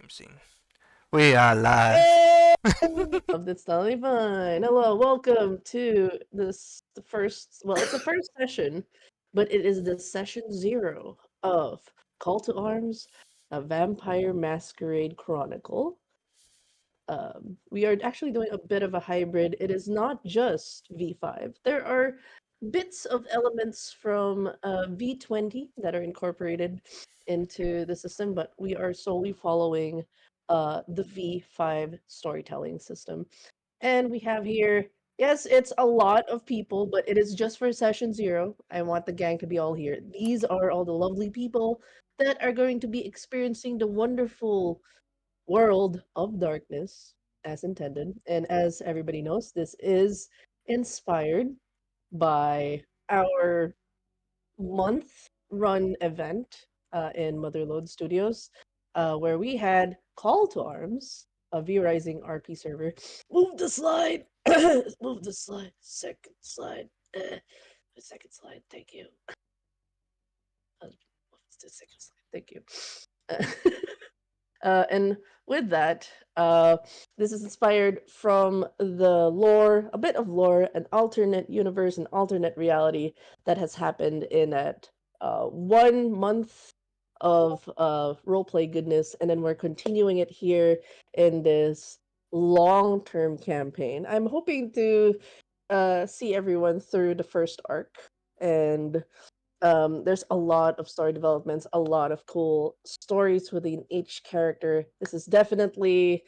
scene. We are live. Hey! It's totally fine. Hello, welcome to the first. Well, it's the first session, but it is the session 0 of Call to Arms: A Vampire Masquerade Chronicle. We are actually doing a bit of a hybrid. It is not just V5. There are bits of elements from V20 that are incorporated into the system, but we are solely following the V5 storytelling system. And we have here, yes, it's a lot of people, but it is just for session 0. I want the gang to be all here. These are all the lovely people that are going to be experiencing the wonderful world of darkness as intended. And as everybody knows, this is inspired by our month run event in Motherlode Studios, where we had Call to Arms, a V Rising RP server. Move the slide! Move the slide. Second slide. The second slide. Thank you. What's the second slide? Thank you. And with that, this is inspired from the lore, a bit of lore, an alternate universe, an alternate reality that has happened in that 1 month of roleplay goodness, and then we're continuing it here in this long-term campaign. I'm hoping to see everyone through the first arc, and there's a lot of story developments, a lot of cool stories within each character. This is definitely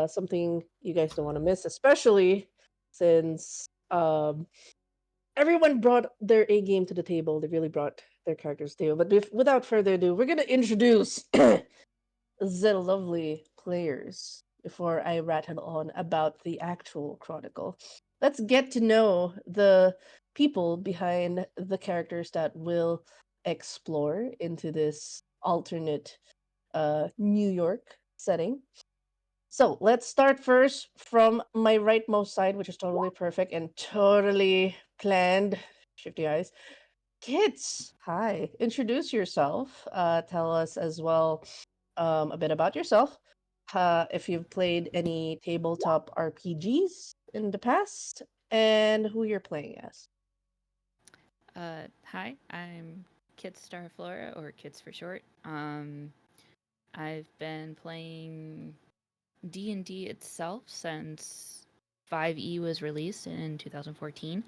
something you guys don't want to miss, especially since everyone brought their A game to the table. They really brought their characters to the table. But without further ado, we're going to introduce the lovely players before I rattle on about the actual Chronicle. Let's get to know the people behind the characters that will explore into this alternate New York setting. So let's start first from my rightmost side, which is totally perfect and totally planned. Shifty eyes. Kids, hi. Introduce yourself. Tell us as well a bit about yourself. If you've played any tabletop RPGs in the past, and who you're playing as. Hi, I'm Kit Starflora, or Kits for short. I've been playing D&D itself since 5e was released in 2014.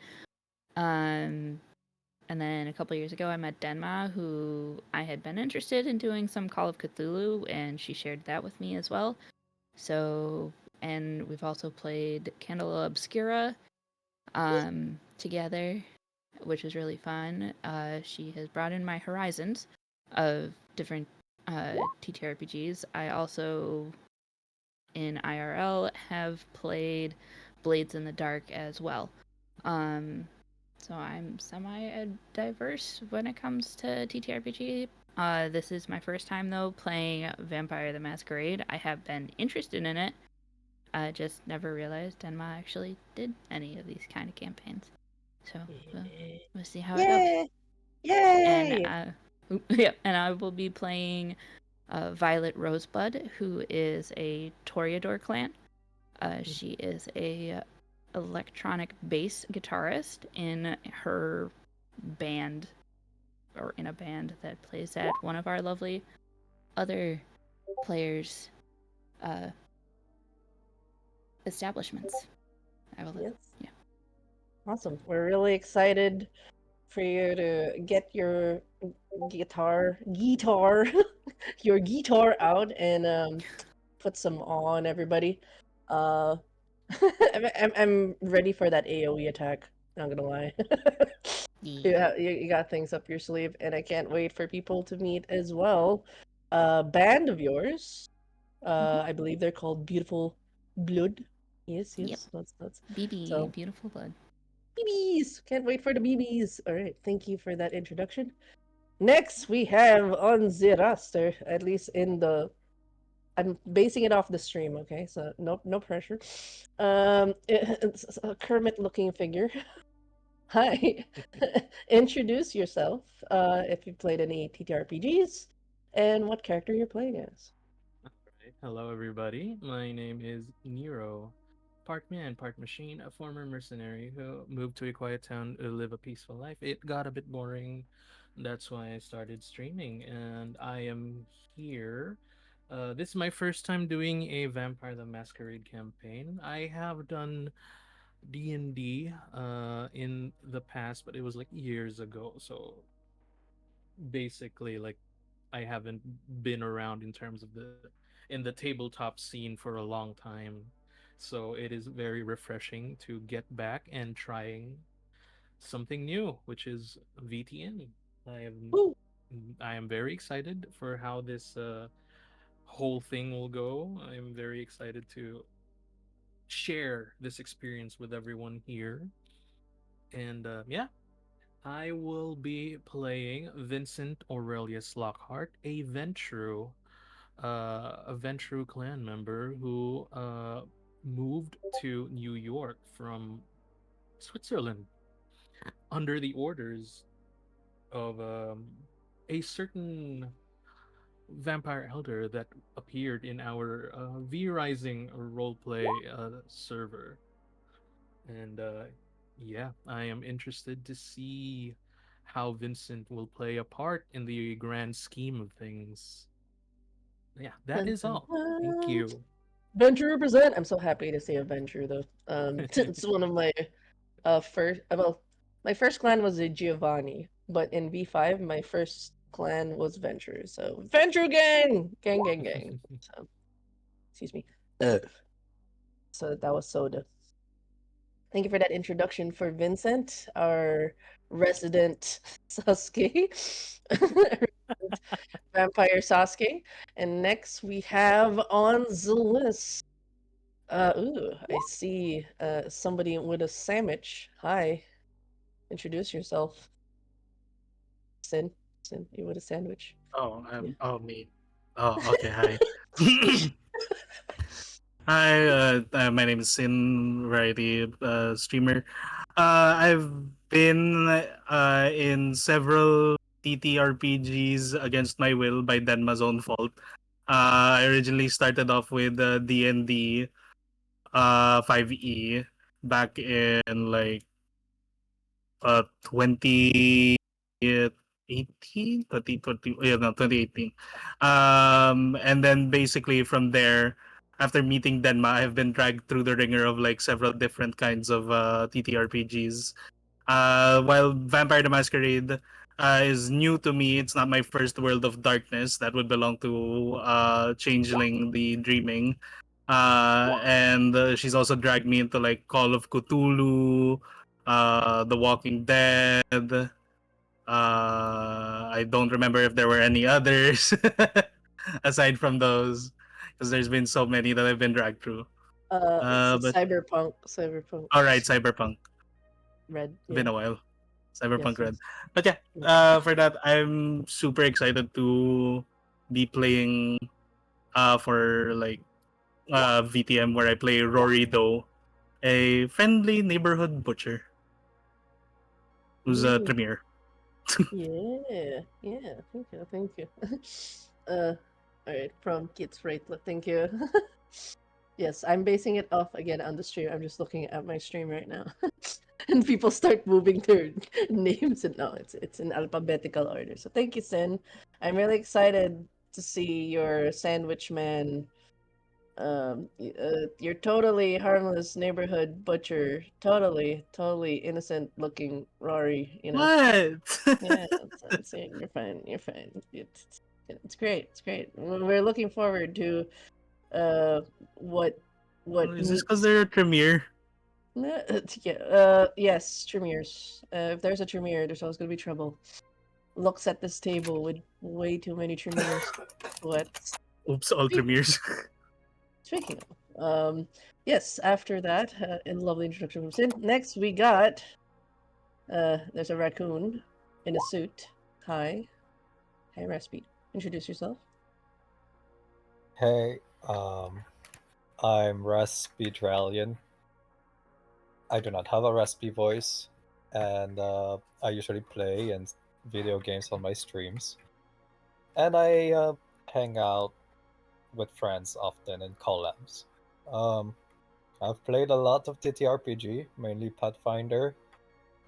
Um, and then a couple years ago, I met Denma, who I had been interested in doing some Call of Cthulhu, and she shared that with me as well. So, and we've also played Candela Obscura together, which was really fun. She has broadened my horizons of different TTRPGs. I also, in IRL, have played Blades in the Dark as well. So I'm semi-diverse when it comes to TTRPG. This is my first time, though, playing Vampire the Masquerade. I have been interested in it. I just never realized Denma actually did any of these kind of campaigns. So we'll see how it goes. Yay! And Yay! yeah, and I will be playing Violet Rosebud, who is a Toreador clan. She is a electronic bass guitarist in her band, or in a band that plays at one of our lovely other players' uh, establishments. I will, Yes. yeah. Awesome. We're really excited for you to get your guitar, your guitar out and put some on everybody. Uh, I'm ready for that AOE attack. Not gonna lie. Yeah. You got things up your sleeve, and I can't wait for people to meet as well. Band of yours. Mm-hmm. I believe they're called Beautiful Blood. Yes, Yep. yes, that's BB, so. beautiful blood. BBs! Can't wait for the BBs. All right, thank you for that introduction. Next, we have on the roster, at least in the. I'm basing it off the stream, okay? So no pressure. It's a Kermit-looking figure. Hi, introduce yourself. If you've played any TTRPGs, and what character you're playing as. Hello, everybody. My name is Nero, part man, part machine, a former mercenary who moved to a quiet town to live a peaceful life. It got a bit boring. That's why I started streaming, and I am here. This is my first time doing a Vampire the Masquerade campaign. I have done D&D in the past, but it was like years ago. So basically, like I haven't been around in terms of the tabletop scene for a long time. So it is very refreshing to get back and trying something new, which is VTN. I am Woo! I am very excited for how this whole thing will go. I am very excited to share this experience with everyone here. And yeah, I will be playing Vincent Aurelius Lockhart, a Ventru clan member who moved to New York from Switzerland under the orders of a certain vampire elder that appeared in our V Rising roleplay server. And yeah, I am interested to see how Vincent will play a part in the grand scheme of things. Yeah, that Dun, is dun, all. Thank dun. you. Venture represent. I'm so happy to see a Venture though. It's one of my first. Well, my first clan was a Giovanni, but in V5, my first clan was Venture. So Venture gang. So excuse me. So that was Soda. Thank you for that introduction for Vincent, our resident Sasuke, resident vampire Sasuke. And next we have on the list. I see somebody with a sandwich. Hi, introduce yourself. Sin, you with a sandwich. Oh, Yeah. me. Oh, okay. Hi. Hi. My name is Sin, variety streamer. I've been in several TTRPGs against my will by Denma's own fault. I originally started off with D&D 5e back in like 2018, 2020, yeah, no, 2018. And then basically from there, after meeting Denma, I've been dragged through the ringer of like several different kinds of TTRPGs. While Vampire the Masquerade is new to me, it's not my first World of Darkness. That would belong to Changeling the Dreaming. And she's also dragged me into like Call of Cthulhu, The Walking Dead. I don't remember if there were any others aside from those, because there's been so many that I've been dragged through. It's But Cyberpunk all right, Cyberpunk. Red. Been Yeah. a while. Cyberpunk Yes. Red. Yes. But yeah, Yes. for that, I'm super excited to be playing for like VTM where I play Rory Doe, a friendly neighborhood butcher who's a Ooh, Tremere. yeah. Yeah. Thank you. uh, all right. From Kids Right. Thank you. Yes, I'm basing it off again on the stream. I'm just looking at my stream right now. And people start moving their names and no, it's in alphabetical order. So thank you, Sin. I'm really excited to see your sandwich man. You're totally harmless neighborhood butcher, totally innocent looking Rory. You know, What? yeah, you're fine. You're fine. It's great. It's great. We're looking forward to uh what Is this because meets. they're a Tremere? Yeah, yes, Tremers. If there's a Tremere, there's always gonna be trouble. Looks at this table with way too many Tremers. What? Oops, all Speak- Tremeres. Speaking of, yes, after that, a lovely introduction from Sid. Next, we got, there's a raccoon in a suit. Hi. Hi, Raspy. Introduce yourself. Hey, I'm Raspy Dralian. I do not have a raspy voice, and I usually play and video games on my streams. And I hang out with friends often in collabs. Um, I've played a lot of TTRPG, mainly Pathfinder.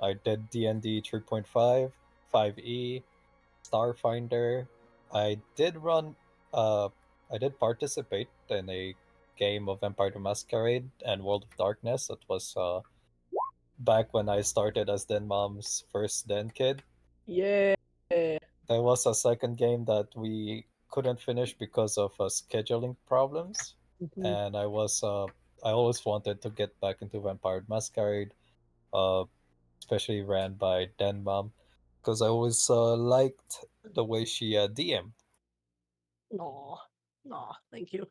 I did D&D 3.5, 5e, Starfinder. I did run. I did participate in a game of Vampire the Masquerade and World of Darkness. That was back when I started as Den Mom's first Den kid. Yeah. There was a second game that we couldn't finish because of scheduling problems, Mhm. and I always wanted to get back into Vampire Masquerade, uh, especially ran by Den Mom, because I always liked the way she DM'd. Aw. Aw. Thank you.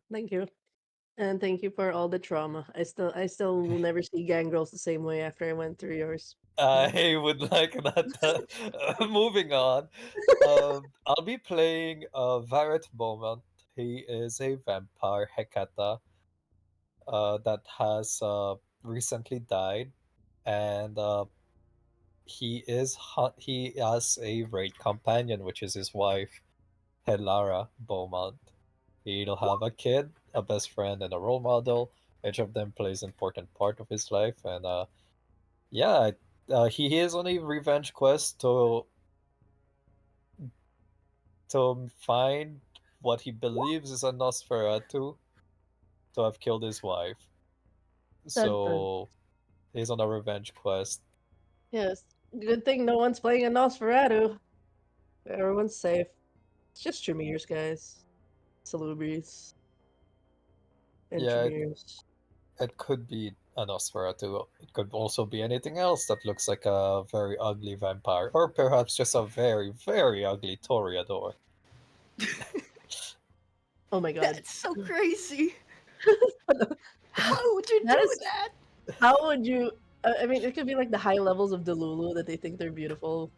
And thank you for all the trauma. I still will never see Gangrels the same way after I went through yours. Yeah. I would like that. Moving on, I'll be playing Varret Beaumont. He is a vampire Hecata that has recently died, and he has a raid companion, which is his wife, Helara Beaumont. He'll have a kid, a best friend, and a role model. Each of them plays an important part of his life, and yeah, he is on a revenge quest to find what he believes is a Nosferatu to have killed his wife. Dun, dun. So he's on a revenge quest. Yes. Good thing no one's playing a Nosferatu. Everyone's safe. It's just Tremere, guys. Salubrious and Yeah, Tremeres. it could be a Nosferatu. It could also be anything else that looks like a very ugly vampire, or perhaps just a very, very ugly Toreador. Oh my god. That's so crazy. How would you That do is. that? How would you? I mean, it could be like the high levels of Delulu that they think they're beautiful,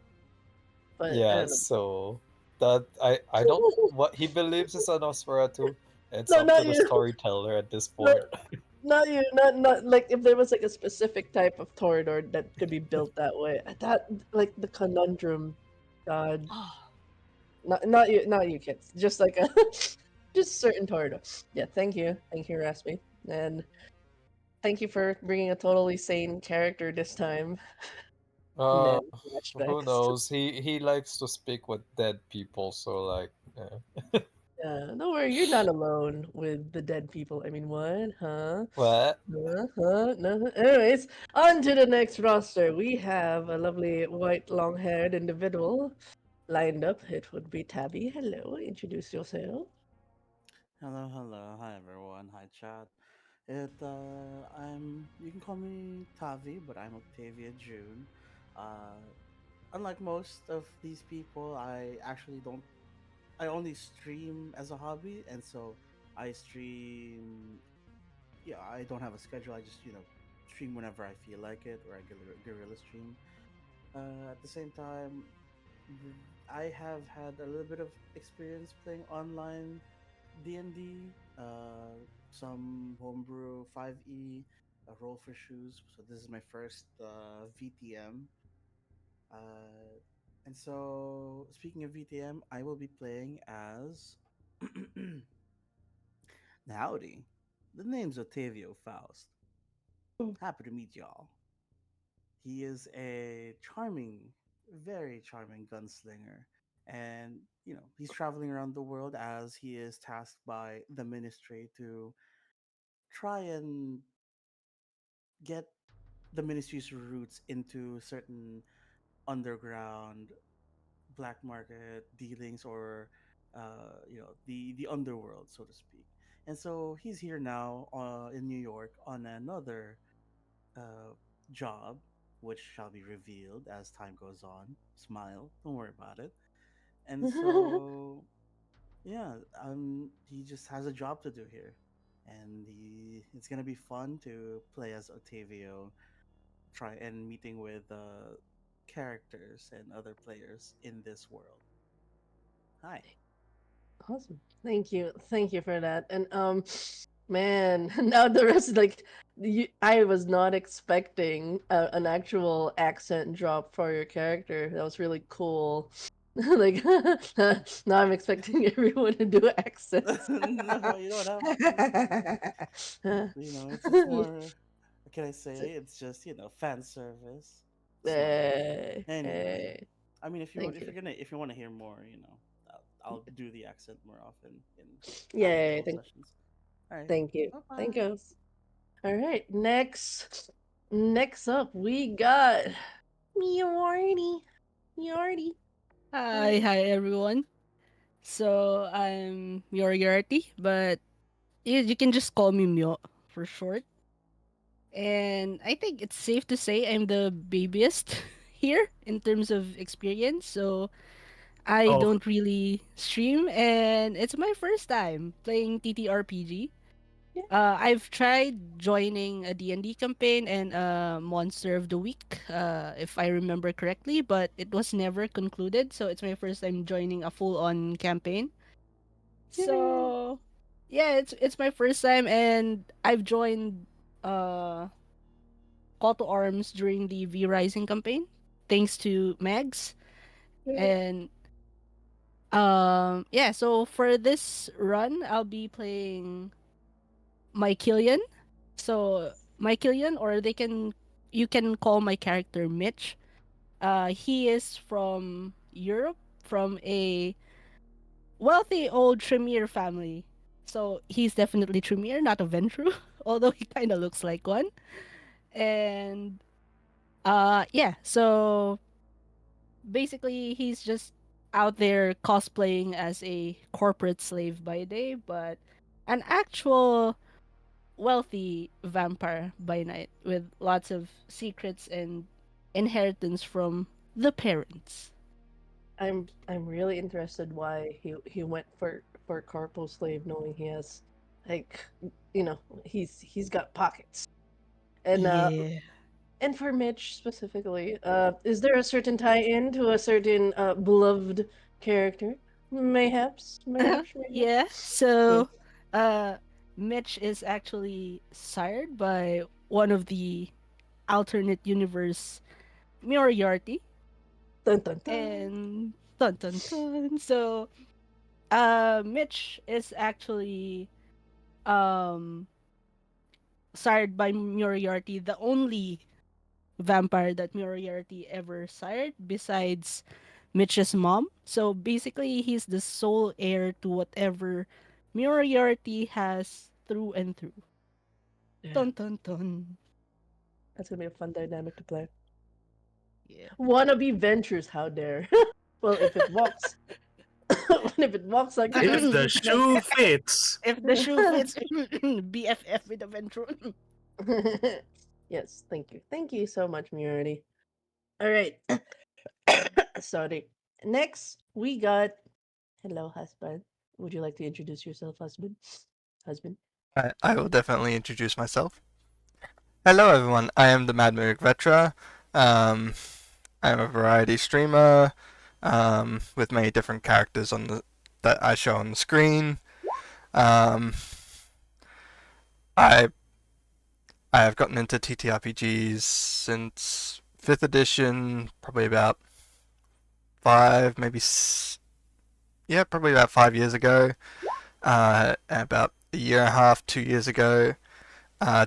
but I Yeah, don't know. so that I don't what he believes is a Nosferatu. It's No, up to not the you. storyteller at this Not, point. not you. Not like if there was like a specific type of Torador that could be built that way. That like the conundrum. God, Oh, not you. Not you, kids. Just like a just certain Torador. Yeah. Thank you, Raspi, and thank you for bringing a totally sane character this time. Uh, No who flashbacks. knows? He likes to speak with dead people, so like, Don't worry, you're not alone with the dead people. I mean, what? Huh? what? Huh? No. Anyways, on to the next roster. We have a lovely white, long-haired individual lined up. It would be Tabby. Hello, introduce yourself. Hello, hello, hi everyone, hi chat. I'm. You can call me Tavi, but I'm Octavia June. Uh, Unlike most of these people, I actually don't. I only stream as a hobby, and so I stream. Yeah, I don't have a schedule. I just stream whenever I feel like it, or I guerrilla stream. At the same time, I have had a little bit of experience playing online D&D, some homebrew 5e, a roll for shoes. So this is my first VTM. Uh, and so, speaking of VTM, I will be playing as. Howdy. The name's Otavio Faust. Happy to meet y'all. He is a charming, very charming gunslinger. And, he's traveling around the world as he is tasked by the ministry to try and get the ministry's roots into certain underground black market dealings, or the underworld, so to speak. And so he's here now in New York on another uh, job, which shall be revealed as time goes on. Smile, don't worry about it. And so yeah, he just has a job to do here, and it's gonna be fun to play as Otavio, try and meeting with characters and other players in this world. Hi. Awesome. Thank you for that. And man, now the rest like I was not expecting an actual accent drop for your character. That was really cool. Like now I'm expecting everyone to do accents. No, you don't have to. It's more. What can I say? It's just fan service. So Hey, anyway, hey, I mean, thank you. if you want to hear more, I'll do the accent more often in Yay, actual sessions. All right. thank you. Bye Thank bye. you. All right, next up we got Miordy. Miordy. Hi everyone. So I'm Moriarty, but you can just call me Myo for short. And I think it's safe to say I'm the babyest here in terms of experience. So I Oh, don't really stream, and it's my first time playing TTRPG. Yeah, I've tried joining a D&D campaign and Monster of the Week, if I remember correctly, but it was never concluded. So it's my first time joining a full-on campaign. yay. So yeah, it's my first time, and I've joined uh Call to Arms during the V Rising campaign, thanks to Mags. Yay. And yeah, so for this run, I'll be playing my Killian. So my Killian, or you can call my character Mitch. He is from Europe, from a wealthy old Tremere family. So he's definitely Tremere, not a Ventru, although he kind of looks like one. And yeah, so basically he's just out there cosplaying as a corporate slave by day, but an actual wealthy vampire by night with lots of secrets and inheritance from the parents. I'm really interested why he went for Carpo Slave, knowing he has like he's got pockets. And Yeah. and for Mitch specifically, is there a certain tie-in to a certain beloved character? Mayhaps. Yeah. Yeah. So, uh, Mitch is actually sired by one of the alternate universe Moriarty, Dun dun dun. and dun dun dun. So, Mitch is actually um sired by Moriarty, the only vampire that Moriarty ever sired besides Mitch's mom. So basically, he's the sole heir to whatever Moriarty has through and through. Yeah, Dun dun dun. that's gonna be a fun dynamic to play. Yeah. Wannabe Ventures, how dare? Well, if it walks, if it walks like the if the ventures, then shoe fits. If the shoe fits, BFF with the Ventro. yes, thank you so much, Murity. All right, sorry. Next, we got hello, husband. Would you like to introduce yourself, husband? Husband. I will definitely introduce myself. Hello, everyone. I am the Mad Myric Vetra. Um, I'm a variety streamer with many different characters that I show on the screen. Um, I I have gotten into TTRPGs since fifth edition, probably about five, maybe yeah, probably about 5 years ago. About a year and a half, 2 years ago,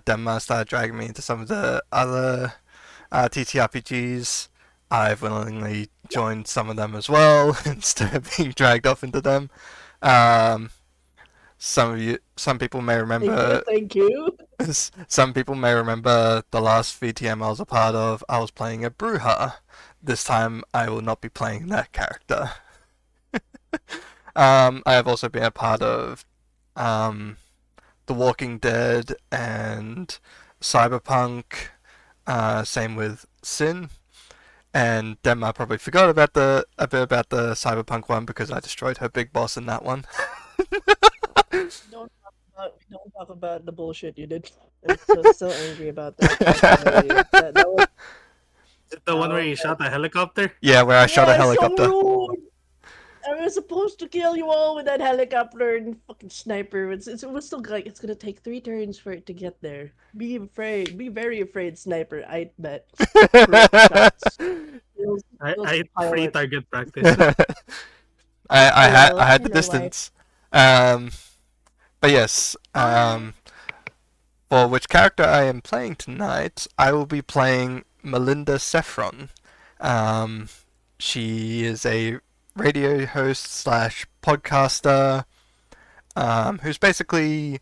Denmark started dragging me into some of the other TTRPGs. I've willingly joined some of them as well instead of being dragged off into them. Um, some people may Thank you, remember, thank you. some people may remember the last VTM I was a part of. I was playing a Bruja. This time, I will not be playing that character. I have also been a part of um, The Walking Dead and Cyberpunk. Same with Sin. And Demma probably forgot about a bit about the Cyberpunk one because I destroyed her big boss in that one. Don't talk about the bullshit you did. I'm still angry about that. I'll tell you. Is it the That one where was you like shot the helicopter? Yeah, where I shot a yeah, so helicopter. rude. I was supposed to kill you all with that helicopter and fucking sniper. It was still like it's gonna take 3 turns for it to get there. Be afraid. Be very afraid, sniper. I bet. Crit shots. Kills Those I free pilots. target practice. I I Hello, had the hello, wife. distance. Um, but yes, Hi. for which character I am playing tonight, I will be playing Melinda Saffron. Um, she is a radio host slash podcaster who's basically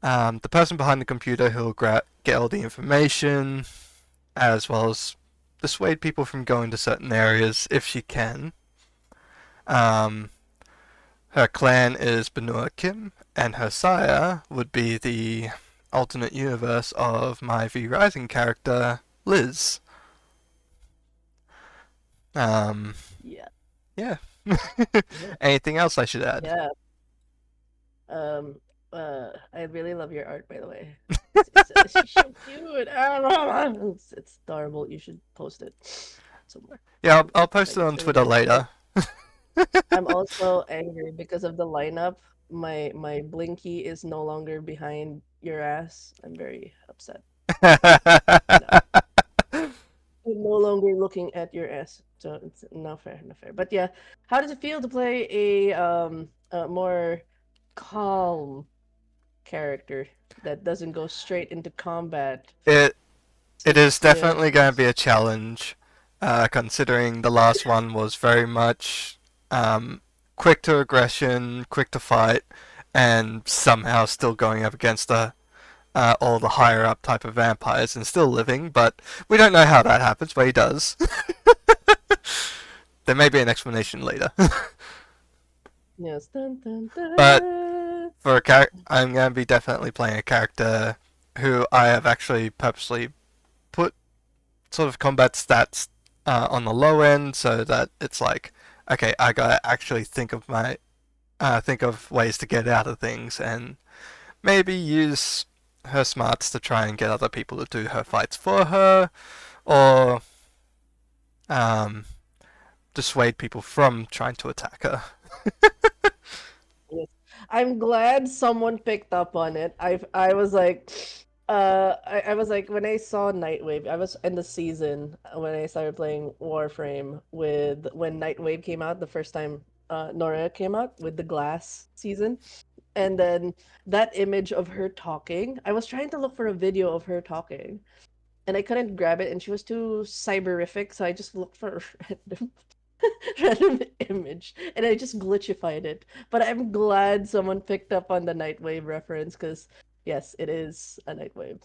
the person behind the computer who'll get all the information, as well as dissuade people from going to certain areas if she can. Um, Her clan is Benua Kim, and her sire would be the alternate universe of my V Rising character, Liz. Um, Yeah, yeah. yeah, Anything else I should add? yeah. Um, I really love your art, by the way. She's so cute. It's adorable. You should post it somewhere. Yeah, I'll It's post like it it's on really Twitter cute. But later. I'm also angry because of the lineup. My blinky is no longer behind your ass. I'm very upset. No, I'm no longer looking at your ass. So it's not fair, not fair. But yeah, how does it feel to play a more calm character that doesn't go straight into combat? it it is Yeah, definitely going to be a challenge, considering the last one was very much quick to aggression, quick to fight, and somehow still going up against all the higher up type of vampires and still living. But we don't know how that happens, but he does. There may be an explanation later. yes. Dun, dun, But dun. for a character, I'm going to be definitely playing a character who I have actually purposely put sort of combat stats on the low end so that it's like, okay, I gotta actually think of ways to get out of things and maybe use her smarts to try and get other people to do her fights for her, or um, dissuade people from trying to attack her. Yes. I'm glad someone picked up on it. I was like, I was like when I saw Nightwave, I was in the season when I started playing Warframe with when Nightwave came out the first time Nora came out with the glass season. And then that image of her talking, I was trying to look for a video of her talking and I couldn't grab it and she was too cyberific, so I just looked for a random random image and I just glitchified it. But I'm glad someone picked up on the Nightwave reference because yes, it is a Nightwave.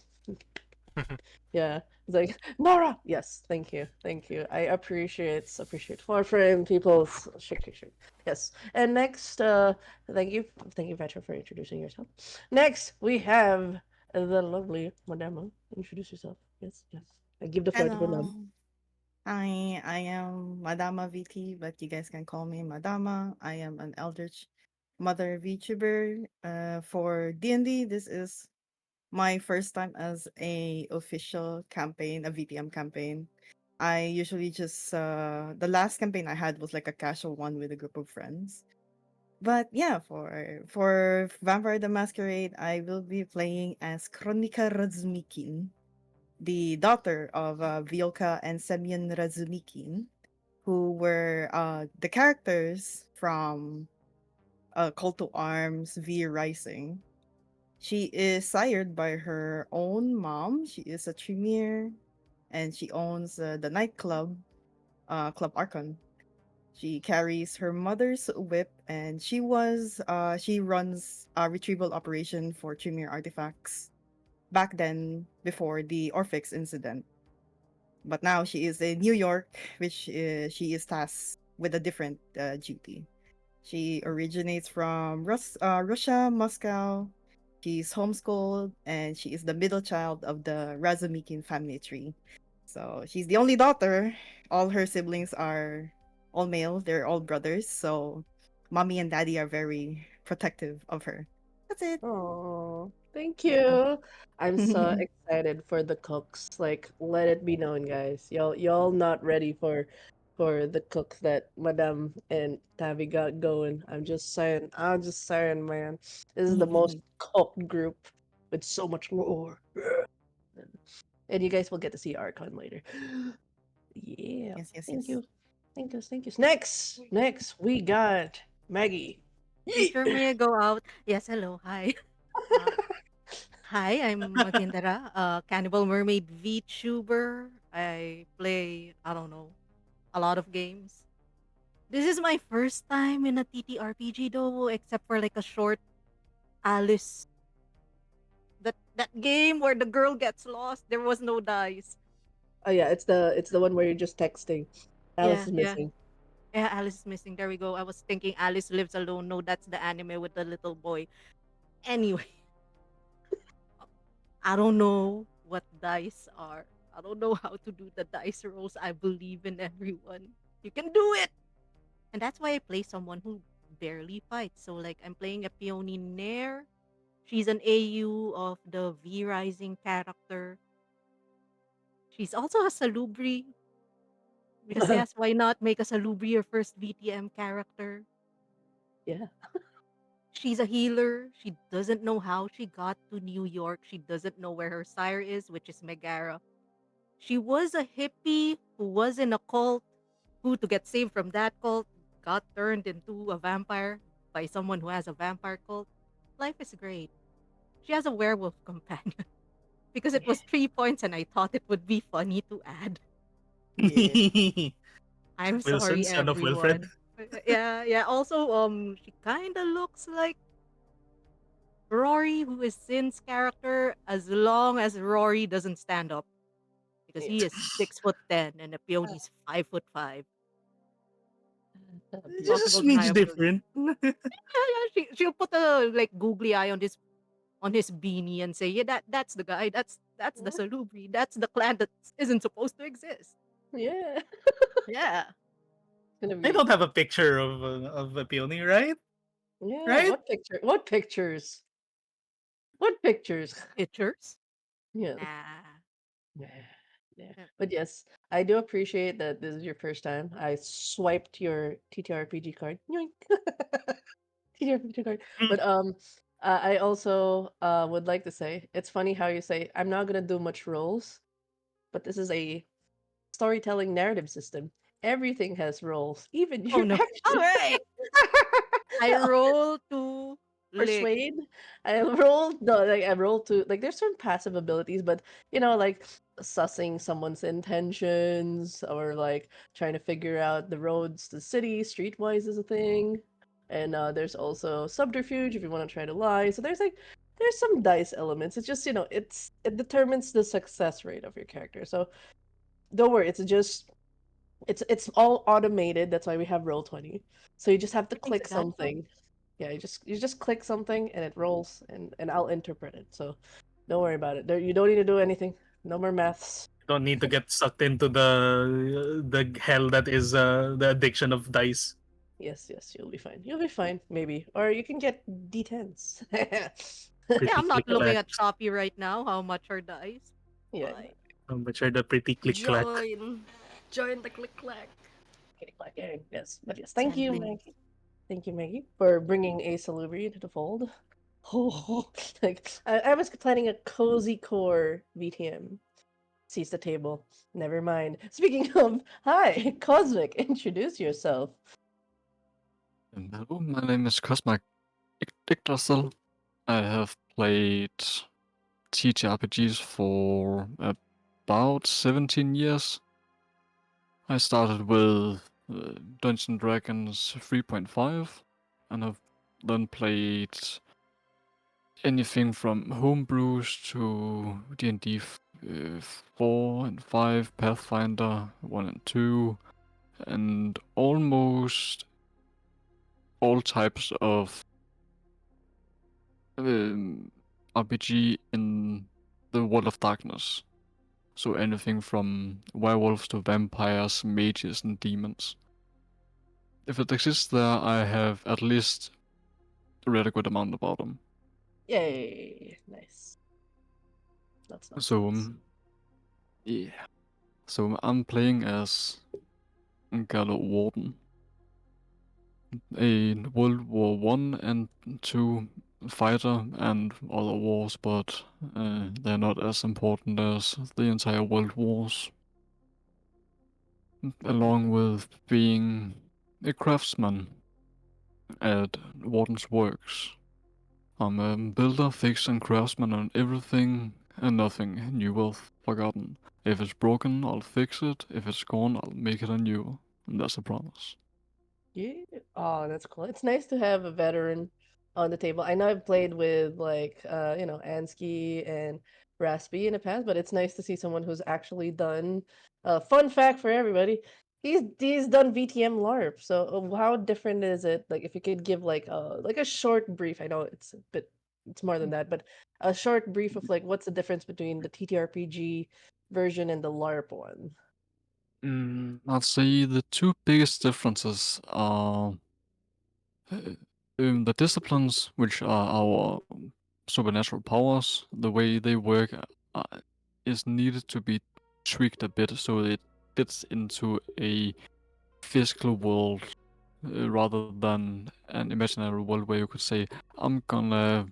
Yeah, it's like Nora. Yes, thank you, thank you. I appreciate Warframe people. Shake, shake, shake. Yes, and next, thank you, Vetra, for introducing yourself. Next, we have the lovely Madama. Introduce yourself. Yes, yes. I give the floor to Hello. Madame. Hi, I am Madama VT, but you guys can call me Madama. I am an Eldritch Mother VTuber. For D&D, this is my first time as a official campaign, a VTM campaign. I usually just the last campaign I had was like a casual one with a group of friends. But yeah, for Vampire the Masquerade, I will be playing as Kronika Razumikin, the daughter of Vyoka and Semyon Razumikin, who were the characters from Call to Arms V Rising. She is sired by her own mom. She is a Tremere, and she owns the nightclub, Club Archon. She carries her mother's whip, and she runs a retrieval operation for Tremere artifacts back then before the Orphix incident. But now she is in New York, which she is tasked with a different duty. She originates from Russia, Moscow. She's homeschooled, and she is the middle child of the Razumikin family tree. So she's the only daughter. All her siblings are all male. They're all brothers. So mommy and daddy are very protective of her. That's it. Oh, thank Yeah. you. I'm so excited for the cooks. Like, let it be known, guys. Y'all not ready for the cooks that Madame and Tavi got going. I'm just saying. I'm just saying, man. This is the most cooked group with so much lore. And you guys will get to see Archon later. Yeah. Yes, yes, Thank yes. you. Thank you. Thank you. Next, we got Maggie. Picture me go out. Yes, hello, hi. Uh, Hi, I'm Magindara, Cannibal Mermaid VTuber. I play, I don't know, a lot of games. This is my first time in a TTRPG though, except for like a short Alice. That game where the girl gets lost, there was no dice. Oh yeah, it's the one where you're just texting. Alice Yeah, is yeah. missing. Yeah, Alice is missing. There we go. I was thinking Alice lives alone. No, that's the anime with the little boy. Anyway, I don't know what dice are. I don't know how to do the dice rolls. I believe in everyone. You can do it! And that's why I play someone who barely fights. So, like, I'm playing a Peony Nair. She's an AU of the V Rising character. She's also a Salubri. Because, yes, why not make a Salubri your first VTM character? Yeah. She's a healer. She doesn't know how she got to New York. She doesn't know where her sire is, which is Megara. She was a hippie who was in a cult, who, to get saved from that cult, got turned into a vampire by someone who has a vampire cult. Life is great. She has a werewolf companion because it was 3 points and I thought it would be funny to add. Yeah. I'm Wilson, sorry, son of Wilfred. everyone. Yeah, yeah. Also, she kind of looks like Rory, who is Sin's character, as long as Rory doesn't stand up because Yeah. he is 6'10" and the peony's 5'5". Just a Possible smidge deniability. different. Yeah, yeah. She'll put a like googly eye on his beanie and say, yeah, that's the guy. That's the Salubri. That's the clan that isn't supposed to exist. Yeah. Yeah. It's gonna I be. don't have a picture of a peony, right? Yeah. Right? What picture? What pictures? What pictures? Pictures? Yeah. Nah. Yeah. Yeah. Yeah. But yes, I do appreciate that this is your first time. I swiped your TTRPG card. Yoink. TTRPG card. Mm. But I also would like to say it's funny how you say I'm not gonna do much roles, but this is a storytelling narrative system. Everything has roles, even Oh your no. All actions. right. I roll to lick. Persuade. I rolled no, like I rolled to like there's certain passive abilities, but like sussing someone's intentions or like trying to figure out the roads to the city, streetwise is a thing. And there's also subterfuge if you want to try to lie. So there's some dice elements. It's just, it determines the success rate of your character. So don't worry, it's all automated. That's why we have Roll20. So you just have to Everything's click a dad joke. something. Yeah, you just click something and it rolls and I'll interpret it. So don't worry about it. You don't need to do anything. No more maths. Don't need to get sucked into the hell that is the addiction of dice. Yes, yes, you'll be fine. You'll be fine, maybe. Or you can get D10s. Yeah, Pretty I'm not click looking clack. at Shopee right now. How much are dice? Yeah, Fine. Which are the pretty click clack. Join the click clack. kitty clack. Yes, but yes, thank Send you, links. Maggie. Thank you, Maggie, for bringing a Salubri into the fold. Oh, like I was planning a cozy core VTM. Sees the table. Never mind. Speaking of, hi, Cosmic, introduce yourself. Hello, my name is Cosmic Yggdrasil. I have played TTRPGs for about 17 years. I started with Dungeons& Dragons 3.5 and have then played anything from homebrews to D&D 4 and 5, Pathfinder 1 and 2, and almost all types of RPG in the World of Darkness. So anything from werewolves to vampires, mages, and demons. If it exists there, I have at least read a good amount about them. Yay, nice. That's not So, nice. yeah. So I'm playing as Gallo Warden, a World War One and Two fighter and other wars, but they're not as important as the entire World Wars. along with being a craftsman at Warden's Works. I'm a builder, fixer, and craftsman on everything and nothing, new wealth forgotten. If it's broken, I'll fix it. If it's gone, I'll make it anew. And that's a promise. Yeah. Oh, that's cool. It's nice to have a veteran on the table. I know I've played with like Ansky and Raspy in the past, but it's nice to see someone who's actually done fun fact for everybody. He's done VTM LARP. So how different is it? Like if you could give like a short brief. I know it's more than that, but a short brief of like what's the difference between the TTRPG version and the LARP one. I'd say the two biggest differences are uh, the disciplines, which are our supernatural powers. The way they work is needed to be tweaked a bit so it fits into a physical world rather than an imaginary world where you could say, I'm gonna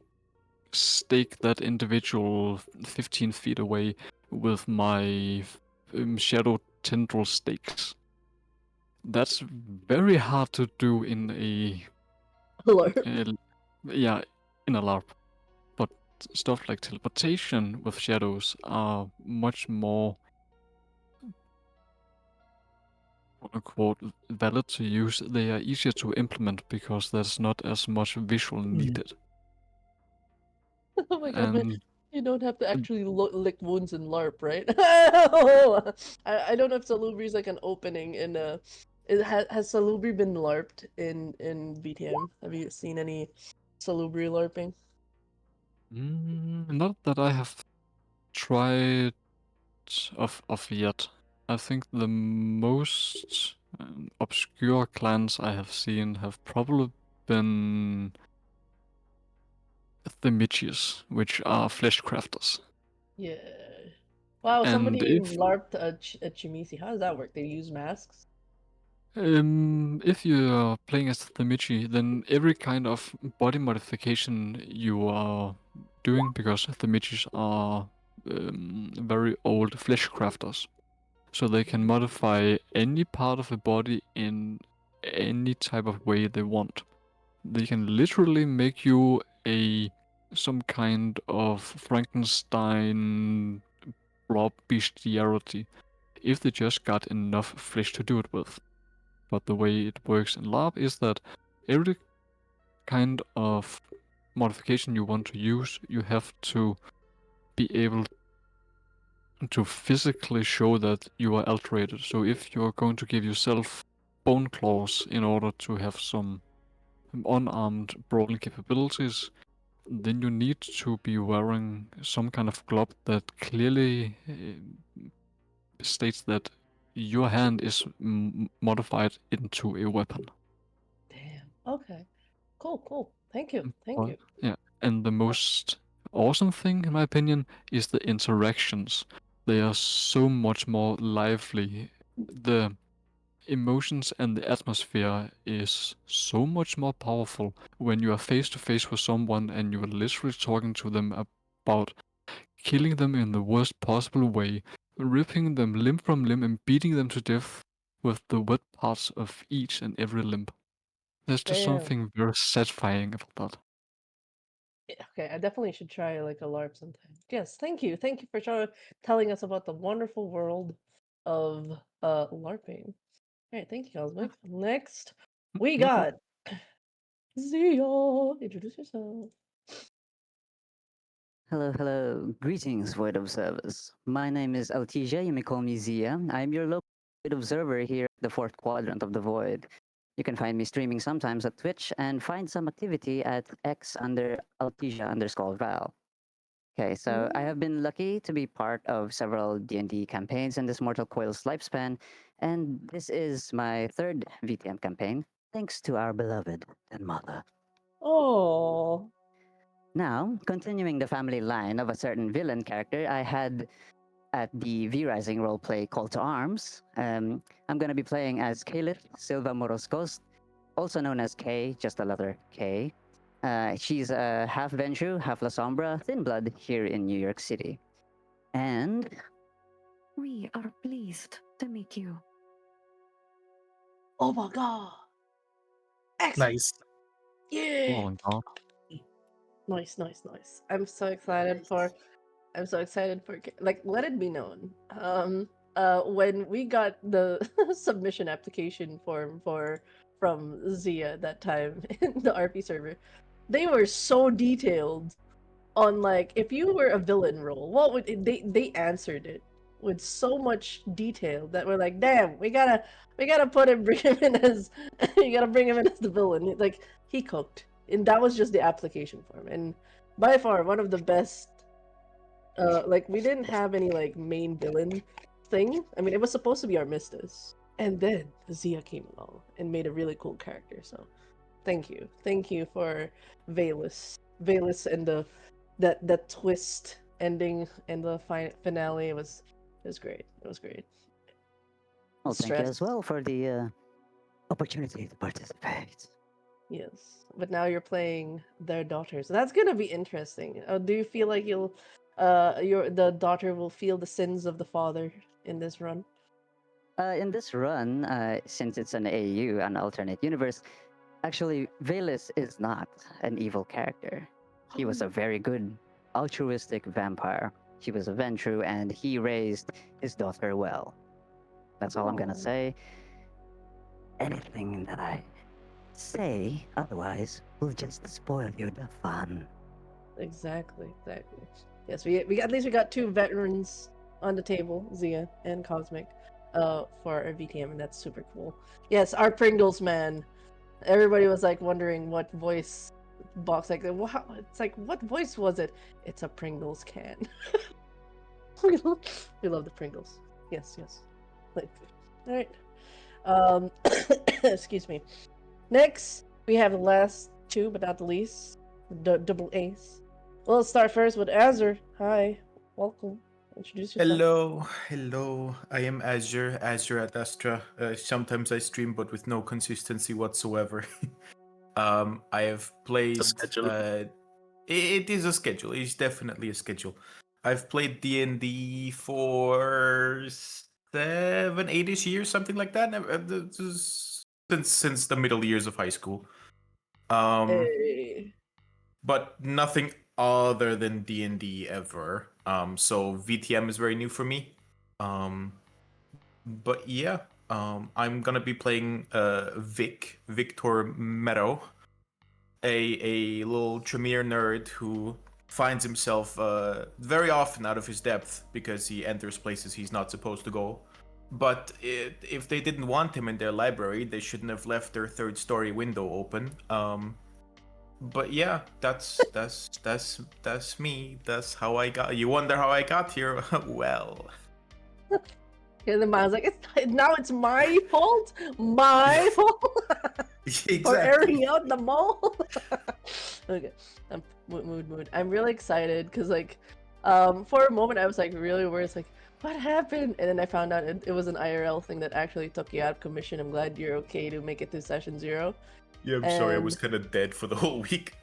stake that individual 15 feet away with my shadow tendril stakes. That's very hard to do in LARP. a yeah, in a LARP. But stuff like teleportation with shadows are much more quote unquote valid to use. They are easier to implement because there's not as much visual needed. Oh my god, man. And You don't have to actually lick wounds in LARP, right? I don't know if Salubri is like an opening in has Salubri been LARPed in BTM? Have you seen any Salubri LARPing? not that I have tried of yet. I think the most obscure clans I have seen have probably been the Michius, which are flesh crafters. Yeah. Wow, And somebody if LARPed a Chimisi. How does that work? They use masks? if you're playing as the Michi, then every kind of body modification you are doing, because the Michis are very old flesh crafters, so they can modify any part of the body in any type of way they want. They can literally make you a some kind of Frankenstein blob bestiality if they just got enough flesh to do it with. But the way it works in LARP is that every kind of modification you want to use, you have to be able to physically show that you are alterated. So if you're going to give yourself bone claws in order to have some unarmed brawling capabilities, then you need to be wearing some kind of glove that clearly states that your hand is modified into a weapon. Damn. Okay. Cool, cool. Thank you. Thank But, you. yeah, and the most awesome thing, in my opinion, is the interactions. They are so much more lively. The emotions and the atmosphere is so much more powerful when you are face to face with someone and you are literally talking to them about killing them in the worst possible way, ripping them limb from limb and beating them to death with the wet parts of each and every limb. There's just Damn. something very satisfying about that. Okay, I definitely should try like a LARP sometime. Yes, thank you. Thank you for telling us about the wonderful world of LARPing. All right, thank you, Cosmic. Next, we No problem. got Zia. Introduce yourself. Hello, hello. Greetings, Void Observers. My name is Altija. You may call me Zia. I'm your local Void Observer here at the fourth quadrant of the Void. You can find me streaming sometimes at Twitch and find some activity at X under Altija underscore Val. Okay, so I have been lucky to be part of several D&D campaigns in this Mortal Coil's lifespan, and this is my third VTM campaign, thanks to our beloved and mother. Oh, Now, continuing the family line of a certain villain character I had at the V Rising roleplay Call to Arms, I'm going to be playing as Kalith Silva Moroscos, also known as K, just a letter K. She's a half Ventrue, half La Sombra, thin blood here in New York City. And We are pleased to meet you. Oh my god! Excellent. Nice. Yeah. Oh my god. Nice, nice, nice. I'm so excited for. I'm so excited for. Like, let it be known. When we got the submission application form from Zia that time in the RP server, they were so detailed on like if you were a villain role, what would they answered it with so much detail that we're like, damn, we gotta put him bring him in as you gotta bring him in as the villain. Like he cooked, and that was just the application form, and by far one of the best. Like we didn't have any like main villain thing. I mean, it was supposed to be Armistice, and then Zia came along and made a really cool character. So thank you for Valus and the that twist ending and the finale was great. It was great. Well, thank you Stress, as well for the opportunity to participate. yes, but now you're playing their daughter, so that's gonna be interesting. Do you feel like the daughter will feel the sins of the father in this run? In this run, since it's an AU, an alternate universe, actually, Valus is not an evil character. He was a very good, altruistic vampire. He was a Ventru, and he raised his daughter well. That's all I'm gonna Oh. say. Anything that I say otherwise will just spoil you the fun. Exactly, exactly. Yes, we at least we got two veterans on the table, Zia and Cosmic, for our VTM, and that's super cool. Yes, our Pringles man. Everybody was like wondering what voice box like wow, it's like what voice was it? It's a Pringles can. We love the Pringles. Yes, yes. Like, all right. Excuse me. Next, we have the last two, but not the least, double ace. Well, let's start first with Azure. Hi, welcome. Introduce yourself. Hello, hello. I am Azure at Astra. Sometimes I stream, but with no consistency whatsoever. I have played. schedule. It is a schedule. It's definitely a schedule. I've played D&D for 7, 8ish years, something like that. Since the middle years of high school. Hey. But nothing other than D&D ever. So VTM is very new for me. But yeah, I'm gonna be playing Victor Meadow, a little Tremere nerd who finds himself very often out of his depth because he enters places he's not supposed to go. But if they didn't want him in their library, they shouldn't have left their third story window open. But yeah, that's me. That's how I got. You wonder how I got here? Well, And then Miles like, now it's my fault? My fault? exactly. For airing out the mall? Okay, mood. I'm really excited because like, for a moment I was like really worried. It's like, what happened? And then I found out it was an IRL thing that actually took you out of commission. I'm glad you're okay to make it to session 0. Yeah, I'm sorry. I was kind of dead for the whole week.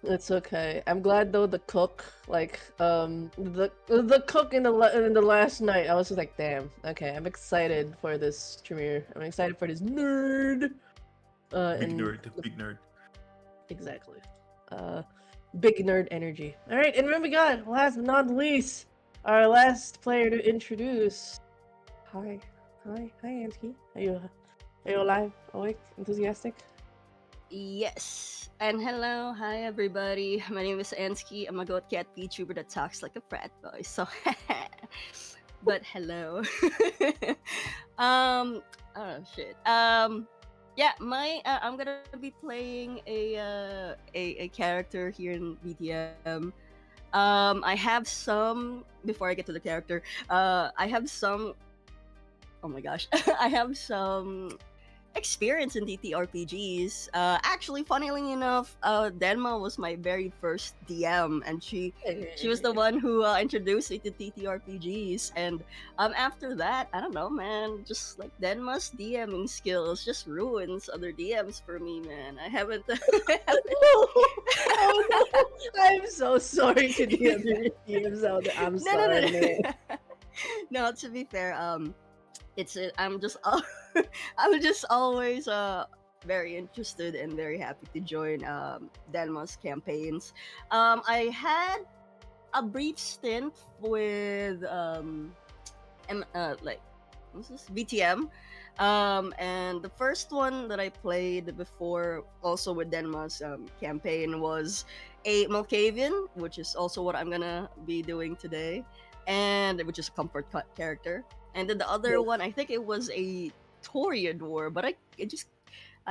It's okay. I'm glad though the cook, like, the cook in the last night. I was just like, damn. Okay, I'm excited for this Tremere. I'm excited for this nerd. Big nerd. Exactly. Big nerd energy. All right, and then we got last but not least, our last player to introduce. Hi, Auntie. Are you alive, awake, enthusiastic? Yes. And hello, hi everybody. My name is Ansky. I'm a goat cat VTuber that talks like a frat boy. So, but hello. Oh shit. Yeah, I'm gonna be playing a character here in BTM. I have some before I get to the character. I have some. Oh my gosh, I have some experience in TTRPGs. Actually, funnily enough, Denma was my very first DM, and she was the one who introduced me to TTRPGs. And after that, I don't know, man, just like Denma's DMing skills just ruins other DMs for me, man. I haven't. Oh no! I'm so sorry to DM your DMs out there. I'm sorry. No, to be fair, I'm just I'm just always very interested and very happy to join Denmark's campaigns. I had a brief stint with like what's this VTM, and the first one that I played before, also with Denmark's campaign, was a Malkavian, which is also what I'm gonna be doing today, and which is a comfort character. And then the other one, I think it was a Toreador, but I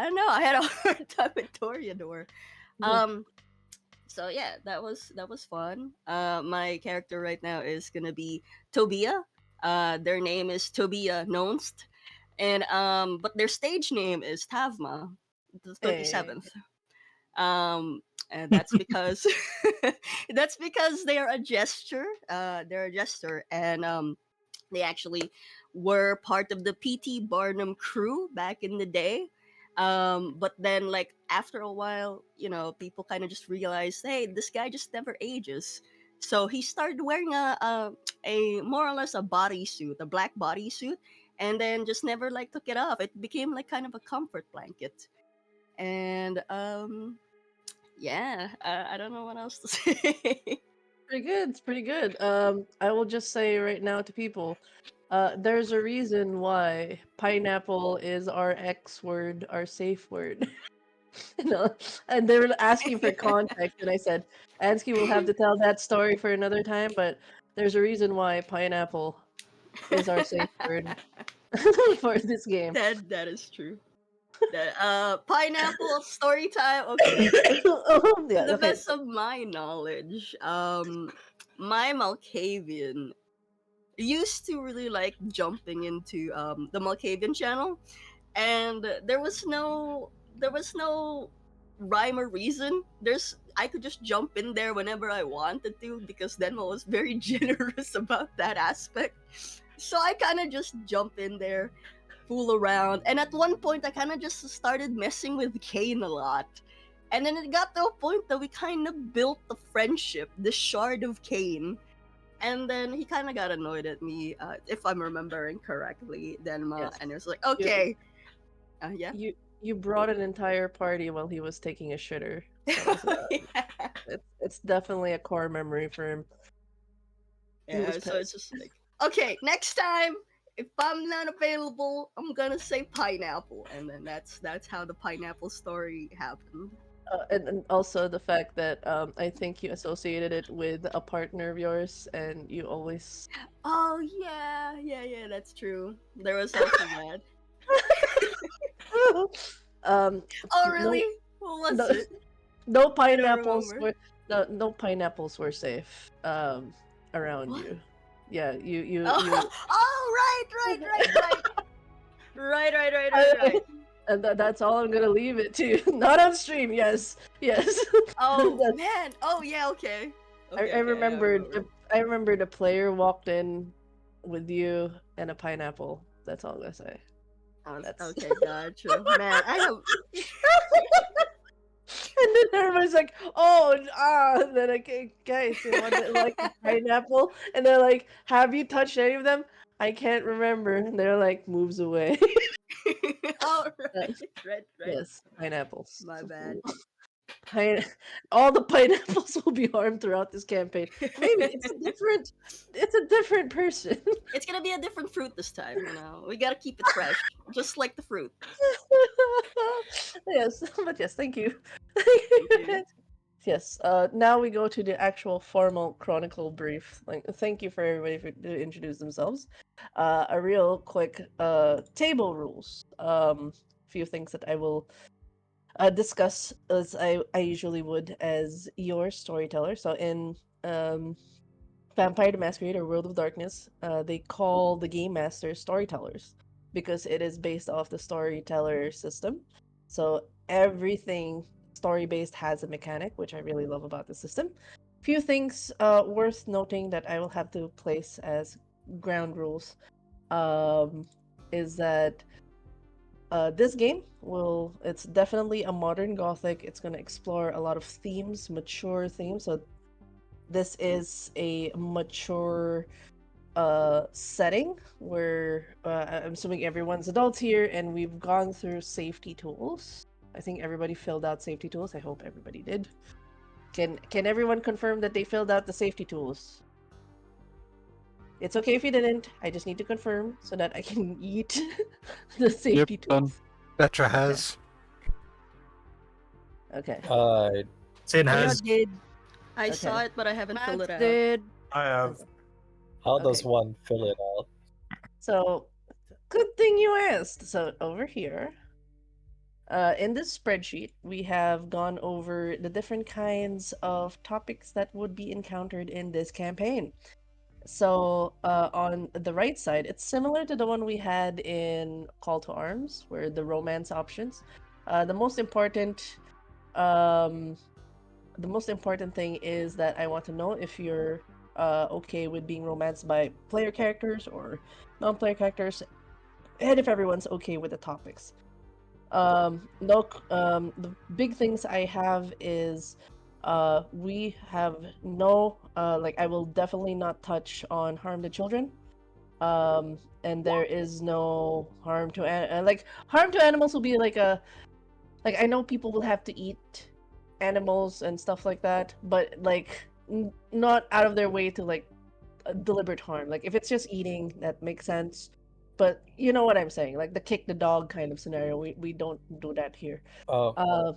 don't know, I had a hard time with Toreador. Um, so yeah, that was fun. My character right now is gonna be Tobia. Their name is Tobia Nonst, and but their stage name is Tavma, the Hey. 37th. Um, and that's because that's because they are a gesture. They're a jester, and they actually were part of the PT Barnum crew back in the day. But then, like, after a while, people kind of just realized, hey, this guy just never ages. So he started wearing a more or less a bodysuit, a black bodysuit, and then just never like took it off. It became like kind of a comfort blanket. And yeah, I don't know what else to say. Pretty good. It's pretty good. I will just say right now to people, there's a reason why pineapple is our X word, our safe word. And they were asking for context, and I said, Ansky will have to tell that story for another time, but there's a reason why pineapple is our safe word for this game. That is true. That pineapple story time. Okay. To Yeah, the okay. best of my knowledge, my Malkavian used to really like jumping into the Malkavian channel, and there was no rhyme or reason. I could just jump in there whenever I wanted to because Denma was very generous about that aspect. So I kind of just jump in there, fool around, and at one point I kind of just started messing with Kane a lot. And then it got to a point that we kind of built the friendship, the shard of Kane. And then he kind of got annoyed at me, if I'm remembering correctly, Denma, Yes. and it was like, You, okay, yeah. you brought an entire party while he was taking a shitter. So Yeah. it's definitely a core memory for him. He was Yeah, so it's pissed. just like, okay, next time if I'm not available, I'm gonna say pineapple, and then that's how the pineapple story happened. And also the fact that I think you associated it with a partner of yours, and you always. Oh yeah, that's true. There was also that. um, Oh no, really? What was no, it? no I don't pineapples remember. were no pineapples were safe around What? you. Yeah, you. Oh, oh right. I- Right. and that's all I'm gonna leave it to. Not on stream. Yes, yes. Oh man. Oh yeah. Okay. I Okay. I remembered. remember. I remembered a player walked in with you and a pineapple. That's all I'm gonna say. That's. Okay. Gotcha. Man, I have. And then everybody's like, "Oh, and then okay, guys, you want to like the pineapple?" And they're like, "Have you touched any of them?" I can't remember. And they're like, moves away. All Uh, right. yes, pineapples. My bad. Pine- all the pineapples will be harmed throughout this campaign. Maybe it's a different person. It's gonna be a different fruit this time. We gotta keep it fresh, just like the fruit. Yes, but yes, thank you. Thank you. Yes. Now we go to the actual formal Chronicle brief. Like, thank you for everybody to introduce themselves. A real quick table rules. Few things that I will discuss as I usually would as your storyteller. So in um Vampire the Masquerade or World of Darkness, they call the game masters storytellers because it is based off the storyteller system. So everything story based has a mechanic, which I really love about the system. Few things worth noting that I will have to place as ground rules is that this game it's definitely a modern gothic. It's going to explore a lot of themes, mature themes. So this is a mature setting where I'm assuming everyone's adults here, and we've gone through safety tools. I think everybody filled out safety tools. I hope everybody did. Can everyone confirm that they filled out the safety tools? It's okay if you didn't. I just need to confirm so that I can eat the safety done. tools. Petra Okay. has. Okay. Sin Leo has. did. I saw Okay. it, but I haven't filled Max it out. did. I have. How does Okay. one fill it out? So, good thing you asked. So over here, in this spreadsheet, we have gone over the different kinds of topics that would be encountered in this campaign. So, on the right side, it's similar to the one we had in Call to Arms, where the romance options. The most important, um, the most important thing is that I want to know if you're okay with being romanced by player characters or non-player characters, and if everyone's okay with the topics. No, the big things I have is we have no like I will definitely not touch on harm to children. And there is no harm to like harm to animals will be like a like I know people will have to eat animals and stuff like that, but like not out of their way to like deliberate harm. Like if it's just eating, that makes sense. But you know what I'm saying, like the kick the dog kind of scenario. We don't do that here. Uh,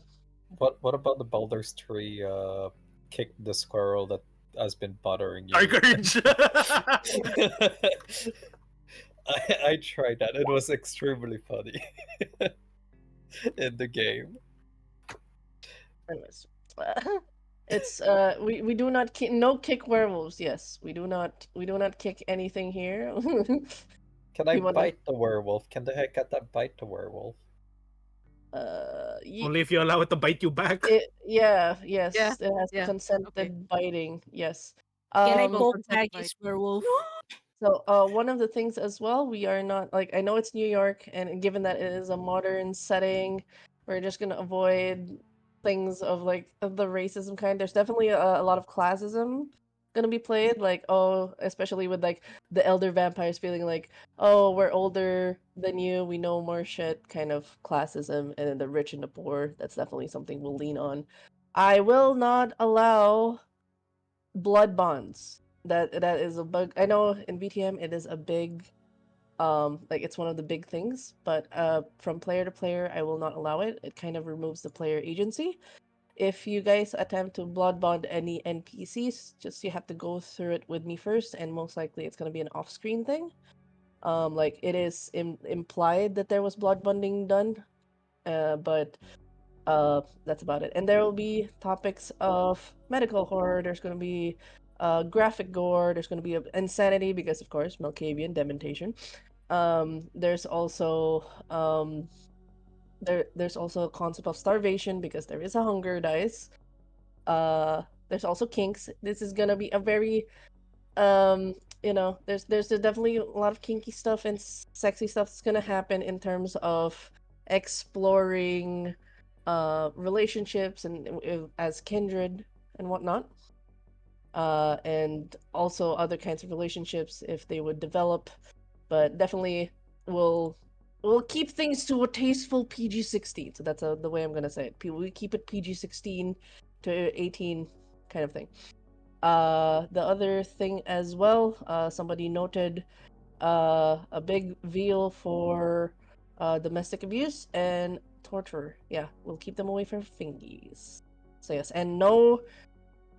What about the Baldur's Tree kick the squirrel that has been bothering you? Dark Urge. I tried that. It was extremely funny in the game. anyways, it's we do not no kick werewolves. Yes, we do not kick anything here. Can I we want to bite the werewolf? Can the heck at that bite the werewolf? Only if you allow it to bite you back. yes, Yeah, it has yeah, consented okay. biting. Yes. Can I Um, Full poke consent Maggie's bite. werewolf? So, one of the things as well, we are not like I know it's New York, and given that it is a modern setting, we're just gonna avoid things of like of the racism kind. There's definitely a lot of classism gonna be played, like oh, especially with like the elder vampires feeling like oh, we're older than you, we know more shit, kind of classism, and then the rich and the poor. That's definitely something we'll lean on. I will not allow blood bonds. That is a bug. I know in VTM it is a big like it's one of the big things, but from player to player I will not allow it. It kind of removes the player agency. If you guys attempt to blood bond any NPCs, just you have to go through it with me first, and most likely it's going to be an off-screen thing. Like it is implied that there was blood bonding done, but that's about it. And there will be topics of medical horror. There's going to be graphic gore. There's going to be insanity because, of course, Malkavian dementation. There's also there's also a concept of starvation because there is a hunger dice. There's also kinks. This is gonna be a very there's definitely a lot of kinky stuff and sexy stuff that's gonna happen in terms of exploring relationships and as kindred and whatnot, and also other kinds of relationships if they would develop, but definitely we'll we'll keep things to a tasteful PG-16. So that's the way I'm gonna say it. We keep it PG-16 to 18 kind of thing. The other thing as well, somebody noted a big veal for domestic abuse and torture. Yeah, we'll keep them away from fingies. So yes, and no.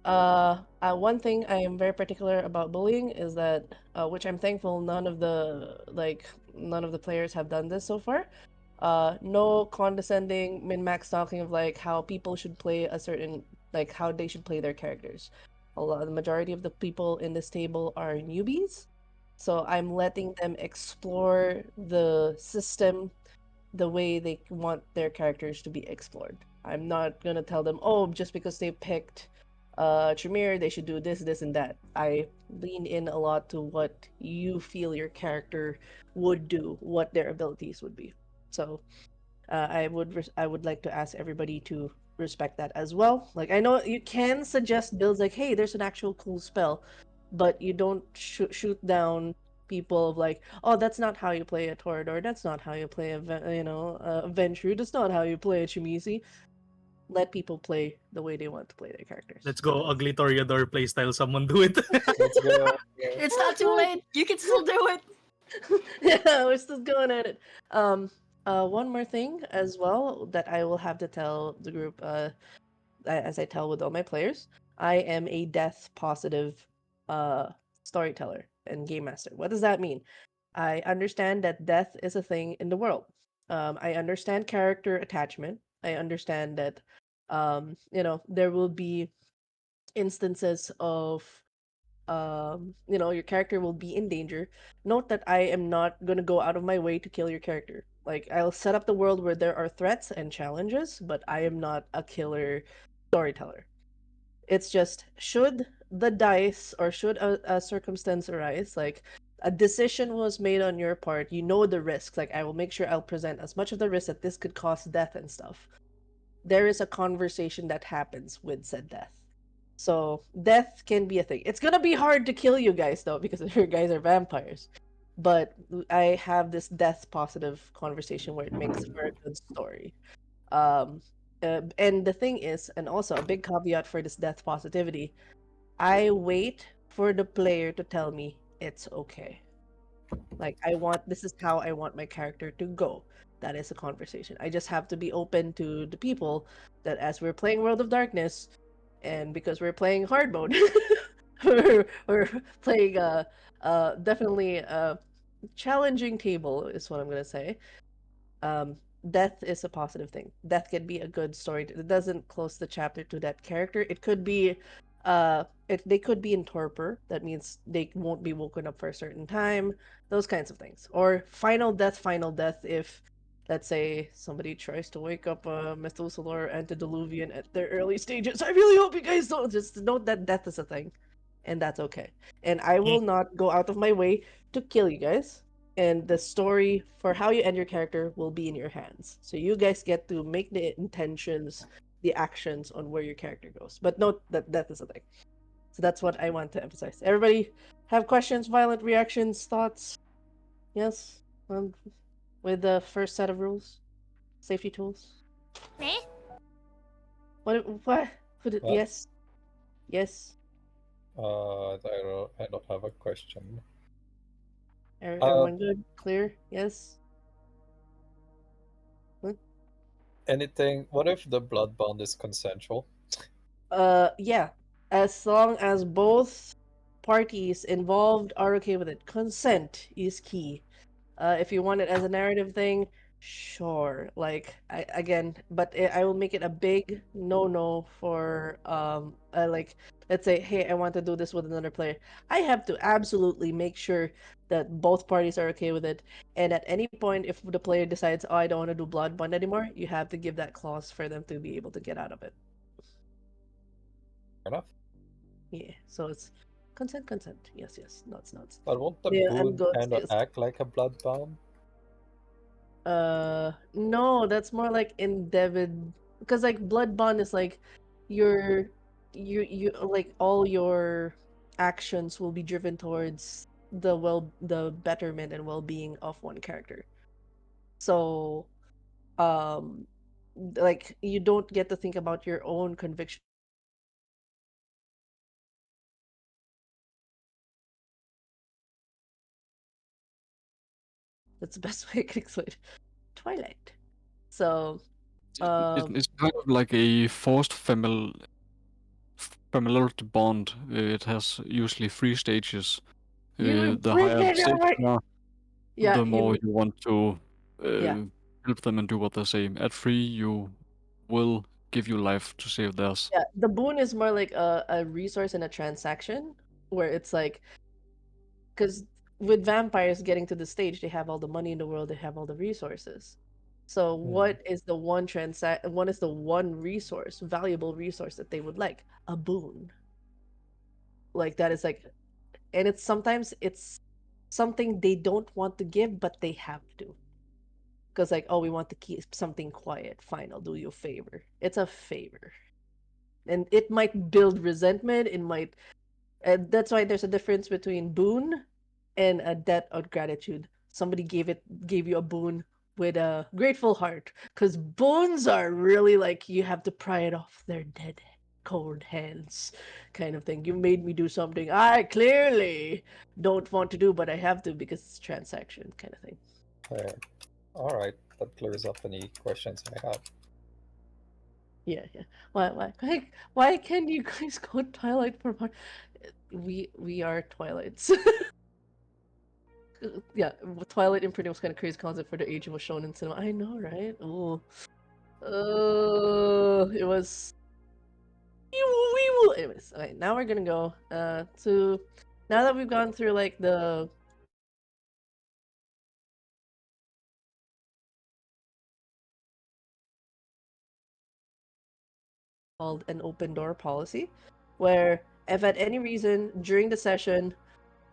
One thing I am very particular about bullying is that, which I'm thankful none of the players have done this so far. No condescending min-max talking of like how people should play a certain like how they should play their characters. The majority of the people in this table are newbies, so I'm letting them explore the system the way they want their characters to be explored. I'm not gonna tell them, oh, just because they picked Tremere, they should do this, this, and that. I lean in a lot to what you feel your character would do, what their abilities would be. So I would like to ask everybody to respect that as well. Like I know you can suggest builds like, hey, there's an actual cool spell, but you don't shoot down people of like, oh, that's not how you play a Torador, that's not how you play a Ventrue, that's not how you play a Chimisi. Let people play the way they want to play their characters. Let's go, ugly Toreador playstyle. Someone do it. Let's go. It's not too late. You can still do it. Yeah, we're still going at it. One more thing as well that I will have to tell the group, as I tell with all my players, I am a death positive storyteller and game master. What does that mean? I understand that death is a thing in the world. I understand character attachment. I understand that, there will be instances of your character will be in danger. Note that I am not going to go out of my way to kill your character. Like, I'll set up the world where there are threats and challenges, but I am not a killer storyteller. It's just, should the dice or should a circumstance arise, like a decision was made on your part, you know the risks. Like, I will make sure I'll present as much of the risk that this could cause death and stuff. There is a conversation that happens with said death. So death can be a thing. It's gonna be hard to kill you guys though, because your guys are vampires. But I have this death positive conversation where it makes for a good story. Um, and the thing is, and also a big caveat for this death positivity, I wait for the player to tell me it's okay. Like, this is how I want my character to go. That is a conversation. I just have to be open to the people that as we're playing World of Darkness, and because we're playing hard mode, we're playing definitely a challenging table is what I'm gonna say. um Death is a positive thing. Death can be a good story. It doesn't close the chapter to that character. It could be they could be in torpor. That means they won't be woken up for a certain time, those kinds of things. Or final death, if let's say somebody tries to wake up Methuselah or antediluvian at their early stages. I really hope you guys don't. Just note that death is a thing, and that's okay. And I will not go out of my way to kill you guys, and the story for how you end your character will be in your hands. So you guys get to make the intentions, the actions on where your character goes. But note that death is a thing. So that's what I want to emphasize. Everybody have questions, violent reactions, thoughts? Yes? With the first set of rules? Safety tools? Me? What? What? Yes? Yes? I don't have a question. Uh, Everyone good? Clear? Yes? What? anything? What if the blood bond is consensual? Yeah. As long as both parties involved are okay with it. Consent is key. If you want it as a narrative thing, sure. Like, but I will make it a big no for like, let's say, hey, I want to do this with another player. I have to absolutely make sure that both parties are okay with it. And at any point, if the player decides, oh, I don't want to do blood bond anymore, you have to give that clause for them to be able to get out of it. Fair enough. Yeah. So it's consent. Yes. Nuts. But won't the Yeah, and boon goats. kind of Yes. act like a blood bond? No, that's more like endeavored, because like blood bond is like your you like all your actions will be driven towards the betterment and well-being of one character. So, um like, you don't get to think about your own conviction. That's the best way I can explain it. Twilight. So, It's kind of like a forced familiarity bond. It has usually 3 stages. you The bring higher the it stage over. you are, Yeah, the more you want to yeah. help them and do what they say. At 3, you will give you life to save theirs. Yeah, the boon is more like a resource and a transaction, where it's like, because with vampires getting to the stage, they have all the money in the world, they have all the resources. So what is the one resource, valuable resource that they would like? A boon. Like, that is like, and it's something they don't want to give, but they have to. Because like, oh, we want to keep something quiet. Fine, I'll do you a favor. It's a favor. And it might build resentment, it might And that's why there's a difference between boon and a debt of gratitude. Somebody gave you a boon with a grateful heart, because boons are really like you have to pry it off their dead cold hands kind of thing. You made me do something I clearly don't want to do, but I have to because it's a transaction kind of thing. All right, that clears up any questions I had. Yeah, yeah. Why can't you guys go Twilight for fun? We are Twilights. Yeah, Twilight Imprinting was kind of crazy concept for the age of shonen cinema. I know, right? Oh, it was. Anyways, okay, now we're gonna go to now that we've gone through like the called an open door policy, where if at any reason during the session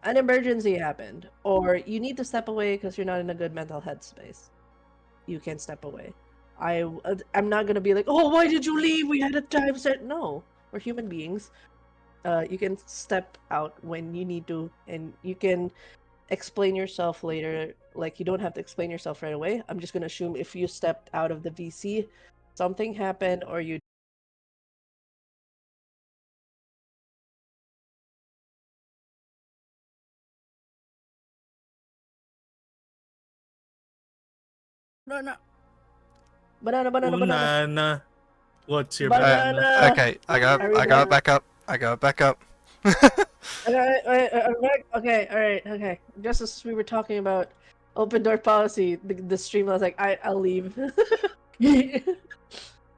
an emergency happened or you need to step away because you're not in a good mental headspace, you can step away. I'm not gonna be like, oh, why did you leave? We had a time set. No, we're human beings. You can step out when you need to, and you can explain yourself later. Like, you don't have to explain yourself right away. I'm just gonna assume if you stepped out of the VC, something happened, or you. No, no. Banana, banana, banana, Unana. What's your banana? banana. Okay, Are we I got back? it back up. I got it back up. Okay, okay, all right, okay. Just as we were talking about open door policy, the stream, I was like, I'll leave.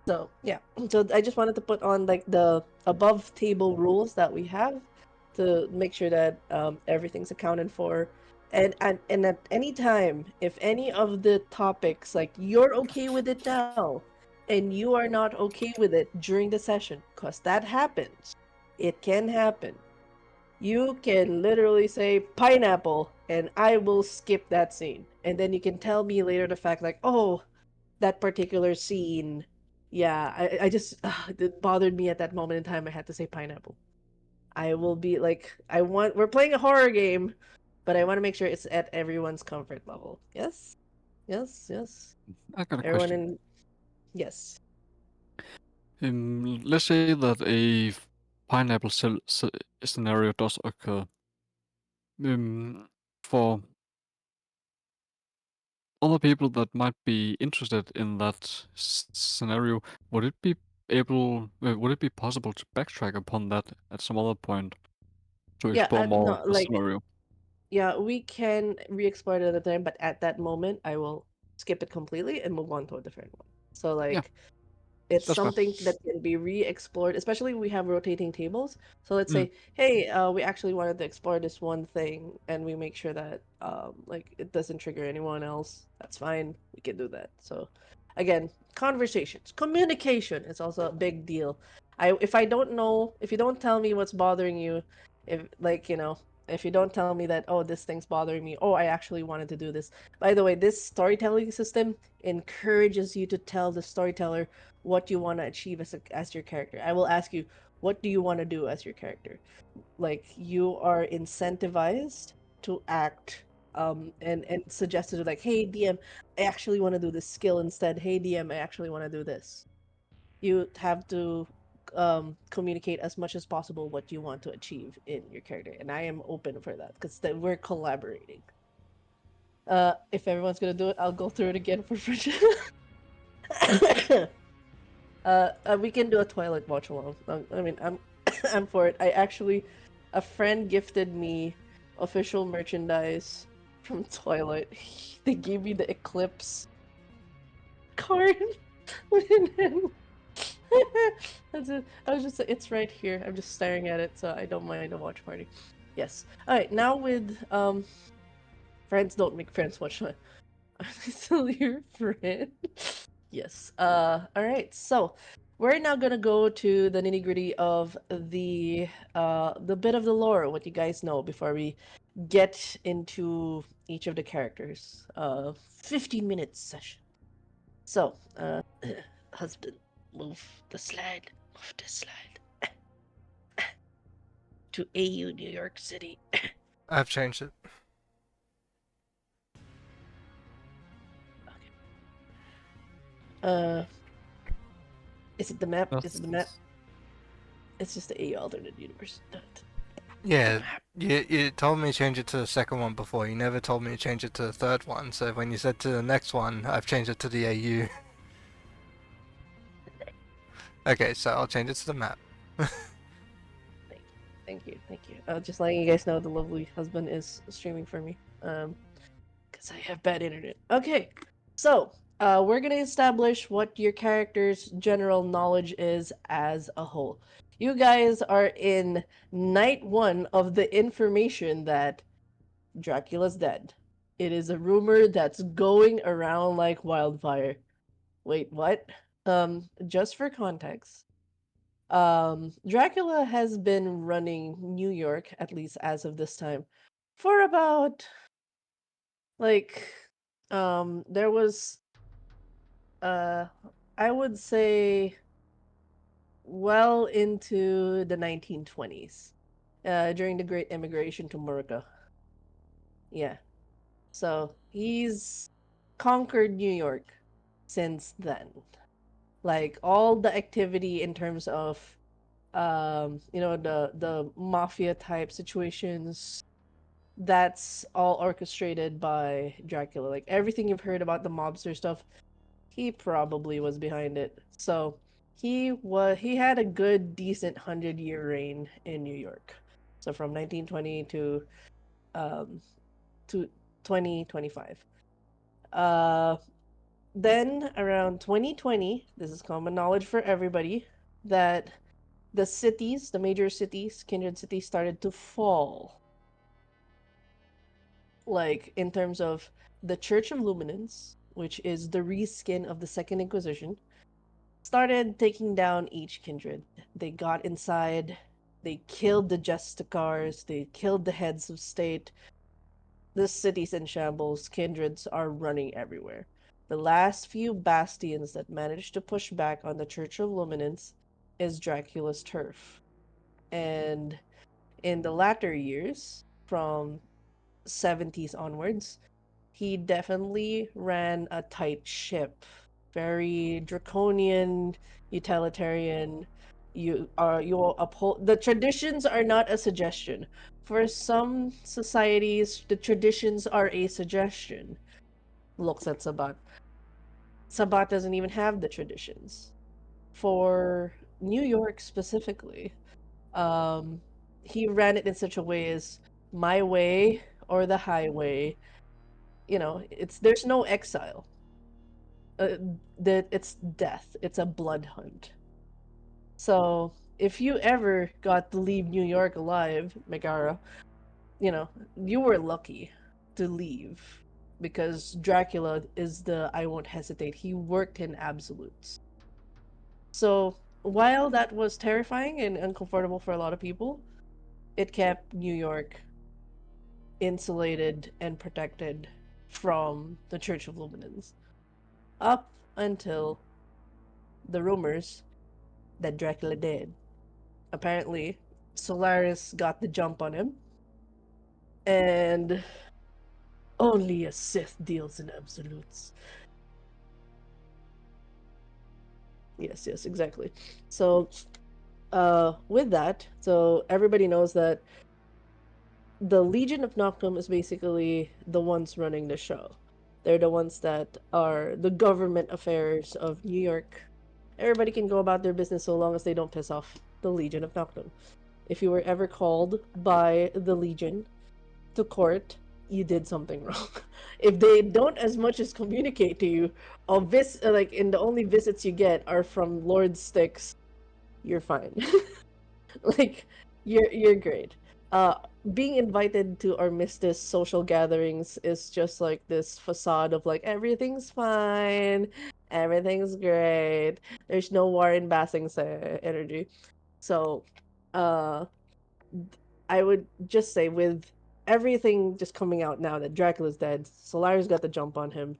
So yeah, so I just wanted to put on like the above table rules that we have to make sure that everything's accounted for, and at any time, if any of the topics like you're okay with it now, and you are not okay with it during the session, cause that happens, it can happen. You can literally say pineapple, and I will skip that scene, and then you can tell me later the fact like, oh, that particular scene, yeah, I just it bothered me at that moment in time. I had to say pineapple. I will be like, we're playing a horror game, but I want to make sure it's at everyone's comfort level. Yes, yes, yes. I got a Everyone question. in, yes. Let's say that a pineapple scenario does occur. For other people that might be interested in that scenario, would it be would it be possible to backtrack upon that at some other point to Yeah, explore more of no, the like, scenario? yeah, we can re-explore it at a time, but at that moment, I will skip it completely and move on to a different one. So, Yeah, like, it's that's fair. something that can be re-explored, especially we have rotating tables. So let's Mm. say, hey, we actually wanted to explore this one thing, and we make sure that like it doesn't trigger anyone else. That's fine. We can do that. So again, conversations, communication is also a big deal. If I don't know, if you don't tell me what's bothering you, if like if you don't tell me that, oh, this thing's bothering me, oh, I actually wanted to do this. By the way, this storytelling system encourages you to tell the storyteller what you want to achieve as your character. I will ask you, what do you want to do as your character? Like, you are incentivized to act and suggested like, hey DM, I actually want to do this skill instead. Hey DM, I actually want to do this. You have to communicate as much as possible what you want to achieve in your character, and I am open for that because we're collaborating. If everyone's gonna do it, I'll go through it again for French. We can do a Twilight watch along. I mean, I'm I'm for it. I actually, a friend gifted me official merchandise from Twilight. They gave me the Eclipse card. That's it. I was just, it's right here. I'm just staring at it, so I don't mind a watch party. Yes. All right. Now with friends don't make friends. Watch my. Are they still your friend? Yes. All right. So we're now gonna go to the nitty gritty of the bit of the lore, what you guys know, before we get into each of the characters. 15 minute session. So, husband, move the slide. Move the slide. to AU New York City. I've changed it. Uh, is it the map? That's, Is it the map? It's just the AU alternate universe. Yeah, you told me to change it to the second one before. You never told me to change it to the third one. So when you said to the next one, I've changed it to the AU. Okay, so I'll change it to the map. Thank you, thank you. Just letting you guys know the lovely husband is streaming for me. Because I have bad internet. Okay, so we're gonna establish what your character's general knowledge is as a whole. You guys are in night one of the information that Dracula's dead. It is a rumor that's going around like wildfire. Wait, what? Just for context, Dracula has been running New York, at least as of this time, for about like there was uh I would say well into the 1920s, during the Great Immigration to America. Yeah. So he's conquered New York since then. Like all the activity in terms of the mafia type situations, that's all orchestrated by Dracula. Like everything you've heard about the mobster stuff, he probably was behind it. So he had a good decent 100-year reign in New York. So from 1920 um to 2025. Uh then around 2020, this is common knowledge for everybody, that the major cities, kindred cities, started to fall. Like in terms of the Church of Luminance, which is the reskin of the Second Inquisition, started taking down each kindred. They got inside, they killed the Justicars, they killed the heads of state. The city's in shambles, kindreds are running everywhere. The last few bastions that managed to push back on the Church of Luminance is Dracula's turf. And in the latter years, from 70s onwards, he definitely ran a tight ship. Very draconian, utilitarian. You will uphold the traditions are not a suggestion. For some societies, the traditions are a suggestion. Looks at Sabat. Sabat doesn't even have the traditions. For New York specifically, um, he ran it in such a way as my way or the highway. It's there's no exile. That it's death. It's a blood hunt. So if you ever got to leave New York alive, Megara, you were lucky to leave because Dracula is the I won't hesitate. He worked in absolutes. So while that was terrifying and uncomfortable for a lot of people, it kept New York insulated and protected from the Church of Luminance up until the rumors that Dracula did. Apparently, Solaris got the jump on him, and only a Sith deals in absolutes. Yes, exactly. So, with that, so everybody knows that the Legion of Noctum is basically the ones running the show. They're the ones that are the government affairs of New York. Everybody can go about their business so long as they don't piss off the Legion of Noctum. If you were ever called by the Legion to court, you did something wrong. If they don't as much as communicate to you, and the only visits you get are from Lord Styx, you're fine. Like you're great. Uh, Being invited to Armistice social gatherings is just like this facade of like everything's fine, everything's great. There's no war in Basing's energy. So, uh, I would just say with everything just coming out now that Dracula's dead, Solaris got the jump on him.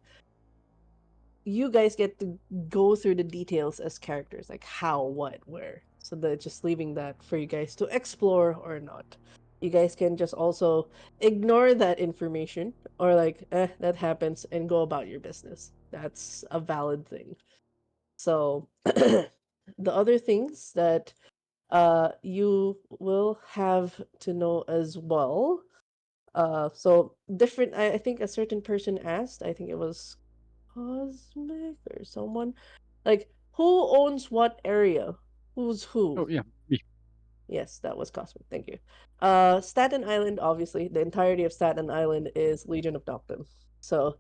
You guys get to go through the details as characters, like how, what, where. So that just leaving that for you guys to explore or not. You guys can just also ignore that information or like, that happens and go about your business. That's a valid thing. So the other things that you will have to know as well. So different. I think a certain person asked. I think it was Cosmic or someone. Like, who owns what area? Who's who? Oh yeah, me. Yes, that was Cosmic. Thank you. Staten Island, obviously, the entirety of Staten Island is Legion of Noctum. So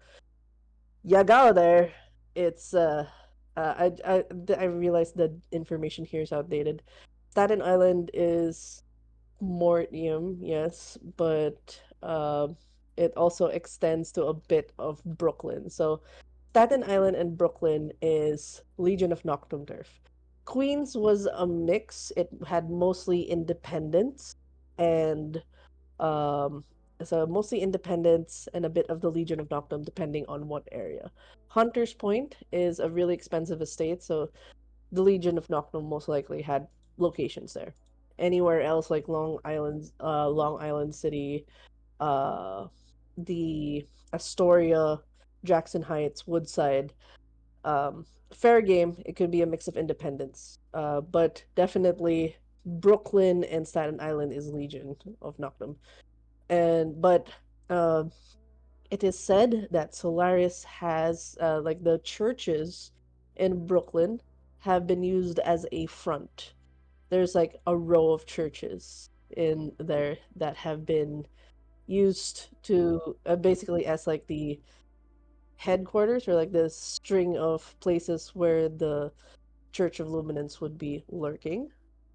you go there. It's I realized the information here is outdated. Staten Island is Mortium, yes, but it also extends to a bit of Brooklyn. So Staten Island and Brooklyn is Legion of Noctum Turf. Queens was a mix. It had mostly independents and um so mostly independents and a bit of the Legion of Noctum depending on what area. Hunter's Point is a really expensive estate, so the Legion of Noctum most likely had locations there. Anywhere else like Long Island City, uh, the Astoria, Jackson Heights, Woodside, fair game. It could be a mix of independents, but definitely Brooklyn and Staten Island is Legion of Noctum, and but uh, it is said that Solaris has like the churches in Brooklyn have been used as a front. There's like a row of churches in there that have been used to basically as like the headquarters or like the string of places where the Church of Luminance would be lurking.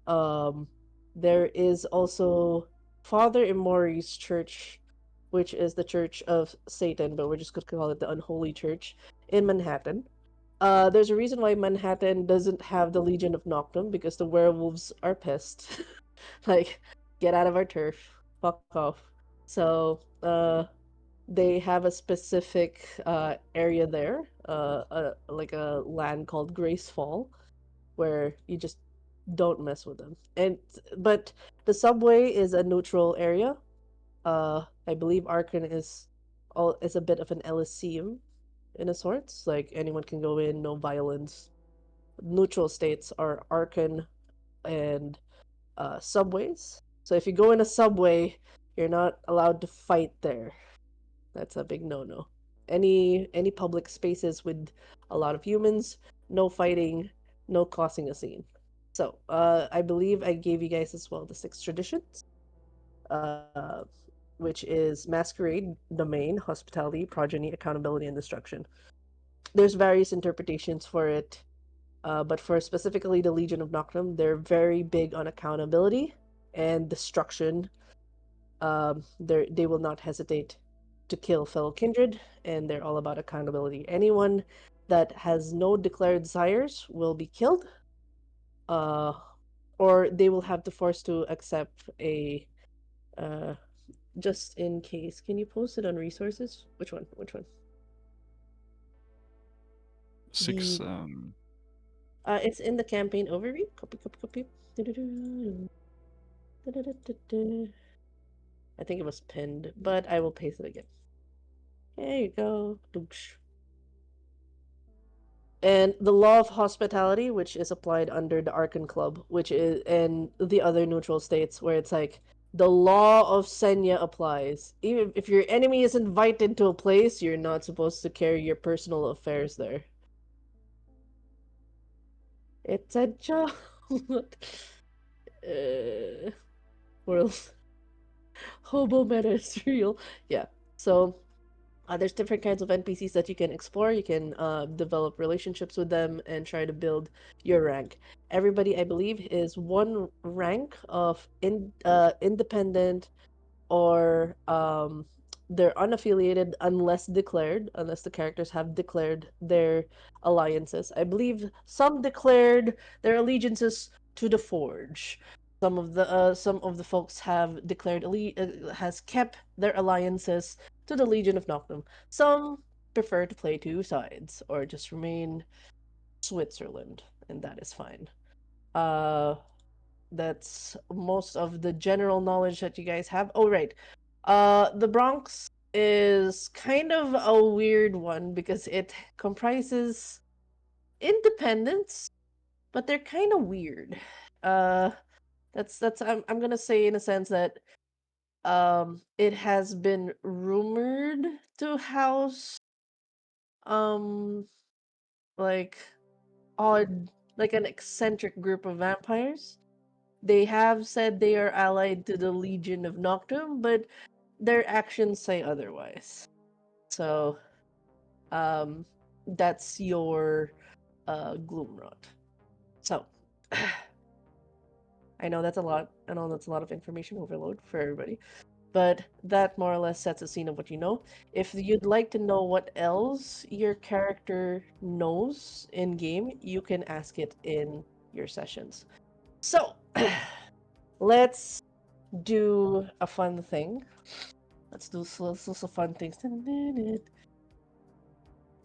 Um, there is also Father Imori's church, which is the Church of Satan, but we're just going to call it the Unholy Church in Manhattan. There's a reason why Manhattan doesn't have the Legion of Noctum because the werewolves are pissed. Like, get out of our turf, fuck off. So, they have a specific area there, like a land called Grace Fall, where you just don't mess with them. And but the subway is a neutral area. I believe Arkan is a bit of an Elysium in a sorts. Like anyone can go in, no violence. Neutral states are Arkan and subways. So if you go in a subway, you're not allowed to fight there. That's a big no-no. Any public spaces with a lot of humans, no fighting, no causing a scene. So, I believe I gave you guys as well the six traditions, uh, which is masquerade, domain, hospitality, progeny, accountability, and destruction. There's various interpretations for it, but for specifically the Legion of Noctum, they're very big on accountability and destruction. They will not hesitate to kill fellow kindred, and they're all about accountability. Anyone that has no declared sires will be killed, uh, or they will have to force to accept a. Uh, just in case, can you post it on resources? Which one? Which one? 6. The it's in the campaign overview. Copy, copy, copy. I think it was pinned, but I will paste it again. There you go. And the law of hospitality, which is applied under the Arkan Club, which is and the other neutral states, where it's like the law of Senya applies. Even if your enemy is invited to a place, you're not supposed to carry your personal affairs there. It's a job. World hobo meta is real. Yeah. So there's different kinds of NPCs that you can explore. You can develop relationships with them and try to build your rank. Everybody, I believe, is one rank of independent or they're unaffiliated unless declared, unless the characters have declared their alliances. I believe some declared their allegiances to the Forge. Some of the folks have declared has kept their alliances to the Legion of Noctum. Some prefer to play two sides or just remain Switzerland, and that is fine. Uh that's most of the general knowledge that you guys have. Oh, right. The Bronx is kind of a weird one because it comprises independents, but they're kind of weird. Uh, that's I'm gonna say in a sense that it has been rumored to house um like odd, like an eccentric group of vampires. They have said they are allied to the Legion of Noctum, but their actions say otherwise. So, that's your Gloomrod. So, I know that's a lot. I know that's a lot of information overload for everybody, but that more or less sets a scene of what you know. If you'd like to know what else your character knows in game, you can ask it in your sessions. So, let's do a fun thing. Let's do some fun things. You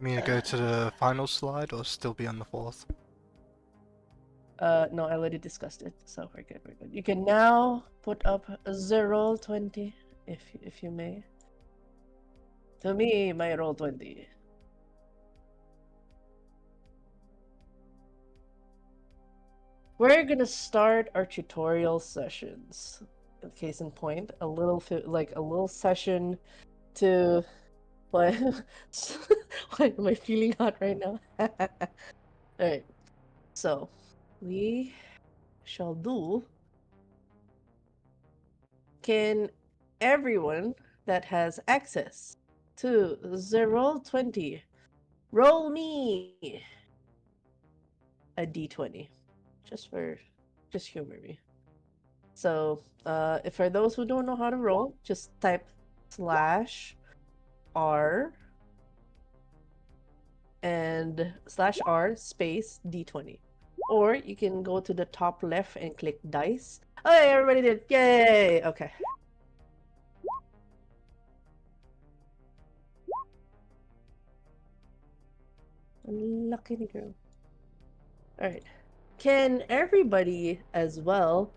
mean to go to the final slide or still be on the fourth? No, I already discussed it, so we're good. We're good. You can now put up the roll 20, if you may. To me, my roll 20. We're gonna start our tutorial sessions. Case in point, a little like a little session to what? Why am I feeling hot right now? All right, so we shall do. Can everyone that has access to the roll 20 roll me a d20 just humor me. So if for those who don't know how to roll, just type /r and /r space d20, or you can go to the top left and click dice. Okay, everybody did. Yay. Okay. Lucky girl. Alright. Can everybody as well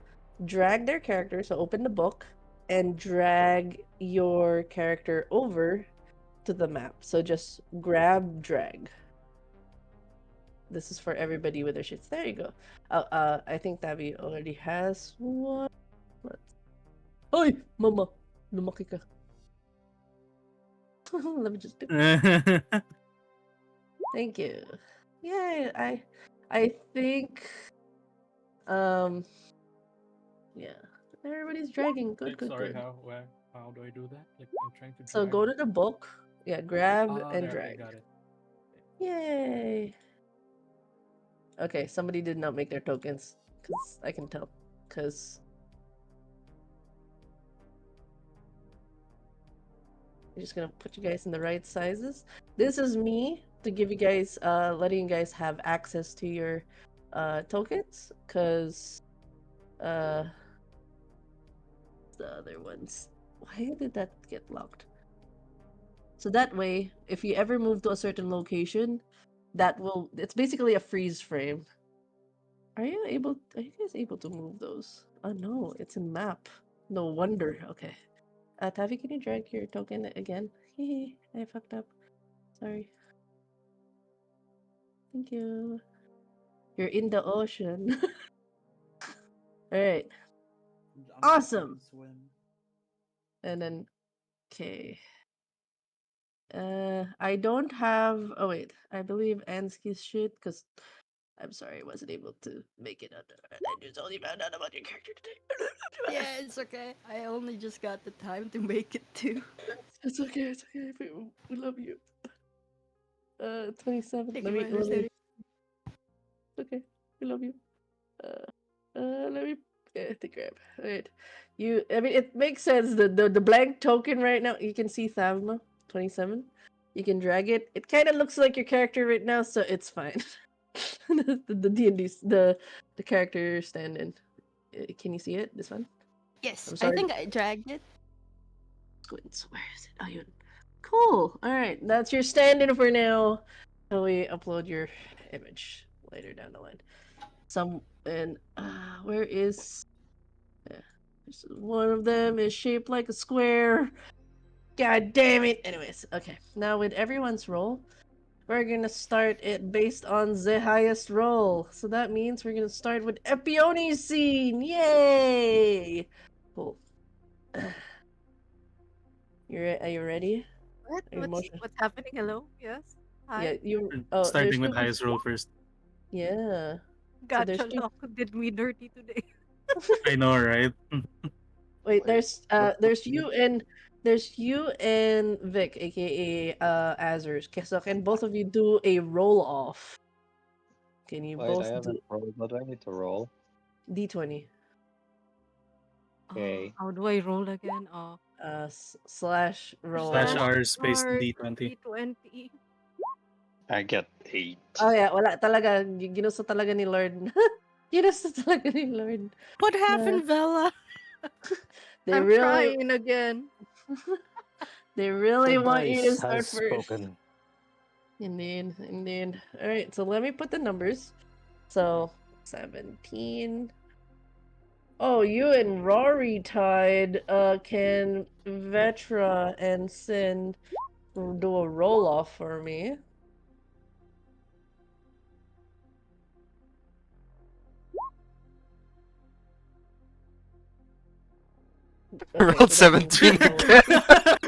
drag their character, so open the book, and drag your character over to the map. So just grab, drag. This is for everybody with their shits. There you go. I think Tavi already has one. Oi, mama. Lumaki ka. Let me just do. Thank you. Yeah, I think yeah. Everybody's dragging. Good, Like, good, sorry, good. how do I do that? Like, I'm trying to So drag. go to the book. Yeah, grab Ah, and there, okay, drag. got it. Yay. Okay, somebody did not make their tokens. Because I can tell. Because I'm just gonna put you guys in the right sizes. This is me to give you guys, letting you guys have access to your tokens. Because, the other ones. Why did that get locked? So that way, if you ever move to a certain location, it's basically a freeze frame. Are you guys able to move those? Oh no, it's a map. No wonder. Okay. Tavi, can you drag your token again? Hee, I fucked up. Sorry. Thank you. You're in the ocean. Alright. I'm just Awesome. gonna swim. And then, okay. I don't have. Oh wait, I believe Ansky's shit because I'm sorry I wasn't able to make it under. And I just only found out about your character today. Yeah, it's okay. I only just got the time to make it too. It's okay. It's okay. We love you. 27. Thank Let you for me. understanding. It's okay. We love you. Let me. Yeah, take grab. Alright. I mean, it makes sense. The blank token right now. You can see Thavma 27. You can drag it. It kind of looks like your character right now, so it's fine. The D&D the character stand-in. Can you see it? This one? Yes, I'm I sorry. think I dragged it. Squints. Where is it? Oh, you. Cool. All right, that's your stand-in for now. Until we upload your image later down the line. And where is? Yeah, one of them is shaped like a square. God damn it! Anyways, okay. Now with everyone's roll, we're gonna start it based on the highest roll. So that means we're gonna start with Epione's scene. Yay! Cool. Are you ready? What? Are you emotional? What's happening? Hello? Yes. Yeah, Hi. you. Oh, there's Starting with two people. highest roll first. Yeah. So there's Gotcha two. lock did me dirty today. I know, right? Wait, Wait, what? there's you and Vic, aka Azers. So can both of you do a roll off? Can you Wait, I both do haven't rolled. What do I need to roll? D20? Okay. How do I roll again? Slash Slash roll. R space R D20. D20. I get 8. Oh yeah, wala talaga. Ginusto talaga ni Lord. Ginusto talaga ni Lord. What Na, happened, Bella? they I'm really, trying again. they The really want you to dice has start first. spoken. Indeed, indeed. All right, so let me put the numbers. So 17. Oh, you and Rory tied. Can Vetra and Sin do a roll off for me? Okay, Rolled so that means 17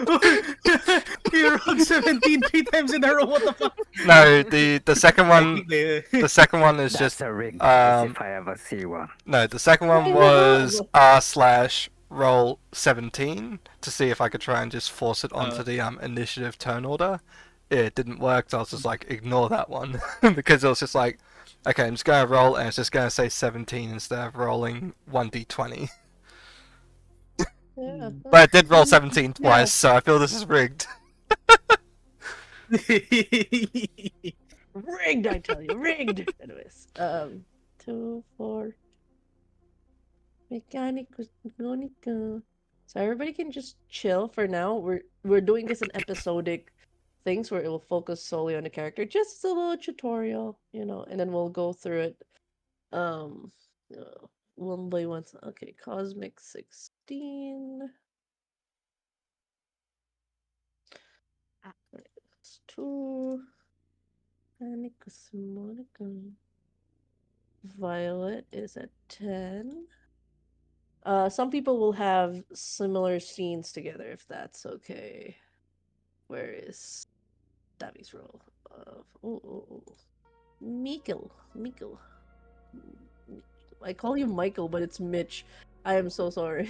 roll. again. You rolled 17 3 times in a row. What the fuck? No, the second I one think they. the second one is That's just a rigged dice if I ever see one. no, the second one I was know. R slash roll 17 to see if I could try and just force it onto the initiative turn order. It didn't work, so I was just like, ignore that one. Because it was just like, okay, I'm just going to roll and it's just going to say 17 instead of rolling 1d20. Yeah. But it did roll 17 Yeah. twice, so I feel this is rigged. Rigged, I tell you, rigged. Anyways, 2, 4. Mechanical. So everybody can just chill for now. We're doing this in episodic things where it will focus solely on the character, just a little tutorial, and then we'll go through it um one by one. Okay, Cosmic 16. It's 2. Monica. Violet is at 10. Some people will have similar scenes together if that's okay. Where is Davi's role of Mikkel? Mikkel. I call you Michael, but it's Mitch. I am so sorry.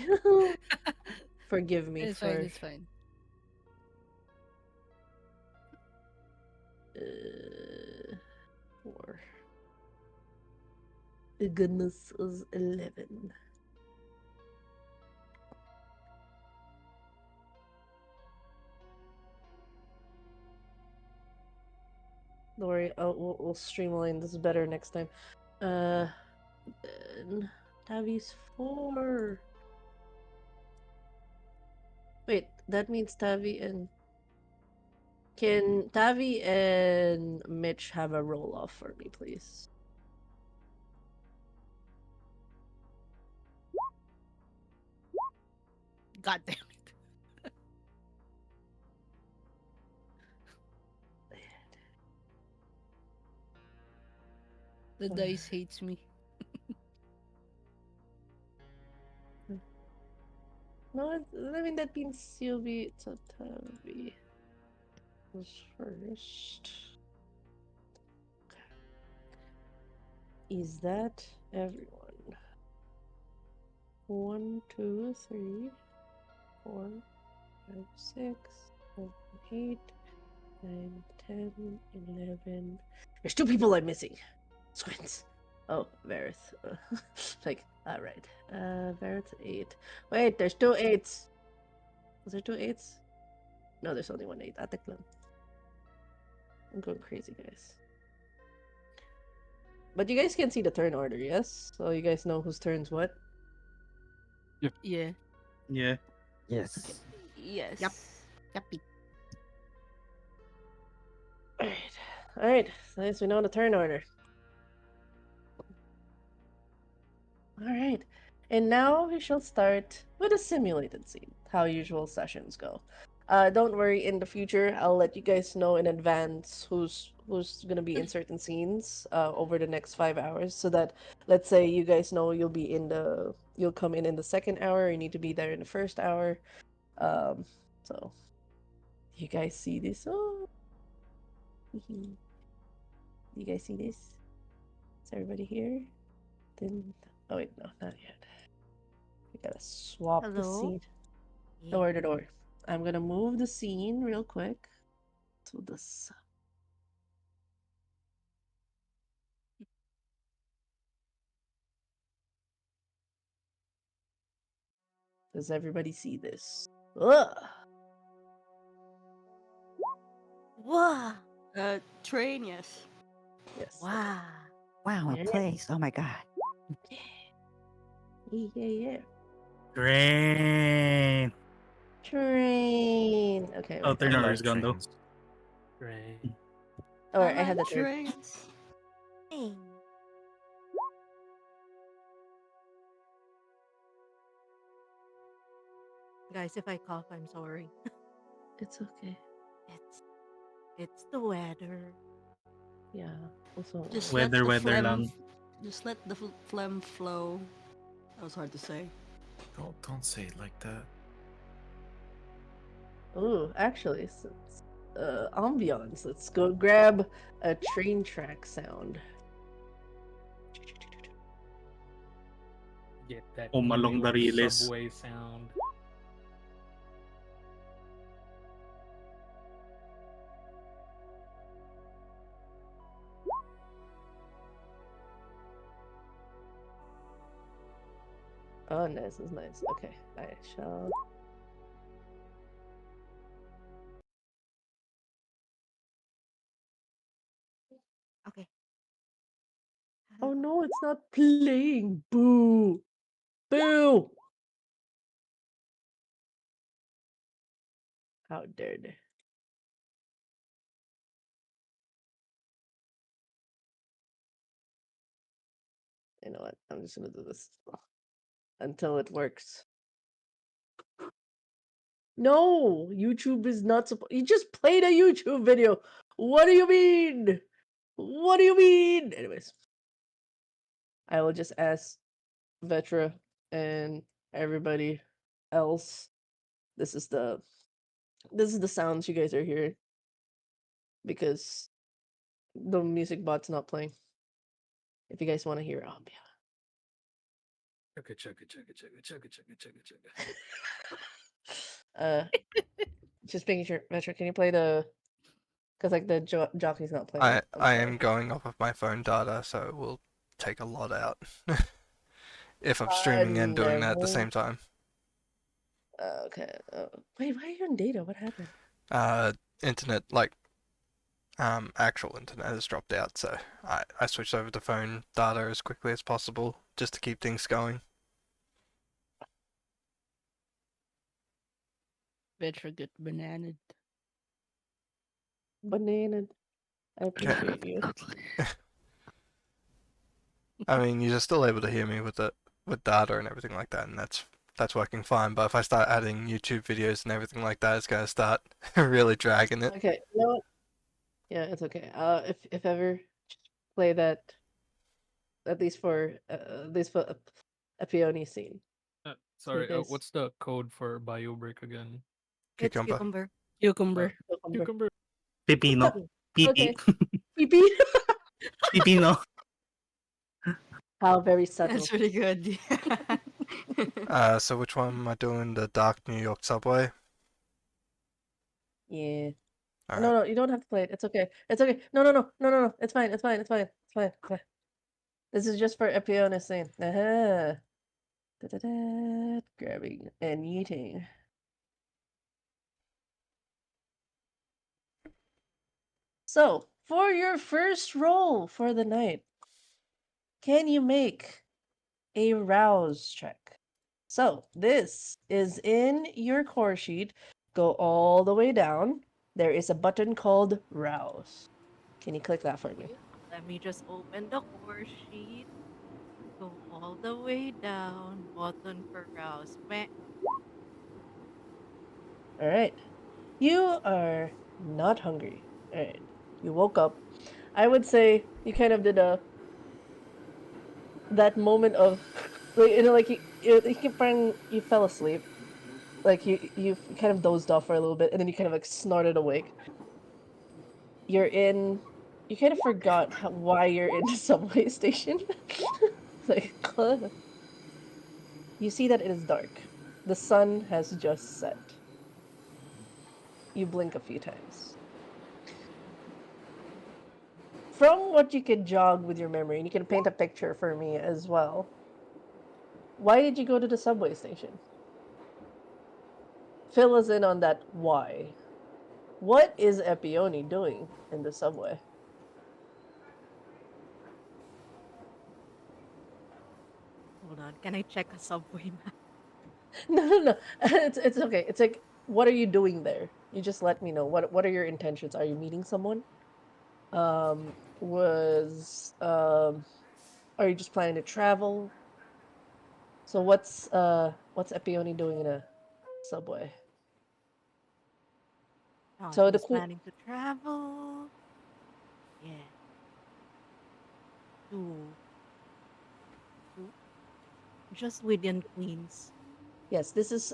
Forgive me It's fine. for It's fine. 4. The goodness is 11. Don't worry, we'll streamline this better next time. Then Tavi's 4. Wait, that means Tavi and can Tavi and Mitch have a roll off for me, please? God damn it. The dice hates me. No, I mean that means you'll be Tavi was first. Is that everyone? 1, 2, 3, 4, 5, 6, 7, 8, 9, 10, 11. There's 2 people I'm missing. Squints. Oh, Vareth. Like, alright. Vareth 8. Wait, there's 2 8s. Was there 2 8s? No, there's only 1 8. Ateklan. I'm going crazy, guys. But you guys can see the turn order, yes? So you guys know whose turn's what? Yeah. Yeah. Yes. Yes. Yep. Yuppie. Alright. Alright. So at least we know the turn order. All right. And now we shall start with a simulated scene, how usual sessions go. Don't worry, in the future, I'll let you guys know in advance who's gonna be in certain scenes over the next 5 hours, so that let's say you guys know you'll come in the second hour, you need to be there in the first hour. So you guys see this? Oh, you guys see this? Is everybody here? Then oh wait, no, not yet. We gotta swap the Hello? scene. Yeah. Door to door. I'm gonna move the scene real quick to this. Does everybody see this? Ugh. Wow. Train, yes. Yes. Wow. Wow, a Okay. place. Oh my god. Yeah. Train. Train. Okay, Oh, wait. I turnover like is gone though. trains. Right. Oh, I right, I had like the third. trains. Dang. Guys, if I cough, I'm sorry. It's okay. It's it's the weather. Yeah. Also, Just let Weather, the weather phlegm. lang. Just let the phlegm flow. That was hard to say. Don't say it like that. ooh, actually, since ambiance, let's go grab a train track sound. Get that Umalong New York Dariles. subway sound. Oh, nice, is nice. Okay, I shall. Okay. Oh no, it's not playing. Boo! Boo! How dare they? You know what? I'm just gonna do this until it works. No, YouTube is not supposed. You just played a YouTube video. What do you mean? What do you mean? Anyways, I will just ask Vetra and everybody else. This is the sounds you guys are hearing because the music bot's not playing. If you guys want to hear ambient. Chugga chugga chugga chugga chugga chugga chugga chugga. uh, just making sure. Vetra, can you play the? Because like the jockey's not playing. I'm I sorry. am going off of my phone data, so it will take a lot out if I'm streaming and doing that at the Never. same time. Okay. Wait, why are you on data? What happened? Internet, like actual internet has dropped out, so I switched over to phone data as quickly as possible just to keep things going. Vetra get bananaed. Banana. I appreciate you. I mean, you're still able to hear me with data and everything like that, and that's working fine. But if I start adding YouTube videos and everything like that, it's gonna start really dragging it. Okay. You know what? Yeah, it's okay. If ever, just play that at least for a peony scene. So you Sorry, guys. what's the code for bio break again? It's Cucumber. cucumber. Cucumber. Cucumber. Pipino. Okay. Pipi. Pee. Pipino. How very subtle. That's really good. So which one am I doing? The dark New York subway. Yeah. All No, right. no, you don't have to play it. It's okay. It's okay. No. It's fine. It's fine. It's fine. It's fine. It's fine. This is just for a peony scene. Uh-huh. Da-da-da. Grabbing and eating. So, for your first roll for the night, can you make a rouse check? So, this is in your core sheet. Go all the way down. There is a button called rouse. Can you click that for me? Let me just open the core sheet. Go all the way down, button for rouse. Meh. All right. You are not hungry. All right. You woke up. I would say you kind of did a that moment of like like you can find you fell asleep. Like you kind of dozed off for a little bit and then you kind of like snorted awake. You're in you kind of forgot why you're in the subway station. Like you see that it is dark. The sun has just set. You blink a few times. From what you can jog with your memory, and you can paint a picture for me as well. Why did you go to the subway station? Fill us in on that why. What is Epione doing in the subway? Hold on. Can I check a subway map? No, no, no. It's okay. It's like, what are you doing there? You just let me know. What are your intentions? Are you meeting someone? Was are you just planning to travel? So what's Epione doing in a subway? Oh, So the she's queen. planning to travel. Yeah. To to just within Queens. This is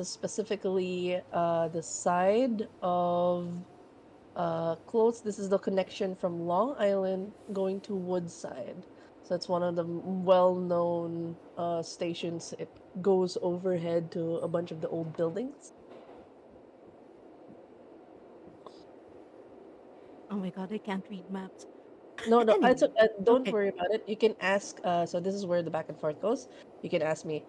specifically the side of close. This is the connection from Long Island going to Woodside. So it's one of the well-known stations. It goes overhead to a bunch of the old buildings. Oh my god, I can't read maps. No, no, Anyway, don't okay. worry about it. You can ask. So this is where the back and forth goes. You can ask me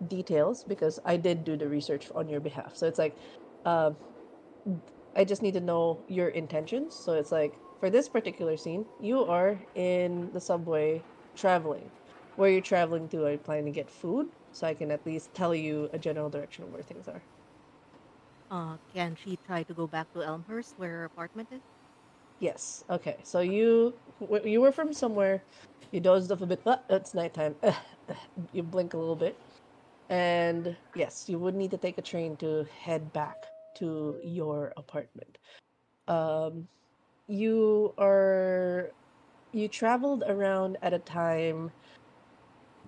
details because I did do the research on your behalf. So it's like, uh, I just need to know your intentions. So it's like for this particular scene, you are in the subway traveling. Where you're traveling to, are you planning to get food? So I can at least tell you a general direction of where things are. Can she try to go back to Elmhurst where her apartment is? Yes. Okay. So you were from somewhere. You dozed off a bit. It's nighttime. You blink a little bit. And yes, you would need to take a train to head back to your apartment. Um, you are you traveled around at a time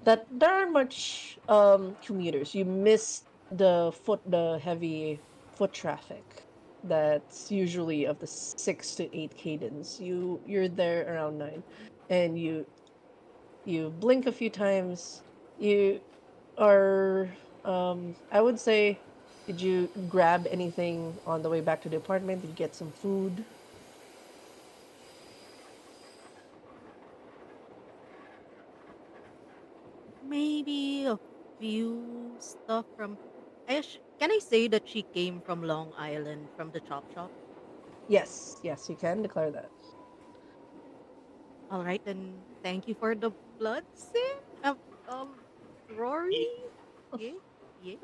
that there aren't much commuters. You missed the heavy foot traffic that's usually of the 6 to 8 cadence. You're there around 9 and you blink a few times. You are I would say, did you grab anything on the way back to the apartment? Did you get some food? Maybe a few stuff from. Can I say that she came from Long Island from the chop shop? Yes, yes, you can declare that. All right, then thank you for the blood sim. Um, Rory. Yeah, yeah.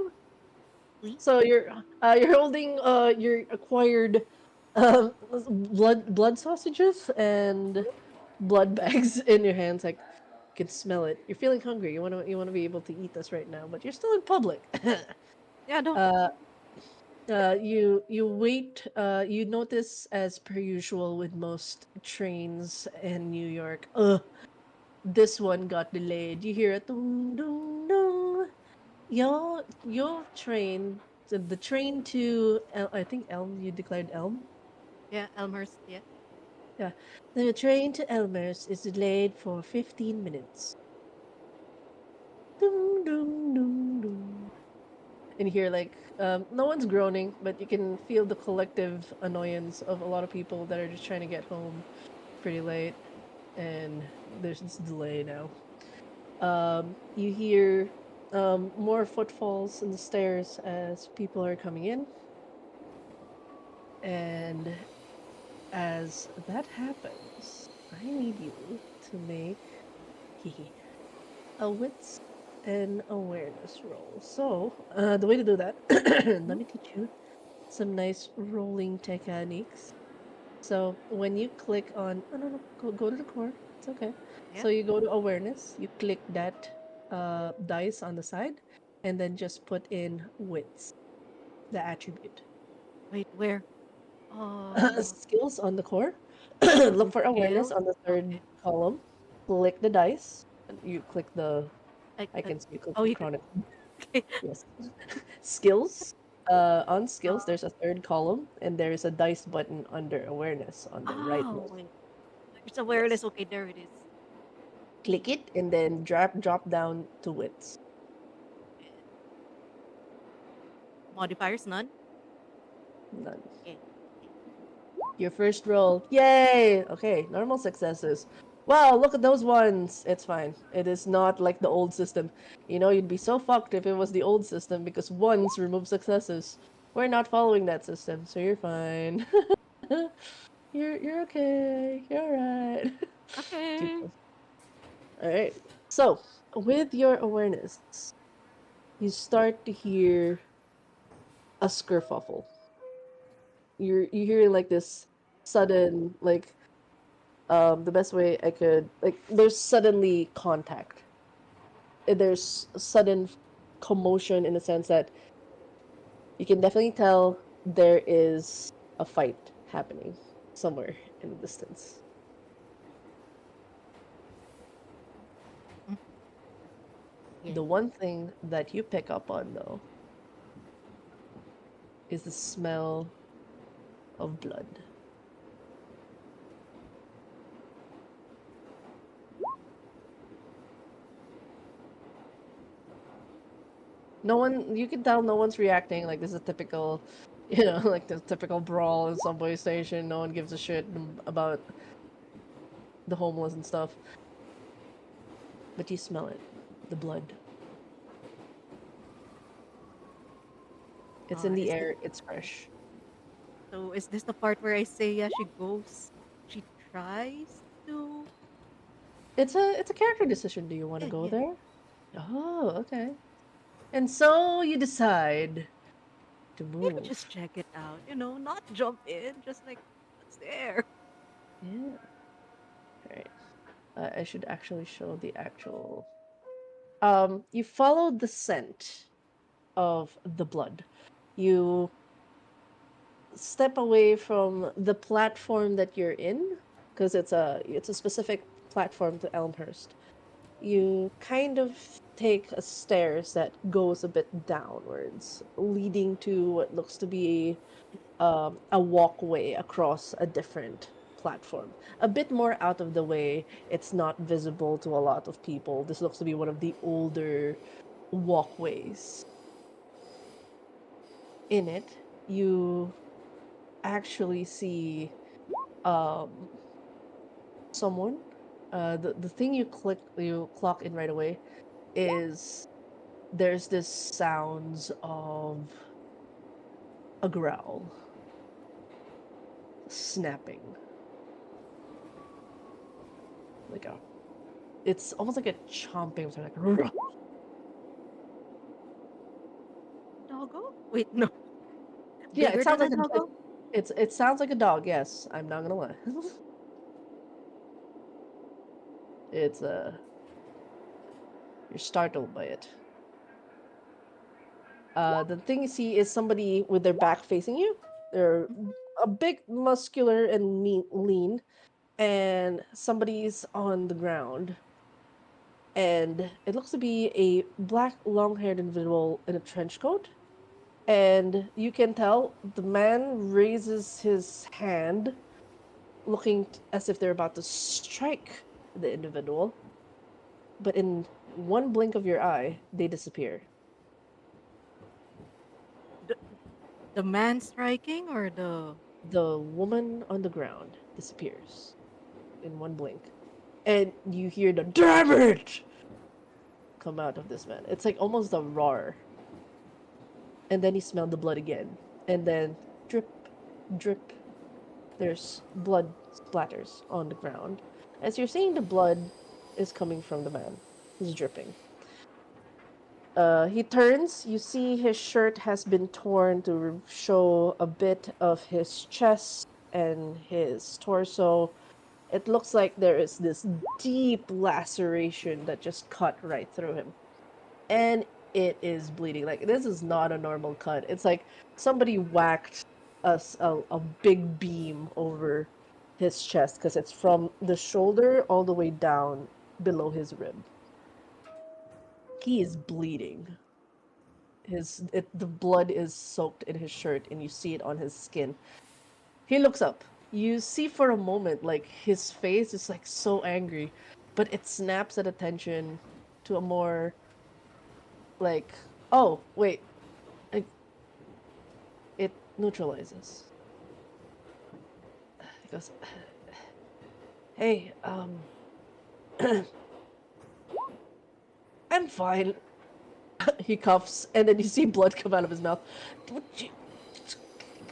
Please. So you're holding your acquired blood sausages and blood bags in your hands. Like you can smell it. You're feeling hungry. You wanna be able to eat this right now, but you're still in public. Yeah, no. uh, you wait. You notice as per usual with most trains in New York. This one got delayed. You hear a dong dong dong. Your train, the train to I think Elm. You declared Elm. Yeah, Elmhurst. Yeah. Yeah, the train to Elmers is delayed for 15 minutes. Ding, ding, ding, ding. And you hear like no one's groaning, but you can feel the collective annoyance of a lot of people that are just trying to get home pretty late, and there's this delay now. You hear more footfalls in the stairs as people are coming in. And as that happens, I need you to make a wits and awareness roll. So, the way to do that, let Mhm. me teach you some nice rolling techniques. So, when you click on, oh no, no, go to the core. It's okay. Yeah. So, you go to awareness, you click that dice on the side, and then just put in wits, the attribute. Wait, where? Uh, Skills on the core. Look for awareness skills. on the third Okay. column. Click the dice. You click the. I, I uh, can see you click oh, the you can. chronic. Okay. Yes. Skills. On skills, there's a third column, and there is a dice button under awareness on the Oh, rightmost. wait. There's awareness. Yes. Okay, there it is. Click it, and then drop down to wits. Modifiers none. None. Okay. Your first roll. Yay! Okay, normal successes. Wow, look at those ones. It's fine. It is not like the old system. You know, you'd be so fucked if it was the old system because ones remove successes. We're not following that system, so you're fine. You're okay. You're alright. Okay. Alright. So, with your awareness, you start to hear a skerfuffle. You're hearing like this sudden the best way I could there's suddenly contact. There's sudden commotion in the sense that you can definitely tell there is a fight happening somewhere in the distance. Mm, yeah. The one thing that you pick up on though is the smell of blood. No one, you can tell no one's reacting. Like, this is a typical, like the typical brawl in subway station. No one gives a shit about the homeless and stuff. But you smell it, the blood. It's in the Is this air, it's fresh. so? Is this the part where I say yeah? She goes. She tries to. It's a character decision. Do you want to Yeah, go yeah. there? Oh, okay. And so you decide to Maybe move. just check it out. Not jump in. Just like what's there. Yeah. Alright. I should actually show the actual. You follow the scent of the blood. You step away from the platform that you're in because it's a specific platform to Elmhurst. You kind of take a stairs that goes a bit downwards, leading to what looks to be a walkway across a different platform. A bit more out of the way. It's not visible to a lot of people. This looks to be one of the older walkways. In it, you actually see um, someone. The thing you clock in right away is there's this sounds of a growl, snapping, like a. It's almost like a chomping, sort of like. Doggo? Wait, no. Yeah, it Bigger sounds than a like doggo? it sounds like a dog. Yes, I'm not gonna lie. It's you're startled by it. The thing you see is somebody with their back facing you. They're a big, muscular, and lean, and somebody's on the ground. And it looks to be a black, long-haired individual in a trench coat. And you can tell the man raises his hand, looking as if they're about to strike the individual. But in one blink of your eye, they disappear. The, the man striking or the. The woman on the ground disappears in one blink. And you hear the "damn it" come out of this man. It's like almost a roar. And then you smell the blood again. And then drip, drip. There's blood splatters on the ground. As you're seeing the blood is coming from the man. He's dripping. He turns. You see his shirt has been torn to show a bit of his chest and his torso. it looks like there is this deep laceration that just cut right through him. And it is bleeding. Like, this is not a normal cut. It's like somebody whacked a big beam over his chest because it's from the shoulder all the way down below his rib. He is bleeding. The blood is soaked in his shirt, and you see it on his skin. He looks up. You see for a moment, like, his face is like so angry, but it snaps at attention to a more like, oh wait, I, it neutralizes. He goes, hey, I'm fine. He coughs, and then you see blood come out of his mouth. Would you,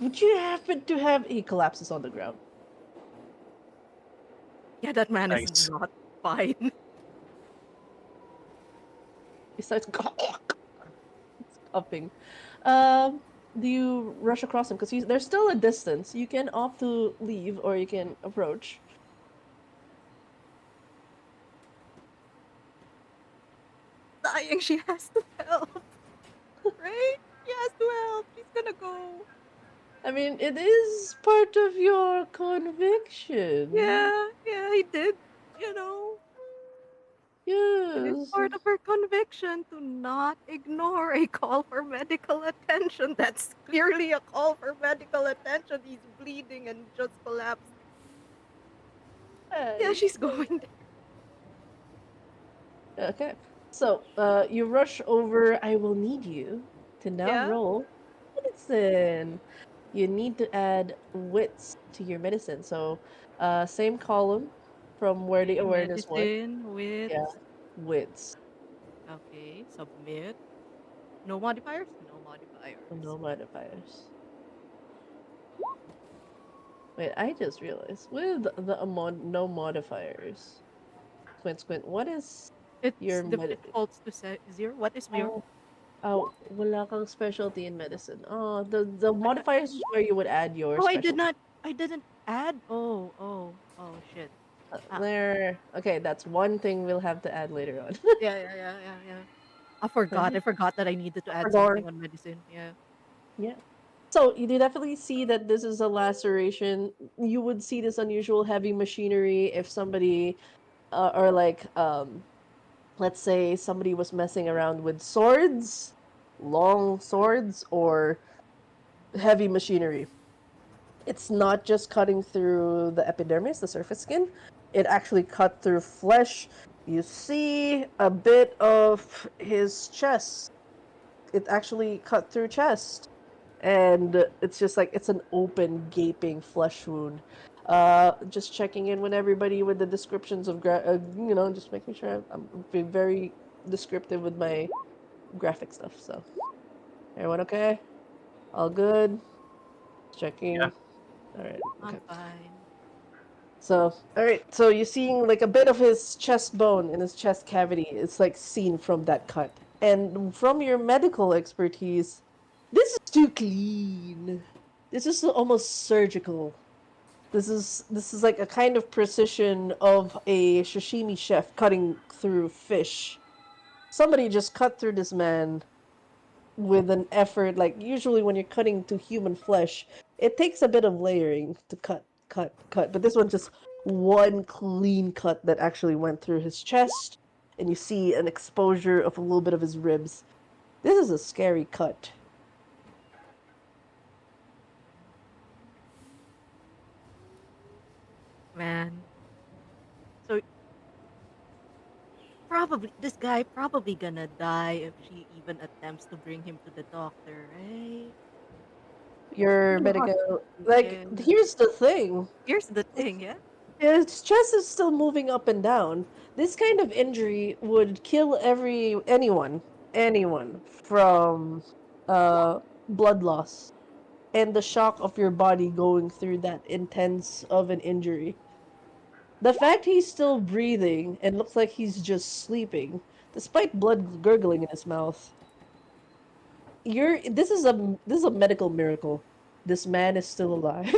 would you happen to have? He collapses on the ground. Yeah, that man is Nice. not fine. He starts coughing. Do you rush across him? Because there's still a distance. You can opt to leave, or you can approach. Dying, she has to help. Right? She has to help. She's gonna go. I mean, it is part of your conviction. Yeah, he did. You know, it is Yes. part of her conviction to not ignore a call for medical attention. That's clearly a call for medical attention. He's bleeding and just collapsed. Yeah, Hey. she's going Okay. So, you rush over. I will need you to now Yeah. roll medicine. You need to add wits to your medicine. So, same column from where the Okay, awareness was. medicine with Yeah, wits. okay, submit. No modifiers? No modifiers. No modifiers. Wait, I just realized with no modifiers. Squint, squint. What is It's your the it falls to 0. What is your Oh, oh, wala kang specialty in medicine. Oh, the modifiers is where you would add your Oh, specialty. I didn't add. Oh shit. Ah, There. Okay, that's one thing we'll have to add later on. yeah. I forgot that I needed to add Pardon. something on medicine. Yeah. Yeah. So you do definitely see that this is a laceration. You would see this unusual heavy machinery if somebody, or like, let's say somebody was messing around with swords, long swords, or heavy machinery. It's not just cutting through the epidermis, the surface skin. It actually cut through flesh. You see a bit of his chest. It actually cut through chest. And it's just like it's an open, gaping flesh wound. Just checking in with everybody with the descriptions of, just making sure I'm being very descriptive with my graphic stuff. So, everyone okay? All good? Yeah. Checking. All right. I'm Okay. fine. So, all right. So you're seeing like a bit of his chest bone in his chest cavity. It's like seen from that cut. And from your medical expertise, this is too clean. This is almost surgical. This is like a kind of precision of a sashimi chef cutting through fish. Somebody just cut through this man with an effort. Like, usually when you're cutting to human flesh, it takes a bit of layering to cut, but this one just one clean cut that actually went through his chest, and you see an exposure of a little bit of his ribs. This is a scary cut. Man. So probably this guy probably gonna die if she even attempts to bring him to the doctor, right? Your You know how medical, yeah. like, here's the thing. Here's the thing, yeah? His chest is still moving up and down. This kind of injury would kill anyone from blood loss and the shock of your body going through that intense of an injury. The fact he's still breathing and looks like he's just sleeping, despite blood gurgling in his mouth. This is a medical miracle. This man is still alive.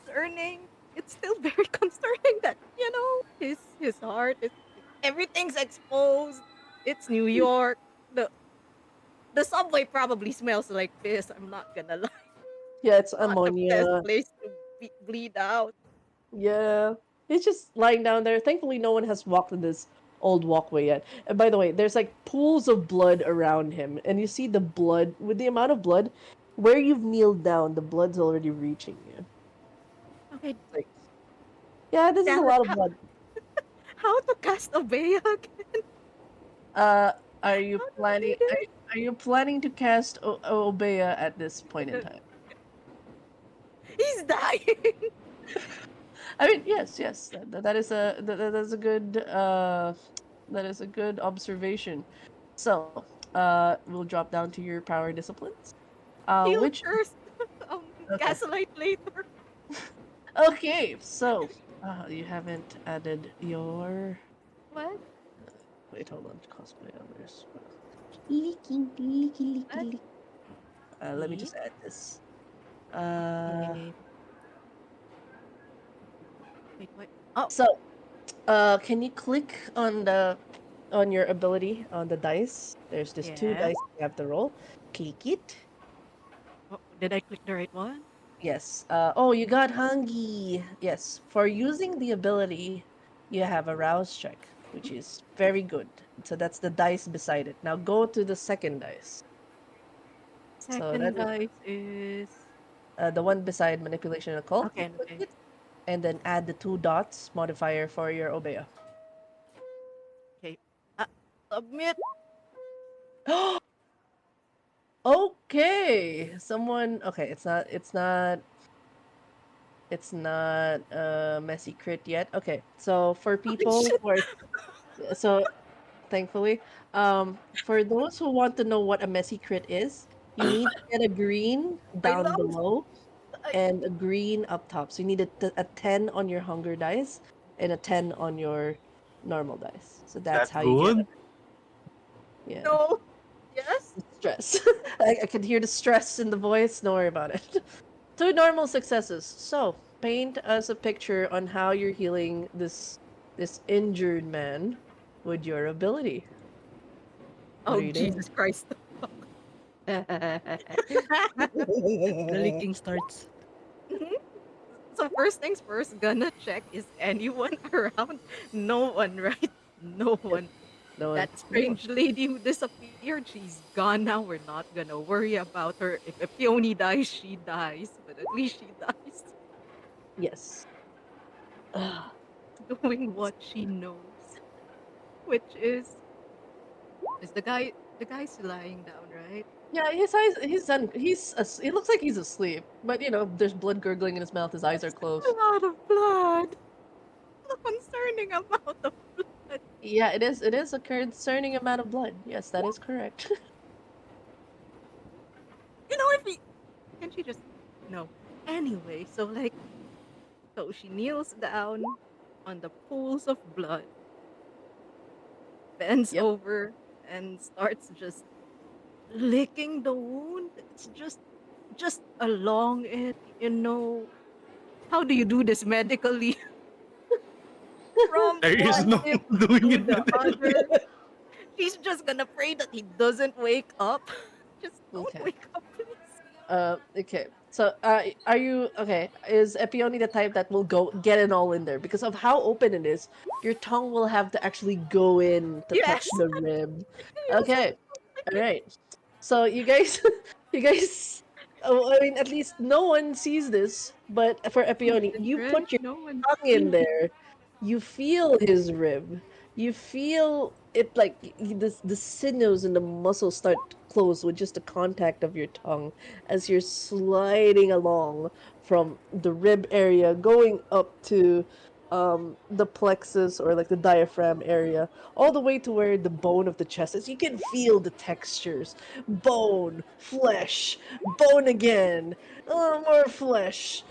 Concerning. It's still his heart. Everything's exposed. It's New York. The the subway probably smells like piss. I'm not gonna lie. Yeah, it's Not the best ammonia. place to bleed out. Yeah. He's just lying down there. Thankfully, no one has walked in this old walkway yet. And by the way, there's like pools of blood around him. And you see the blood, with the amount of blood, where you've kneeled down, the blood's already reaching you. Okay, Like, yeah, this is a damn it. lot of blood. How to cast a Bea again? Uh, are you How do I planning? do this? Are you planning to cast Obeya at this point in time? He's dying. I mean, yes, yes. That is that is a good that is a good observation. So, we'll drop down to your power disciplines. Heal Which first. okay, Gaslight later. okay. So, you haven't added your. What? Wait, hold on. Cosplay others. Leaking, leaky, leaky, What? leaky. Let me Leave? just add this. Uh, Okay. Wait, what? Oh, so, can you click on your ability on the dice? There's just two yes. dice you have to roll. Click it. Oh, did I click the right one? Yes. Oh, you got hungry. Yes. For using the ability, you have a rouse check, which is very good. So that's the dice beside it. Now go to the second dice. So that Second is dice is the one beside manipulation and occult. You okay. click Okay. it, and then add the two dots modifier for your Obeya. Okay. Submit. Okay. Someone. Okay. It's not a messy crit yet. Okay. So for Holy people shit! who are so thankfully, for those who want to know what a messy crit is, you need to get a green I down love. below I, and a green up top. So you need a 10 on your hunger dice and a 10 on your normal dice. So that's That how you get it. good? Yeah. no. Yes. Stress. I can hear the stress in the voice. Don't worry about it. Two normal successes. So paint us a picture on how you're healing this injured man with your ability. What Oh are you doing? Jesus Christ. The leaking starts. So first things first, gonna check is anyone around? No one, right? No Yep. one. No one. That No one. strange lady who disappeared, she's gone now. We're not gonna worry about her. If Peony dies, she dies. But at least she dies Yes. Ah, doing what she knows, which is the guy's lying down, right? yeah, his eyes. He looks like he's asleep, but there's blood gurgling in his mouth. His eyes are That's a closed. lot of blood. A concerning amount of blood. Yeah, it is. It is a concerning amount of blood. Yes, that is correct. You know, if he can she just no. Anyway, so she kneels down on the pools of blood, bends Yep. over, and starts just licking the wound. It's just along it, you know. How do you do this medically? From There is one no hip doing to it the with it. other. She's just gonna pray that he doesn't wake up. Just don't Okay. wake up, please. Okay. So, are you okay? Is Epione the type that will go get it all in there because of how open it is? Your tongue will have to actually go in to touch Yes. the rib. Yes. Okay. All right. So you guys, you guys. Oh, I mean, at least no one sees this. But for Epione, you Right? put your No one tongue in sees. there. You feel his rib. You feel it like the sinews and the muscles start to close with just the contact of your tongue as you're sliding along from the rib area going up to the plexus or like the diaphragm area all the way to where the bone of the chest is. You can feel the textures: bone, flesh, bone again, more flesh.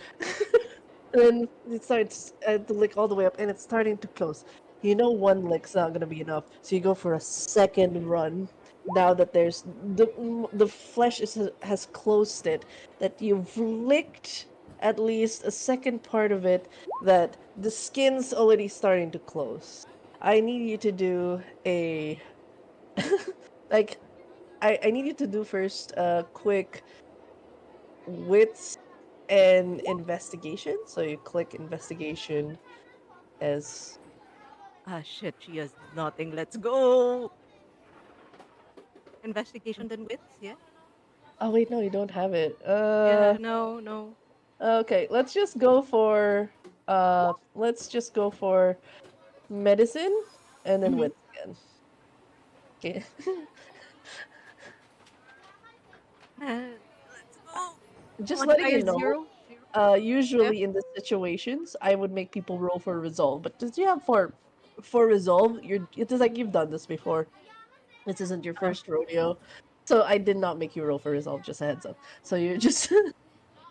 And then it starts to lick all the way up, and it's starting to close. You know one lick's not gonna be enough, so you go for a second run. Now that the flesh has closed it, that you've licked at least a second part of it that the skin's already starting to close. I need you to do a like I need you to do first a quick wits and investigation. So you click investigation as Ah, shit, she has nothing. Let's go. Investigation then wits, yeah? oh wait, no, you don't have it. Yeah, no, no. Okay, let's just go for medicine and then Mm-hmm. wits again. Okay. Let's go. Just letting you Modifier know, zero. Yeah. usually in these situations, I would make people roll for resolve. But does you have for resolve? It is like you've done this before. This isn't your Uh, first rodeo, so I did not make you roll for resolve. Just a heads up. So you're just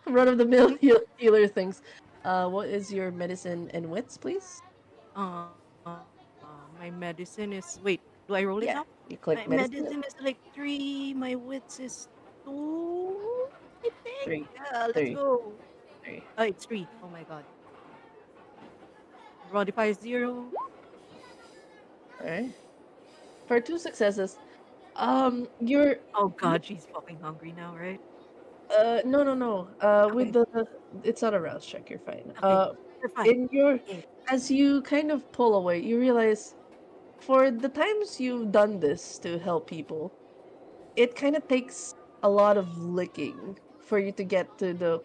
run of the mill healer things. What is your medicine and wits, please? my medicine is wait. Do I roll it Yeah, now? you My click medicine. medicine is like 3. My wits is 2. I think. Three, Yeah. Let's three, go. three. Oh, it's 3. Oh my god. Modifier zero. All right. For two successes, you're Oh god, she's fucking hungry now, right? no, no, no. With Okay. the it's not a rouse check. You're fine. Okay. You're fine. In your Yeah. as you kind of pull away, you realize for the times you've done this to help people, it kind of takes a lot of licking for you to get to the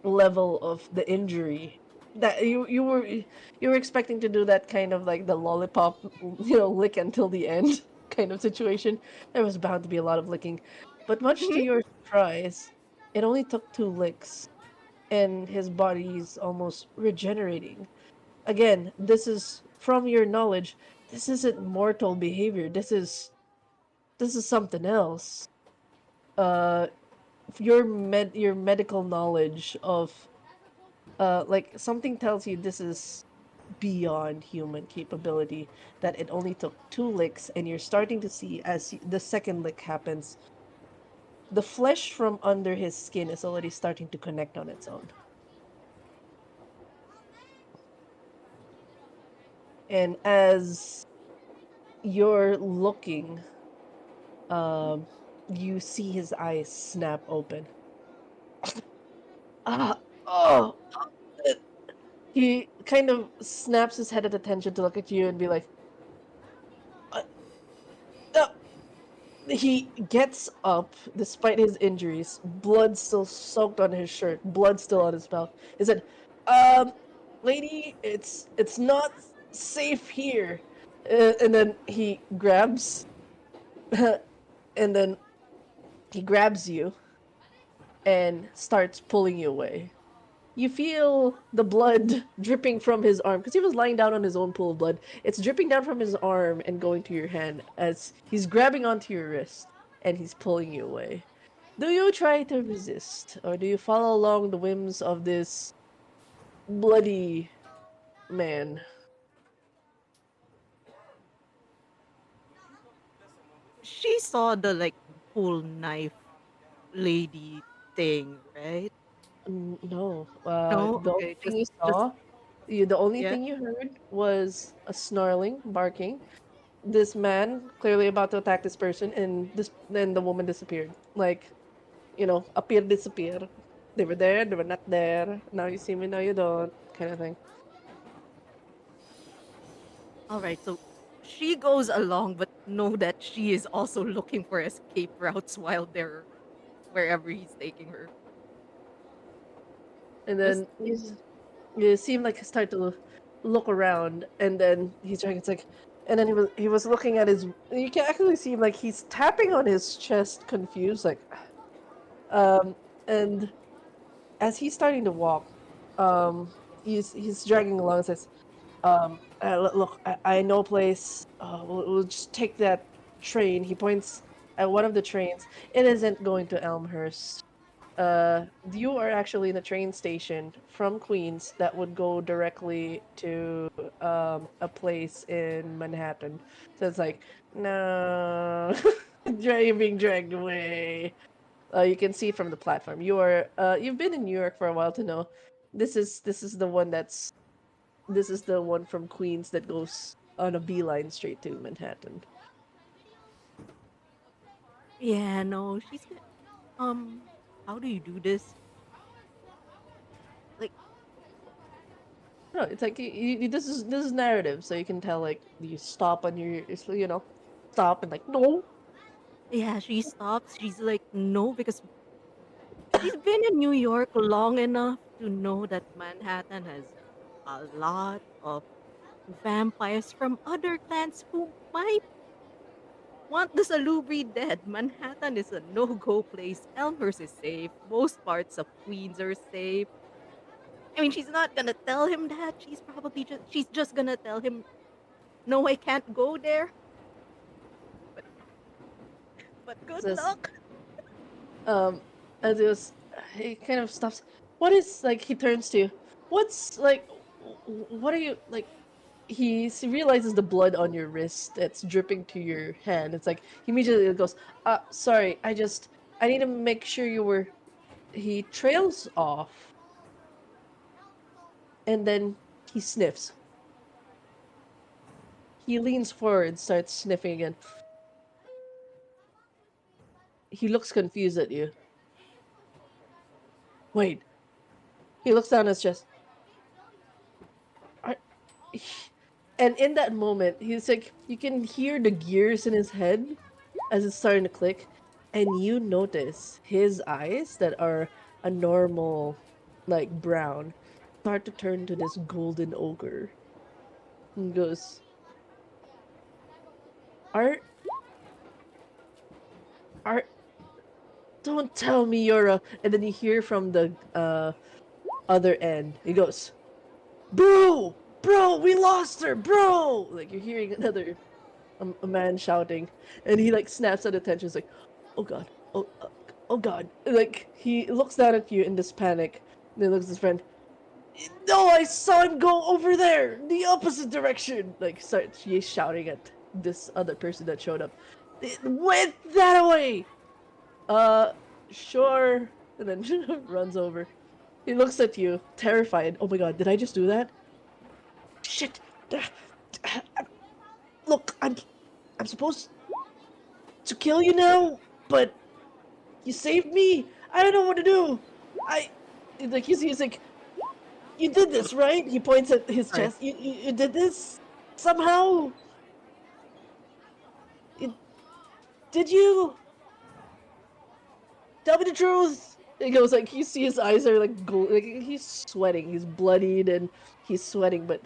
level of the injury that you were expecting to do that kind of like the lollipop lick until the end kind of situation. There was bound to be a lot of licking, but much to Mhm. your surprise, it only took two licks and his body's almost regenerating. Again, this is from your knowledge, this isn't mortal behavior. This is something else. uh your medical knowledge of like something tells you this is beyond human capability, that it only took two licks and you're starting to see as the second lick happens, the flesh from under his skin is already starting to connect on its own. And as you're looking, um you see his eyes snap open. Ah, oh, he kind of snaps his head at attention to look at you and be like, uh, uh, he gets up despite his injuries, blood still soaked on his shirt, blood still on his mouth. He said, um, lady, it's not safe here. And then he grabs, and then he grabs you and starts pulling you away. You feel the blood dripping from his arm because he was lying down on his own pool of blood. It's dripping down from his arm and going to your hand as he's grabbing onto your wrist and he's pulling you away. Do you try to resist or do you follow along the whims of this bloody man? She saw the like full knife lady thing, right? No. No, The only okay, thing just you just saw, the only yeah. thing you heard was a snarling, barking. This man clearly about to attack this person, and then the woman disappeared. Like, appear, disappear. They were there, they were not there. Now you see me, now you don't, kind of thing. All right, so she goes along, but know that she is also looking for escape routes while they're wherever he's taking her. And Just then you see him like start to look around, and then he's trying. It's like, and then he was looking at his. You can actually see him like he's tapping on his chest, confused, like, um, and as he's starting to walk, he's dragging along and says, look, I know a place. We'll just take that train. He points at one of the trains. It isn't going to Elmhurst. You are actually in a train station from Queens that would go directly to a place in Manhattan. So it's like, no, you're being dragged away. You can see from the platform. You've been in New York for a while to know. This is the one this is the one from Queens that goes on a beeline straight to Manhattan. Yeah, no, how do you do this? Like, No, it's like this is narrative, so you can tell like you stop on stop and like no. yeah, she stops. She's like, no, because she's been in New York long enough to know that Manhattan has a lot of vampires from other clans who might want the Salubri dead. Manhattan is a no-go place. Elmhurst is safe. Most parts of Queens are safe. I mean, she's not gonna tell him that. She's just gonna tell him, no, I can't go there. But good Says luck. um as it was he kind of stops. What is like he turns to you. What's like what are you like he realizes the blood on your wrist that's dripping to your hand. It's like he immediately goes, sorry, I need to make sure you were he trails off and then he sniffs. He leans forward, starts sniffing again. He looks confused at you. Wait. He looks down his chest. Are, and in that moment, he's like, you can hear the gears in his head as it's starting to click, and you notice his eyes that are a normal, like brown, start to turn to this golden ochre. And goes, Art, Art, don't tell me you're a. And then you hear from the other end. He goes, bro, we lost her, bro. Like you're hearing another a man shouting, and he like snaps at attention. He's like, "Oh God, oh God!" Like he looks down at you in this panic. And then looks at his friend. No, I saw him go over there, the opposite direction. Like starts he's shouting at this other person that showed up. Went that way. Uh, sure. And then runs over. He looks at you, terrified. Oh my God, did I just do that? Shit. Look, I'm supposed to kill you now, but you saved me. I don't know what to do. I like he's like you did this right. He points at his Sorry. chest. You did this somehow. You, did you tell me the truth? He goes like you see his eyes are like gold. Like he's sweating. He's bloodied and he's sweating, but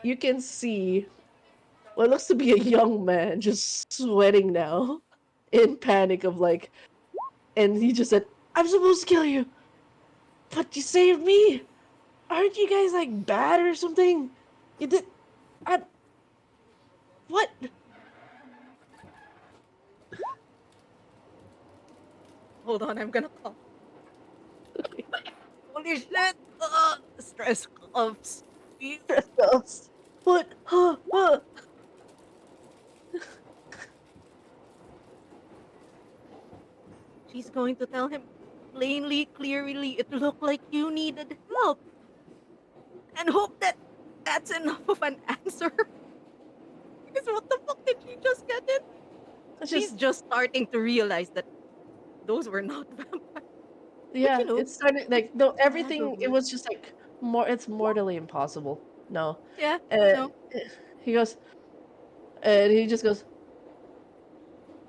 you can see what looks to be a young man just sweating now in panic of like. And he just said, "I'm supposed to kill you, but you saved me. Aren't you guys like bad or something? You did. I what? Hold on, I'm gonna cough. Holy shit! Stress coughs. Please. Stress. What? Huh? She's going to tell him plainly, clearly, it looked like you needed help. And hope that that's enough of an answer. Because what the fuck did she just get in? It's She's just just starting to realize that those were not vampires. But yeah. It started like no bag of everything. It words. was just like more. It's mortally impossible. No. Yeah, Uh, no. he goes, and he just goes.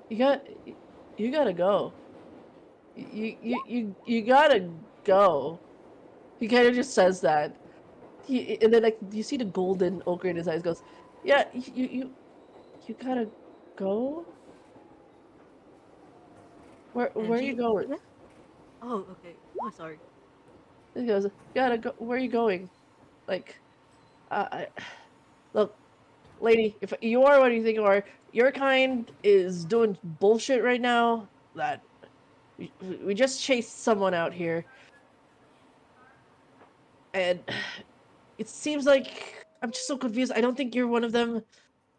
You got. You gotta go. You gotta go. He kind of just says that. And then like you see the golden ochre in his eyes. Goes, yeah. You gotta go. And Where are you she, going? yeah. Oh, okay. Oh, sorry. He goes, gotta go. Where are you going? Like, look, lady, if you are what you think you are, your kind is doing bullshit right now. That we just chased someone out here, and it seems like I'm just so confused. I don't think you're one of them,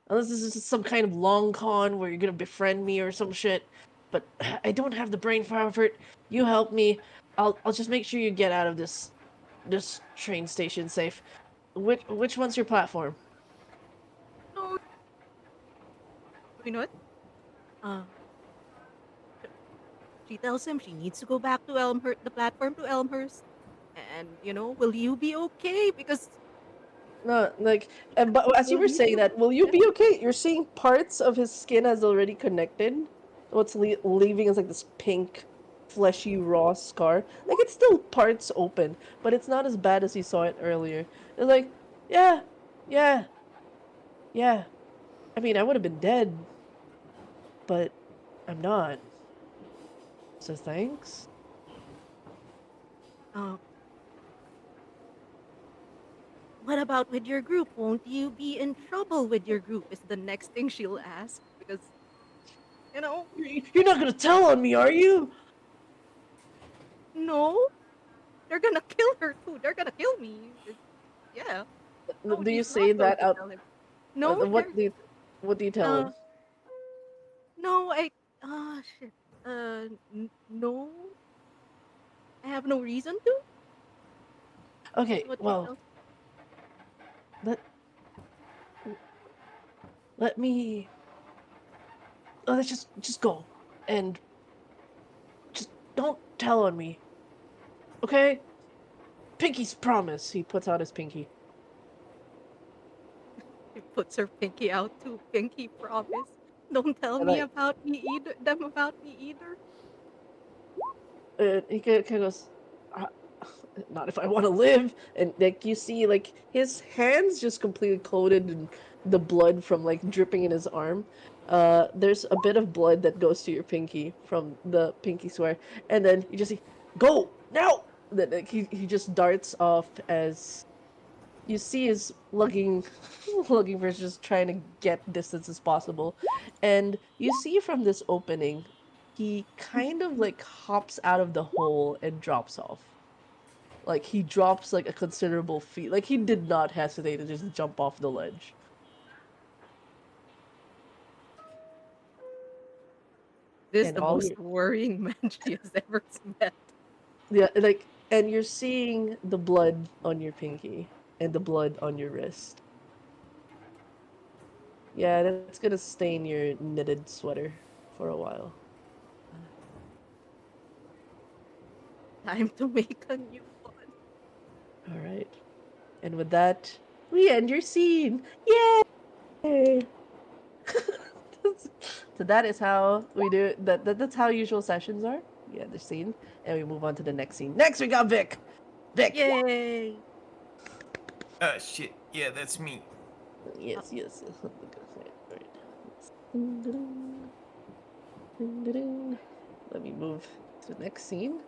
unless this is some kind of long con where you're gonna befriend me or some shit. but I don't have the brain power for it. You help me. I'll just make sure you get out of this train station safe. Which one's your platform? No, you know what? Uh, she tells him she needs to go back to Elmhurst, the platform to Elmhurst. And, will you be okay? Because No, like, but as you will were he saying be that, will you be okay? You're seeing parts of his skin as already connected. What's leaving is like this pink, fleshy, raw scar. Like it's still parts open, but it's not as bad as you saw it earlier. It's like, yeah, yeah, yeah. I mean, I would have been dead, but I'm not. So thanks. uh, what about with your group? Won't you be in trouble with your group? Is the next thing she'll ask. Because, you know, You're not gonna tell on me, are you? no, they're gonna kill her too. They're gonna kill me. Yeah. No, Do you she's not say going that to out? tell him. No, What do you tell uh, him? no, shit. No, I have no reason to. Is Okay, what she well, tells. let let me. Let's just go and just don't tell on me, okay? Pinky's promise. He puts out his pinky. She puts her pinky out too. Pinky promise. Don't tell And me like, about me either. Them about me either. he kind of goes, "Uh, not if I want to live. And like you see, like his hands just completely coated in the blood from like dripping in his arm. There's a bit of blood that goes to your pinky from the pinky swear, and then you just see, go now. Then like, he just darts off as you see is looking looking for just trying to get distance as possible, and you see from this opening he kind of like hops out of the hole and drops off. Like he drops like a considerable feat. Like he did not hesitate to just jump off the ledge. This is And the all most you worrying man she has ever met. yeah, like and you're seeing the blood on your pinky and the blood on your wrist. Yeah, that's gonna stain your knitted sweater for a while. Time to make a new one. All right. And with that, we end your scene. Yay! So that is how we do it. That's how usual sessions are. We end the scene, and we move on to the next scene. Next, we got Vic. Vic. Yay! Shit. Yeah, that's me. Yes, yes. All right. Let me move to the next scene.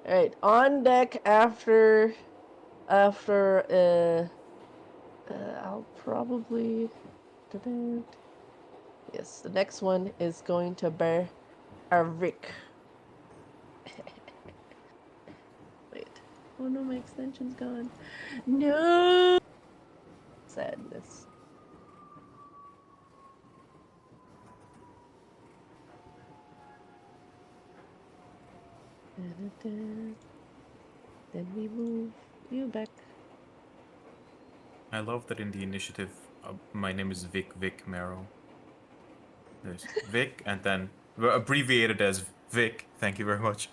All right, on deck after I'll probably. Yes, the next one is going to bear a Rick. Wait. Oh no, my extension's gone. No! Sadness. Then we move you back. I love that in the initiative, my name is Vic Marrow. There's Vic, and then abbreviated as Vic. Thank you very much.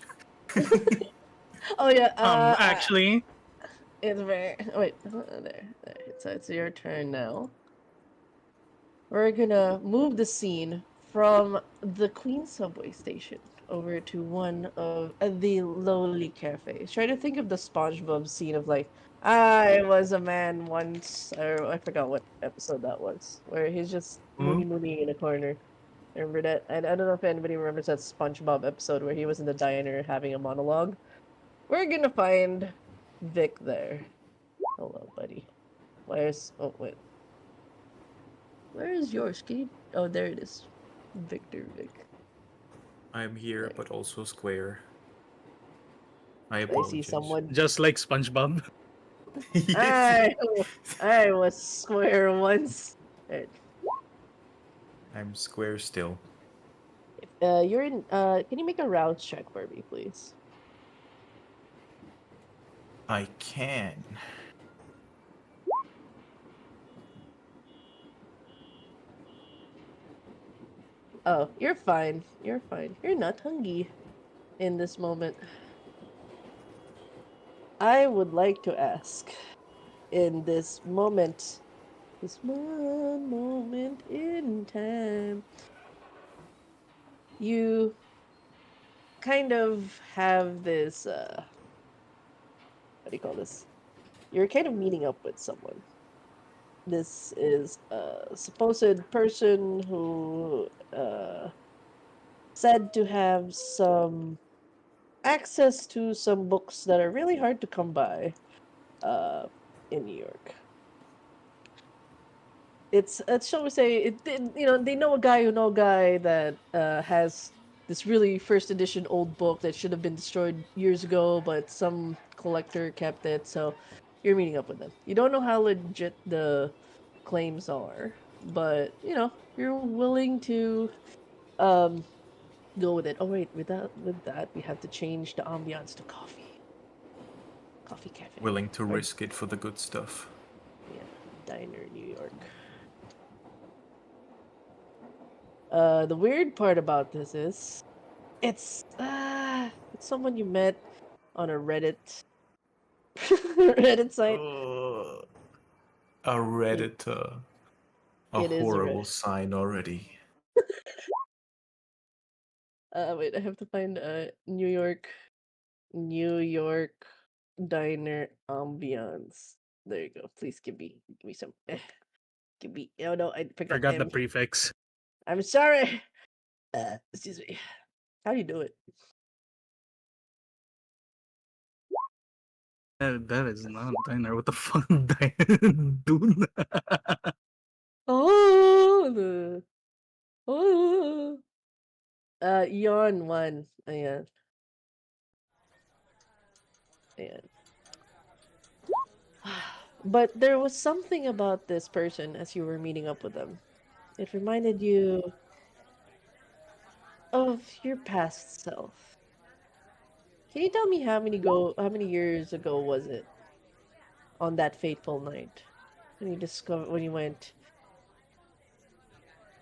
Oh yeah, Actually, it's very. Oh, wait, there. So it's your turn now. We're gonna move the scene from the Queen subway station over to one of the lowly cafes. Try to think of the SpongeBob scene of like, I was a man once, or I forgot what episode that was, where he's just hmm? moony in a corner. Remember that? And I don't know if anybody remembers that SpongeBob episode where he was in the diner having a monologue. We're gonna find Vic there. Hello, buddy. Where's? Oh wait, where is yours? Can you? Oh, there it is. Victor Vic. I'm here, There. but also square. I I see apologize. someone. Just like SpongeBob. Yes. I I was square once. Right. I'm square still. You're in. Can you make a rouse check for me, please? I can. Oh, you're fine. You're fine. You're not hungry in this moment. I would like to ask, in this one moment in time, you kind of have this. What do you call this? You're kind of meeting up with someone. This is a supposed person who said to have some access to some books that are really hard to come by in New York. It's shall we say they know a guy who know a guy that has this really first edition old book that should have been destroyed years ago, but some collector kept it. So you're meeting up with them. You don't know how legit the claims are, but you're willing to um go with it. Oh wait, with that we have to change the ambiance to coffee cafe, Willing to or risk it for the good stuff. yeah, diner New York. The weird part about this is it's someone you met on a Reddit Reddit site. A It, redditor. A it is a horrible Reddit. sign already. Wait, I have to find New York diner ambiance. There you go. Please give me some. Give me. Oh no, I forgot Forgot the M. prefix. I'm sorry. Excuse me. How do you do it? That is not a diner. What the fuck, diner, dude? Oh, oh. Yon one. Ayan. Ayan. But there was something about this person as you were meeting up with them. It reminded you of your past self. Can you tell me how many years ago was it on that fateful night when you went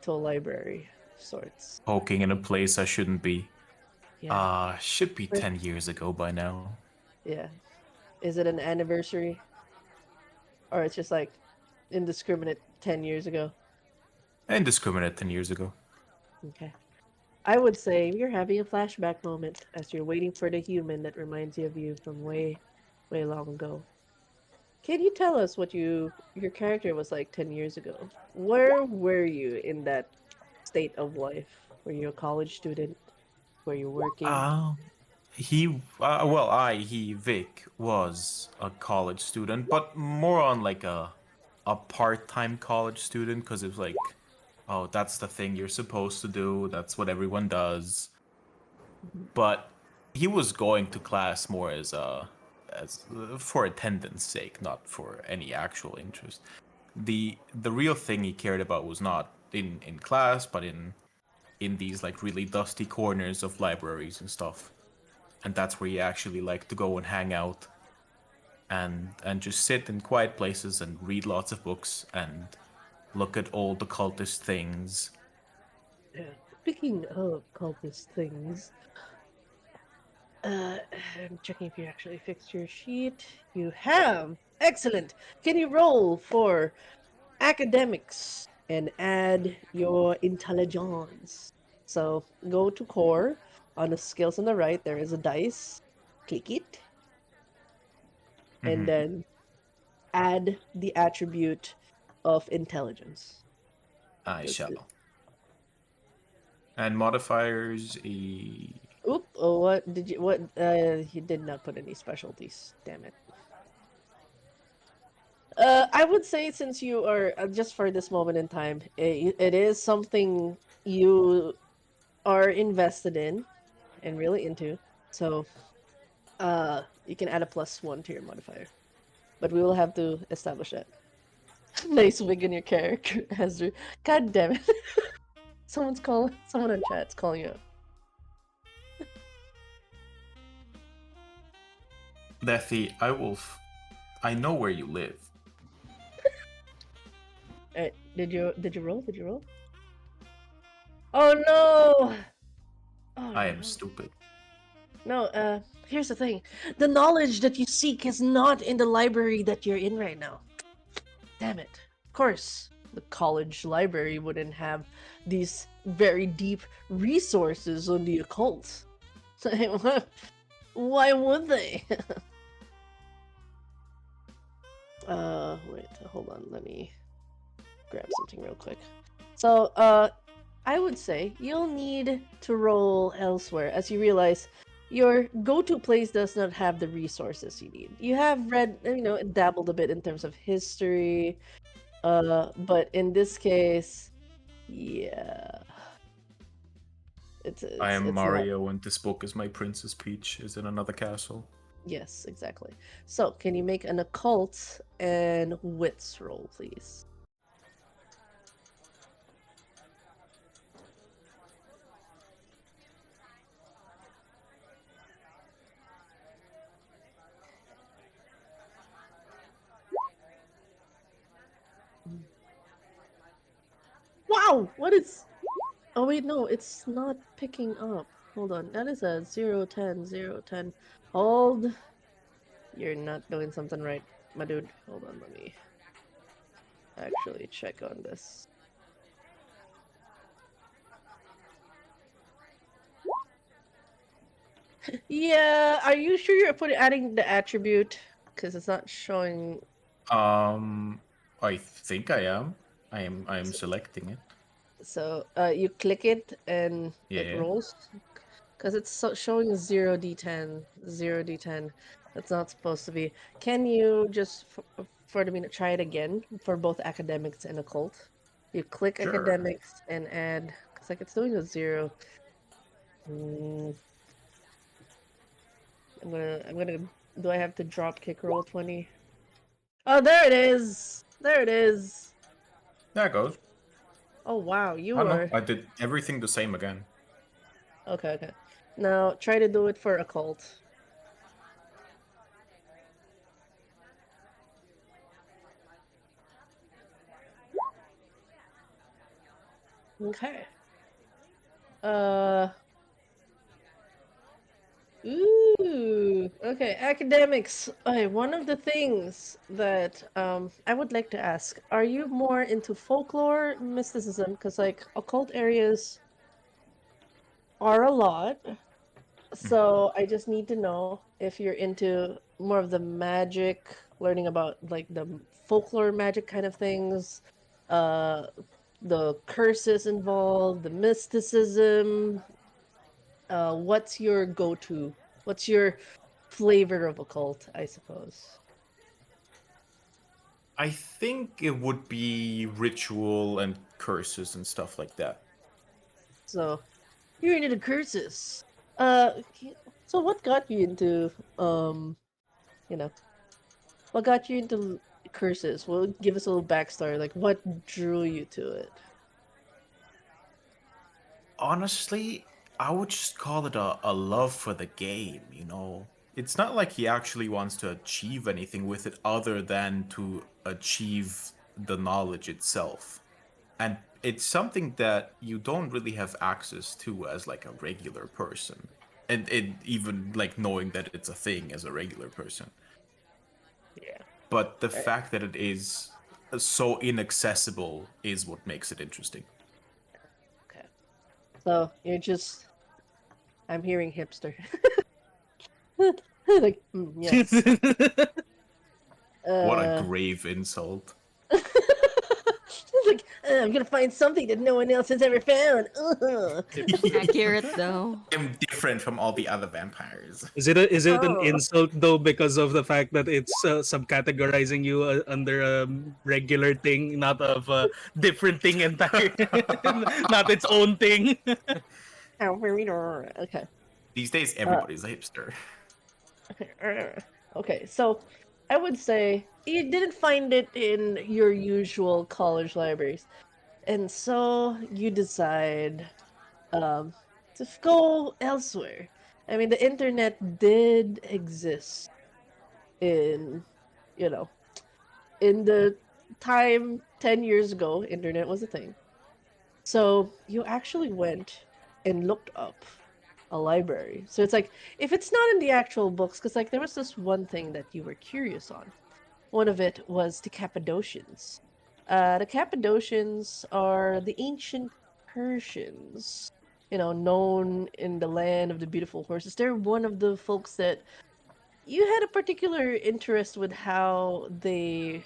to a library of sorts? Poking in a place I shouldn't be. Yeah. Should be But 10 years ago by now. yeah. Is it an anniversary? Or it's just like indiscriminate 10 years ago? Indiscriminate 10 years ago. Okay. I would say you're having a flashback moment as you're waiting for the human that reminds you of you from way, way long ago. Can you tell us what your character was like 10 years ago? Where were you in that state of life? Were you a college student? Were you working? Uh, Vic, was a college student, but more on like a part-time college student because it was like, oh, that's the thing you're supposed to do. That's what everyone does. Mhm. But he was going to class more as for attendance sake, not for any actual interest. The real thing he cared about was not in class, but in these like really dusty corners of libraries and stuff. And that's where he actually liked to go and hang out and just sit in quiet places and read lots of books and look at old occultist things. Yeah. Speaking of cultist things, uh, I'm checking if you actually fixed your sheet. You have! Excellent! Can you roll for academics and add your intelligence? So go to core. On the skills on the right, there is a dice. Click it, and Mm-hmm. then add the attribute of intelligence. I That's it. shall. And modifiers. Oop! Oh, what did you? What? He did not put any specialties. Damn it. I would say since you are just for this moment in time, it is something you are invested in and really into. So, you can add a +1 to your modifier, but we will have to establish that. Nice wig in your character, Ezra. God damn it! Someone on chat's calling you out. Lethy, I know where you live. Did you roll? Did you roll? Oh no! Oh I am no. stupid. No, here's the thing. The knowledge that you seek is not in the library that you're in right now. Damn it. Of course, the college library wouldn't have these very deep resources on the occult. Why would they? Wait, hold on. Let me grab something real quick. So, I would say you'll need to roll elsewhere as you realize your go-to place does not have the resources you need. You have read, dabbled a bit in terms of history, but in this case, yeah, I am it's not. Mario, and this book is my Princess Peach is in another castle. Yes, exactly. So, can you make an occult and wits roll, please? Wow! What is... Oh wait, no, it's not picking up. Hold on, that is a 010, 010. Hold. You're not doing something right, my dude. Hold on, let me actually check on this. Yeah, are you sure you're adding the attribute? Because it's not showing... I think I am. I am selecting it. So, you click it and it Yeah. rolls? Because it's showing 0d10, 0d10. That's not supposed to be. Can you just, for the minute, try it again for both academics and occult? You click Sure. academics and add, because like it's doing a 0. Mm, I'm gonna, do I have to drop kick roll 20? Oh, there it is! There it is! There it goes. Oh, wow, you Oh no, are... I did everything the same again. Okay, okay. Now, try to do it for occult. Okay. Uh... Ooh, okay, academics. Okay, one of the things that I would like to ask, are you more into folklore, mysticism? Because like occult areas are a lot. So I just need to know if you're into more of the magic, learning about like the folklore magic kind of things, uh the curses involved, the mysticism. What's your go-to? What's your flavor of occult, I suppose? I think it would be ritual and curses and stuff like that. So, you're into the curses. So what got you into, you know, what got you into curses? Well, give us a little backstory. Like, what drew you to it? Honestly, I would just call it a love for the game, you know? It's not like he actually wants to achieve anything with it other than to achieve the knowledge itself. And it's something that you don't really have access to as like a regular person. And even like knowing that it's a thing as a regular person. Yeah. But the Right. fact that it is so inaccessible is what makes it interesting. Okay. So, you're just, I'm hearing hipster. Like, yes. What a Uh, grave insult. like, I'm gonna find something that no one else has ever found. Accurate though. I'm different from all the other vampires. Is it an Oh. insult though because of the fact that it's subcategorizing you under a regular thing, not of a different thing entire, not its own thing? Okay. These days, Uh, everybody's a hipster. okay, so I would say you didn't find it in your usual college libraries, and so you decide to go elsewhere. I mean, the internet did exist in, you know, in the time 10 years ago, internet was a thing. So you actually went and looked up a library. So it's like, if it's not in the actual books, because like there was this one thing that you were curious on. One of it was the Cappadocians. The Cappadocians are the ancient Persians, known in the land of the beautiful horses. They're one of the folks that you had a particular interest with how they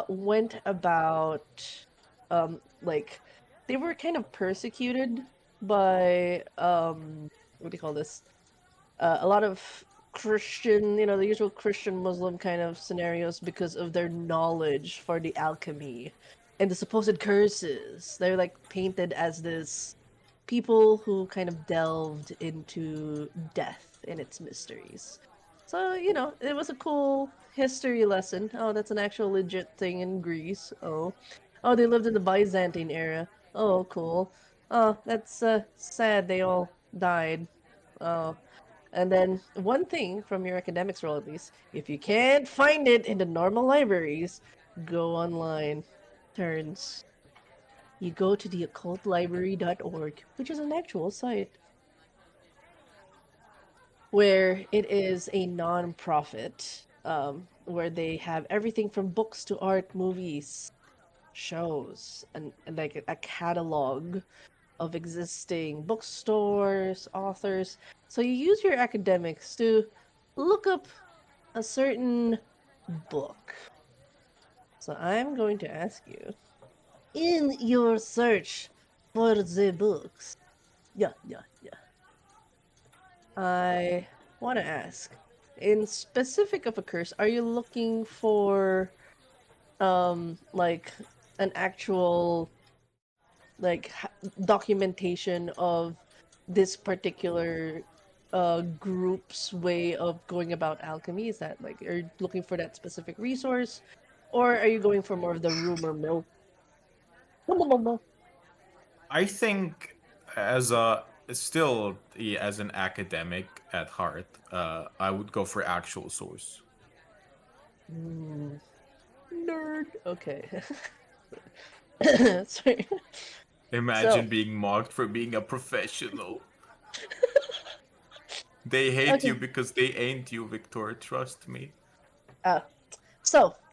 went about like they were kind of persecuted by what do you call this? A lot of Christian, the usual Christian Muslim kind of scenarios because of their knowledge for the alchemy and the supposed curses. They're like painted as this people who kind of delved into death and its mysteries. So, it was a cool history lesson. Oh, that's an actual legit thing in Greece. Oh. Oh, they lived in the Byzantine era. Oh, cool. Oh, that's sad they all died. Oh. And then one thing from your academics role at least, if you can't find it in the normal libraries, go online. Turns. You go to the occultlibrary.org, which is an actual site where it is a non-profit, where they have everything from books to art, movies, shows, and like a catalog of existing bookstores, authors. So you use your academics to look up a certain book. So I'm going to ask you, in your search for the books, yeah, I want to ask, in specific of a curse, are you looking for like an actual like documentation of this particular group's way of going about alchemy? Is that like, are you looking for that specific resource, or are you going for more of the rumor mill? I think as a still as an academic at heart, I would go for actual source. Nerd. Okay. Sorry. So, Imagine being mocked for being a professional. They hate you okay. because they ain't you, Victor. Trust me.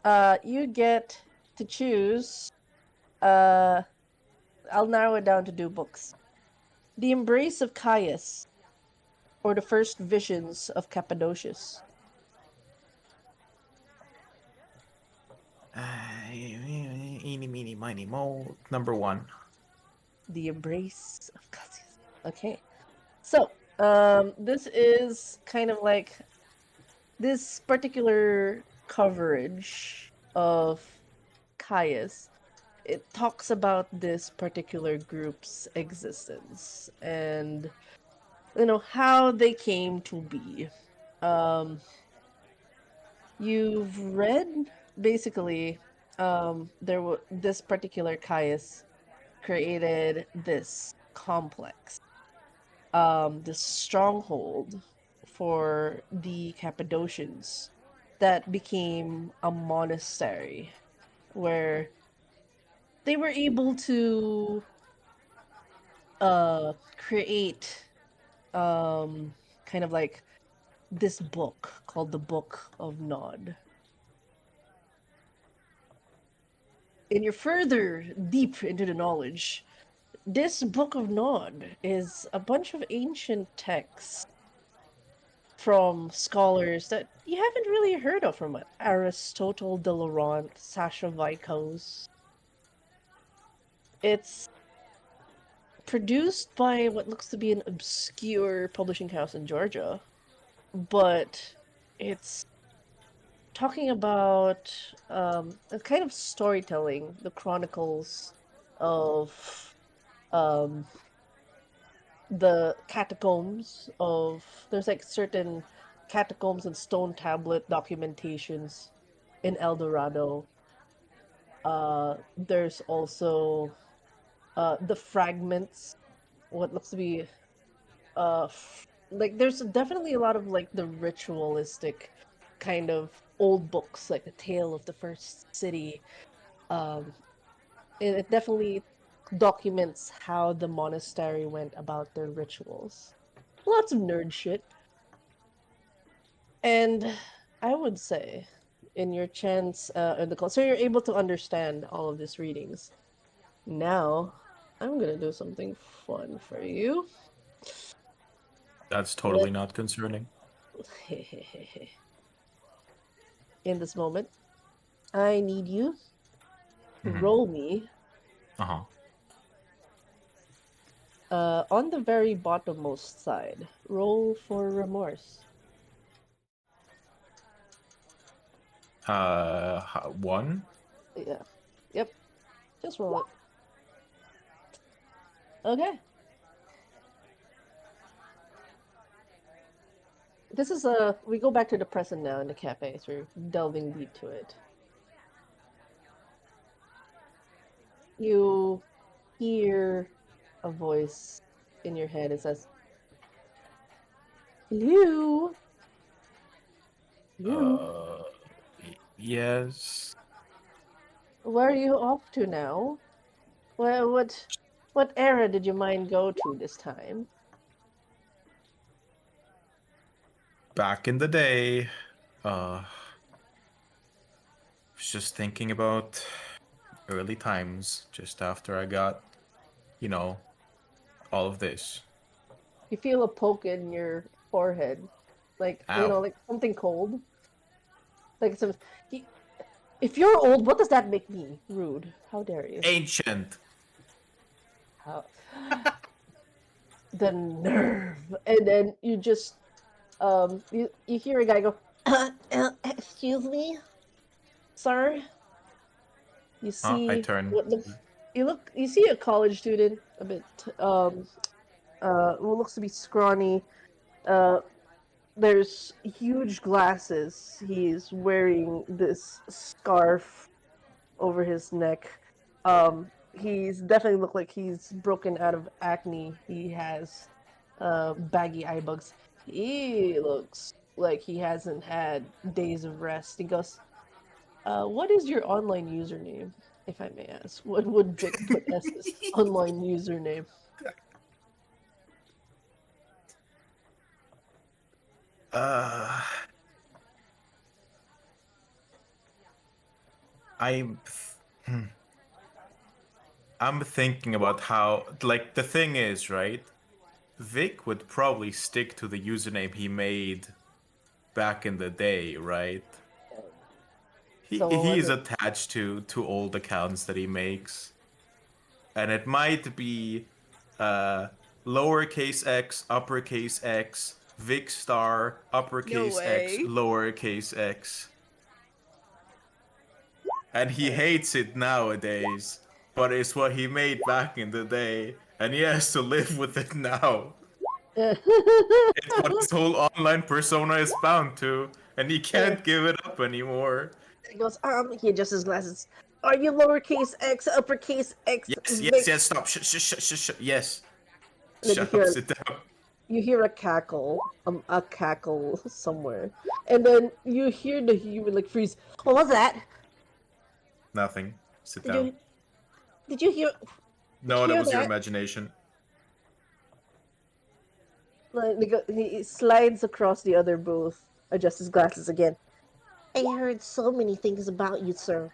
Uh, you get to choose. Uh, I'll narrow it down to two books: The Embrace of Caius, or The First Visions of Cappadocius. Eeny, meeny, miny, mo. Number one. The Embrace of Caius. Okay. So, this is kind of like this particular coverage of Caius. It talks about this particular group's existence and how they came to be. Um, you've read basically there was this particular Caius created this complex, this stronghold for the Cappadocians that became a monastery where they were able to create kind of like this book called the Book of Nod. And you're further deep into the knowledge. This Book of Nod is a bunch of ancient texts from scholars that you haven't really heard of, from Aristotle de Laurent, Sasha Vikos. It's produced by what looks to be an obscure publishing house in Georgia, but it's talking about a kind of storytelling, the chronicles of um, the catacombs of there's like certain catacombs and stone tablet documentations in El Dorado. There's also the fragments, what looks to be like there's definitely a lot of like the ritualistic kind of old books, like the Tale of the First City. It definitely documents how the monastery went about their rituals. Lots of nerd shit. And I would say, in your chance, in the so you're able to understand all of these readings. Now, I'm gonna do something fun for you. That's totally not concerning. In this moment, I need you to Mhm. roll me Uh-huh. on the very bottommost side. Roll for remorse. 1. Yeah. Yep. Just roll it. Okay. This is we go back to the present now in the cafe, so we're delving deep to it. You hear a voice in your head. It says, "Hello? Hello? Yes. Where are you off to now? Well, what era did your mind go to this time?" Back in the day, was just thinking about early times, just after I got, you know, all of this. You feel a poke in your forehead, like Ow. like something cold. Like some. If you're old, what does that make me? Rude. How dare you? Ancient. How the nerve! And then you just you hear a guy go, "Excuse me, sir." You I see turn. what looks you see a college student, a bit who looks to be scrawny. Uh, there's huge glasses. He's wearing this scarf over his neck. He's definitely look like he's broken out of acne. He has baggy eye bugs. He looks like he hasn't had days of rest. He goes, what is your online username, if I may ask? What would Vic put as his online username? Uh, I'm. Hmm. I'm thinking about how, like, the thing is, right? Vic would probably stick to the username he made back in the day, right? So He what is is attached to old accounts that he makes, and it might be uh lowercase x, uppercase x, Vic star, No uppercase x, way. lowercase x, and he hates it nowadays. But it's what he made back in the day, and he has to live with it now. It's what his whole online persona is bound to, and he can't give it up anymore. He goes, he adjusts his glasses. Are you lowercase x, uppercase x, Yes, yes, Vic? yes, stop. Shh. Yes. And then Shut up, sit down. you hear a cackle somewhere, and then you hear the human like freeze. What was that? Nothing. Sit Did down. you did you hear did you No, that hear was your that? imagination. Like, he slides across the other booth, adjusts his glasses again. I heard so many things about you, sir.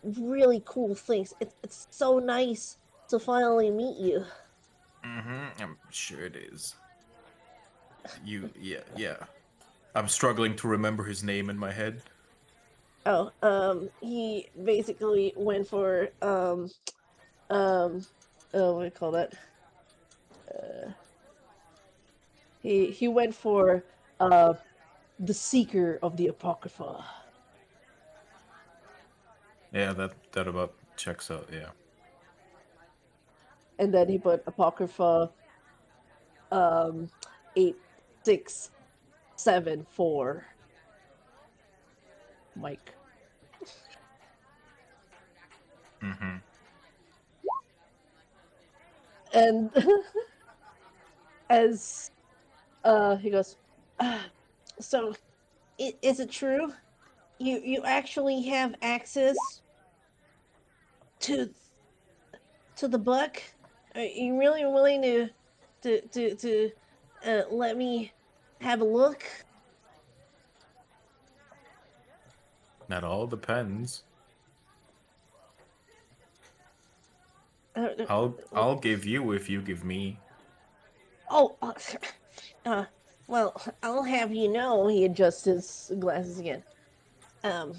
Really cool things. It's so nice to finally meet you. I'm sure it is. Yeah. I'm struggling to remember his name in my head. Oh, he basically went for what do you call that? Uh, he went for the Seeker of the Apocrypha, Yeah, that about checks out. Yeah. and then he put Apocrypha 8674 Mike. Mm-hmm. And as he goes, So, is it true? You actually have access to the book? Are you really willing to let me have a look? That all depends. Uh, I'll give you if you give me. oh, uh, well, I'll have you know. He adjusts his glasses again. Um,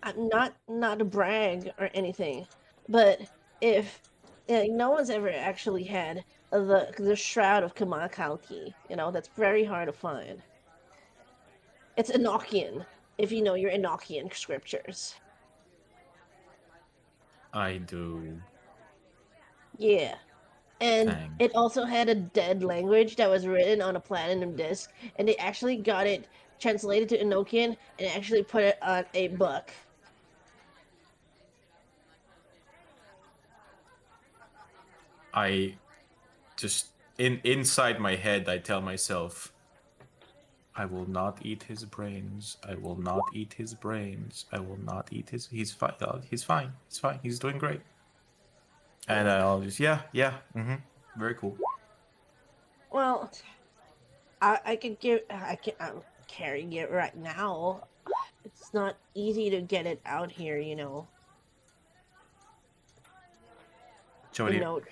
I'm not to brag or anything, but if no one's ever actually had the shroud of Kamakalki, that's very hard to find. It's Enochian, if you know your Enochian scriptures. I do. Yeah. And Thank. it also had a dead language that was written on a platinum disc, and they actually got it translated to Enochian and actually put it on a book. I just inside my head I tell myself I will not eat his brains. I will not eat his brains. I will not eat his. He's fine. He's fine. He's fine. He's doing great. And I'll just very cool. Well, I could I'm carrying it right now. It's not easy to get it out here. The Jody, note.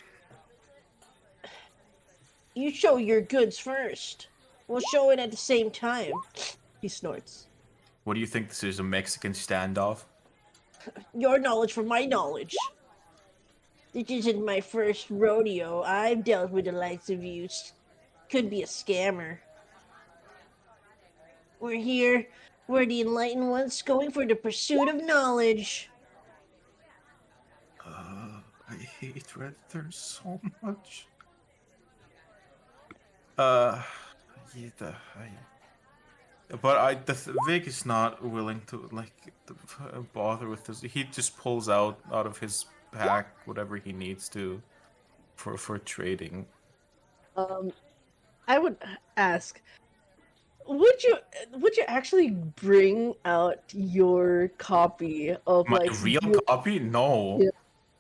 You show your goods first. We'll show it at the same time. He snorts. what do you think this is, a Mexican standoff? Your knowledge for my knowledge. This isn't my first rodeo. I've dealt with the likes of you. Could be a scammer. We're here. We're the enlightened ones going for the pursuit of knowledge. I hate Redditor so much. Yeah, Vic is not willing to bother with this. He just pulls out of his pack whatever he needs to for trading. I would ask, would you actually bring out your copy of My like real copy? No. Yeah.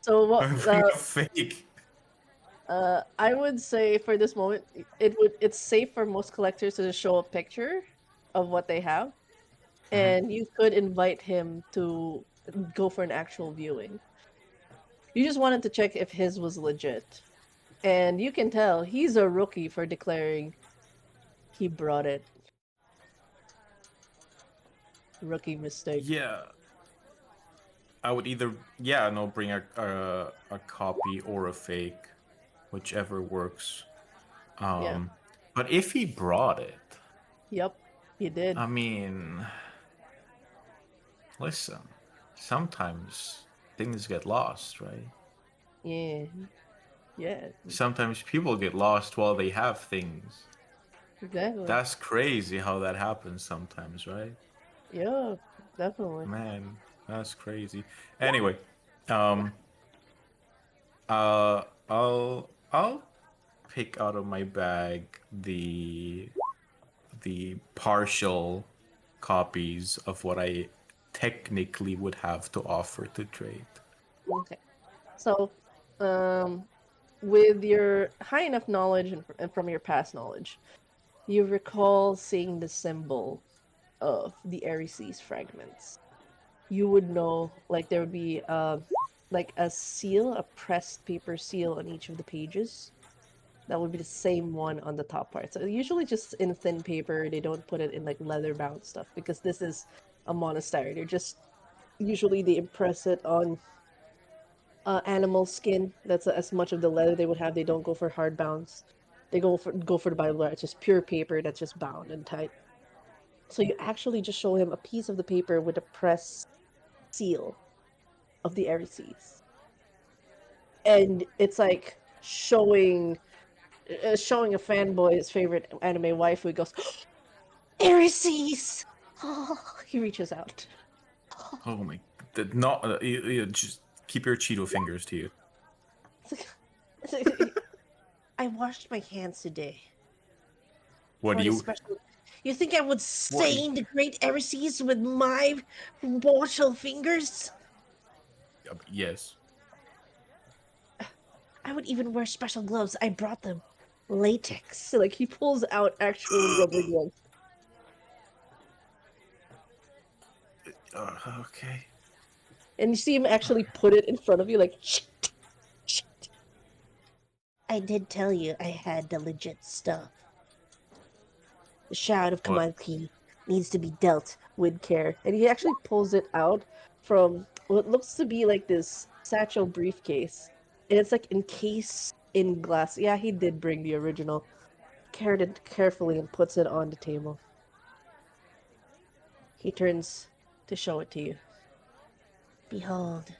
So what? I bring a fake. I would say for this moment, it's safe for most collectors to just show a picture of what they have, and you could invite him to go for an actual viewing. You just wanted to check if his was legit, and you can tell he's a rookie for declaring he brought it. Rookie mistake. Yeah. I would either bring a copy or a fake, whichever works. Yeah. But if he brought it, Yep, he did. I mean, listen, sometimes things get lost, right? Yeah. Yeah. Sometimes people get lost while they have things. Exactly. That's crazy how that happens sometimes, right? Yeah, definitely. Man, that's crazy. Anyway, I'll pick out of my bag the partial copies of what I technically would have to offer to trade. Okay. So, with your high enough knowledge and from your past knowledge, you recall seeing the symbol of the Aries fragments. You would know, like, there would be like a seal, a pressed paper seal on each of the pages. That would be the same one on the top part. So usually just in thin paper. They don't put it in like leather bound stuff because this is a monastery. They're just usually they impress it on animal skin. That's as much of the leather they would have. They don't go for hard bounds. They go for the Bible. It's just pure paper that's just bound and tight. So you actually just show him a piece of the paper with a press seal of the Aries, and it's like showing a fanboy his favorite anime waifu. He goes, Aries! Oh, he reaches out. Oh my! Not just keep your Cheeto fingers to you. I washed my hands today. What For do the you? special You think I would stain the great heresies with my mortal fingers? Yes. I would even wear special gloves. I brought them. Latex. Like, he pulls out actual rubber gloves. Okay. And you see him actually put it in front of you, like, I did tell you I had the legit stuff. The Shroud of What? Kamalki needs to be dealt with care. And he actually pulls it out from what looks to be like this satchel briefcase. And it's like encased in glass. Yeah, he did bring the original. Carried it carefully and puts it on the table. He turns to show it to you. Behold,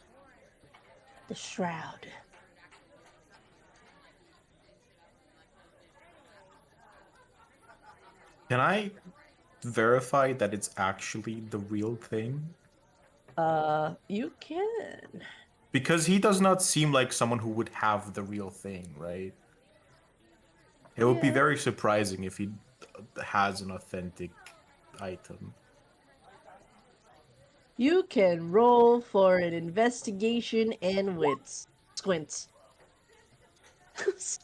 the Shroud. Can I verify that it's actually the real thing? You can. Because he does not seem like someone who would have the real thing, right? It would be Yeah. very surprising if he has an authentic item. You can roll for an investigation and wits. Squints.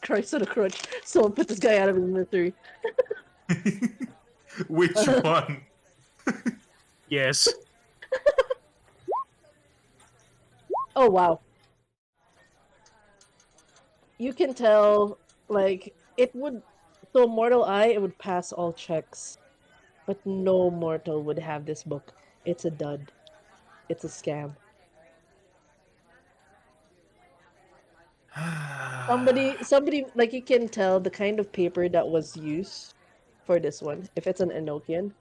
Christ on a crutch. Someone put this guy out of his misery. Which one? Yes. Oh, wow. You can tell, like, it would... So, mortal eye, it would pass all checks. But no mortal would have this book. It's a dud. It's a scam. Somebody, like, you can tell the kind of paper that was used for this one. If it's an Enochian,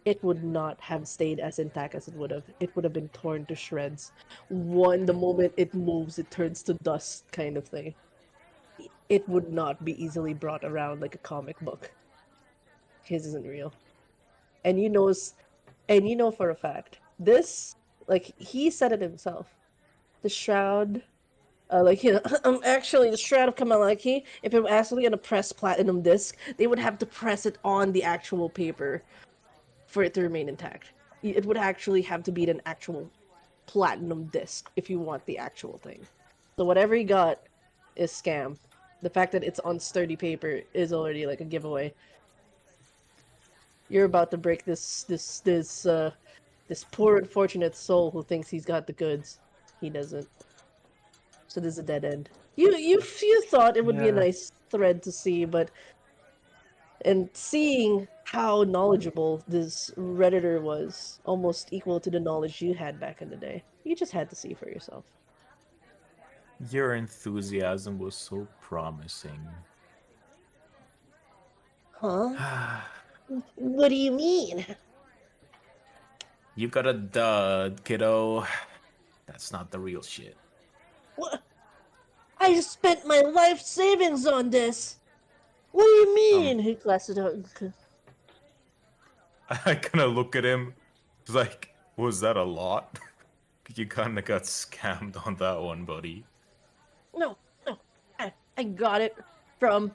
it would not have stayed as intact as it would have. It would have been torn to shreds. The moment it moves, it turns to dust, kind of thing. It would not be easily brought around like a comic book. His isn't real. And you know for a fact, this, like, he said it himself. The Shroud, actually, the Shroud of Kamalaki, if it were actually on a pressed platinum disc, they would have to press it on the actual paper for it to remain intact. It would actually have to be an actual platinum disc if you want the actual thing. So whatever you got is scam. The fact that it's on sturdy paper is already like a giveaway. You're about to break this poor unfortunate soul who thinks he's got the goods. He doesn't. So this is a dead end. You thought it would be a Yeah. nice thread to see, but and seeing how knowledgeable this Redditor was, almost equal to the knowledge you had back in the day, you just had to see for yourself. Your enthusiasm was so promising. Huh? What do you mean? You got a dud, kiddo. That's not the real shit. What? I spent my life savings on this. What do you mean? He glasses out. I kind of look at him. It's like, was that a lot? You kind of got scammed on that one, buddy. No. I got it from...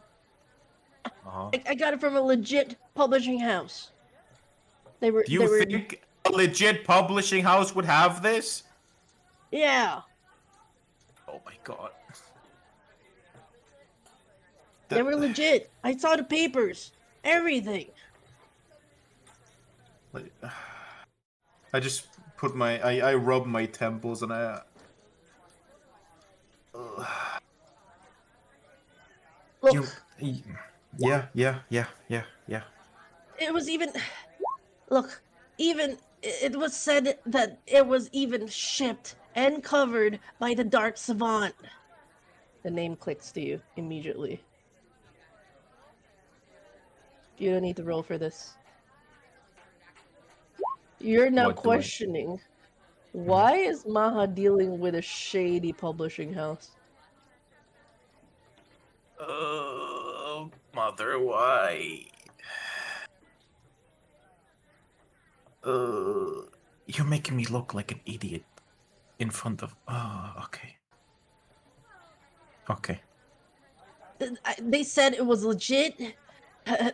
I got it from a legit publishing house. They were... Do you think a legit publishing house would have this? Yeah. Oh my god. They were legit. I saw the papers. Everything. I just put I rub my temples and I... Look. Yeah. It was even... Look, even... It was said that it was even shipped and covered by the Dark Savant. The name clicks to you immediately. You don't need to roll for this. You're now questioning, why is Maha dealing with a shady publishing house? Mother, why? You're making me look like an idiot in front of... okay. Okay. They said it was legit.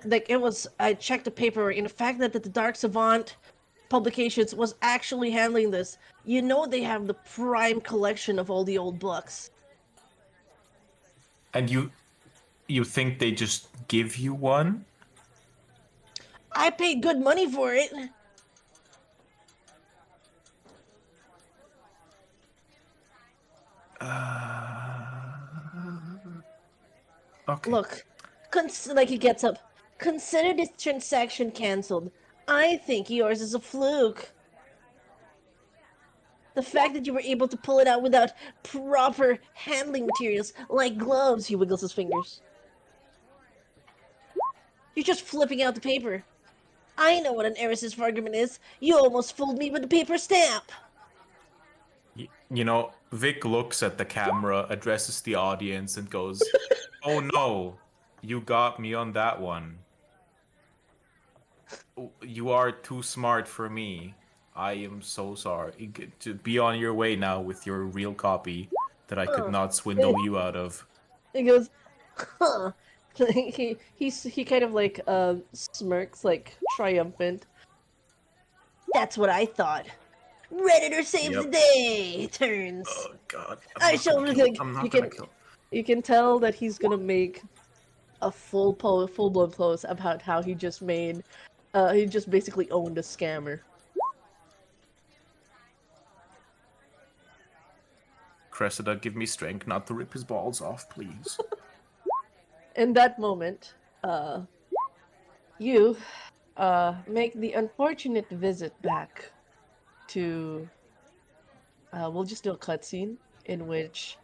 like it was. I checked the paperwork, and the fact that the Dark Savant Publications was actually handling this. You know they have the prime collection of all the old books. And you think they just give you one? I paid good money for it. Okay. Look, like he gets up. Consider this transaction cancelled. I think yours is a fluke. The fact that you were able to pull it out without proper handling materials, like gloves, he wiggles his fingers. You're just flipping out the paper. I know what an irresistible argument is. You almost fooled me with the paper stamp. You know, Vic looks at the camera, addresses the audience, and goes, "Oh no, you got me on that one. You are too smart for me. I am so sorry. To be on your way now with your real copy that I could not swindle you out of." He goes, huh. He kind of like smirks, like triumphant. That's what I thought. Redditor saves the Yep. day. Turns. Oh God, I shall like I'm you not gonna can kill. you can tell that he's gonna make a full blown post about how he just made he just basically owned a scammer. Cressida, give me strength not to rip his balls off, please. In that moment, you make the unfortunate visit back to we'll just do a cutscene in which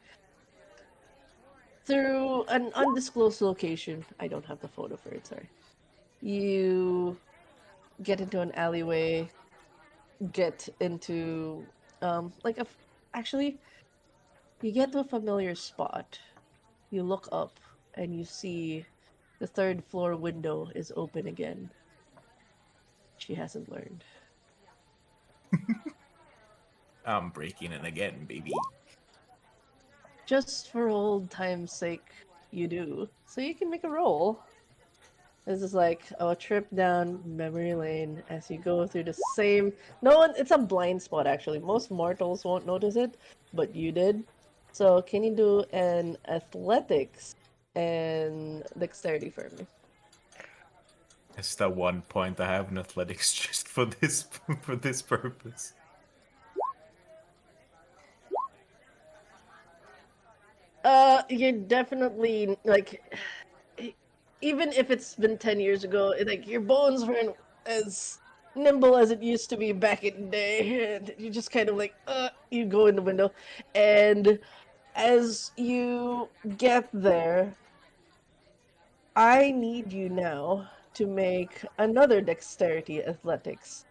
through an undisclosed location, I don't have the photo for it, sorry. You get into an alleyway, get into like actually you get to a familiar spot. You look up and you see the third floor window is open again. She hasn't learned. I'm breaking in again, baby. Just for old time's sake, you do. So you can make a roll. This is like a trip down memory lane as you go through the same. No one. It's a blind spot actually. Most mortals won't notice it, but you did. So can you do an athletics and dexterity for me? It's that one point I have in athletics just for this for this purpose. You're definitely like, even if it's been 10 years ago, like your bones weren't as nimble as it used to be back in the day. And you just kind of like, you go in the window, and as you get there, I need you now to make another dexterity athletics,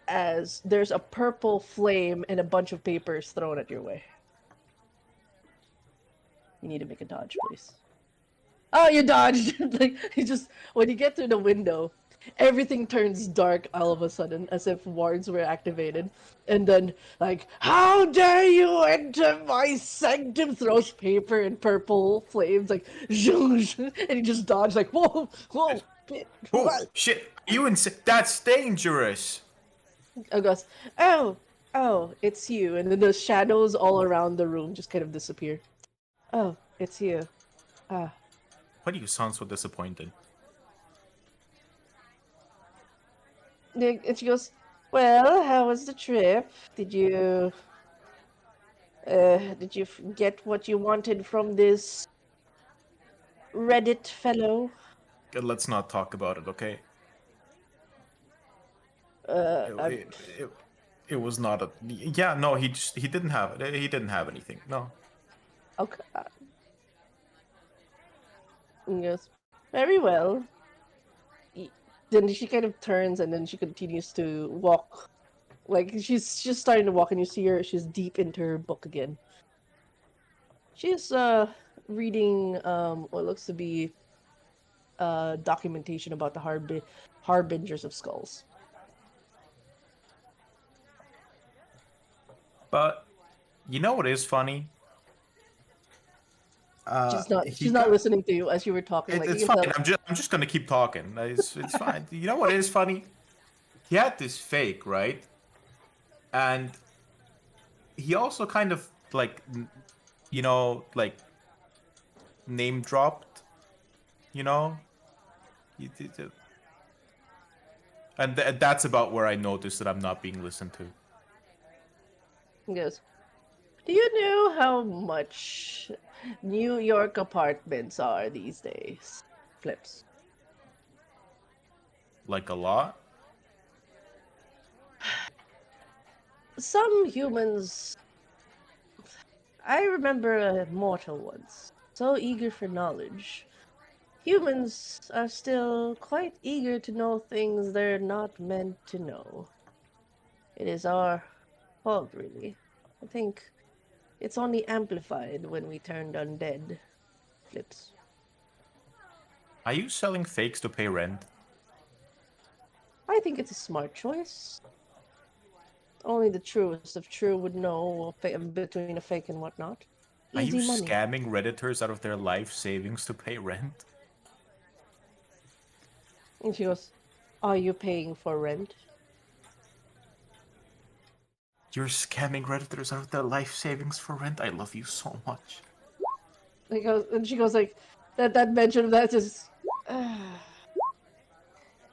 as there's a purple flame and a bunch of papers thrown at your way. You need to make a dodge, please. Oh, you dodged! Like, you just, when you get through the window, everything turns dark all of a sudden, as if wards were activated. And then, like, how dare you enter my sanctum? Throws paper and purple flames, like, zhoosh, and you just dodge, like, whoa, whoa, Oh shit! That's dangerous. I goes, oh, it's you. And then the shadows all around the room just kind of disappear. Oh, it's you. Ah. Why do you sound so disappointed? And she goes, well, how was the trip? Did you get what you wanted from this Reddit fellow? Let's not talk about it, okay? It was not a. Yeah, no, he didn't have it. He didn't have anything. No. Okay. And he goes, very well. Then she kind of turns and then she continues to walk. Like, she's just starting to walk and you see her, she's deep into her book again. She's, reading, what looks to be, documentation about the Harbingers of Skulls. But, you know what is funny? She's not listening to you as you were talking. Like It's you can fine. tell. I'm just gonna keep talking. It's fine. You know what is funny? He had this fake, right? And he also kind of like, like name dropped. You know, and that's about where I noticed that I'm not being listened to. He goes, "Do you know how much New York apartments are these days?" Flips. Like a lot. Some humans. I remember a mortal once, so eager for knowledge. Humans are still quite eager to know things they're not meant to know. It is our fault, really. I think it's only amplified when we turned undead. Flips. Are you selling fakes to pay rent? I think it's a smart choice. Only the truest of true would know between a fake and whatnot. Are you Easy money. scamming Redditors out of their life savings to pay rent? And she goes, "Are you paying for rent?" You're scamming Redditors out of their life savings for rent? I love you so much. And she goes like, that mention of that just,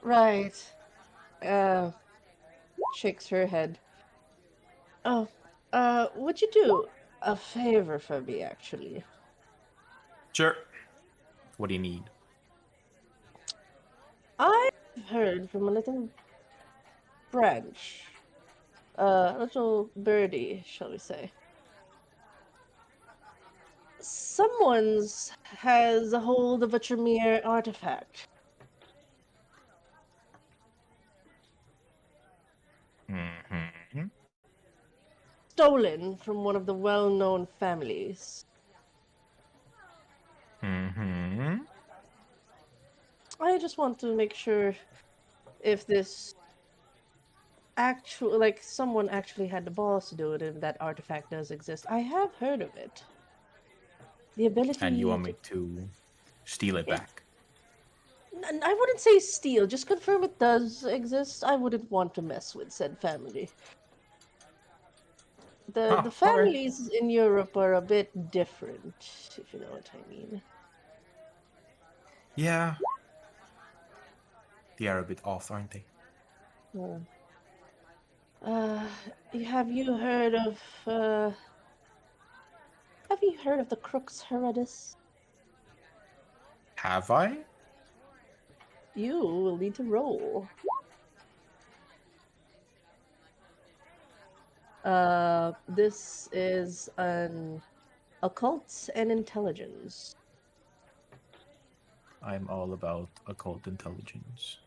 right. Shakes her head. Oh, would you do a favor for me, actually? Sure. What do you need? I've heard from a little branch, a little birdie, shall we say. Someone's has a hold of a Tremere artifact. Mm-hmm. Stolen from one of the well-known families. Mm-hmm. I just want to make sure if this someone actually had the balls to do it and that artifact does exist. I have heard of it. The ability And you want to... me to steal it back? I wouldn't say steal, just confirm it does exist. I wouldn't want to mess with said family. The Okay. families in Europe are a bit different, if you know what I mean. Yeah. They are a bit off, aren't they? Uh, have you heard of have you heard of the Crux Heredis? Have I? You will need to roll. This is an occult and intelligence. I'm all about occult intelligence.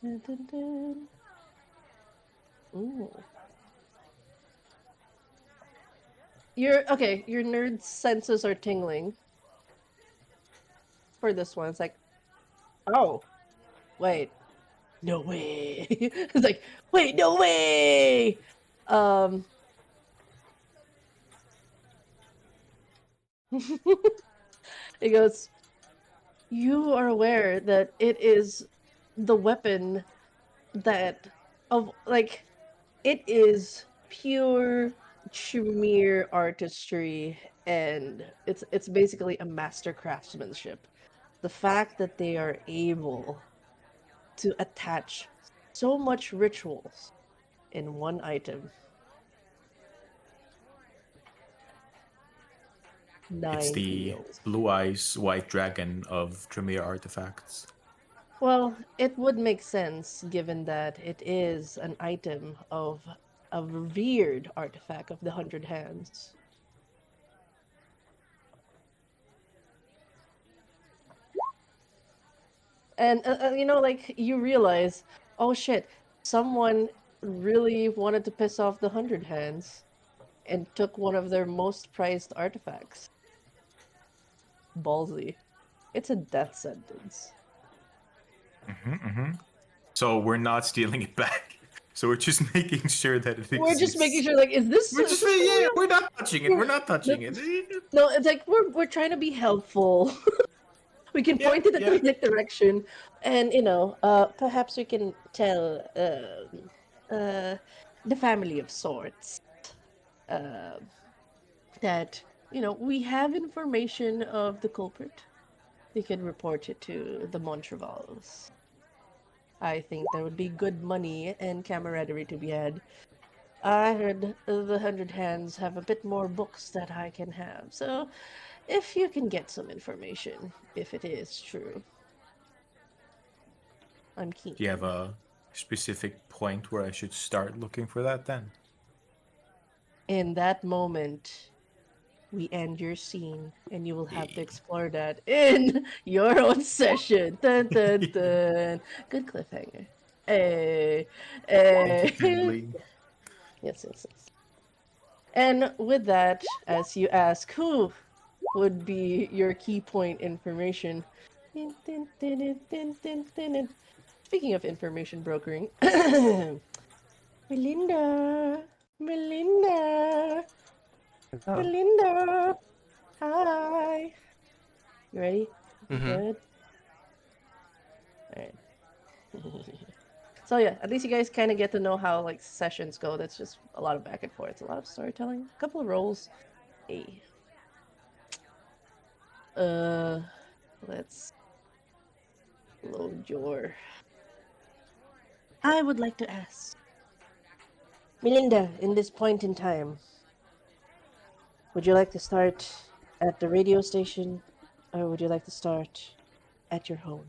Dun, dun, dun. Ooh. Your nerd senses are tingling. For this one, it's like, oh, wait, no way. It's like, wait, no way. It goes, you are aware that it is the weapon that it is pure Tremere artistry, and it's basically a master craftsmanship. The fact that they are able to attach so much rituals in one item. It's 9 the wheels. blue eyes white dragon of Tremere artifacts. Well, it would make sense given that it is an item of a revered artifact of the Hundred Hands. And you realize, oh shit, someone really wanted to piss off the Hundred Hands and took one of their most prized artifacts. Ballsy. It's a death sentence. Mm-hmm, mm-hmm. So we're not stealing it back. So we're just making sure that it We're just making exists. sure, like, is this? We're Is just this for real? we're not touching it. We're not touching it. No, it's like we're trying to be helpful. We can Yeah, point it in yeah. the right direction, and perhaps we can tell the family of sorts uh, that we have information of the culprit. They can report it to the Montrevals. I think there would be good money and camaraderie to be had. I heard the Hundred Hands have a bit more books that I can have, so if you can get some information, if it is true, I'm keen. Do you have a specific point where I should start looking for that then? In that moment, we end your scene, and you will have to explore that in your own session. Dun dun dun. Good cliffhanger. Hey, Thank you hey. kindly. Yes, yes, yes. And with that, as you ask, who would be your key point information? Speaking of information brokering, Melinda, Melinda, Oh. Melinda. Hi. You ready? You Mm-hmm. good? All right. So yeah, at least you guys kind of get to know how like sessions go. That's just a lot of back and forth, a lot of storytelling, a couple of roles. Hey. Uh, let's load your. I would like to ask Melinda, in this point in time, would you like to start at the radio station, or would you like to start at your home?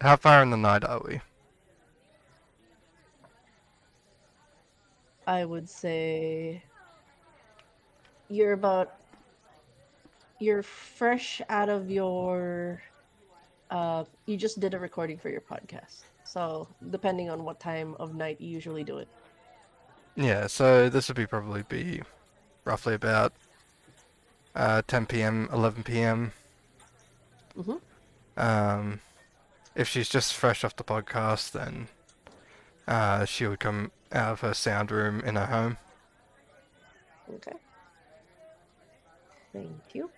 How far in the night are we? I would say you're fresh out of your you just did a recording for your podcast. So depending on what time of night you usually do it. Yeah, so this would probably be roughly about 10 p.m., 11 p.m. Mm-hmm. If she's just fresh off the podcast, then she would come out of her sound room in her home. Okay. Thank you.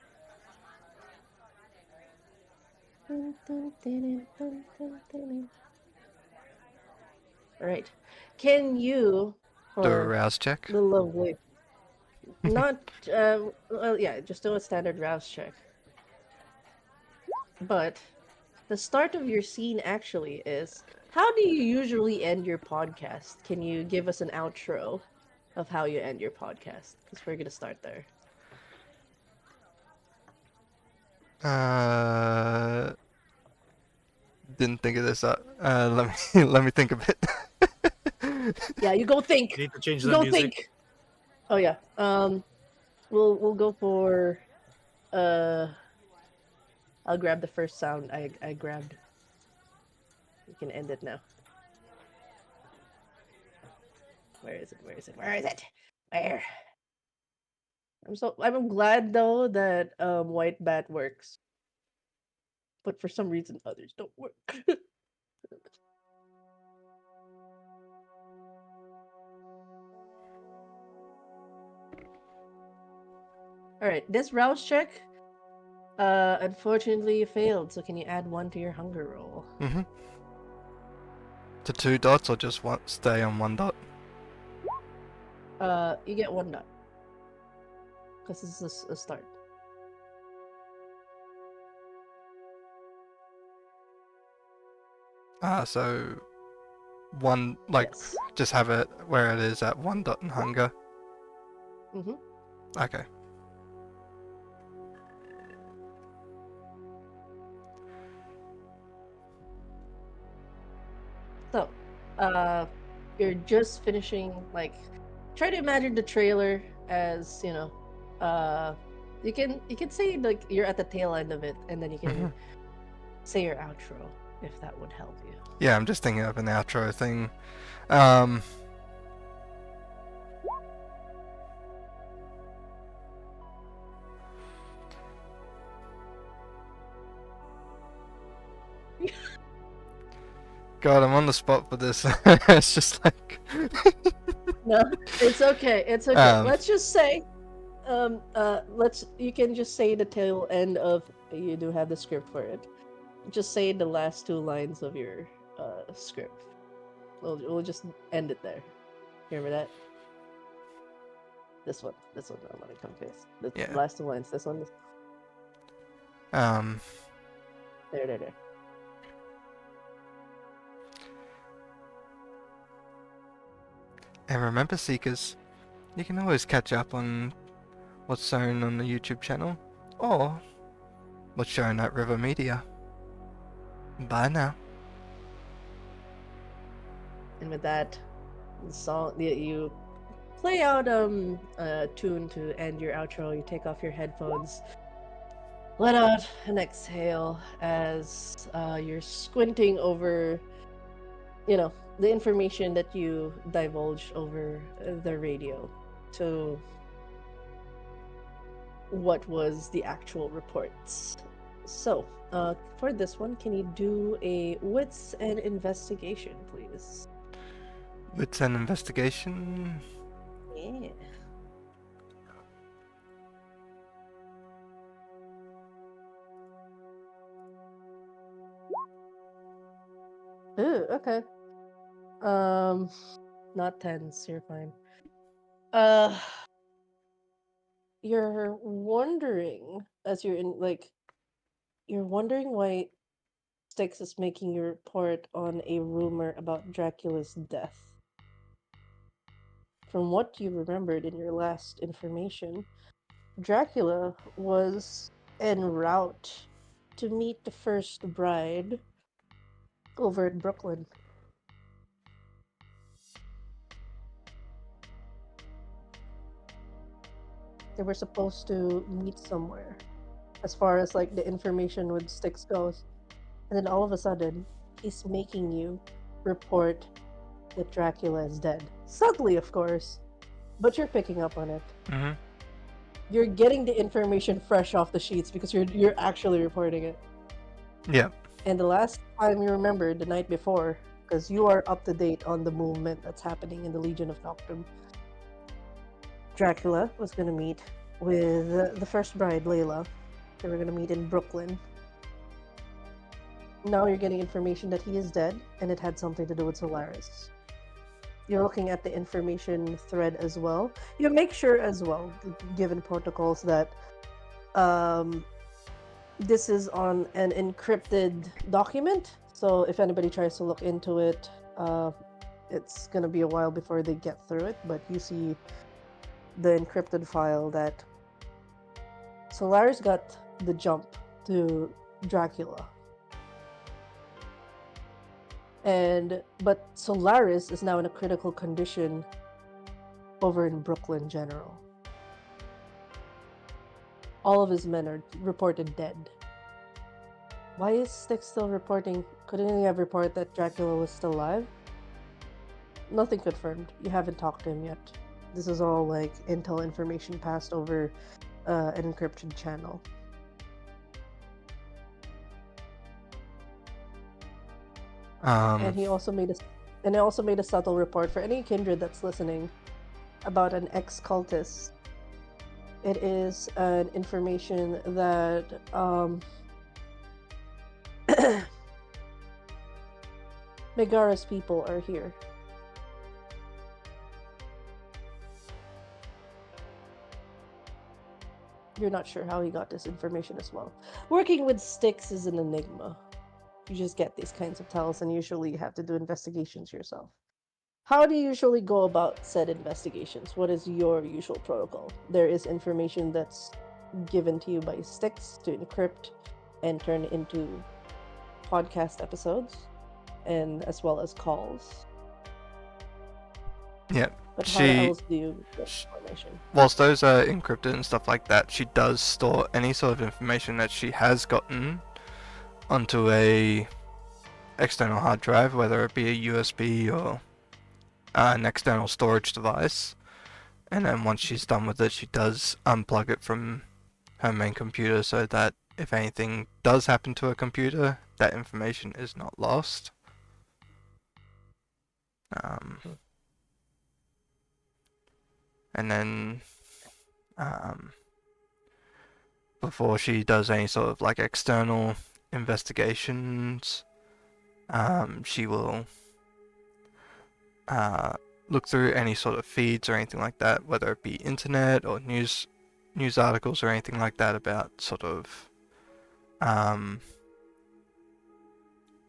All right. Can you, Do a for rouse check. the lovely, not, well, yeah, just do a standard rouse check. But the start of your scene actually is, how do you usually end your podcast? Can you give us an outro of how you end your podcast? Because we're going to start there. Didn't think of this. Let me let me think a bit. Yeah, you go think. Need to change You the go music. think. Oh yeah. We'll go for I'll grab the first sound I grabbed. You can end it now. Where is it? Where is it? Where is it? Where? I'm glad though that White Bat works. But for some reason others don't work. Alright, this rouse check unfortunately failed, so can you add 1 to your hunger roll? Mm-hmm. To 2 dots or just stay on 1 dot? You get 1 dot. Because this is a start. So 1, like, Yes. just have it where it is at 1 dot in hunger. Mm-hmm. Okay. So, you're just finishing, like, try to imagine the trailer as, you can say, like, you're at the tail end of it, and then you can say your outro, if that would help you. Yeah, I'm just thinking of an outro thing. Um... God, I'm on the spot for this. It's just like. No, it's okay. It's okay. Let's just say, you can just say the tail end of. You do have the script for it. Just say the last two lines of your script. We'll just end it there. You remember that? This one. I'm gonna confess. The Yeah. last two lines. This one. Um. There. And remember, Seekers, you can always catch up on what's shown on the YouTube channel, or what's shown at River Media. Bye now. And with that, the song you play out a tune to end your outro. You take off your headphones, let out an exhale as you're squinting over, the information that you divulge over the radio to what was the actual reports. So, for this one, can you do a wits and investigation, please? Wits and investigation. Yeah. Ooh, okay. Not tens, you're fine. You're wondering, as you're in, you're wondering why Styx is making your report on a rumor about Dracula's death. From what you remembered in your last information, Dracula was en route to meet the first bride over in Brooklyn. They were supposed to meet somewhere, as far as the information with Styx goes. And then all of a sudden, he's making you report that Dracula is dead. Subtly, of course, but you're picking up on it. Mm-hmm. You're getting the information fresh off the sheets because you're actually reporting it. Yeah. And the last time you remember, the night before, because you are up to date on the movement that's happening in the Legion of Noctum, Dracula was going to meet with the first bride, Layla. They were going to meet in Brooklyn. Now you're getting information that he is dead, and it had something to do with Solaris. You're looking at the information thread as well. You make sure as well, given protocols, that this is on an encrypted document. So if anybody tries to look into it, it's going to be a while before they get through it. But you see the encrypted file that Solaris got the jump to Dracula. But Solaris is now in a critical condition over in Brooklyn General. All of his men are reported dead. Why is Styx still reporting? Couldn't he have reported that Dracula was still alive? Nothing confirmed. You haven't talked to him yet. This is all intel information passed over an encrypted channel. And he also made a subtle report for any kindred that's listening about an ex-cultist. It is an information that Megara's people are here. You're not sure how he got this information as well. Working with Styx is an enigma. You just get these kinds of tells, and usually you have to do investigations yourself. How do you usually go about said investigations? What is your usual protocol? There is information that's given to you by Styx to encrypt and turn into podcast episodes, and as well as calls. Yeah. But how else do you get information? Whilst those are encrypted and stuff like that, she does store any sort of information that she has gotten onto a external hard drive, whether it be a USB or an external storage device. And then once she's done with it, she does unplug it from her main computer so that if anything does happen to her computer, that information is not lost. And then before she does any sort of like external investigations, she will look through any sort of feeds or anything like that, whether it be internet or news articles or anything like that about sort of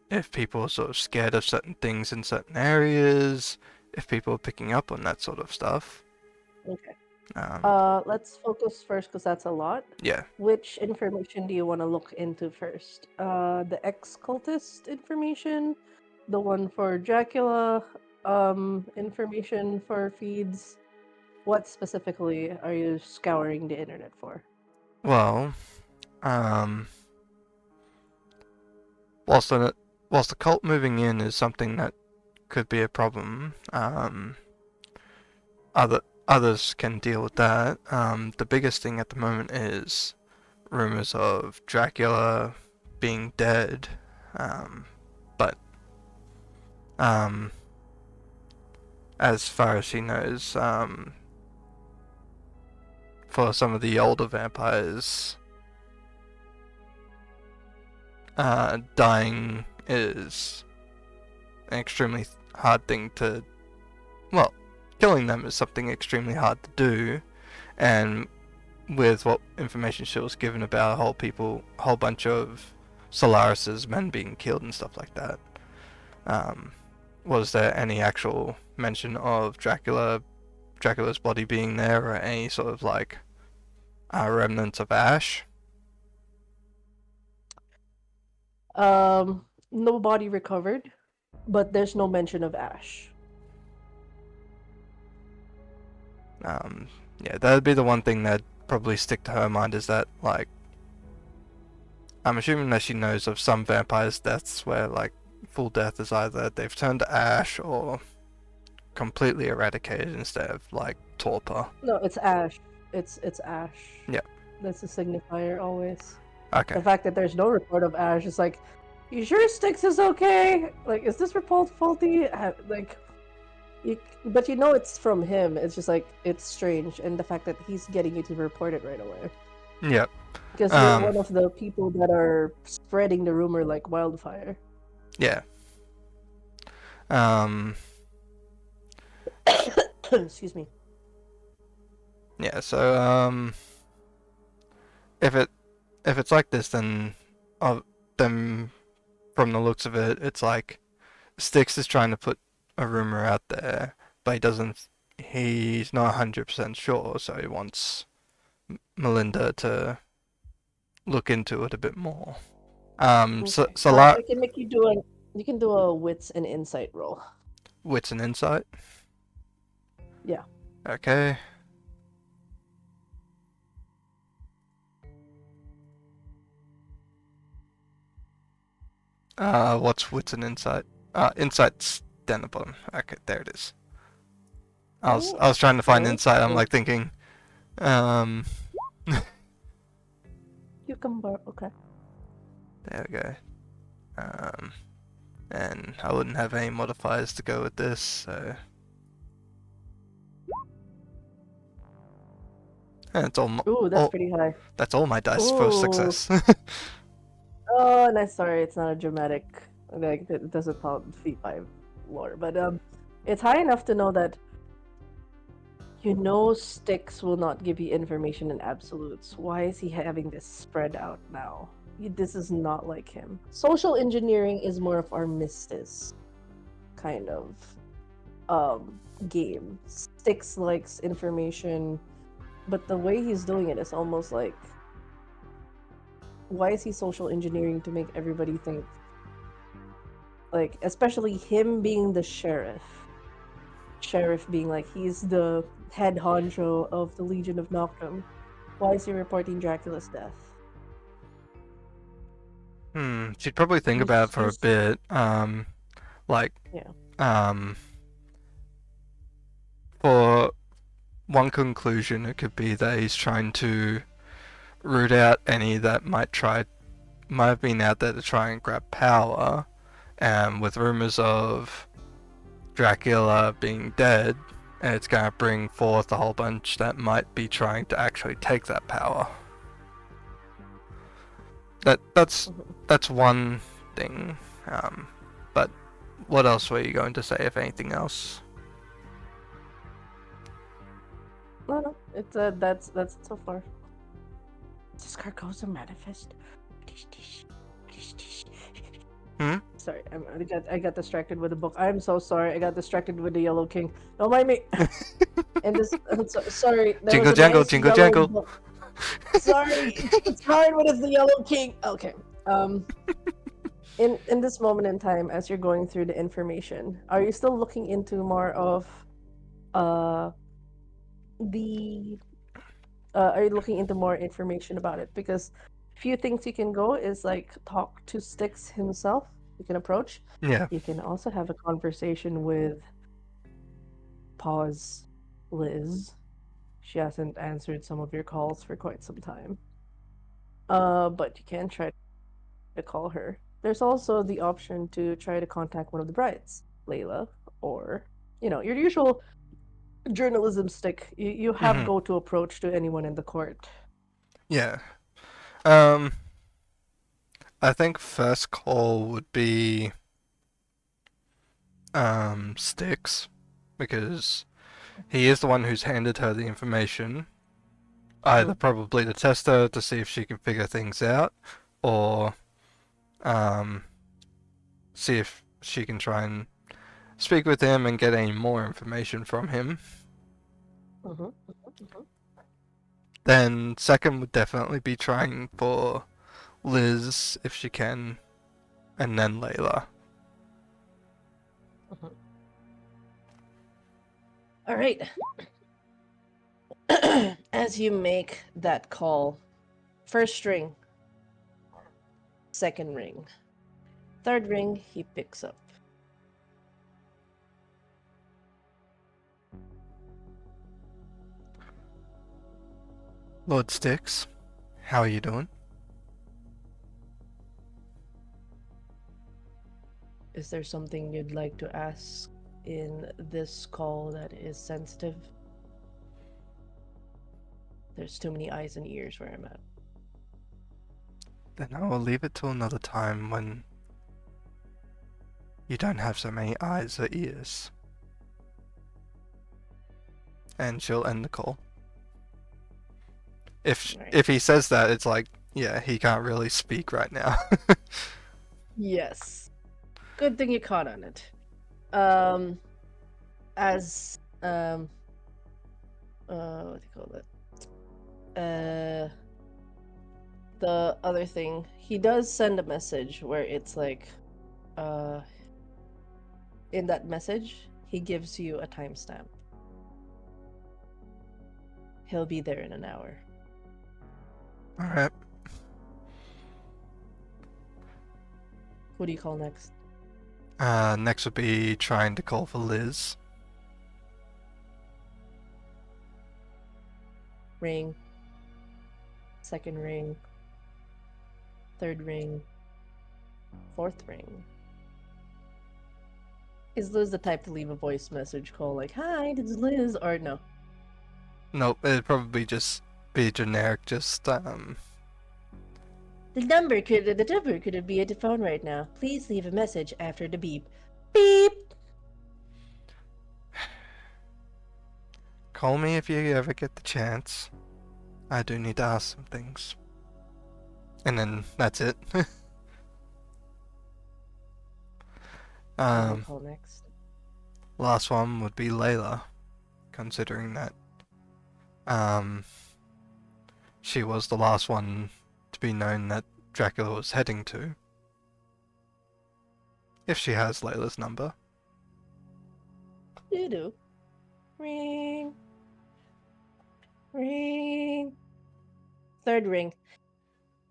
if people are sort of scared of certain things in certain areas, if people are picking up on that sort of stuff. Okay. Um, Let's focus first because that's a lot. yeah. Which information do you want to look into first? The ex-cultist information, the one for Dracula, information for feeds. What specifically are you scouring the internet for? Well, whilst the cult moving in is something that could be a problem, others can deal with that. The biggest thing at the moment is rumors of Dracula being dead, but as far as she knows, for some of the older vampires, dying is an extremely hard thing to. Well, killing them is something extremely hard to do, and with what information she was given about a whole bunch of Solaris's men being killed and stuff like that. Was there any actual mention of Dracula's body being there, or any sort of like remnants of ash? No body recovered, but there's no mention of ash. Yeah, that'd be the one thing that'd probably stick to her mind, is that, like, I'm assuming that she knows of some vampires' deaths where, like, full death is either they've turned to ash or completely eradicated instead of, like, torpor. No, it's ash. It's ash. Yeah. That's a signifier always. Okay. The fact that there's no report of ash is like, you sure Styx is okay? Like, is this report faulty? Like, but you know it's from him. It's just like, it's strange, and the fact that he's getting you to report it right away. Yep. Because you're one of the people that are spreading the rumor like wildfire. Yeah. Excuse me. Yeah, so if it's like this, then from the looks of it, it's like Styx is trying to put a rumor out there, but he's not 100% sure, so he wants Melinda to look into it a bit more. Okay. I can make you do a wits and insight roll. Wits and insight? Yeah. Okay. What's wits and insight? Insight's down the bottom. Okay, there it is. I was trying to find insight. I'm like thinking, You can borrow. Okay. There we go. And I wouldn't have any modifiers to go with this, so. And it's all. Ooh, that's pretty high. That's all my dice for success. Oh, nice. Sorry, it's not a dramatic. Like, it doesn't follow V5 lore, but it's high enough to know that Styx will not give you information in absolutes. Why is he having this spread out now? This is not like him. Social engineering is more of our Mistis kind of game. Styx likes information, but the way he's doing it is almost like, why is he social engineering to make everybody think, like, especially him being the sheriff being like, he's the head honcho of the Legion of Noctum. Why is he reporting Dracula's death? She'd probably think about it for a bit. For one conclusion, it could be that he's trying to root out any that might have been out there to try and grab power, with rumors of Dracula being dead, and it's gonna bring forth a whole bunch that might be trying to actually take that power. That's one thing. But what else were you going to say, if anything else? No, it's that's so far. This Carcosa manifest. Hmm? Sorry, I got distracted with the book. I'm so sorry. I got distracted with the Yellow King. Don't mind me. And this, sorry, that Jingle was a jangle, nice jingle yellow jangle. book. Sorry, it's hard when it's the Yellow King. Okay. In this moment in time, as you're going through the information, are you still looking into more of the are you looking into more information about it? Because few things you can go is like talk to Styx himself. You can approach. Yeah. You can also have a conversation with Pause Liz. She hasn't answered some of your calls for quite some time. But you can try to call her. There's also the option to try to contact one of the brides, Layla, or your usual journalism stick. You have Mhm. go-to approach to anyone in the court. Yeah. Um, I think first call would be Styx, because he is the one who's handed her the information. Either probably to test her to see if she can figure things out, or um, see if she can try and speak with him and get any more information from him. Then second would definitely be trying for Liz if she can, and then Layla. All right. As you make that call, first ring, second ring, third ring, he picks up. Lord Styx, how are you doing? Is there something you'd like to ask in this call that is sensitive? There's too many eyes and ears where I'm at. Then I will leave it till another time when you don't have so many eyes or ears. And she'll end the call. If he says that, it's like, yeah, he can't really speak right now. Yes. Good thing you caught on it. As what do you call it? The other thing, he does send a message where it's like, in that message, he gives you a timestamp. He'll be there in an hour. Alright. Who do you call next? Next would be trying to call for Liz. Ring. Second ring. Third ring. Fourth ring. Is Liz the type to leave a voice message call like, "Hi, this is Liz," or no? Nope, it'd probably just be generic, The number could be at the phone right now. Please leave a message after the beep. Beep! call me if you ever get the chance. I do need to ask some things. And then that's it. Call next. Last one would be Layla, considering that she was the last one to be known that Dracula was heading to. If she has Layla's number. You do. Ring. Ring. Third ring.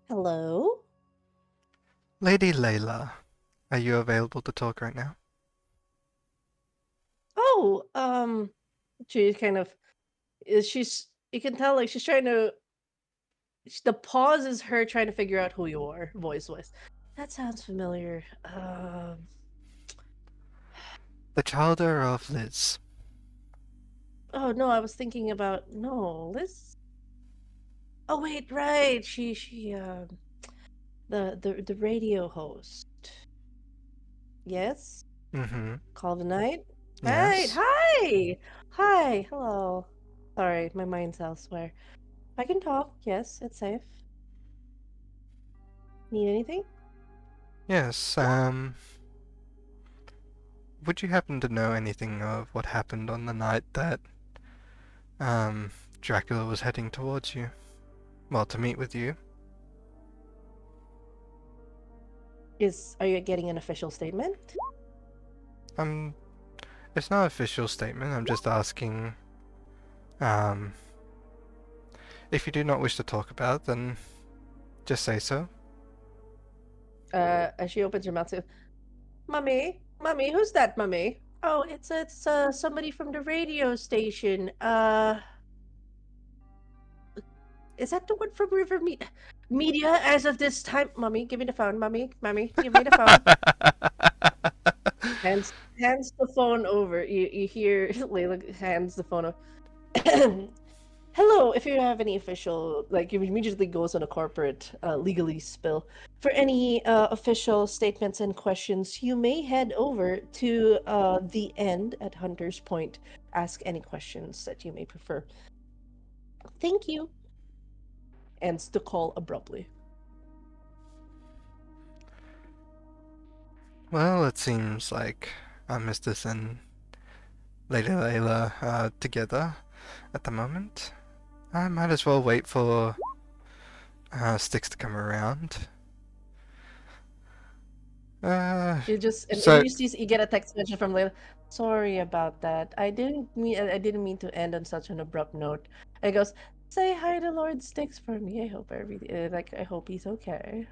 Hello? Lady Layla, are you available to talk right now? Oh, she kind of she's you can tell like she's trying to the pause is her trying to figure out who you are, voice. That sounds familiar. The childer of Liz. Oh no, I was thinking about no, Liz. Oh wait, right. She the radio host. Yes? Mm-hmm. Call the night? Right. Yes. Hi. Hi. Hello. Sorry, my mind's elsewhere. I can talk. Yes, it's safe. Need anything? Yes, would you happen to know anything of what happened on the night that, um, Dracula was heading towards you? Well, to meet with you. Are you getting an official statement? Um, it's not an official statement, I'm just asking, um, if you do not wish to talk about it, then just say so. As she opens her mouth to, Mummy, who's that, Mummy? Oh, it's somebody from the radio station. Is that the one from Media as of this time? Mummy, give me the phone, Mummy, give me the phone. Hands the phone over. You hear Layla hands the phone over. Hello, if you have any official, like, it immediately goes on a corporate legalese spill. For any official statements and questions, you may head over to the end at Hunter's Point. Ask any questions that you may prefer. Thank you. Ends the call abruptly. Well, it seems like Mistress and Lady Layla are together at the moment. I might as well wait for Styx to come around. And So, you get a text message from Layla. Sorry about that. I didn't mean to end on such an abrupt note. It goes, say hi to Lord Styx for me. I hope everything I hope he's okay.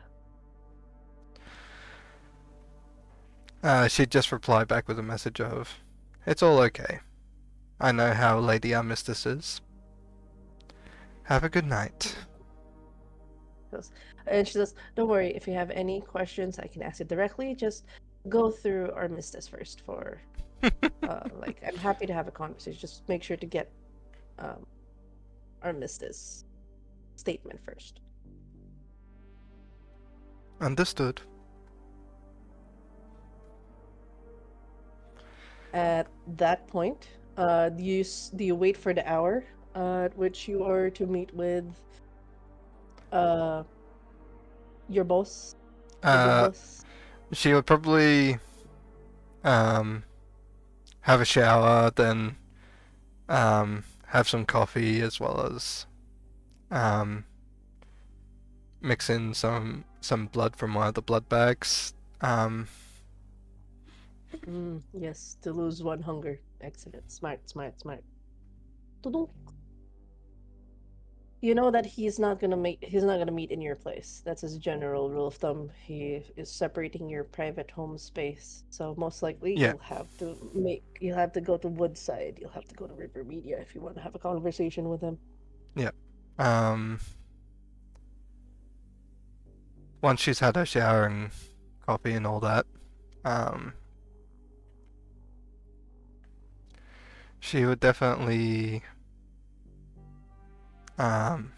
she'd just reply back with a message of, "It's all okay. I know how Lady Armistice is. Have a good night." Goes, and she says, "Don't worry. If you have any questions, I can ask it directly. Just go through Armistice first. Like, I'm happy to have a conversation. Just make sure to get um, Armistice statement first." Understood. At that point, do you wait for the hour at which you are to meet with uh your boss, the big Uh, boss? she would probably um have a shower, then have some coffee as well as um mix in some blood from one of the blood bags. Yes, to lose one hunger. Excellent. Smart. Tudum. You know that he's not gonna meet in your place. That's his general rule of thumb. He is separating your private home space. So most likely Yeah. you'll have to go to Woodside. You'll have to go to River Media if you want to have a conversation with him. Yeah. Um, once she's had her shower and coffee and all that, um, she would definitely um,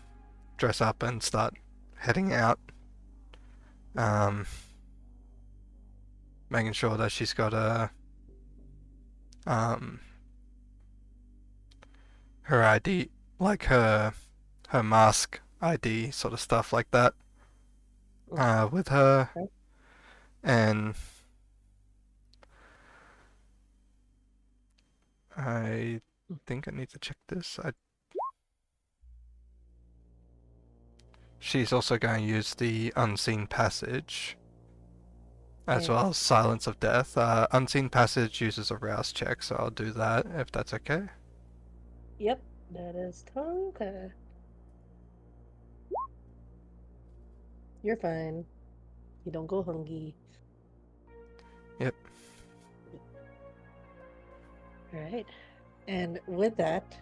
dress up and start heading out. Um, making sure that she's got um, her ID, like her mask ID, sort of stuff like that, with her, Okay. and I think I need to check this. She's also going to use the unseen passage, as well as Yes. silence of death. Unseen passage uses a rouse check, so I'll do that if that's okay. Yep, that is totally okay. You're fine. You don't go hungry. Yep. All right. And with that,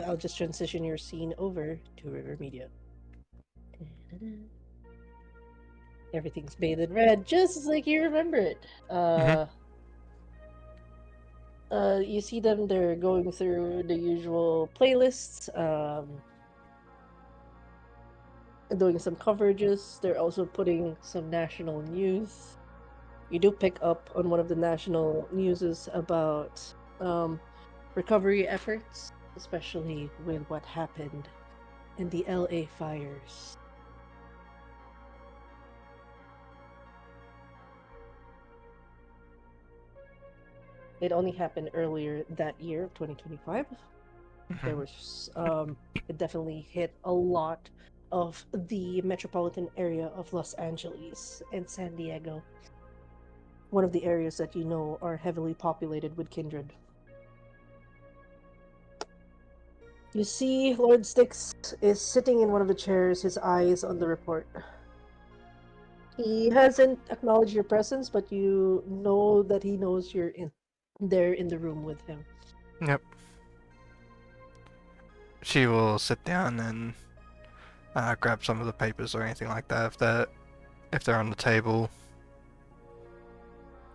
I'll just transition your scene over to River Media. Everything's bathed in red, just like you remember it. Mm-hmm. You see them, they're going through the usual playlists, doing some coverages. They're also putting some national news. You do pick up on one of the national newses about recovery efforts, especially with what happened in the LA fires. It only happened earlier that year of 2025. There was it definitely hit a lot of the metropolitan area of Los Angeles and San Diego, one of the areas that you know are heavily populated with kindred. You see Lord Styx is sitting in one of the chairs, his eyes on the report. He hasn't acknowledged your presence, but you know that he knows you're in there in the room with him. Yep. She will sit down and grab some of the papers or anything like that if they're on the table.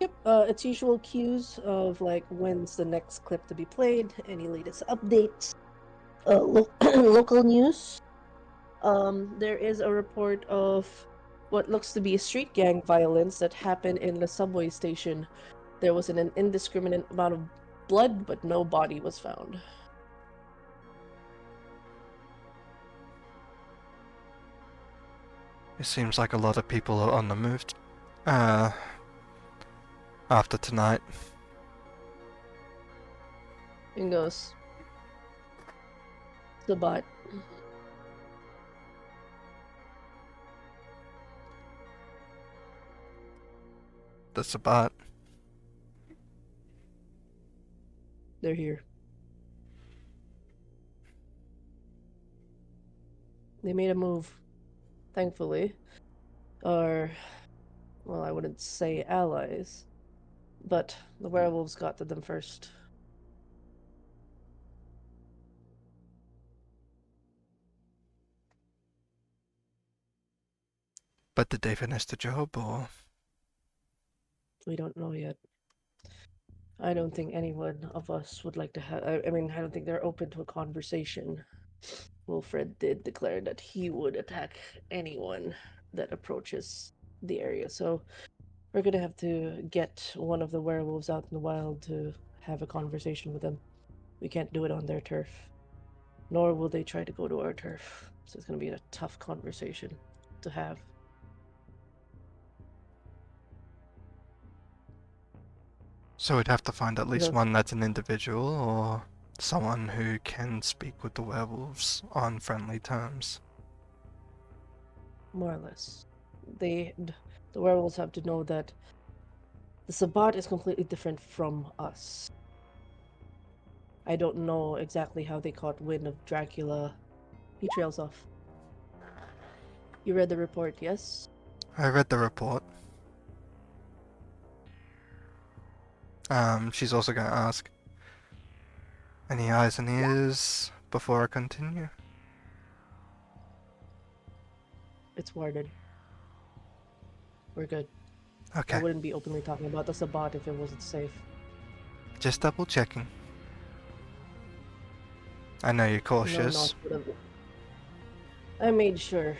Yep, it's usual cues of like when's the next clip to be played, any latest updates, local news. There is a report of what looks to be a street gang violence that happened in the subway station. There was an indiscriminate amount of blood, but no body was found. It seems like a lot of people are on the move uh, after tonight. And goes, the bot. The Sabat. They're here. They made a move, thankfully. Or, well, I wouldn't say allies, but the werewolves got to them first. But did they finish the job, or? We don't know yet. I don't think anyone of us would like to have. I mean, I don't think they're open to a conversation. Wilfred did declare that he would attack anyone that approaches the area, so we're gonna have to get one of the werewolves out in the wild to have a conversation with them. We can't do it on their turf, nor will they try to go to our turf. So it's gonna be a tough conversation to have. So we'd have to find at least Those- one that's an individual, or someone who can speak with the werewolves on friendly terms. More or less. The werewolves have to know that the Sabbat is completely different from us. I don't know exactly how they caught wind of Dracula. He trails off. You read the report, yes? I read the report. She's also going to ask, any eyes and ears before I continue? It's warded. We're good. Okay. I wouldn't be openly talking about the Sabbat if it wasn't safe. Just double checking. I know you're No, cautious. I made sure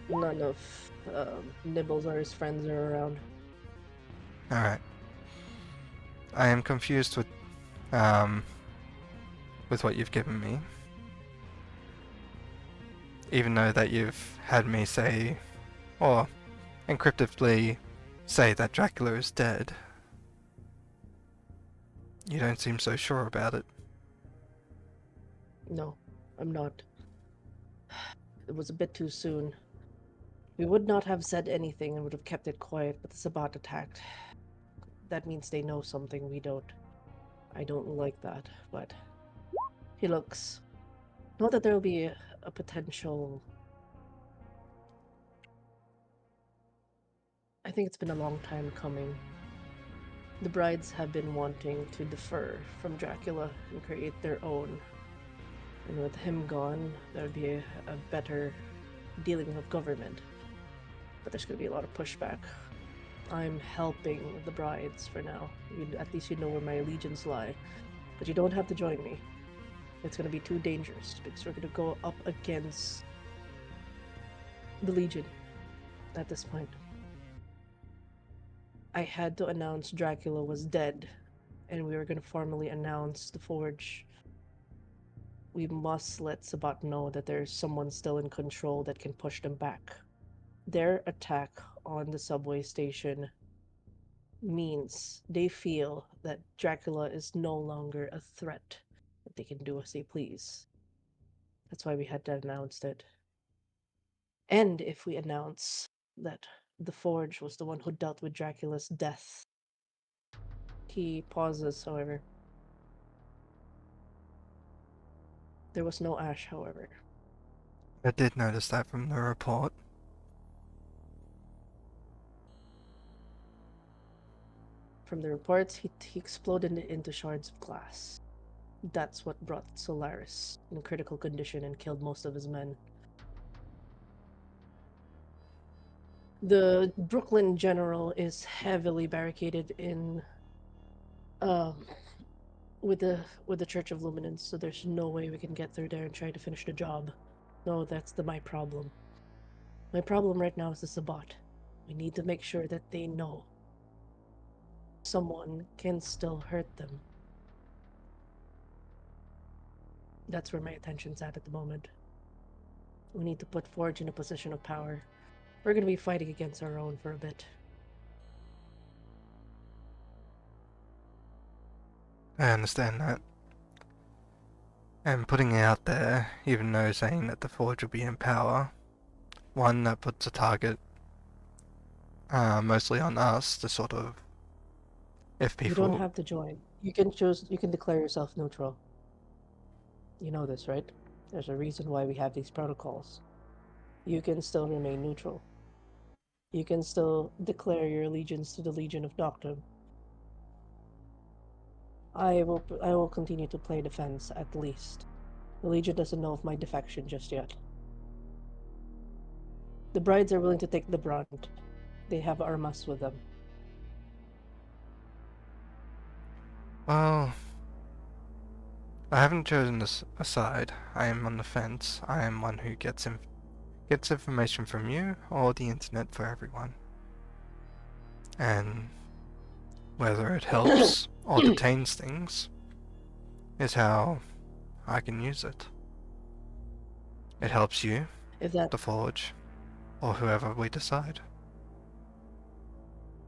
none of Nibbles or his friends are around. Alright. I am confused with what you've given me. Even though that you've had me say, or encryptively say that Dracula is dead. You don't seem so sure about it. No, I'm not. It was a bit too soon. We would not have said anything and would have kept it quiet, but the Sabbat attacked. That means they know something we don't. I don't like that, but he looks. Not that there will be a potential. I think it's been a long time coming. The brides have been wanting to defer from Dracula and create their own. And with him gone, there would be a better dealing of government. But there's going to be a lot of pushback. I'm helping the brides for now. At least you know where my allegiance lie. But you don't have to join me. It's gonna be too dangerous because we're gonna go up against the Legion at this point. I had to announce Dracula was dead, and we were gonna formally announce the Forge. We must let Sabat know that there's someone still in control that can push them back. Their attack on the subway station means they feel that Dracula is no longer a threat, that they can do as they please. That's why we had to announce it. And if we announce that the Forge was the one who dealt with Dracula's death. He pauses, however. There was no ash, however. I did notice that from the report. From the reports, he exploded into shards of glass. That's what brought Solaris in critical condition and killed most of his men. The Brooklyn General is heavily barricaded in um with the Church of Luminance, so there's no way we can get through there and try to finish the job. No, that's my problem. My problem right now is the Sabbat. We need to make sure that they know someone can still hurt them. That's where my attention's at the moment. We need to put Forge in a position of power. We're gonna be fighting against our own for a bit. I understand that. And putting it out there, even though saying that the Forge will be in power, one that puts a target mostly on us to sort of, if You don't people, have to join. You can choose, you can declare yourself neutral. You know this, right? There's a reason why we have these protocols. You can still remain neutral. You can still declare your allegiance to the Legion of Doctor. I will continue to play defense at least. The Legion doesn't know of my defection just yet. The brides are willing to take the brunt. They have armas with them. well, I haven't chosen a side. I am on the fence. I am one who gets information from you or the internet for everyone. And whether it helps or detains things is how I can use it. It helps you, If that, the Forge, or whoever we decide.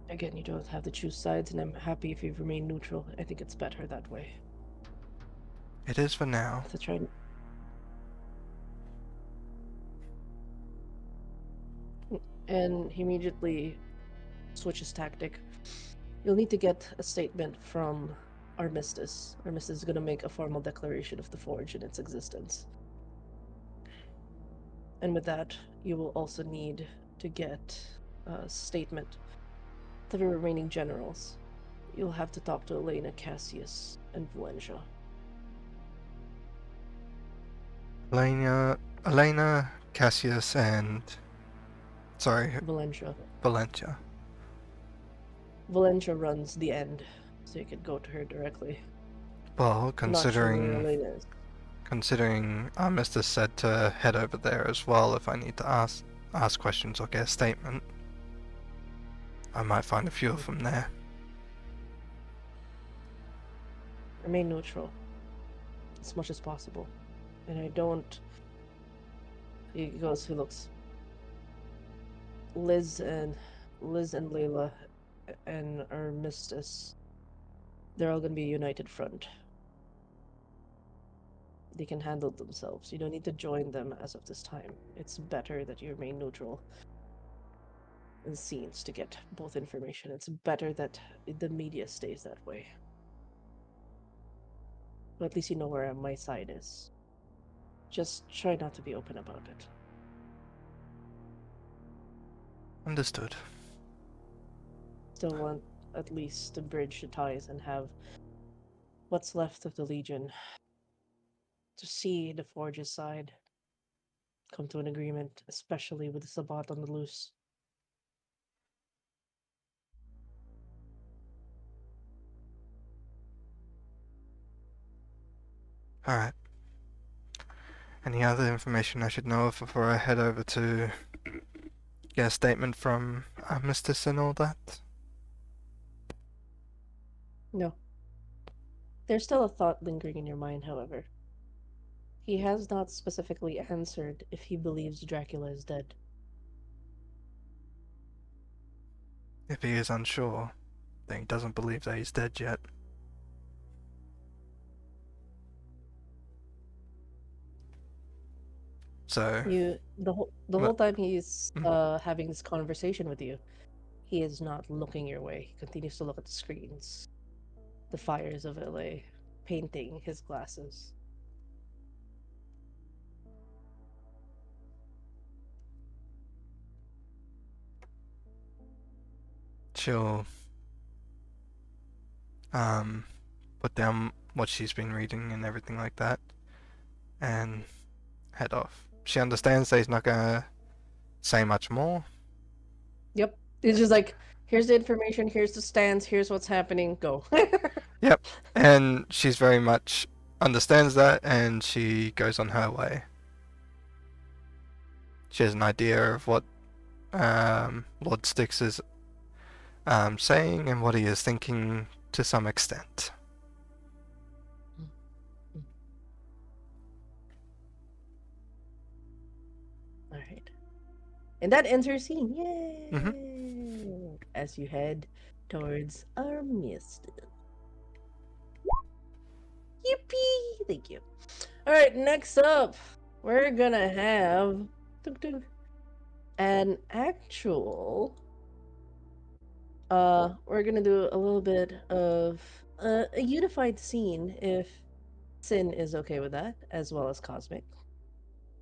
again, you don't have to choose sides, and I'm happy if you remain neutral. I think it's better that way. It is for now. To try and he immediately switches tactic. You'll need to get a statement from Armistice. Armistice is going to make a formal declaration of the Forge and its existence. And with that, you will also need to get a statement of the remaining generals. You'll have to talk to Elena, Cassius, and Valencia. Elena, Cassius, and sorry, Valencia. Valencia. Valencia runs the end, so you could go to her directly. Well, I'm not sure where Elena is. considering Mr. said to head over there as well if I need to ask questions or get a statement, I might find a few of them there. Remain neutral as much as possible. And I don't. He looks. Liz and Layla and Armistice. They're all gonna be a united front. They can handle themselves. You don't need to join them as of this time. It's better that you remain neutral in scenes to get both information. It's better that the media stays that way. But at least you know where my side is. Just try not to be open about it. Understood. Still want at least to bridge the ties and have what's left of the Legion to see the Forge's side come to an agreement, especially with the Sabbat on the loose. Alright. Any other information I should know of before I head over to get a statement from Mistis and all that? No. There's still a thought lingering in your mind, however. He has not specifically answered if he believes Dracula is dead. If he is unsure, then he doesn't believe that he's dead yet. So, The whole time he's having this conversation with you, he is not looking your way. He continues to look at the screens, the fires of LA, painting his glasses. she'll put down what she's been reading and everything like that, and head off. She understands that he's not gonna say much more. Yep. It's just like, here's the information, here's the stands, here's what's happening, go. Yep, and she's very much understands that, and she goes on her way. She has an idea of what Lord Styx is saying and what he is thinking to some extent. Alright. And that ends your scene. Yay! As you head towards Armistice. Yippee! Thank you. Alright, next up, we're gonna have an actual. We're gonna do a little bit of a unified scene if Sin is okay with that, as well as Cosmic.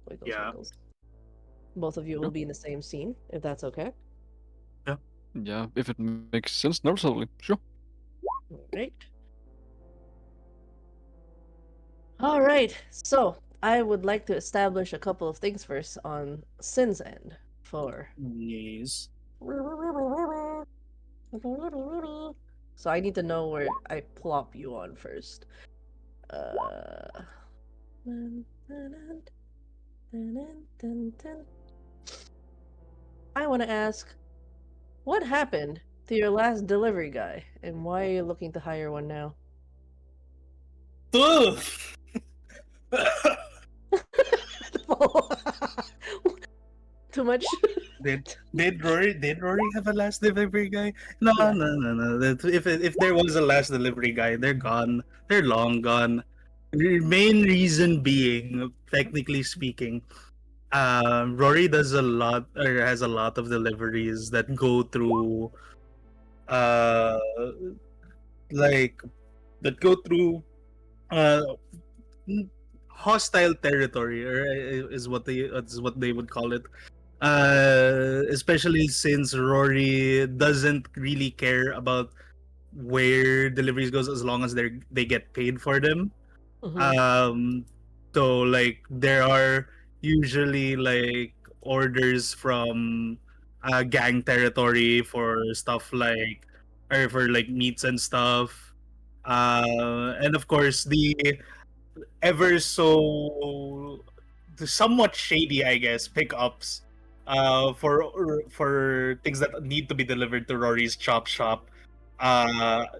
Wiggles, Yeah. wiggles. Both of you will be in the same scene, if that's okay. Yeah, if it makes sense, no, totally. Sure. Alright. Alright, so I would like to establish a couple of things first on Sin's end for. Yes. So I need to know where I plop you on first. I want to ask, what happened to your last delivery guy, and why are you looking to hire one now? Ugh. Too much? Did Rory have a last delivery guy? No, Yeah. no. If there was a last delivery guy, they're gone. They're long gone. The main reason being, technically speaking, Rory does a lot or has a lot of deliveries that go through uh like that go through uh hostile territory, or is what they would call it. Especially since Rory doesn't really care about where deliveries goes as long as they get paid for them. Um, so like there are usually like orders from gang territory for stuff like, or for like meats and stuff. And of course the ever so somewhat shady, I guess, pickups for things that need to be delivered to Rory's chop shop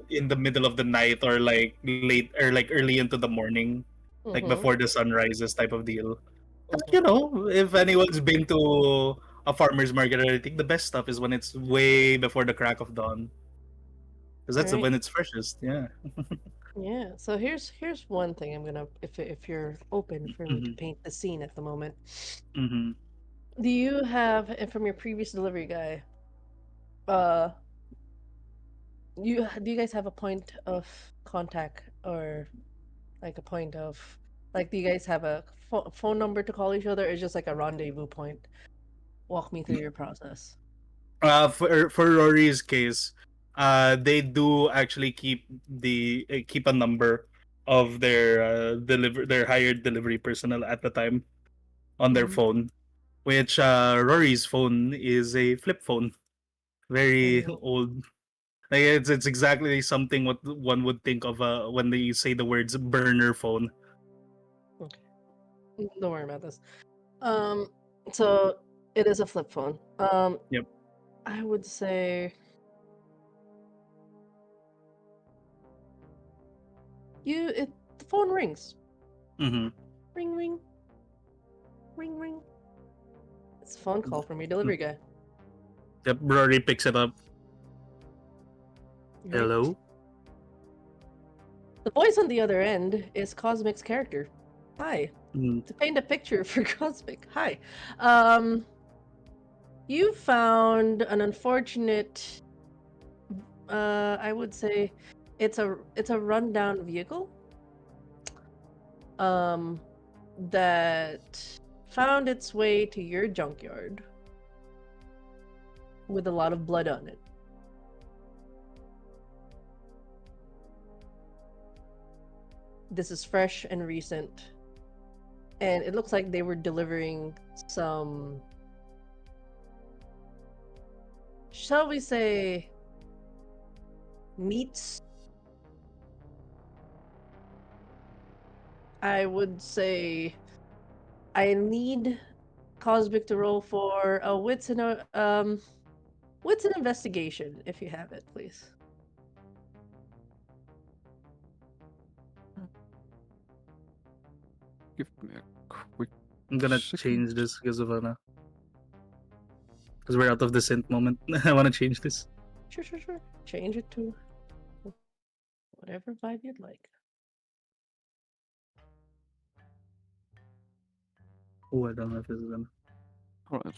in the middle of the night, or like late, or like early into the morning, like before the sun rises type of deal. But you know, if anyone's been to a farmer's market, I think the best stuff is when it's way before the crack of dawn, because that's Alright. when it's freshest. Yeah. Yeah. So here's one thing I'm gonna, if you're open for me to Mhm. paint the scene at the moment. Mhm. Do you have, and from your previous delivery guy, uh, do you guys have a point of contact, or like a point of, like, do you guys have a phone number to call each other, or just like a rendezvous point? Walk me through your process. For Rory's case, they do actually keep a number of their their hired delivery personnel at the time on their phone, which Rory's phone is a flip phone, very old. Like it's exactly something what one would think of when they say the words burner phone. Don't worry about this. So it is a flip phone. Yep. I would say the phone rings. Mm-hmm. Ring ring. Ring ring. It's a phone call from your delivery guy. Yep. Rory picks it up. Right? Hello. The voice on the other end is Cosmic's character. Hi. Mm. To paint a picture for Cosmic. Hi. You found an unfortunate I would say it's a rundown vehicle. That found its way to your junkyard with a lot of blood on it. This is fresh and recent. And it looks like they were delivering some, shall we say, meats. I would say I need Cosmic to roll for a wits and investigation if you have it, please. Give me a quick I'm gonna second. change this because we're out of the synth moment. I want to change this. Sure. Change it to whatever vibe you'd like. Oh, I don't know if this is gonna. Alright.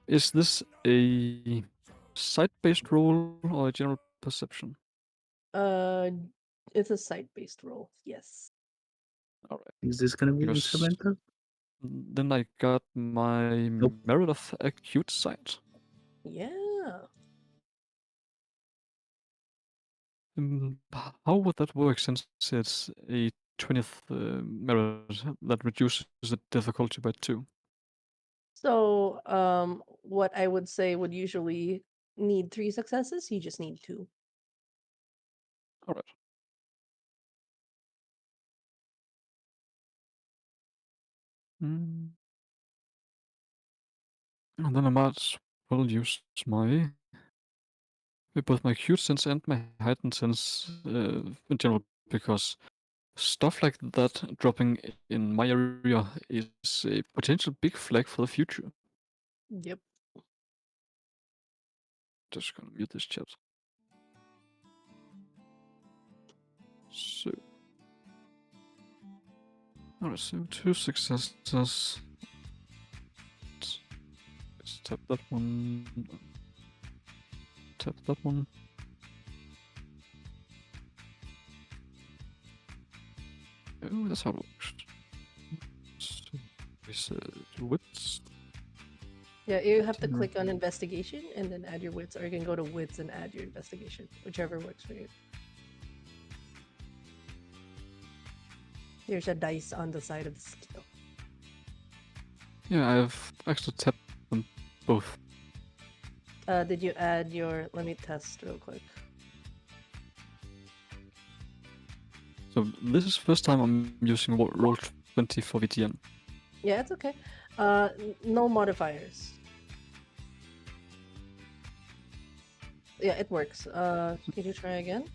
Is this a site-based role or a general perception? Uh, it's a site-based roll. Yes. Alright. Is this gonna be Because instrumental? then I got my Merit of Acute Sight. Yeah. How would that work since it's a 20th merit that reduces the difficulty by 2? So, what I would say would usually need 3 successes, you just need 2. Alright. And then I might as well use both my acute sense and my heightened sense in general, because stuff like that dropping in my area is a potential big flag for the future. Yep. Just gonna mute this chat. So. Alright, so 2 successes. Let's tap that one. Tap that one. Oh, that's how it works. So we said wits. Yeah, you have to click on investigation and then add your wits, or you can go to wits and add your investigation, whichever works for you. There's a dice on the side of the skill. Yeah, I've actually tapped them both. Did you add your... Let me test real quick. So this is the first time I'm using Roll20 for VTN. Yeah, it's okay. No modifiers. Yeah, it works. Can you try again?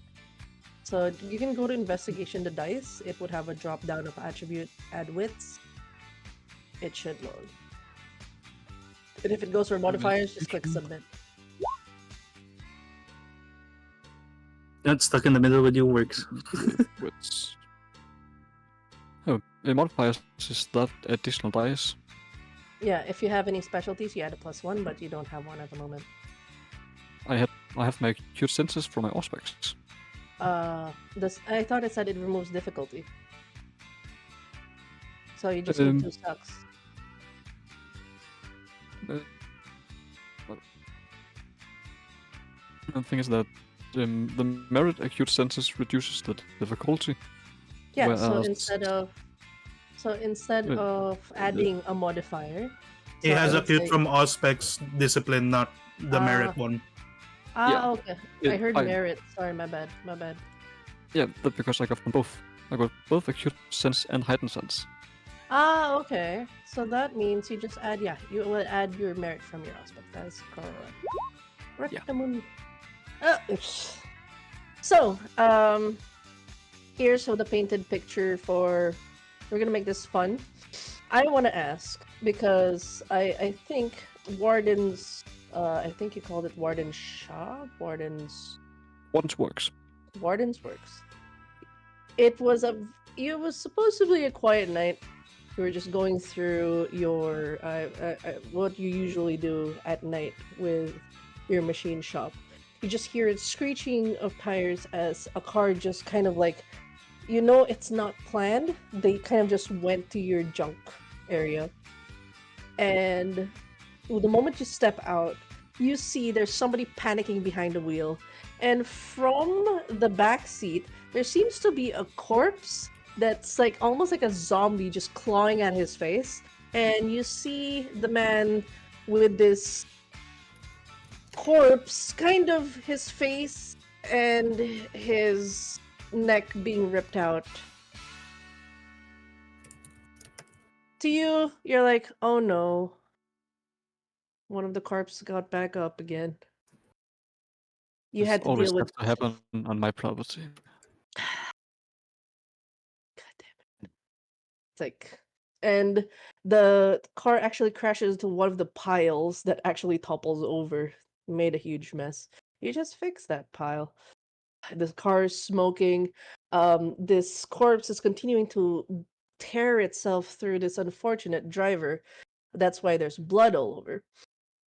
So you can go to investigation the dice. It would have a drop down of attribute, add wits. It should load. And if it goes for modifiers, just click submit. Not stuck in the middle with your works. Wits. Oh, modifiers is that additional dice? Yeah, if you have any specialties, you add a +1, but you don't have one at the moment. I have my acute senses for my auspex. I thought it said it removes difficulty. So you just need 2 sucks. The thing is that the merit acute senses reduces the difficulty. Yeah, whereas, so instead of adding a modifier, It so has I would acute say, from Auspex discipline, not the merit one. okay. I heard I- merit. Sorry, my bad. Yeah, that's because I got them both. I got both acute sense and heightened sense. Ah, okay. So that means you just add, yeah, you will add your merit from your aspect. That is correct. Yeah. Oops. So, here's how the painted picture for. We're gonna make this fun. I want to ask because I think Warden's. I think you called it Warden's shop. Once works. Warden's works. It was a. It was supposedly a quiet night. You were just going through your what you usually do at night with your machine shop. You just hear it screeching of tires as a car just kind of like, you know, it's not planned. They kind of just went to your junk area, and the moment you step out, you see there's somebody panicking behind the wheel, and from the back seat, there seems to be a corpse that's like almost like a zombie just clawing at his face. And you see the man with this corpse, kind of his face and his neck being ripped out. To you, you're like, oh no, one of the corpses got back up again. You This had to always deal with. has to happen on my property. It's like, and the car actually crashes into one of the piles that actually topples over, made a huge mess. You just fix that pile. The car is smoking. This corpse is continuing to tear itself through this unfortunate driver. That's why there's blood all over.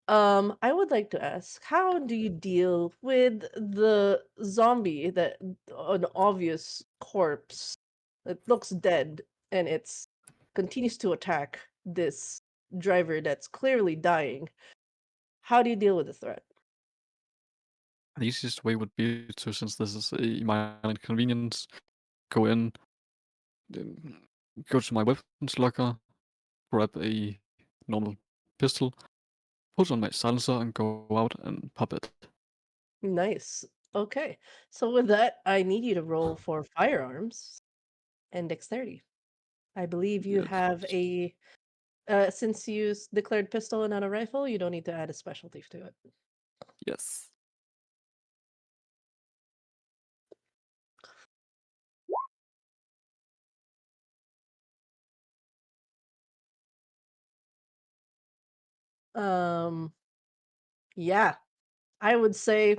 I would like to ask, how do you deal with the zombie that an obvious corpse that looks dead and it's continues to attack this driver that's clearly dying? How do you deal with the threat? The easiest way would be to, since this is a minor inconvenience, go in, um, go to my weapons locker, grab a normal pistol, put on my silencer, and go out and pop it. Nice. Okay. So with that, I need you to roll for firearms and dexterity. I believe you Yes. have a since you declared pistol and not a rifle, you don't need to add a specialty to it. Yes. Um, yeah, I would say,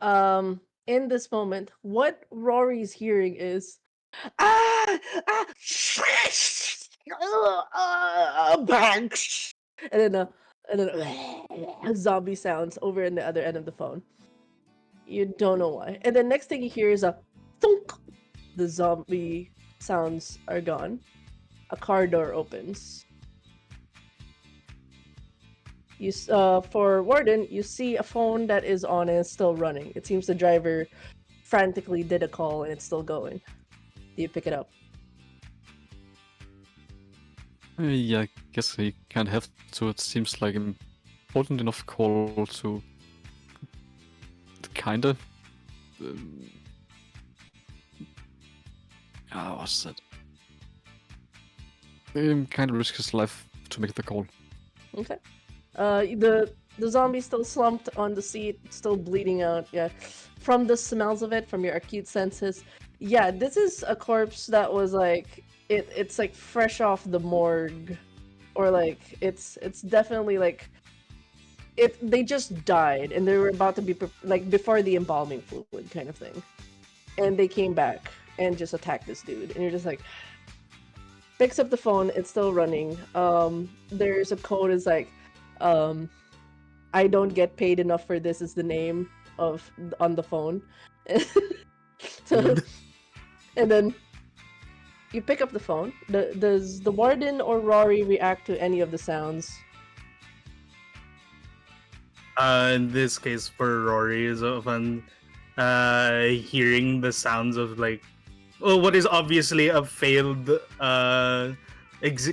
in this moment, what Rory's hearing is, ah, ah, bang, and then a zombie sounds over in the other end of the phone. You don't know why. And then next thing you hear is a thunk. The zombie sounds are gone. A car door opens. For Warden, you see a phone that is on and is still running. It seems the driver frantically did a call and it's still going. Do you pick it up? Yeah, I guess we kind of have to. It seems like an important enough call to kind of. What's that? Kind of risk his life to make the call. Okay. The zombie still slumped on the seat, still bleeding out. Yeah, from the smells of it, from your acute senses. Yeah, this is a corpse that was like it's like fresh off the morgue, or like it's definitely like it. They just died and they were about to be like before the embalming fluid kind of thing, and they came back and just attacked this dude, and you're just like. Picks up the phone, it's still running. There's a code is like, I don't get paid enough for this is the name of on the phone. So, and then you pick up the phone. Does the warden or Rory react to any of the sounds? In this case, for Rory, is often hearing the sounds of like, well, what is obviously a failed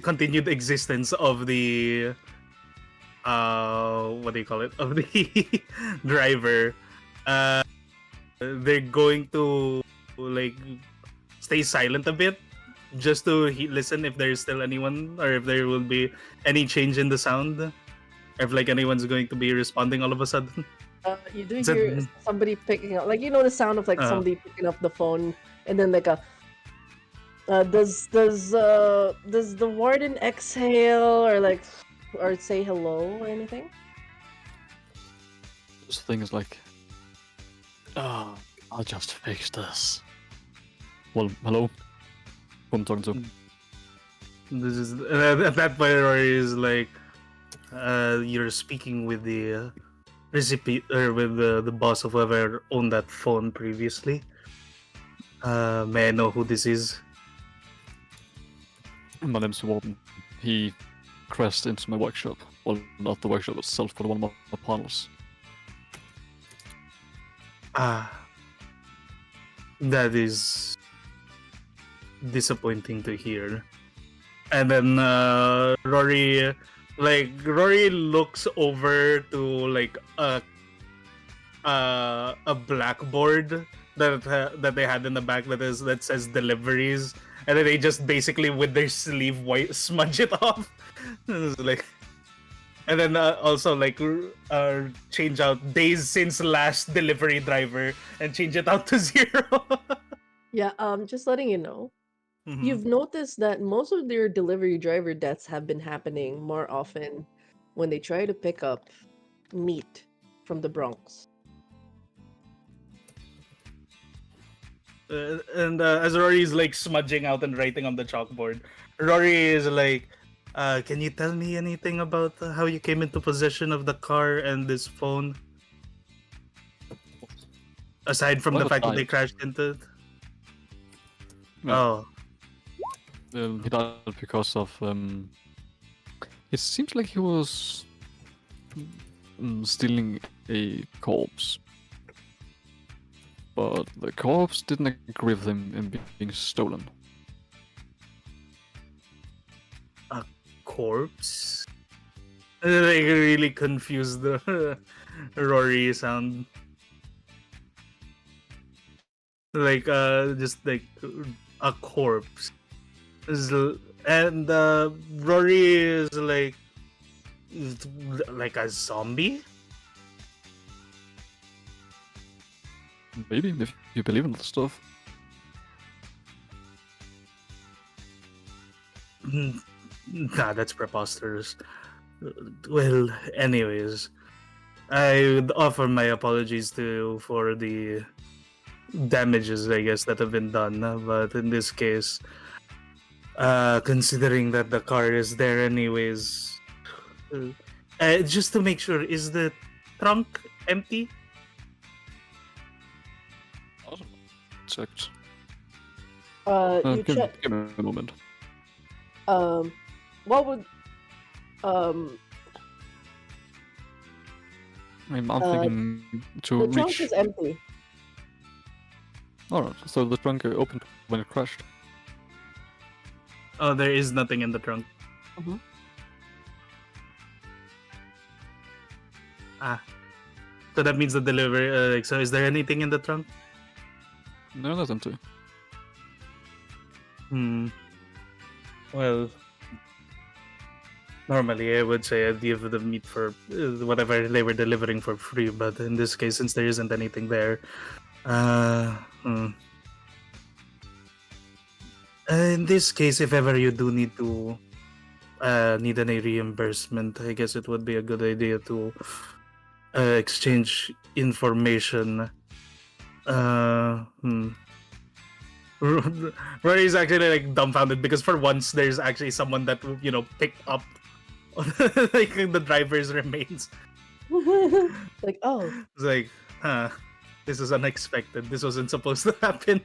continued existence of the what do you call it, of the driver. They're going to like stay silent a bit, just to listen if there's still anyone, or if there will be any change in the sound, or if like anyone's going to be responding all of a sudden. You do Is that, hear somebody picking up, like the sound of like somebody picking up the phone, and then like a. Does the warden exhale or say hello or anything? This thing is like, oh, I'll just fix this. Well, hello? Who I'm talking to? this is at that point, Rory is like, you're speaking with the recipient, or with the boss of whoever owned that phone previously. May I know who this is? My name's Warden. He crashed into my workshop. Well, not the workshop itself, but one of my panels. That is disappointing to hear. And then Rory looks over to like a blackboard that they had in the back that says deliveries, and then they just basically with their sleeve smudge it off. It's like, and then also like change out days since last delivery driver and change it out to 0. Yeah, just letting you know. Mhm. You've noticed that most of their delivery driver deaths have been happening more often when they try to pick up meat from the Bronx. And as Rory is like smudging out and writing on the chalkboard, Rory is like, can you tell me anything about how you came into possession of the car and this phone? Aside from the fact that they crashed into it? Yeah. Oh. He died because of, it seems like he was stealing a corpse. But the corpse didn't agree with him in being stolen. A corpse? Like really confused the Rory sound. Like just like a corpse. And Rory is like a zombie? Maybe, if you believe in that stuff. Nah, that's preposterous. Well, anyways, I would offer my apologies to you for the damages, I guess, that have been done. But in this case, considering that the car is there anyways, just to make sure, is the trunk empty? Checked. You check. Give me a moment. What would I'm thinking to the reach. trunk is empty. Alright, so the trunk opened when it crashed. Oh, there is nothing in the trunk. Mm-hmm. So that means the delivery. So is there anything in the trunk? No, that's empty. Well, normally I would say I'd give the meat for whatever they were delivering for free, but in this case, since there isn't anything there, in this case, if ever you do need to need any reimbursement, I guess it would be a good idea to exchange information. Rory's actually like dumbfounded because for once there's actually someone that picked up like the driver's remains. Like, oh, It's like, this is unexpected. This wasn't supposed to happen.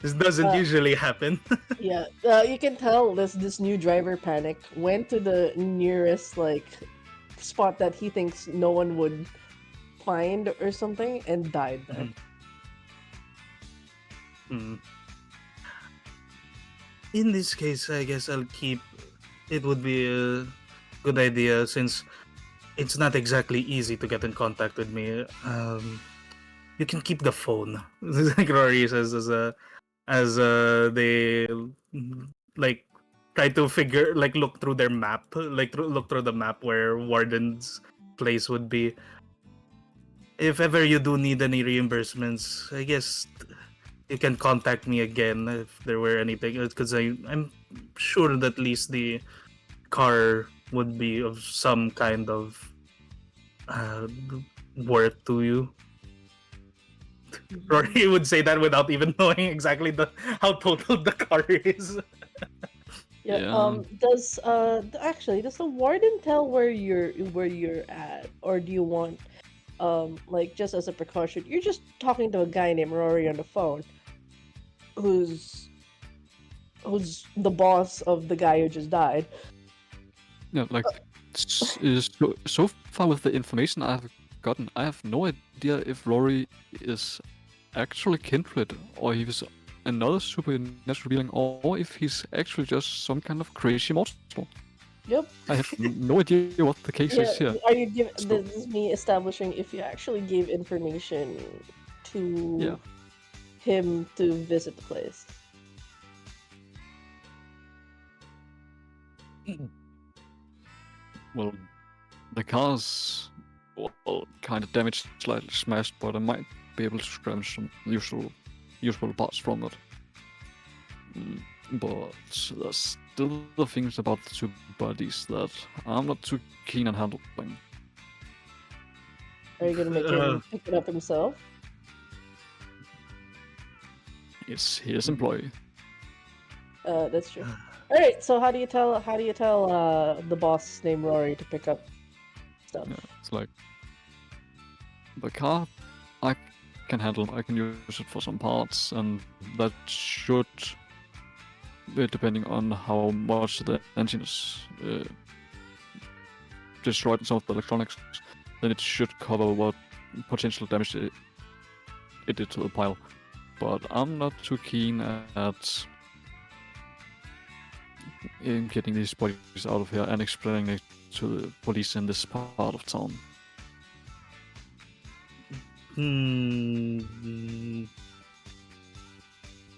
This doesn't usually happen. yeah. You can tell this new driver panic went to the nearest spot that he thinks no one would find or something and died there. In this case, I guess I'll keep. It would be a good idea since it's not exactly easy to get in contact with me. you can keep the phone. Like Rory says, they like try to figure, like look through their map, like look through the map where Warden's place would be. If ever you do need any reimbursements, I guess you can contact me again if there were anything, because I'm sure that at least the car would be of some kind of uh, worth to you. Rory would say that without even knowing exactly how total the car is. Yeah. Yeah. Does the warden tell where you're at, or do you want like just as a precaution, you're just talking to a guy named Rory on the phone, who's the boss of the guy who just died. Yeah, like so far with the information I've gotten, I have no idea if Rory is actually kindred, or he is another supernatural being, or if he's actually just some kind of crazy mortal. Yep. I have no idea what the case Yeah. is here. Are you giving So, this is me establishing if you actually gave information to yeah. him to visit the place? Well, the car's kind of damaged, slightly smashed, but I might be able to scavenge some useful parts from it. But there's still the things about the two bodies that I'm not too keen on handling. Are you gonna make him pick it up himself? It's his employee. That's true. All right. So how do you tell the boss named Rory to pick up stuff? Yeah, it's like the car I can handle. I can use it for some parts, and that should, depending on how much the engine is destroyed and some of the electronics, then it should cover what potential damage it did to the pile. But I'm not too keen at getting these bodies out of here and explaining it to the police in this part of town.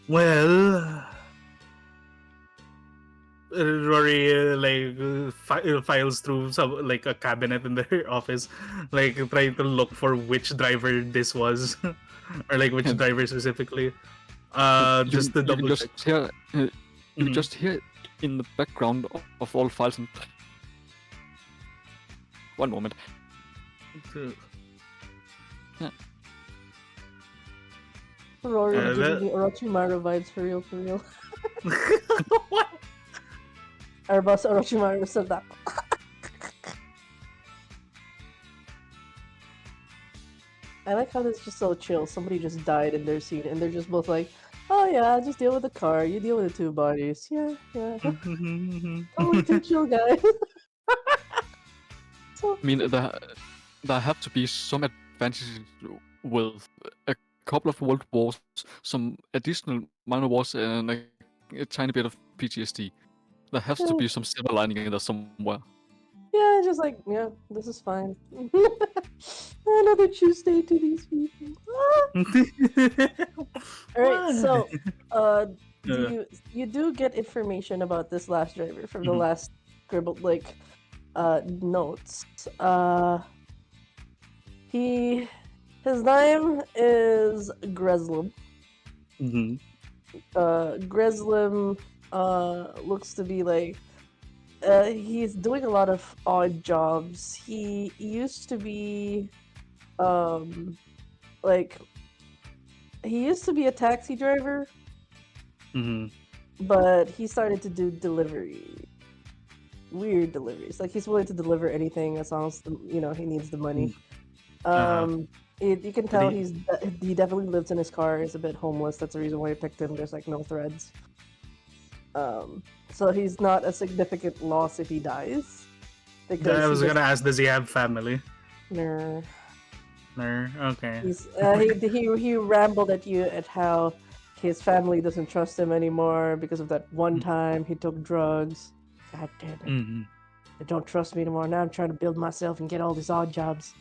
Well, Rory files through some like a cabinet in their office, like trying to look for which driver this was, or like which driver specifically. Just to double check. You just hear in the background of all files. And one moment. Yeah. Rory giving me Orochimaru vibes for real, for real. What? Our boss Orochimaru said that. I like how this is just so chill. Somebody just died in their scene, and they're just both like, "Oh yeah, just deal with the car. You deal with the two bodies. Yeah, yeah. Totally two chill guys." I mean, there have to be some advantages with a couple of world wars, some additional minor wars, and a tiny bit of PTSD. There has to be some silver lining in there somewhere. Yeah, just like, yeah, this is fine. Another Tuesday to these people. Alright, so you do get information about this last driver from the last scribbled notes. His name is Greslim. Greslim looks to be like he's doing a lot of odd jobs. He used to be he used to be a taxi driver, but he started to do weird deliveries. Like he's willing to deliver anything as long as he needs the money. You can tell he definitely lives in his car. He's a bit homeless. That's the reason why I picked him. There's like no threads. So he's not a significant loss if he dies. I was gonna ask, does he have family? No. Okay. He rambled at you at how his family doesn't trust him anymore because of that one time he took drugs. God damn it. They don't trust me anymore. Now I'm trying to build myself and get all these odd jobs.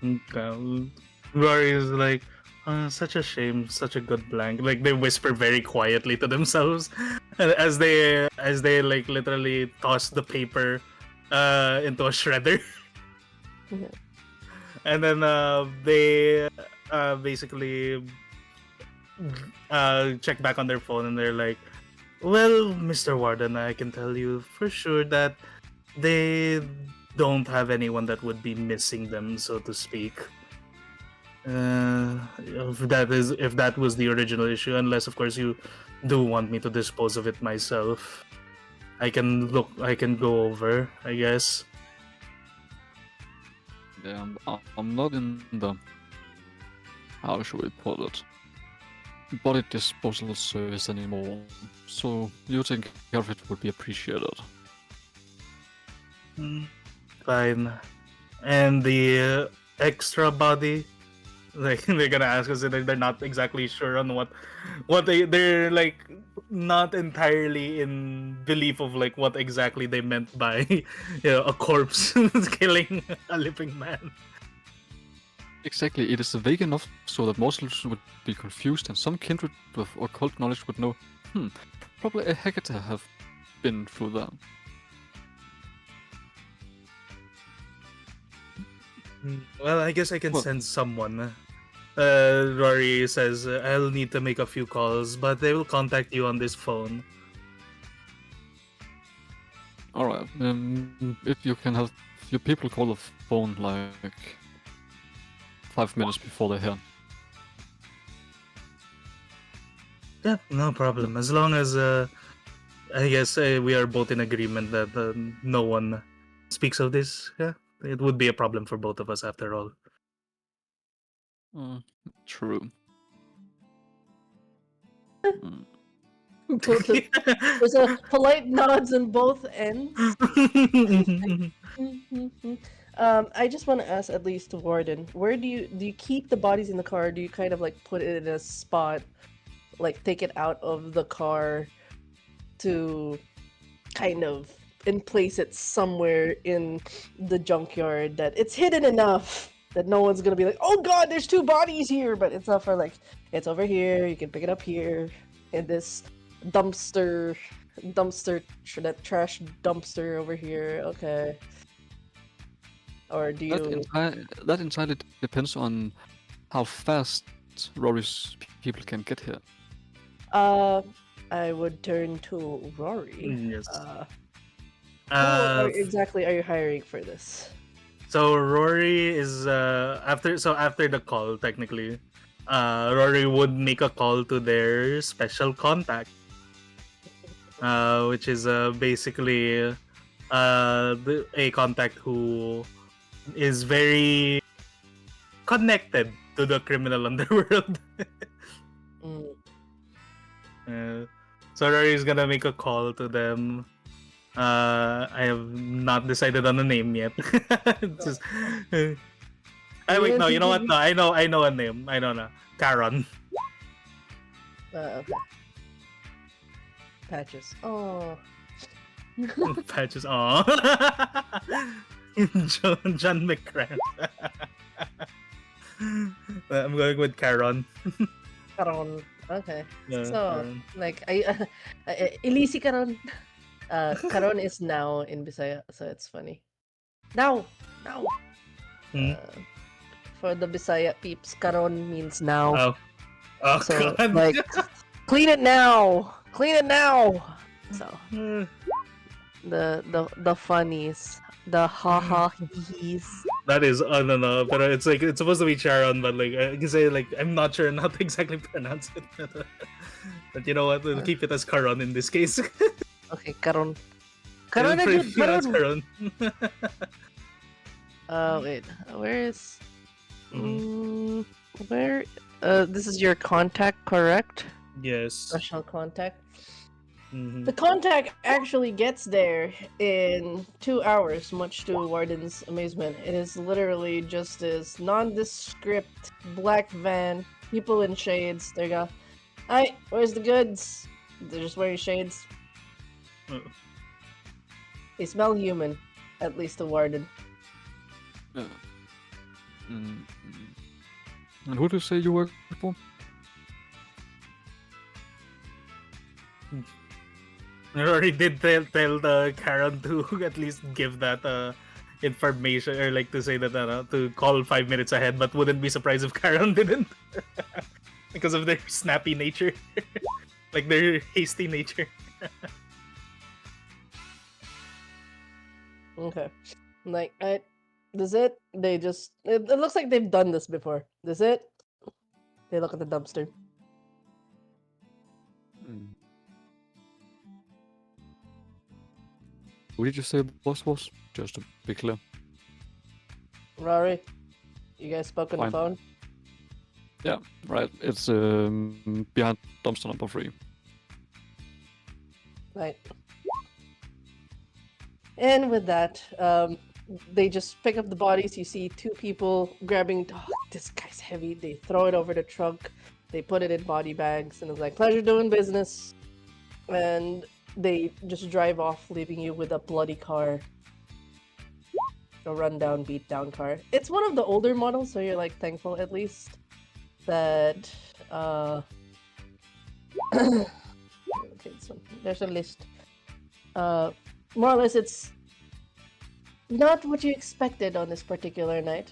Okay. Rory is like, such a shame, such a good blank. Like they whisper very quietly to themselves, as they like literally toss the paper, into a shredder, Mhm. and then they basically check back on their phone and they're like, well, Mr. Warden, I can tell you for sure that they don't have anyone that would be missing them, so to speak. If that was the original issue, unless of course you do want me to dispose of it myself, I can go over, I guess. Yeah, I'm not in the, how should we put it, body disposal service anymore, so you taking care of it would be appreciated. Fine. And the extra body, like they're gonna ask us, and they're not exactly sure on what they're like not entirely in belief of like what exactly they meant by a corpse killing a living man. Exactly, it is vague enough so that mortals would be confused, and some kindred with occult knowledge would know, probably a Hecate have been through that. Well, I guess I can Well- send someone. Rory says, I'll need to make a few calls, but they will contact you on this phone. Alright, if you can have your people call the phone like 5 minutes before they're here. Yeah, no problem. As long as I guess we are both in agreement that no one speaks of this. Yeah, it would be a problem for both of us after all. True. There's a polite nods on both ends. I just want to ask, at least to Warden, where do you keep the bodies in the car? Or do you kind of like put it in a spot, like take it out of the car to kind of and place it somewhere in the junkyard that it's hidden enough that no one's gonna be like, oh god, there's two bodies here, but it's not for like, it's over here, you can pick it up here in this dumpster, that trash dumpster over here. Okay. Or do you That entirely depends on how fast Rory's people can get here. I would turn to Rory. Yes. Who exactly are you hiring for this? So Rory is after the call, technically, Rory would make a call to their special contact, which is basically a contact who is very connected to the criminal underworld. So Rory is gonna make a call to them. I have not decided on a name yet. Just, wait, no, you know what? No, I know a name. I don't know. Karen. Okay. Patches. Oh. Patches. Oh. John McCran. I'm going with Karen. Karon. Okay. Yeah, So, Karen. like, Ilisi Karon. Karon is now in Bisaya, so it's funny. Now! For the Bisaya peeps, Karon means now. Oh, so, God. like, clean it now! Clean it now! So, the funnies, the ha he's. That is no, but it's like it's supposed to be Charon, but like I can say like I'm not sure how to exactly pronounce it. But you know what? We'll keep it as Karon in this case. Okay, Karon. Karon na good, Karon. Wait, where is? Where? This is your contact, correct? Yes. Special contact. Mhm. The contact actually gets there in 2 hours, much to Warden's amazement. It is literally just this nondescript black van, people in shades. There you go. Hi, where's the goods? They're just wearing shades. They smell human, at least to Warden. Mm. And who do you say you work for? I already did tell the Karen to at least give that information, or like to say that to call 5 minutes ahead, but wouldn't be surprised if Karen didn't because of their snappy nature, like their hasty nature. Okay. Like, this it? They just. It looks like they've done this before. This it? They look at the dumpster. Mm. Who did you say boss was? Just to be clear. Rory, you guys spoke on the Fine. phone? Yeah, right. It's behind dumpster number 3. Right. And with that, they just pick up the bodies. You see 2 people grabbing. Oh, this guy's heavy. They throw it over the trunk. They put it in body bags, and it's like, pleasure doing business. And they just drive off, leaving you with a bloody car. A rundown, beat down car. It's one of the older models, so you're like thankful at least that. Okay, this one. There's a list. More or less, it's not what you expected on this particular night,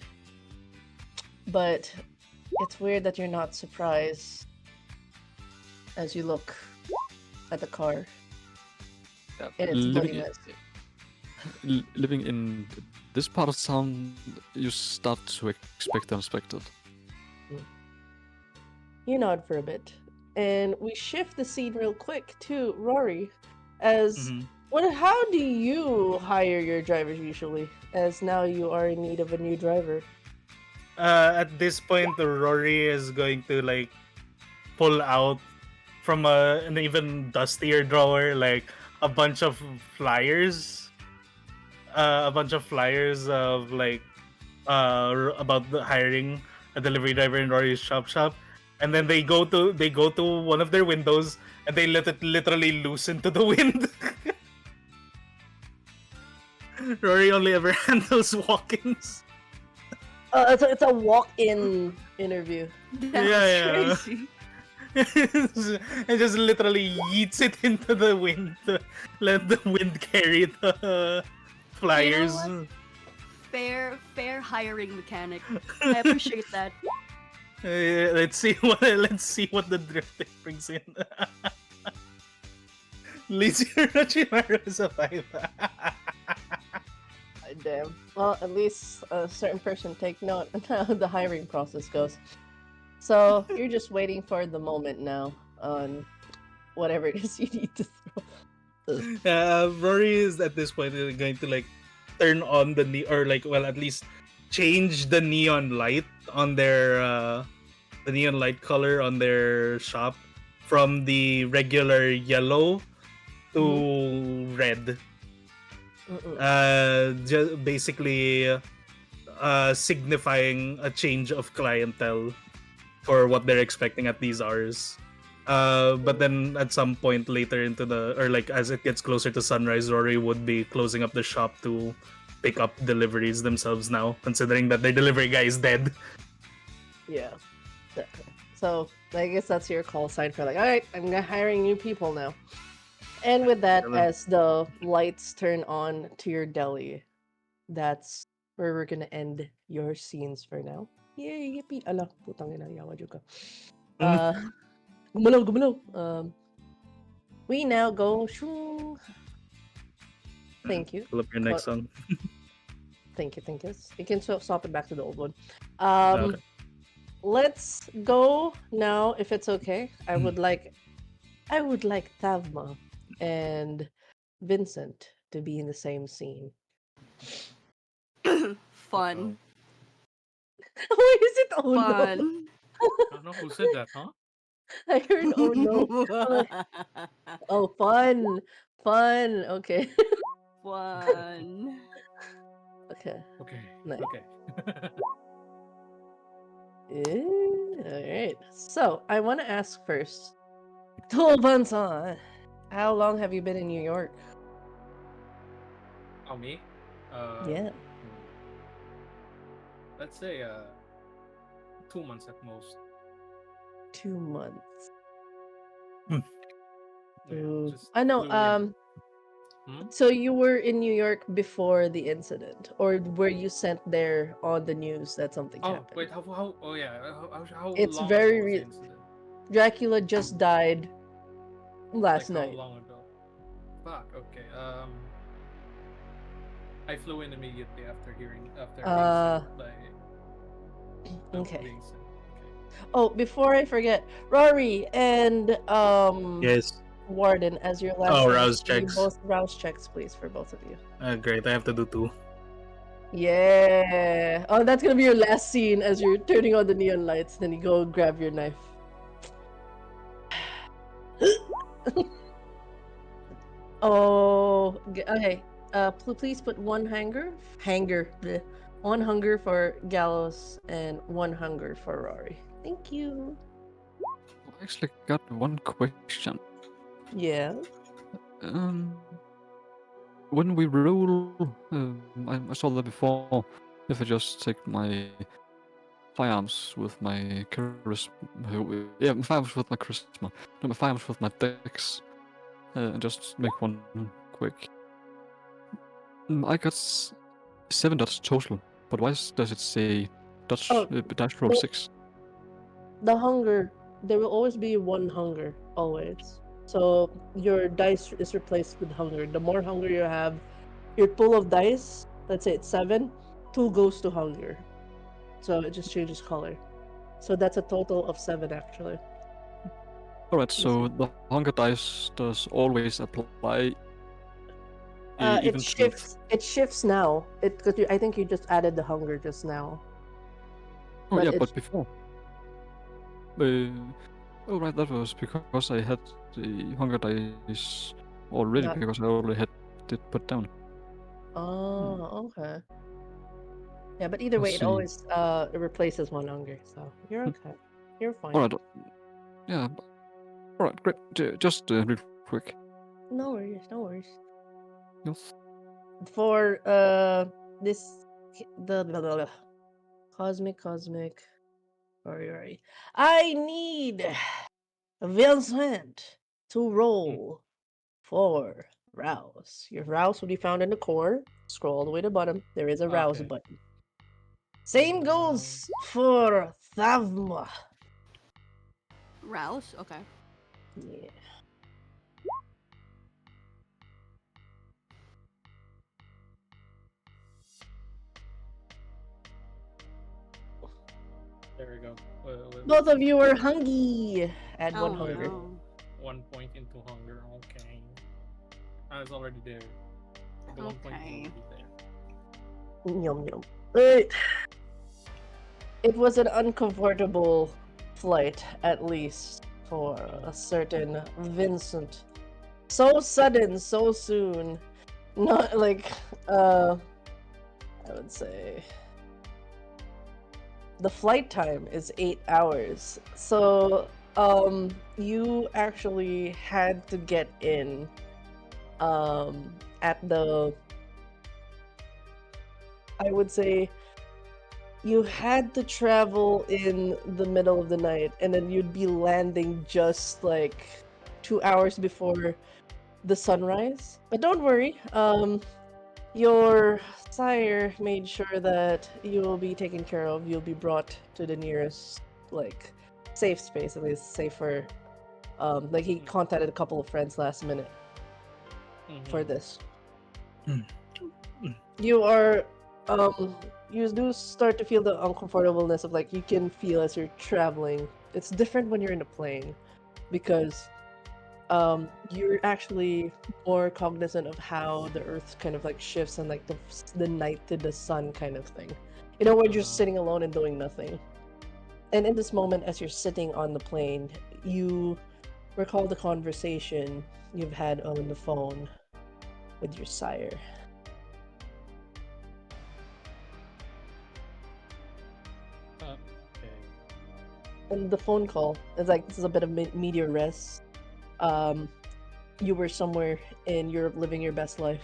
but it's weird that you're not surprised as you look at the car and its bloody Living, mess. living in this part of town, you start to expect the unexpected. You nod for a bit, and we shift the scene real quick to Rory, as how do you hire your drivers usually? As now you are in need of a new driver. At this point, Rory is going to like pull out from an even dustier drawer like a bunch of flyers, of like about the hiring a delivery driver in Rory's shop, and then they go to one of their windows and they let it literally loose into the wind. Rory only ever handles walk-ins. It's a walk-in interview. Yeah. It just literally yeets it into the wind. Let the wind carry the flyers. You know what? Fair hiring mechanic. I appreciate that. Let's see what the drifting brings in. Lizzie Orochimaru is a 5. Damn. Well, at least a certain person take note on how the hiring process goes. So you're just waiting for the moment now on whatever it is you need to throw. Rory is at this point going to like turn on or like, well, at least change the neon light on their the neon light color on their shop from the regular yellow to red. Just basically signifying a change of clientele for what they're expecting at these hours. But then at some point later into or like as it gets closer to sunrise, Rory would be closing up the shop to pick up deliveries themselves now, considering that their delivery guy is dead. Yeah. So I guess that's your call sign for like, all right, I'm hiring new people now. And with that, as the lights turn on to your deli, that's where we're gonna end your scenes for now. Yay, yippee! Ala, putang ina, yawa juga. Gumalaw. We now go. Thank you. Pull up your next song. Thank you. You can swap it back to the old one. Okay. Let's go now, if it's okay. I would like Thavma and Vincent to be in the same scene. Fun. Why is it oh Fun. no? I don't know who said that, huh? I heard oh no. Oh, fun. Okay. Fun. Okay. Okay. Nice. Okay. Alright. So, I want to ask first, Tolban-san, how long have you been in New York? Oh, me? Yeah. let's say 2 months at most. 2 months. Yeah, Ooh. just I know. flew in. So you were in New York before the incident, or were you sent there on the news that something Oh happened? wait, how? Oh yeah, how It's long ago very was the incident? Dracula just died Like last how night. long ago? Fuck. Okay. I flew in immediately after being sent Uh, by okay. being sent. Okay. Oh, before I forget, Rory and Yes. Warden, as your last Oh, rouse, rouse can you checks. both rouse checks, please, for both of you? Great. I have to do 2. Yeah. Oh, that's gonna be your last scene as you're turning on the neon lights. Then you go grab your knife. Oh, okay. Please put bleh. One hunger for Gallows and one hunger for Rory. Thank you. I actually got one question. Yeah. Um, when we roll, I saw that before. If I just take my firearms with my charisma, yeah, my firearms with my charisma, no, my firearms with my dex, and just make one quick. I got 7 dots total, but why does it say Oh, dice roll the 6? the hunger. There will always be one hunger, always. So your dice is replaced with hunger. The more hunger you have, your pool of dice, let's say it's 7, 2 goes to hunger. So it just changes color. So that's a total of 7 actually. Alright, Let's see. so the hunger dice does always apply It even to. shifts. It shifts now. It because I think you just added the hunger just now. Oh But yeah, it's but before. Uh, oh right, that was because I had the hunger dice already not. because I already had it put down. Oh, okay. Yeah, but either Let's way, it see. always it replaces one hunger, so you're okay. You're fine. Alright, yeah. Alright, great. Just real quick. No worries, no worries. Yes. For this the cosmic. Sorry. I need Vincent to roll for rouse. Your rouse will be found in the core. Scroll all the way to the bottom. There is a rouse Okay. button. Same goes for Thavma. Rouse? Okay. Yeah. There we go. Both of you are hungry. Add one Oh hunger. no. 1 point into hunger. Okay. I was already there. The 1 point is Okay. already there. Yum yum. Alright. It was an uncomfortable flight, at least, for a certain Vincent. So sudden, so soon. Not like, I would say. The flight time is 8 hours. So, you actually had to get in, at the, I would say, you had to travel in the middle of the night, and then you'd be landing just like 2 hours before the sunrise. But don't worry, your sire made sure that you will be taken care of. You'll be brought to the nearest, like, safe space, at least safer. Like he contacted a couple of friends last minute for this. You are, you do start to feel the uncomfortableness of like you can feel as you're traveling. It's different when you're in a plane because you're actually more cognizant of how the earth kind of like shifts and like the night to the sun kind of thing. You know, when you're sitting alone and doing nothing. And in this moment, as you're sitting on the plane, you recall the conversation you've had on the phone with your sire. Okay. And the phone call is like this is a bit of meteor rest. Um, you were somewhere in Europe living your best life.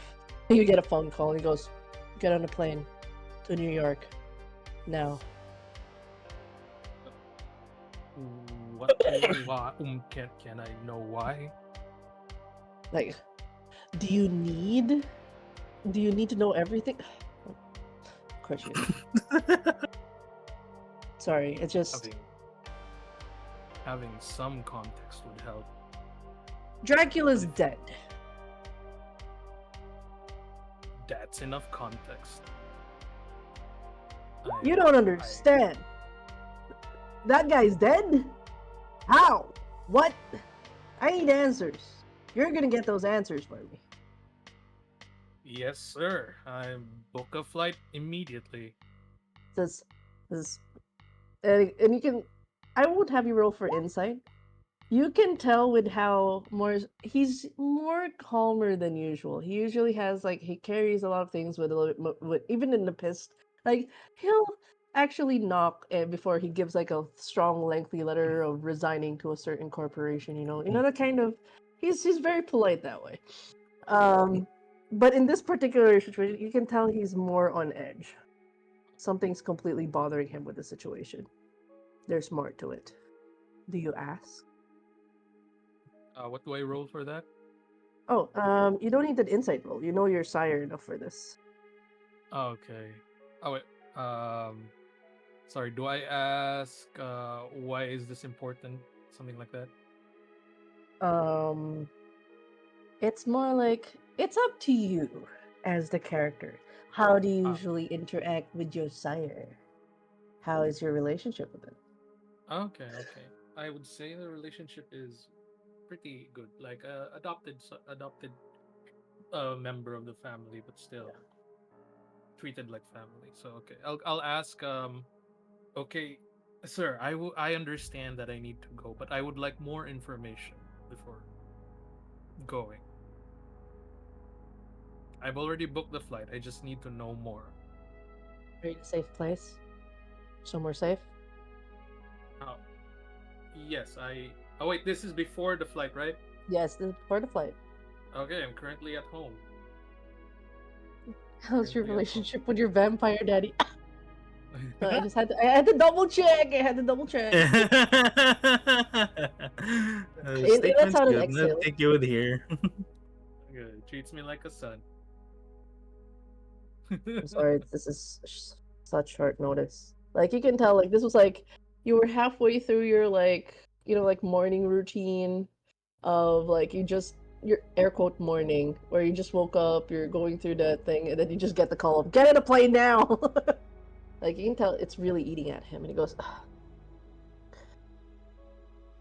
You get a phone call. He goes, "Get on a plane to New York. No. What? Why? Can I know why? Like, do you need to know everything? Of course you do. Sorry, it's just Having some context would help. Dracula's dead. That's enough context. You don't understand. That guy's dead? How? What? I need answers. You're gonna get those answers for me. Yes, sir. I book a flight immediately. This, and you can. I won't have you roll for insight. You can tell with how he's more calmer than usual. He usually has he carries a lot of things with a little bit with even in the pist. Like he'll actually knock before he gives a strong lengthy letter of resigning to a certain corporation. You know that kind of. He's very polite that way. But in this particular situation, you can tell he's more on edge. Something's completely bothering him with the situation. There's more to it. Do you ask? What do I roll for that? Oh, you don't need an insight roll. You know your sire enough for this. Okay. Oh wait. Sorry. Do I ask? Why is this important? Something like that. It's more like it's up to you as the character. How do you usually interact with your sire? How is your relationship with him? Okay. Okay. I would say the relationship is pretty good. Like adopted member of the family, but still treated like family. So okay, I'll ask. Okay, sir, I understand that I need to go, but I would like more information before going. I've already booked the flight. I just need to know more. Are you in a safe place? Somewhere safe? Oh, yes, I. Oh wait, this is before the flight, right? Yes, this is before the flight. Okay, I'm currently at home. How's your Currently at home. relationship with your vampire daddy? I had to double check. I had to double check. That Statement's sounded good. I'll exhale. take you with here. Good. Treats me like a son. I'm sorry, this is such short notice. Like you can tell, this was you were halfway through your morning routine of your air quote morning where you just woke up, you're going through that thing, and then you just get the call of get in a plane now. Like you can tell it's really eating at him, and he goes,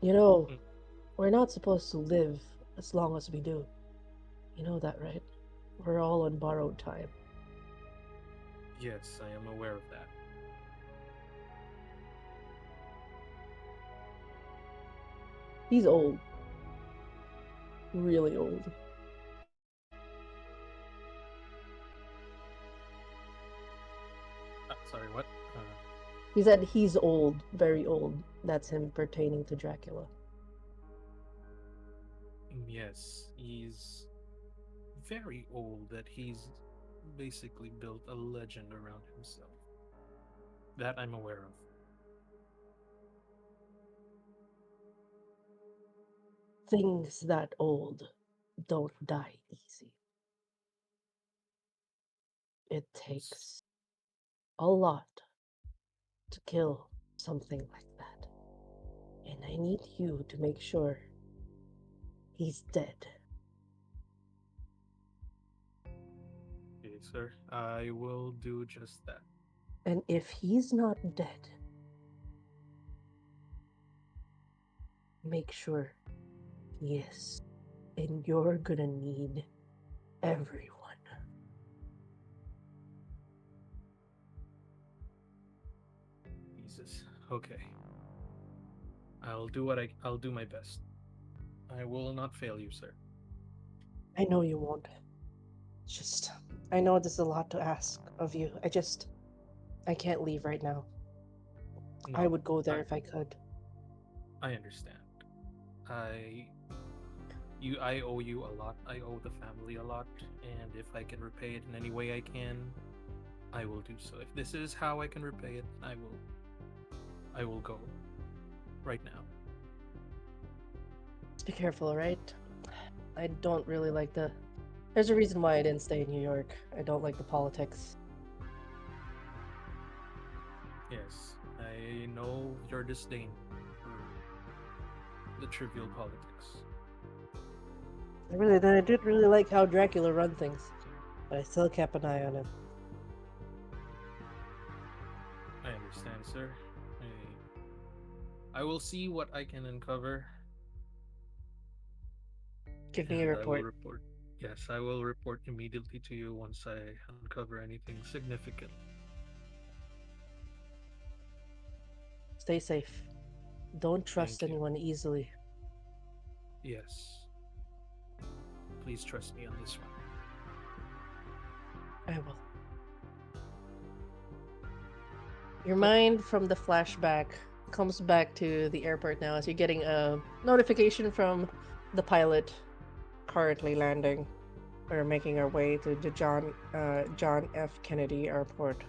we're not supposed to live as long as we do. You know that, right? We're all on borrowed time. Yes, I am aware of that. He's old. Really old. Sorry, what? He said he's old, very old. That's him pertaining to Dracula. Yes, he's very old, that he's basically built a legend around himself. That I'm aware of. Things that old don't die easy. It takes a lot to kill something like that. And I need you to make sure he's dead. Okay, sir. I will do just that. And if he's not dead, make sure he is. And you're gonna need everyone. Jesus. Okay. I'll do my best. I will not fail you, sir. I know you won't. Just, I know this is a lot to ask of you. I can't leave right now. No, I would go there if I could. I understand. I owe you a lot. I owe the family a lot, and if I can repay it in any way I can, I will do so. If this is how I can repay it, I will go right now. Just be careful, alright? I don't really like the. There's a reason why I didn't stay in New York. I don't like the politics. Yes, I know your disdain for the trivial politics. I did really like how Dracula run things, but I still kept an eye on him. I understand, sir. I will see what I can uncover, Give me a and I will report. report. Yes, I will report immediately to you once I uncover anything significant. Stay safe. Don't trust Thank you. anyone easily. Yes. Please trust me on this one. I will. Your mind from the flashback comes back to the airport now as you're getting a notification from the pilot currently landing or making our way to the John F. Kennedy Airport.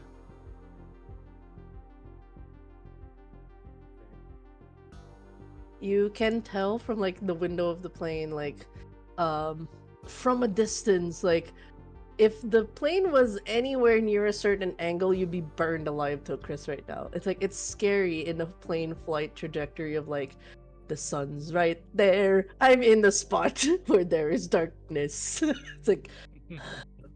You can tell from like the window of the plane, like from a distance, like if the plane was anywhere near a certain angle, you'd be burned alive to a crisp right now. It's like it's scary in a plane flight trajectory of like the sun's right there. I'm in the spot where there is darkness. It's like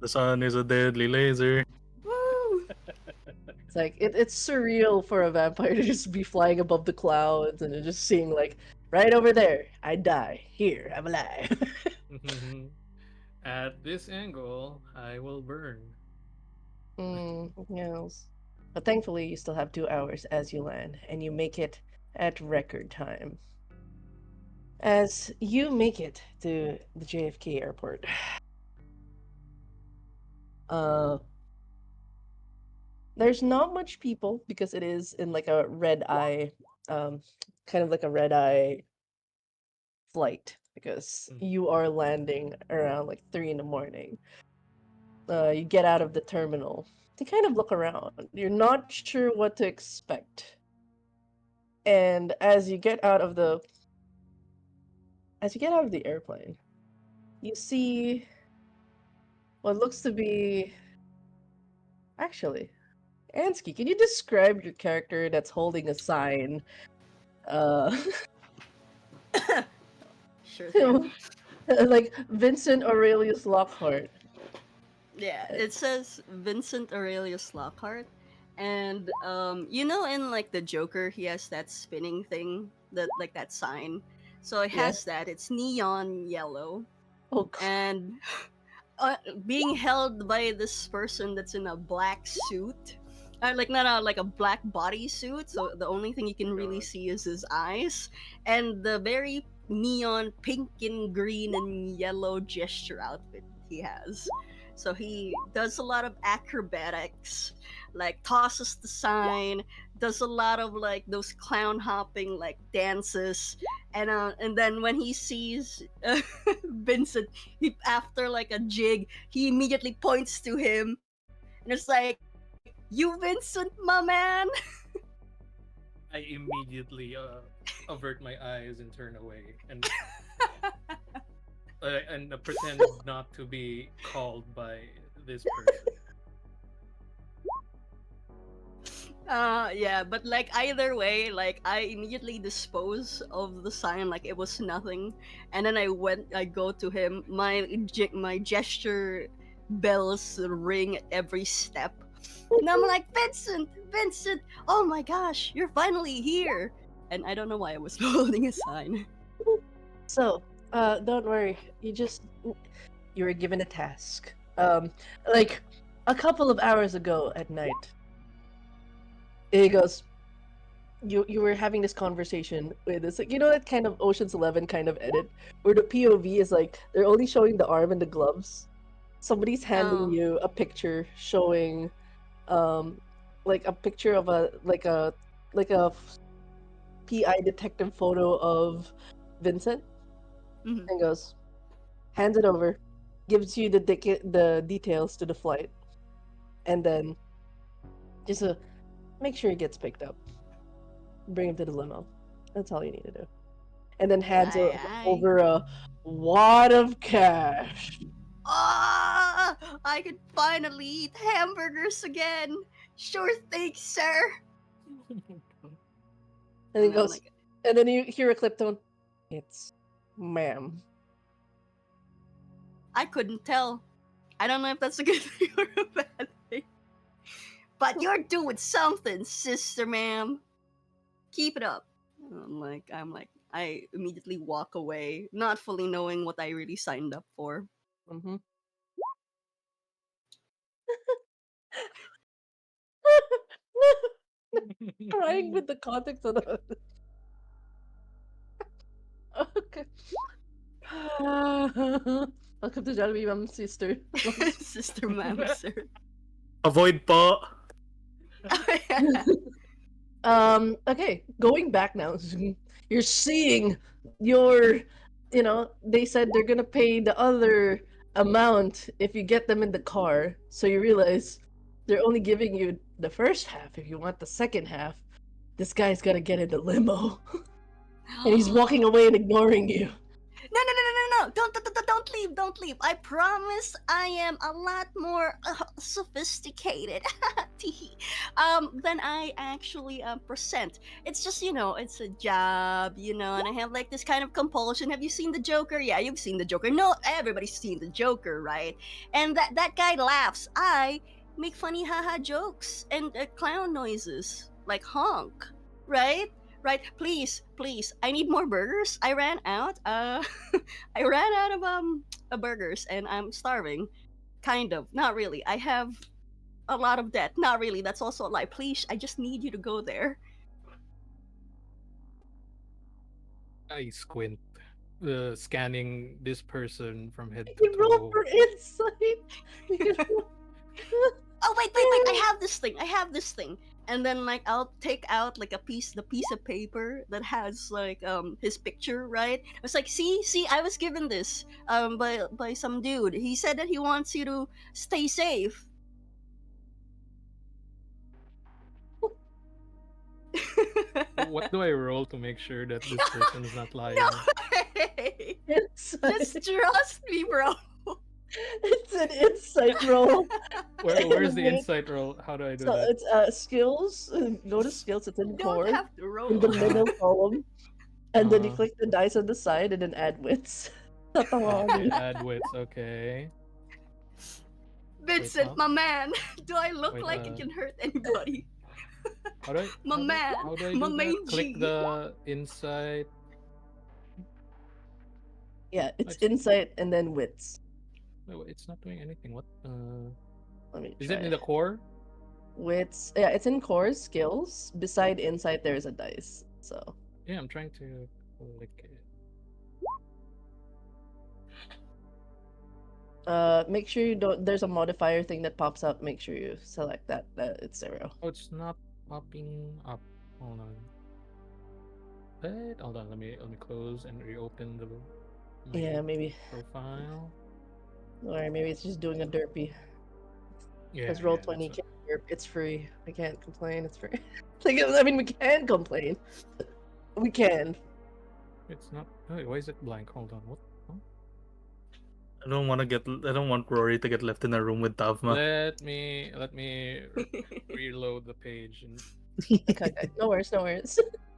The sun is a deadly laser. Woo! it's like it's surreal for a vampire to just be flying above the clouds and just seeing like right over there, I die. Here, I'm alive. At this angle, I will burn. Yes. But thankfully, you still have 2 hours as you land, and you make it at record time. As you make it to the JFK airport, uh, there's not much people because it is in like a red eye, um, kind of like a red eye flight because you are landing around like 3 in the morning. You get out of the terminal to kind of look around. You're not sure what to expect. And as you get out of the airplane, you see what looks to be actually Ansky. Can you describe your character that's holding a sign? Uh, Sure thing. like Vincent Aurelius Lockhart. Yeah, it says Vincent Aurelius Lockhart. And in like the Joker, he has that spinning thing, that like that sign. So it Yeah. has that. It's neon yellow. Oh, And being held by this person that's in a black suit, like not a like a black bodysuit, so the only thing you can really see is his eyes, and the very neon pink and green and yellow gesture outfit he has. So he does a lot of acrobatics, like tosses the sign, does a lot of like those clown hopping like dances, and then when he sees Vincent, after like a jig, he immediately points to him and it's like, "You Vincent, my man." I immediately avert my eyes and turn away and pretend not to be called by this person. Yeah, but like either way, like I immediately dispose of the sign like it was nothing, and then I go to him. My gesture bells ring at every step, and I'm like, Vincent, oh my gosh, you're finally here. And I don't know why I was holding a sign. So, don't worry. You were given a task. Like a couple of hours ago at night. He goes, you were having this conversation with this, like, that kind of Ocean's 11 kind of edit where the POV is like they're only showing the arm and the gloves. Somebody's handing Oh. you a picture showing um like a picture of a PI detective photo of Vincent Mhm. and goes, hands it over, gives you the details to the flight, and then Just make sure he gets picked up. Bring him to the limo. That's all you need to do. And then hands Aye. over a wad of cash. Ah, I could finally eat hamburgers again. Sure thing, sir. And he And then goes, like and then you hear a clip tone. It's ma'am. I couldn't tell. I don't know if that's a good thing or a bad thing. But you're doing something, sister ma'am. Keep it up. I immediately walk away, not fully knowing what I really signed up for. Mm-hmm. Crying with the context of the. Okay. Welcome to Jollibee, Ma'am Sister. Sister ma'am, sir. Avoid po. Okay, going back now. You're seeing your, they said they're gonna pay the other amount if you get them in the car. So you realize they're only giving you the first half. If you want the second half, this guy's gotta get in the limo. And he's walking away and ignoring you. No! Don't leave! Don't leave! I promise I am a lot more sophisticated than I actually present. It's just it's a job, and I have like this kind of compulsion. Have you seen the Joker? Yeah, you've seen the Joker. No, everybody's seen the Joker, right? And that guy laughs. I make funny haha jokes and clown noises like honk, right? Right, please, I need more burgers. I ran out. I ran out of burgers and I'm starving. Kind of, not really. I have a lot of debt. Not really. That's also a lie. Please, I just need you to go there. I squint, scanning this person from head to You roll toe. for insight. Oh wait! I have this thing. And then like I'll take out like the piece of paper that has like his picture, right? It's like, see, I was given this by some dude. He said that he wants you to stay safe. What do I roll to make sure that this person is not lying? No way! Insight. Just trust me, bro. It's an insight roll. Where's the Wait. insight roll? How do I do So that? it's skills. Go to skills. It's in You don't core have to roll. in the middle column, and then you Uh, click the dice on the side, and then add wits. Tatawa okay, ako. add wits. Okay. Vincent, huh? my man. Do I look Wait, like it can hurt anybody? How do I? My man, How do I my do main that? Click G. the insight. Yeah, it's It's, insight and then wits. wait, it's not doing anything. What? Let me Is try. it in the core? Wits. Yeah, it's in core skills. Beside insight, there's a dice. So Yeah, I'm trying to click it. make sure you don't. There's a modifier thing that pops up. Make sure you select that. That it's 0. Oh, it's not popping up. Hold on. Wait, hold on. Let me close and reopen the my Yeah, maybe. profile. Or maybe it's just doing a derpy. Yeah, Because roll yeah, 20 that's can derp. It's free. I can't complain. It's free. Like, I mean, we can complain. We can. it's not. Wait, why is it blank? Hold on. What? Huh? I don't want Rory to get left in a room with Tavma. Let me reload the page and Okay, no worries, no worries.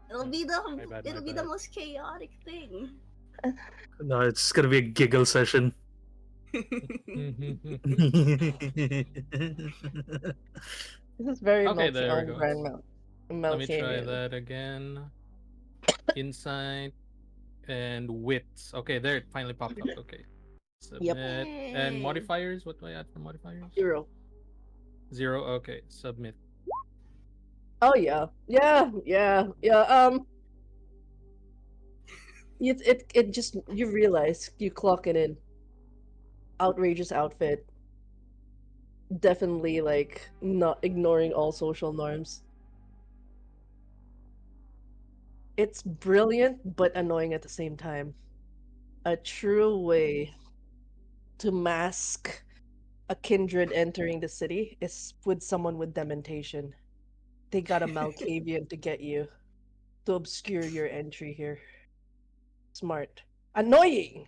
It'll be my bad. the most chaotic thing. No, it's gonna be a giggle session. This is very Okay, there we go. brand Let me try Melkanian. that again. Insight and wits. Okay, there it finally popped up. Okay. Submit. And Yay. modifiers? What do I add for modifiers? 0. 0. Okay, submit. Oh yeah, yeah. It just you realize you clock it in. Outrageous outfit. Definitely like not ignoring all social norms. It's brilliant but annoying at the same time. A true way to mask a kindred entering the city is with someone with dementation. They got a Malkavian to get you, to obscure your entry here. Smart. Annoying,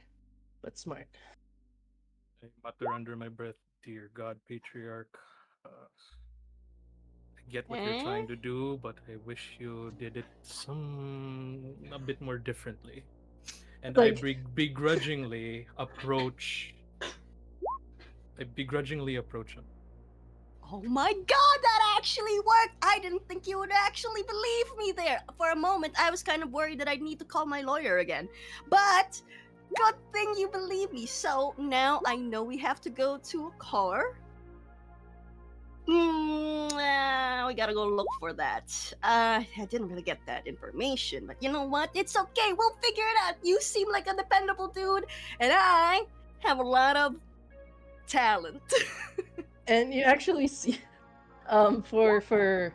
but smart. I mutter under my breath, "Dear God, Patriarch, I get what you're Eh? trying to do, but I wish you did it a bit more differently." And Like, I begrudgingly approach him. Oh my god, that actually worked! I didn't think you would actually believe me there. For a moment, I was kind of worried that I'd need to call my lawyer again. But, good thing you believe me. So, now I know we have to go to a car. We gotta go look for that. I didn't really get that information, but you know what? It's okay, we'll figure it out. You seem like a dependable dude, and I have a lot of talent. and you actually see, for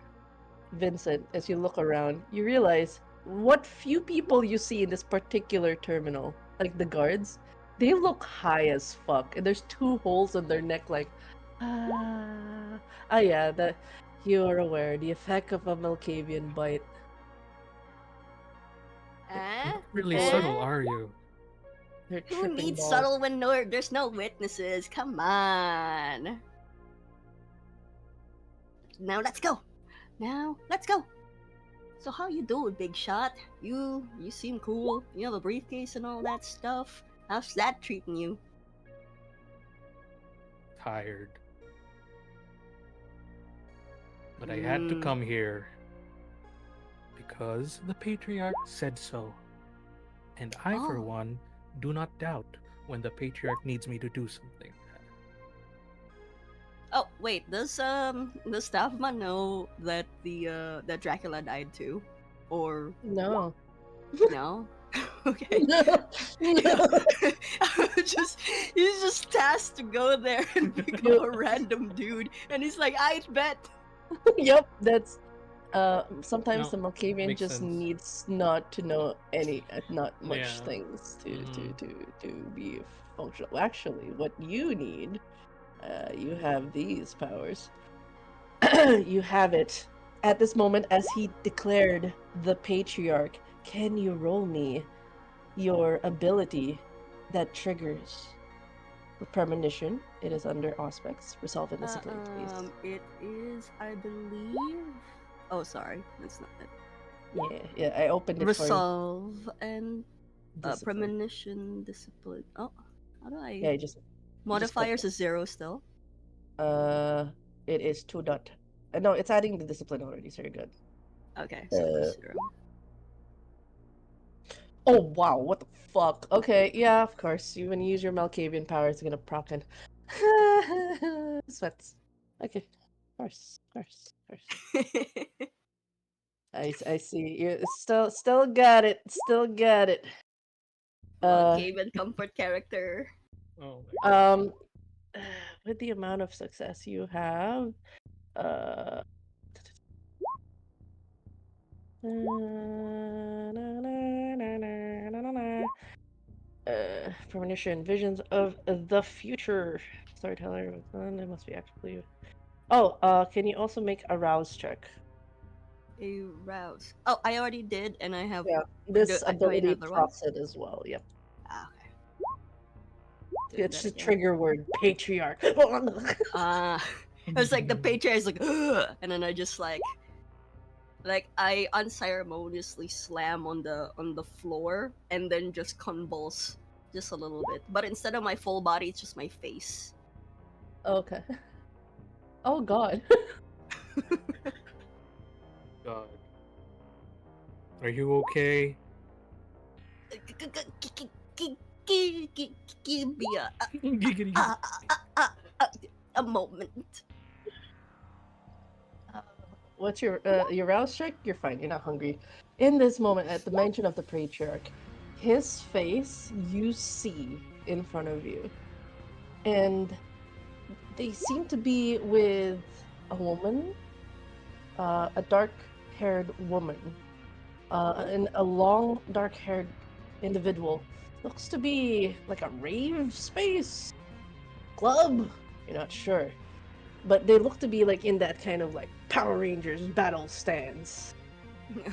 Vincent, as you look around, you realize what few people you see in this particular terminal, like the guards, they look high as fuck, and there's two holes in their neck, like, yeah, that you are aware the effect of a Malkavian bite. Eh? Not really People are subtle, Eh? are you? they're Who tripping needs balls. subtle when there's no witnesses? Come on. Now let's go. Now let's go. So how you doing, big shot? You seem cool. You have a briefcase and all that stuff. How's that treating you? Tired. But I had to Hmm. come here because the Patriarch said so. And I, for Oh. one, do not doubt when the Patriarch needs me to do something. Oh wait, does Staffman know that that Dracula died too, or No. no? Okay. No. No. just he's just tasked to go there and pick up a random dude, and he's like, "I bet." Yep, that's sometimes No, the Malkavian makes just sense. needs not to know not much Yeah. things Mm-hmm. to be functional. Well, actually, what you need, you have these powers. You have it at this moment as he declared the patriarch. Can you roll me your ability that triggers premonition? It is under aspects. Resolve in discipline, please. It is, I believe. Oh, sorry, that's not it. Yeah, I opened it for you. Resolve and Discipline. premonition, discipline. Oh, how do I? Yeah, you just click Modifiers is 0 still. uh, it is 2 dot. No, it's adding the discipline already, so you're good. Okay, so Uh, 0. oh wow, what the fuck? Okay, yeah, of course. You when you use your Malkavian power, it's gonna proc in. Sweats. Okay, of course. I see. You still got it. Still got it. Malkavian comfort character. Oh my god. Um, with the amount of success you have, uh, premonition, visions of the future. Storyteller, it must be actually. Oh, can you also make a rouse check? A rouse. Oh, I already did, and I have. Yeah, this Do I ability another one? procs it as well. Yep. Ah, okay. Doing It's that the again. trigger word, patriarch. It was like the patriarch is like, ugh, and then I just like I unceremoniously slam on the floor and then just convulse just a little bit. But instead of my full body, it's just my face. Okay. Oh god. God. Are you okay? Give me Giggity. a moment. What's your rouse check? You're fine. You're not hungry. In this moment, at the mention of the patriarch, his face you see in front of you, and they seem to be with a woman, a dark-haired woman, and a long dark-haired individual. Looks to be like a rave space club. You're not sure. But they look to be like in that kind of like Power Rangers battle stance.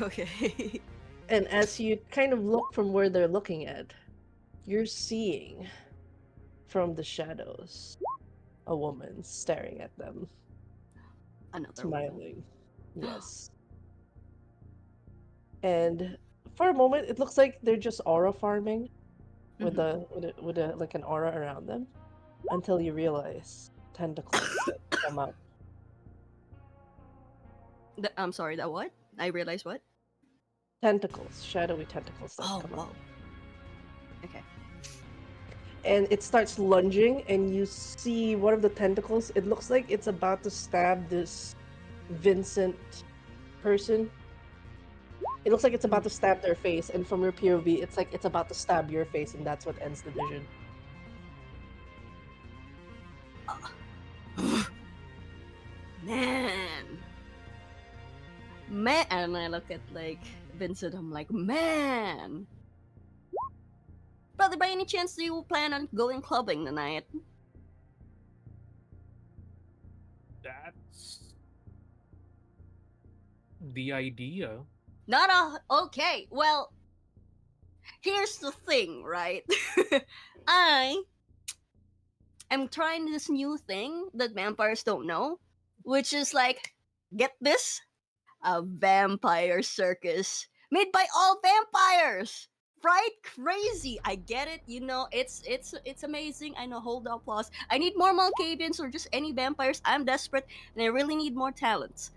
Okay. And as you kind of look from where they're looking at, you're seeing from the shadows a woman staring at them, Another woman. smiling. Yes. And for a moment, it looks like they're just aura farming with a like an aura around them, until you realize tentacles that come up. I'm sorry, that what? I realized what? Tentacles, shadowy tentacles that Oh, come whoa. up. Okay. And it starts lunging, and you see one of the tentacles. It looks like it's about to stab this Vincent person. It looks like it's about to stab their face, and from your POV, it's like it's about to stab your face, and that's what ends the vision. Man. Man. And I look at like Vincent, I'm like, man. Brother, by any chance, do you plan on going clubbing tonight? That's the idea. Not a. Okay, well, here's the thing, right? I am trying this new thing that vampires don't know, which is like, get this, a vampire circus made by all vampires. Right? Crazy. I get it. You know, it's amazing. I know. Hold the applause. I need more Malkavians or just any vampires. I'm desperate and I really need more talents.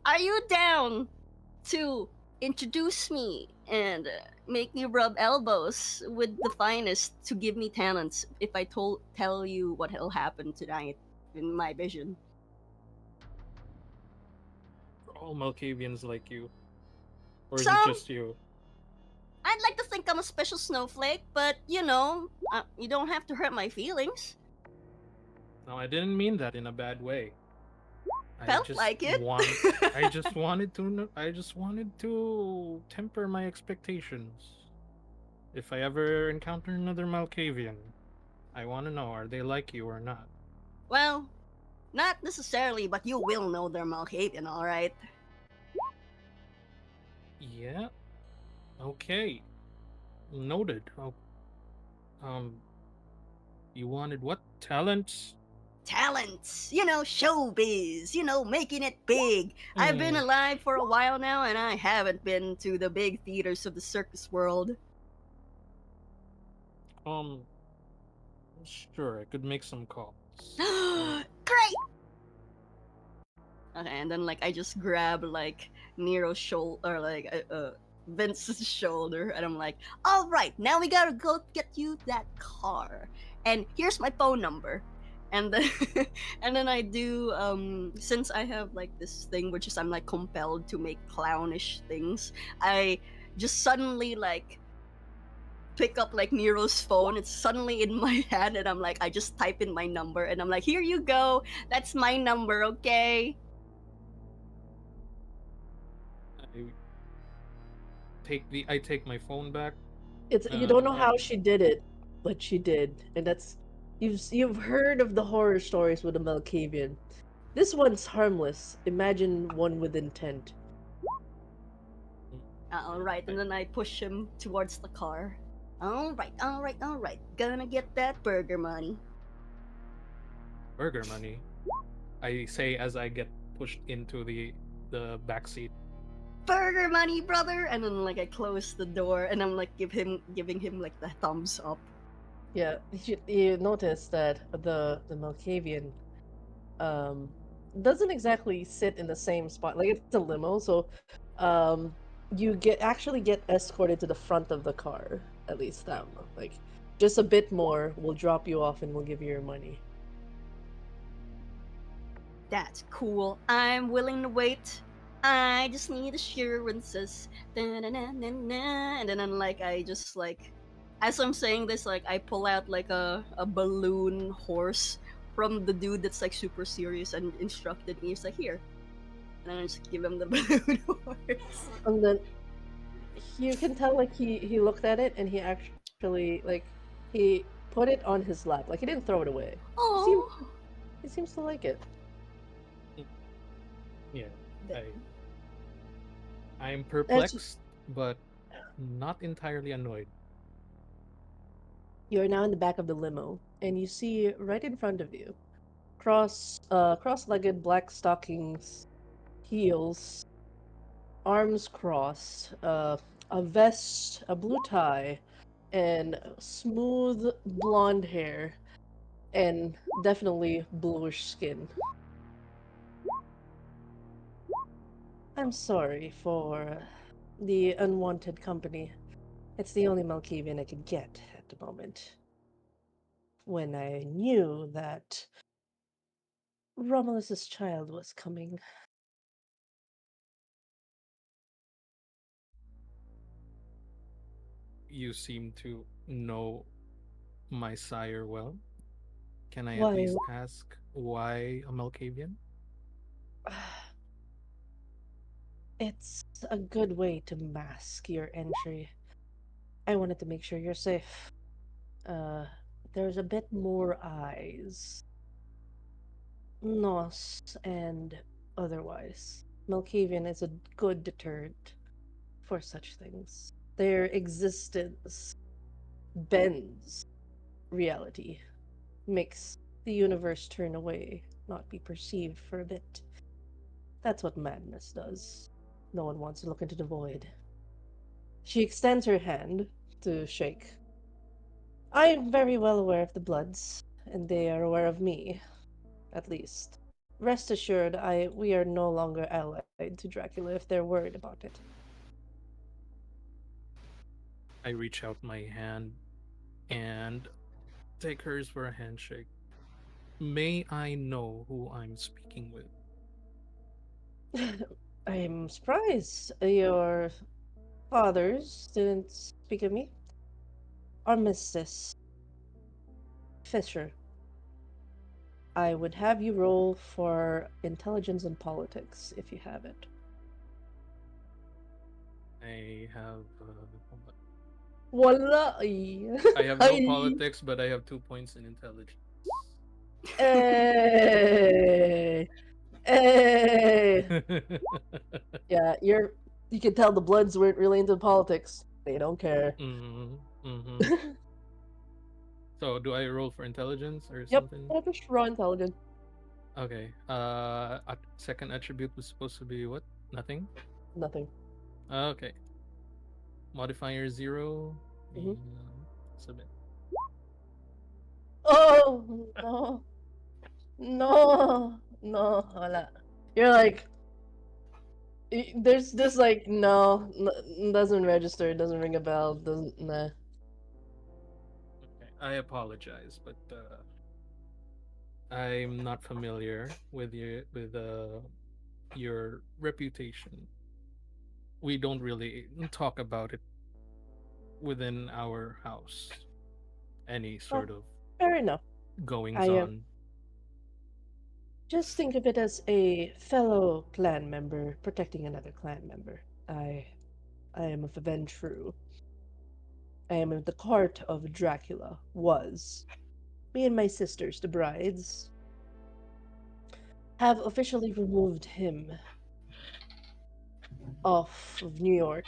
Are you down to introduce me and make me rub elbows with the finest to give me talents if I tell you what will happen tonight in my vision? All Malkavians like you. Or is it Some, just you? I'd like to think I'm a special snowflake, but you know, you don't have to hurt my feelings. No, I didn't mean that in a bad way. Felt like it. I just wanted to I just wanted to temper my expectations. If I ever encounter another Malkavian, I want to know, are they like you or not? Well, not necessarily, but you will know they're Malkavian, alright? Yeah. Okay. Noted. Oh, you wanted what? Talents? Talents, you know, showbiz, you know, making it big. I've been alive for a while now, and I haven't been to the big theaters of the circus world. Sure, I could make some calls. Great! Okay, and then like I just grab like Nero's shoulder, or like Vince's shoulder, and I'm like, all right, now we gotta go get you that car, and here's my phone number. And then and then I do since I have like this thing which is I'm like compelled to make clownish things, I just suddenly like pick up like Nero's phone. It's suddenly in my hand, and I'm like, I just type in my number, and I'm like, here you go, that's my number, okay? I take my phone back. It's you don't know how she did it, but she did, and that's you've heard of the horror stories with the Malkavian. This one's harmless. Imagine one with intent. All right, and then I push him towards the car. All right, all right, all right. Gonna get that burger money. Burger money. I say as I get pushed into the back seat. Burger money, brother! And then like I close the door, and I'm like giving him like the thumbs up. Yeah, you notice that the Malkavian doesn't exactly sit in the same spot. Like it's a limo, so you actually get escorted to the front of the car. At least that one. Like just a bit more, we'll drop you off and we'll give you your money. That's cool. I'm willing to wait. I just need assurances. Da-na-na-na-na. And then I'm like, I just like, as I'm saying this, like I pull out like a balloon horse from the dude that's like super serious and instructed me. He's like, here. And then I just give him the balloon horse. And then you can tell like he looked at it and he actually like he put it on his lap. Like he didn't throw it away. He seems Oh, he seems to like it. Yeah, that, I I am As perplexed, but not entirely annoyed. you're now in the back of the limo, and you see right in front of you, cross-legged black stockings, heels, arms crossed, a vest, a blue tie, and smooth blonde hair, and definitely bluish skin. I'm sorry for the unwanted company. It's the only Malkavian I could get at the moment. When I knew that Romulus's child was coming. You seem to know my sire well. Can I at Why? least ask why a Malkavian? It's a good way to mask your entry. I wanted to make sure you're safe. Uh, there's a bit more eyes, nos, and otherwise. Malkavian is a good deterrent for such things. Their existence bends reality, makes the universe turn away, not be perceived for a bit. That's what madness does. No one wants to look into the void. She extends her hand to shake. I am very well aware of the Bloods, and they are aware of me, at least. Rest assured, we are no longer allied to Dracula if they're worried about it. I reach out my hand and take hers for a handshake. May I know who I'm speaking with? I am surprised your fathers didn't speak of me. Armistice. Fisher. I would have you roll for intelligence and politics if you have it. I have Wala! I have no Ay! politics, but I have 2 points in intelligence. Hey! Hey! Yeah, you can tell the Bloods weren't really into politics. They don't care. Mm-hmm. Mm-hmm. So do I roll for intelligence or Yep, something? I'll just raw intelligence. Okay. Second attribute was supposed to be what? Nothing. Nothing. Okay. Modifier 0. Hmm. Submit. Oh no, no, wala. You're like there's just like no, doesn't register, doesn't ring a bell, doesn't nah. Okay. I apologize, but I'm not familiar with your reputation. We don't really talk about it within our house. Any Oh, sort of fair enough. I goings am. on. Just think of it as a fellow clan member protecting another clan member. I am of Ventrue. I am at the court of Dracula. Was. Me and my sisters, the brides, have officially removed him off of New York,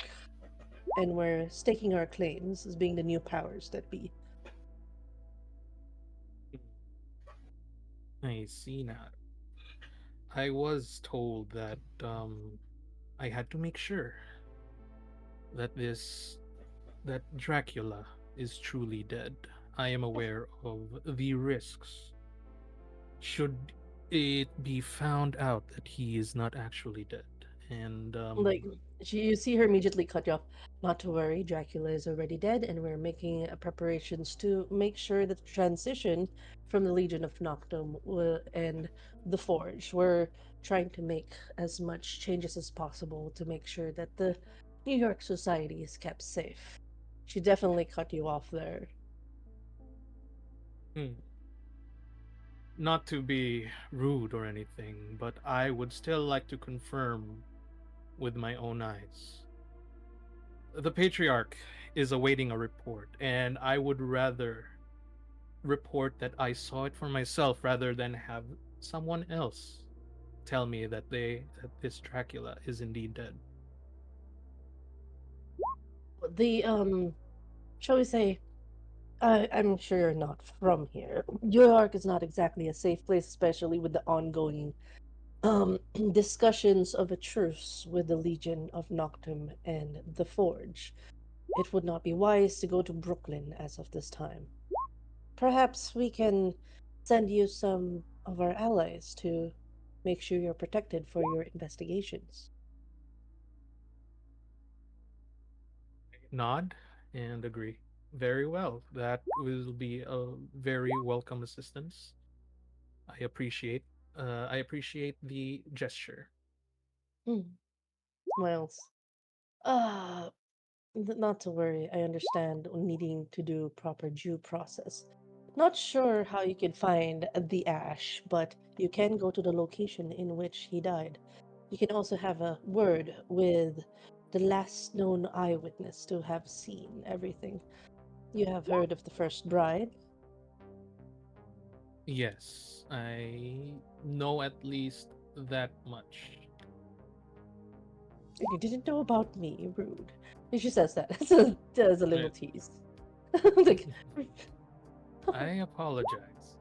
and we're staking our claims as being the new powers that be. I see now. I was told that I had to make sure that that Dracula is truly dead. I am aware of the risks should it be found out that he is not actually dead. And Like you see her immediately cut you off. Not to worry, Dracula is already dead, and we're making preparations to make sure that the transition from the Legion of Noctum and the Forge. We're trying to make as much changes as possible to make sure that the New York society is kept safe. She definitely cut you off there. hmm, not to be rude or anything, but I would still like to confirm with my own eyes. The Patriarch is awaiting a report, and I would rather report that I saw it for myself rather than have someone else tell me that this Dracula is indeed dead. The shall we say, I'm sure you're not from here. New York is not exactly a safe place, especially with the ongoing discussions of a truce with the Legion of Noctum and the Forge. It would not be wise to go to Brooklyn as of this time. Perhaps we can send you some of our allies to make sure you're protected for your investigations. Nod and agree. Very well. That will be a very welcome assistance. I appreciate I appreciate the gesture. Hmm. Smiles. Ah, not to worry. I understand needing to do proper due process. Not sure how you could find the ash, but you can go to the location in which he died. You can also have a word with the last known eyewitness to have seen everything. You have heard of the first bride? Yes, I know at least that much. You didn't know about me, rude. And she says that as a little Yeah. tease. Like, I apologize.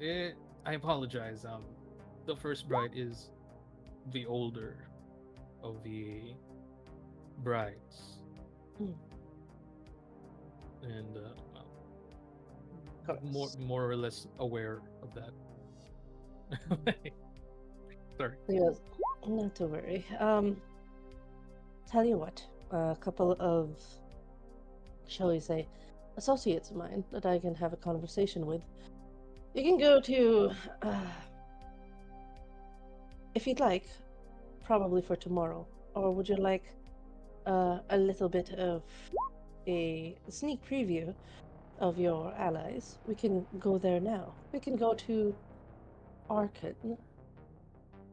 I apologize. The first bride is the older of the brides, hmm, and well, of course. more or less aware of that. Sorry. He goes, not to worry. Tell you what, a couple of, shall we say, associates of mine that I can have a conversation with. You can go to, uh, if you'd like, probably for tomorrow. Or would you like a little bit of a sneak preview of your allies? We can go there now. We can go to Arkan,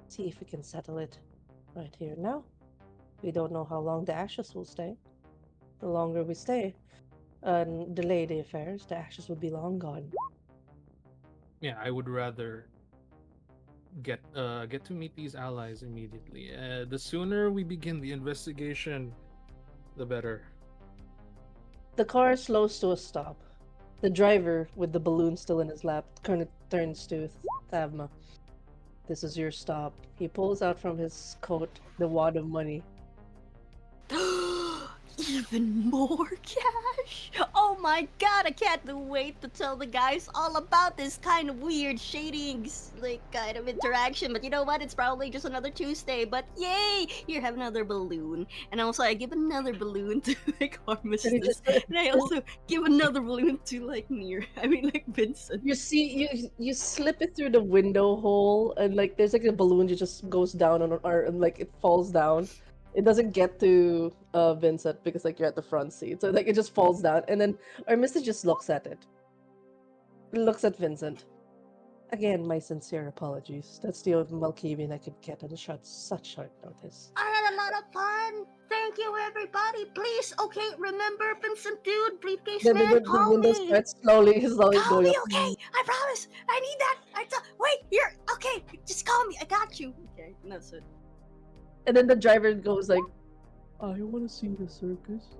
see if we can settle it right here now. We don't know how long the ashes will stay. The longer we stay and delay the affairs, the ashes would be long gone. Yeah, I would rather get to meet these allies immediately. The sooner we begin the investigation, the better. The car slows to a stop. The driver, with the balloon still in his lap, kind of turns to Thavma. This is your stop. He pulls out from his coat the wad of money. Even more cash? Oh my god, I can't wait to tell the guys all about this kind of weird, shady, like, kind of interaction. But you know what? It's probably just another Tuesday. But yay! Here, have another balloon. And also, I give another balloon to, like, And he Armistice. just And I also give another balloon to, like, like, Vincent. you see you slip it through the window hole and like there's like a balloon that just goes down on or and like it falls down. It doesn't get to Vincent because like you're at the front seat. So like it just falls down and then Armistice just looks at it. Looks at Vincent. Again, my sincere apologies. That's the only Malkavian I could get on such short notice. I had a lot of fun. Thank you, everybody. Please, okay, remember Vincent, dude, briefcase Then man, the call window me. starts slowly Call going me, up. okay? I promise. I need that. Wait, here. Okay, just call me. I got you. Okay, and that's it. And then the driver goes like, I want to see the circus.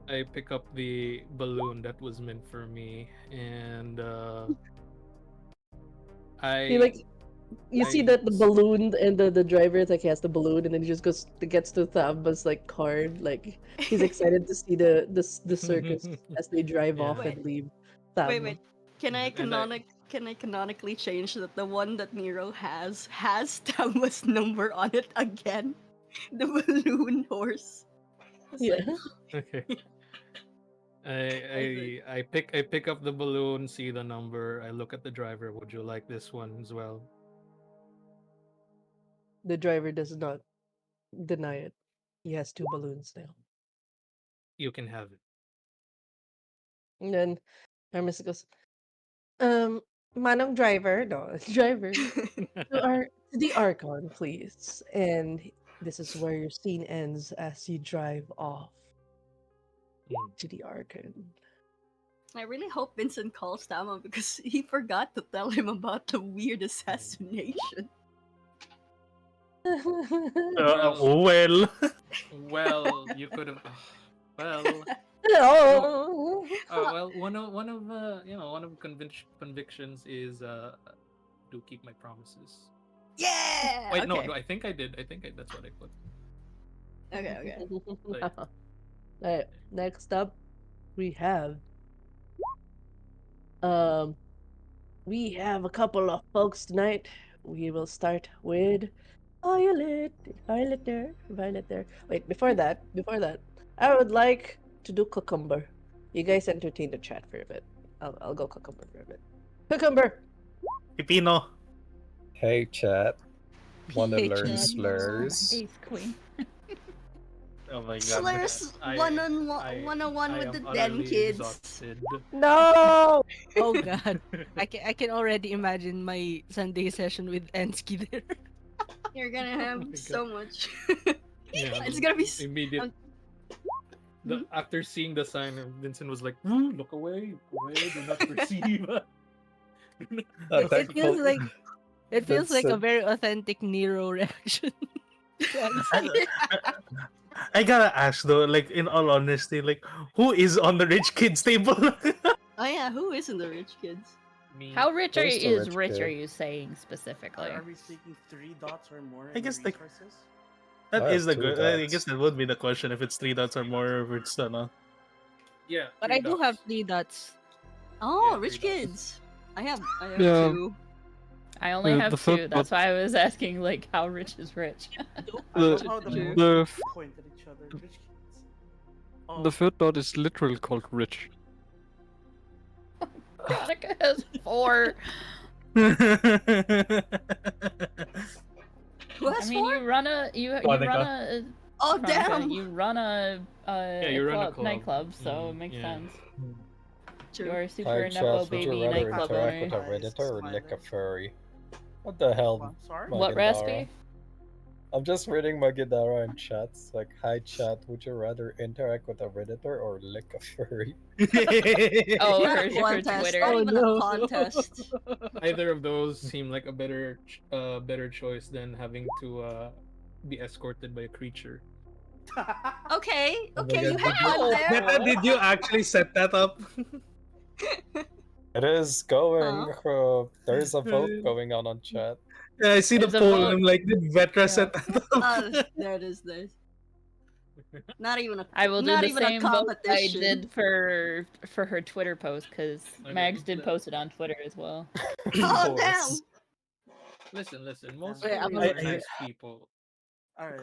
I pick up the balloon that was meant for me, and He I like you see I that the balloon and the driver like he has the balloon and then he just gets to Thabba's like card like he's excited to see the circus as they drive yeah. off Wait, and leave wait. Thabma. And I Can I canonically change that the one that Nero has Tama's number on it again? The balloon horse. It's Yeah. like okay. I think. I pick up the balloon, see the number. I look at the driver. Would you like this one as well? The driver does not deny it. He has two balloons now. You can have And then Hermes goes, Manong driver, no, driver, it. to the Archon, please. And this is where your scene ends as you drive off Mm. to the Archon. I really hope Vincent calls Tama because he forgot to tell him about the weird assassination. Well. Well, you could have. Well, No. well, one of convictions is do keep my promises. Yeah. Wait, Okay. no, I think I did. That's what I put. Okay. Like, Alright, next up we have um we have a couple of folks tonight. We will start with Violet. Violet there. Wait, before that, I would like to do cucumber. You guys entertain the chat for a bit. I'll go cucumber for a bit. Cucumber. Pipino. Hey, chat. Wanna Hey, learn chat. slurs? Nice queen. Oh my god. Slurs I- 101 I with am the Den utterly kids. exhausted. No. Oh god. I can already imagine my Sunday session with Ansky there. You're gonna have my so much. Yeah, It's gonna be. immediate. Hmm? After seeing the sign, Vincent was like, "Look away, do not perceive." It feels like That's a very authentic Nero reaction. to Ansky. I gotta ask though, like in all honesty, like who is on the rich kids table? Oh yeah, who isn't the rich kids? Me. How rich Who's the is rich rich kid? are you saying specifically? Are we speaking 3 dots or more I in guess, like, resources? That I is have the 2 good. I dots. guess that would be the question if it's 3 dots or more, or if it's no. Yeah, But 3 I do have dots. 3 dots. Oh, Yeah, rich 3 dots. kids. I have Yeah. 2. I only The have third 2. That's dot- why I was asking, like, how rich is rich? I The love how the True. the both point at each other. Rich kids. Oh, the third dot is literally called rich. Veronica has 4. Who I has mean, 4? you run a Monica. Oh Veronica, damn. you run a you run a club. nightclub, so it makes yeah. sense. True. You're a super Hi, nepo chat. Would you baby rather nightclub interact owner. with a redditor or lick a Smiling. furry? What the hell, I'm sorry? What recipe? I'm just reading Magidara in chats. Like, hi, chat. Would you rather interact with a redditor or lick a furry? Oh, Not a her contest. Twitter. Not Oh, even no. a contest. Either of those seem like a better choice than having to be escorted by a creature. Okay. Oh my Okay, you god, have fun there. Neta, did you actually set that up? It is going. Huh? There's a vote going on chat. Yeah, I see the There's a poll, and vote. I'm like, did Vetra Yeah. set that up? There it is. There's not even a. I will do not the even a same vote I competition. did for her Twitter post because Okay, Mags did post it on Twitter as well. Oh damn. Listen. Most Wait, furries I- are nice people. Alright.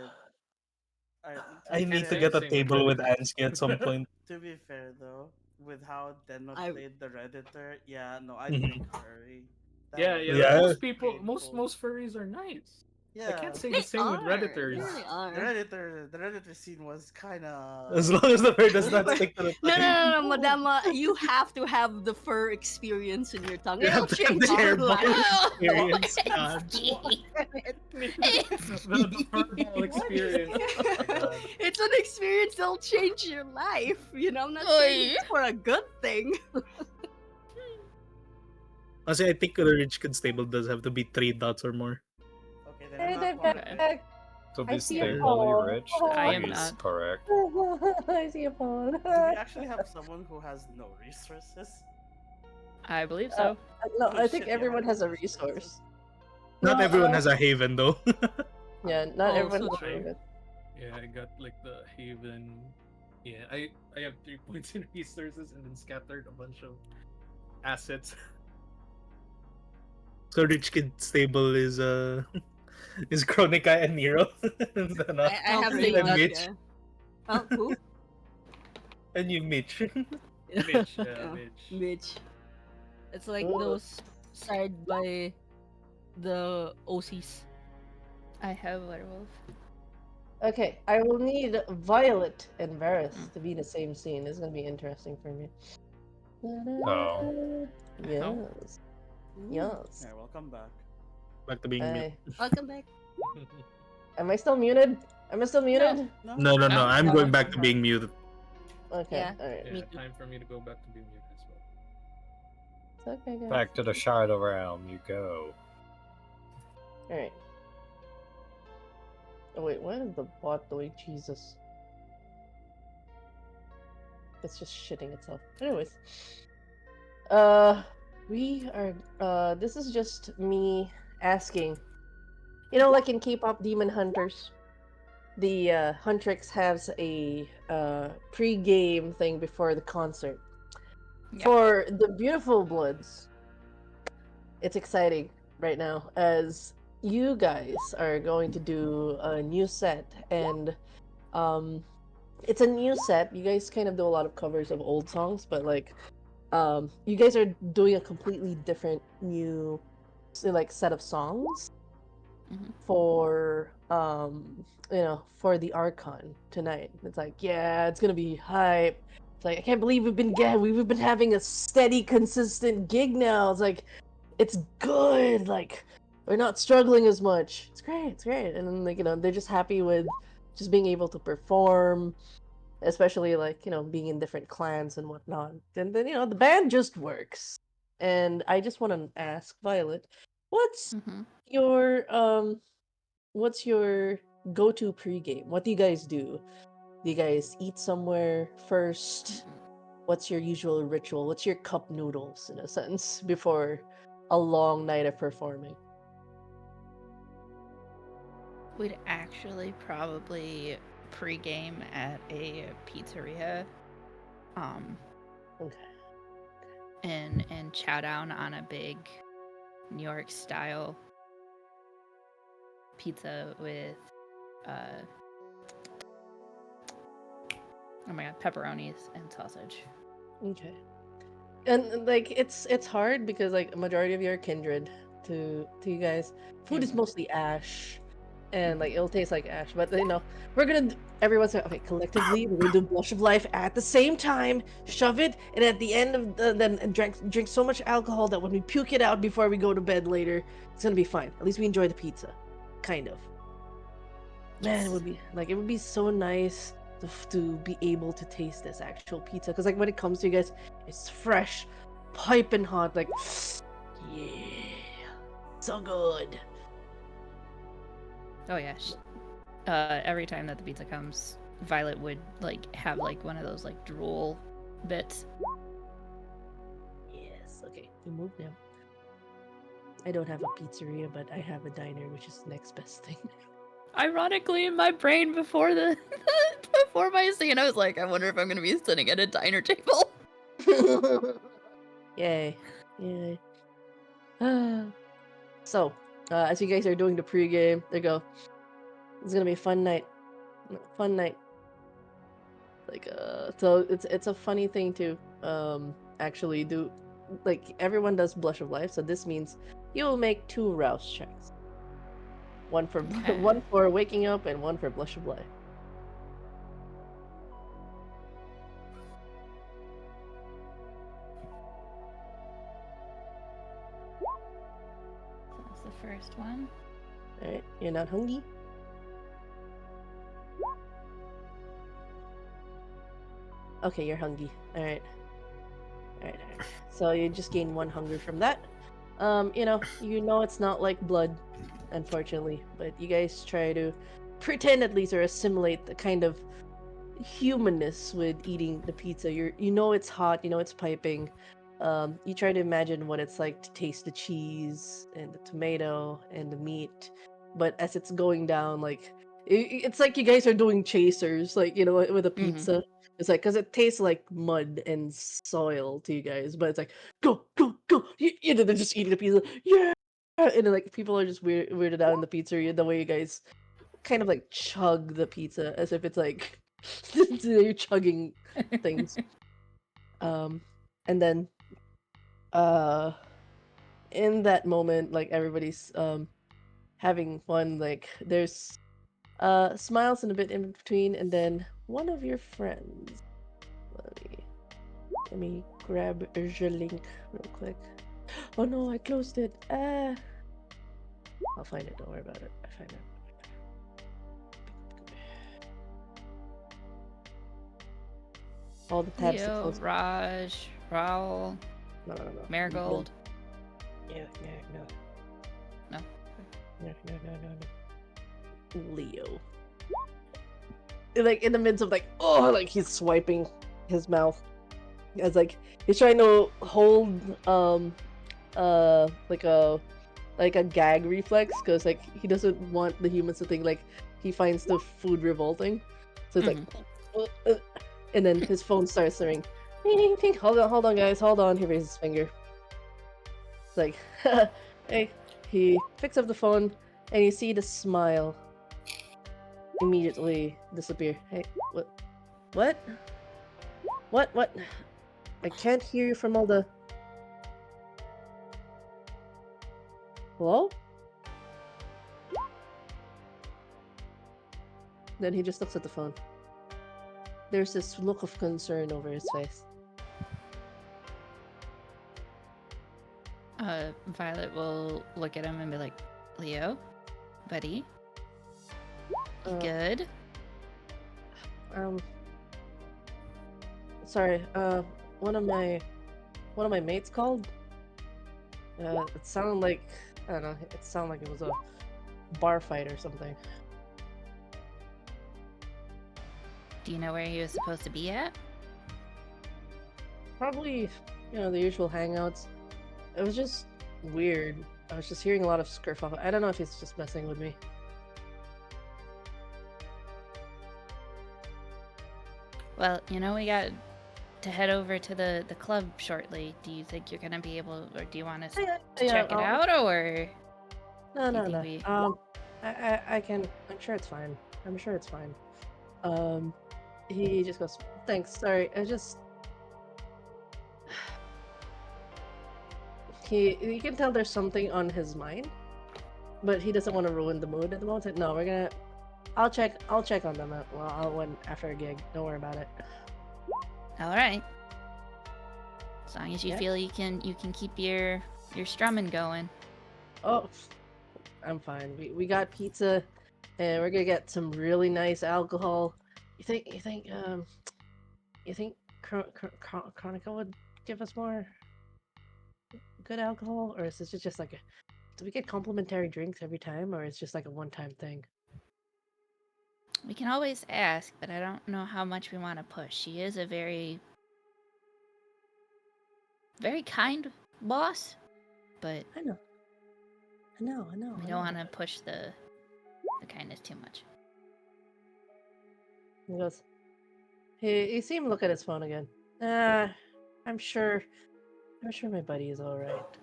Alright. I need to Same- get a same with table with Reddit. Ansky at some point. To be fair though, with how Denma I- played the Redditor, yeah, no, I'd Mhm. think furry. That Yeah, was yeah. Yeah. Most people, painful. most furries are nice. Yeah. I can't say They the same with are. redditors. They really are. The Redditor scene was kinda As long as the bird does not stick to the No, tongue. Madama, you have to have the fur experience in your tongue. You It'll have to have change the your airborne life. experience. God. The furball experience. Oh my God. It's an experience that'll change your life. You know, I'm not saying it's for a good thing. Kasi I think the rich kid's table does have to be 3 dots or more. Okay, then Hey, I'm they're not one. back. To I be see a stably poll. rich I am is not. correct. I see a poll. Do we actually have someone who has no resources? I believe so. No, Oh, I think shit, yeah, everyone I has a have resource. Not No, everyone has a haven though. Yeah, not Oh, everyone so has a true. Raven. Yeah, I got like the Haven. Yeah, I have 3 points in resources and then scattered a bunch of assets. So rich kid's table is is Chronica and Nero. And then, I have pretty 3 and much, Mitch. yeah. Oh, who? And you Mitch. Mitch, Oh, Mitch. Mitch. It's like those starred by the OCs. I have werewolf. Okay, I will need Violet and Varys to be in the same scene. This is gonna be interesting for me. Oh. Yes. Yes. Yeah, welcome back. Back to being mute. Welcome back. Am I still muted? Am I still muted? No, I'm No. going back to being muted. Okay, Yeah. alright. Yeah, Me too. time for me to go back to being mute as well. Okay, guys. Back to the Shadow Realm you go. Alright. Oh wait, why is the bot doing Jesus? It's just shitting itself. Anyways. We are this is just me asking. You know, like in K-pop Demon Hunters, the Huntrix has a pre-game thing before the concert. Yep. For the Beautiful Bloods, it's exciting right now as you guys are going to do a new set, and it's a new set. You guys kind of do a lot of covers of old songs, but like you guys are doing a completely different new like set of songs Mhm. for you know, for the Archon tonight. It's like, yeah, it's gonna be hype. It's like, I can't believe we've been having a steady, consistent gig now. It's like, it's good. Like, we're not struggling as much. It's great. It's great. And then, like, you know, they're just happy with just being able to perform, especially like, you know, being in different clans and whatnot. And then, you know, the band just works. And I just want to ask Violet, what's Mhm. your what's your go-to pregame? What do you guys do? Do you guys eat somewhere first? What's your usual ritual? What's your cup noodles, in a sense, before a long night of performing? We'd actually probably pregame at a pizzeria, Okay. and chow down on a big New York style pizza with uh oh my god, pepperonis and sausage. Okay. And like it's hard because like a majority of you are kindred to you guys. Food is mostly ash, and like it'll taste like ash. But you know, we're gonna everyone's gonna, okay, collectively we're gonna do blush of life at the same time. Shove it, and at the end of then drink so much alcohol that when we puke it out before we go to bed later, it's gonna be fine. At least we enjoy the pizza, kind of. Man, it would be like, it would be so nice to be able to taste this actual pizza, because like when it comes to you guys, it's fresh, piping hot, like yeah, so good. Oh yeah. Every time that the pizza comes, Violet would like have like one of those like drool bits. Yes. Okay, we move now. I don't have a pizzeria, but I have a diner, which is the next best thing. Ironically, in my brain before the before my scene, I was like, I wonder if I'm gonna be sitting at a diner table. Yay, yay. So, as you guys are doing the pregame, there you go. It's gonna be a fun night. Fun night. Like so it's a funny thing to actually do, like everyone does blush of life, so this means you will make 2 rouse checks. One for Okay. one for waking up and one for blush of life. So that's the first one. Alright, you're not hungry? Okay, you're hungry. Alright. Alright. So you just gain 1 hunger from that. You know it's not like blood, unfortunately, but you guys try to pretend at least or assimilate the kind of humanness with eating the pizza. You know it's hot, you know it's piping. You try to imagine what it's like to taste the cheese and the tomato and the meat, but as it's going down, like it's like you guys are doing chasers, like you know, with a pizza. It's like because it tastes like mud and soil to you guys, but it's like go go go. You know, they're just eating the pizza. Yeah, and then, like people are just weirded out in the pizzeria the way you guys kind of like chug the pizza as if it's like you're chugging things. And then uh in that moment, like everybody's having fun, like there's smiles and a bit in between, and then one of your friends, let me grab your link real quick. Oh no, I closed it. I'll find it, don't worry about it. I find it. All the tabs are Leo, closed. Raj, Raul. No. Marigold. Yeah. No. No. Leo. Like in the midst of like, oh, like he's swiping his mouth as like he's trying to hold like a gag reflex because like he doesn't want the humans to think like he finds the food revolting, so it's like and then his phone starts to ring. Ding, ding, ding. Hold on guys, hold on. He raises his finger. It's like hey, he picks up the phone and you see the smile immediately disappear. Hey, what? I can't hear you from all the... Hello? Then he just looks at the phone. There's this look of concern over his face. Violet will look at him and be like, Leo, buddy, you good? Sorry, one of my mates called. It sounded like, I don't know, it sounded like it was a bar fight or something. Do you know where he was supposed to be at? Probably, the usual hangouts. It was just weird. I was just hearing a lot of skerfuffle. I don't know if he's just messing with me. Well, we got to head over to the club shortly. Do you think you're gonna be able, or do you want us to check it out, or? No. I can. I'm sure it's fine. He just goes, thanks. Sorry, I just. You can tell there's something on his mind, but he doesn't want to ruin the mood at the moment. No, I'll check on them after a gig. Don't worry about it. All right. As long as you feel you can keep your strumming going. Oh, I'm fine. We got pizza, and we're gonna get some really nice alcohol. You think Chronicle would give us more good alcohol, or is this just like do we get complimentary drinks every time, or it's just like a one-time thing? We can always ask, but I don't know how much we want to push. She is a very, very kind boss, but I know. We don't want to push the kindness too much. He goes. He seemed to look at his phone again. I'm sure my buddy is all right.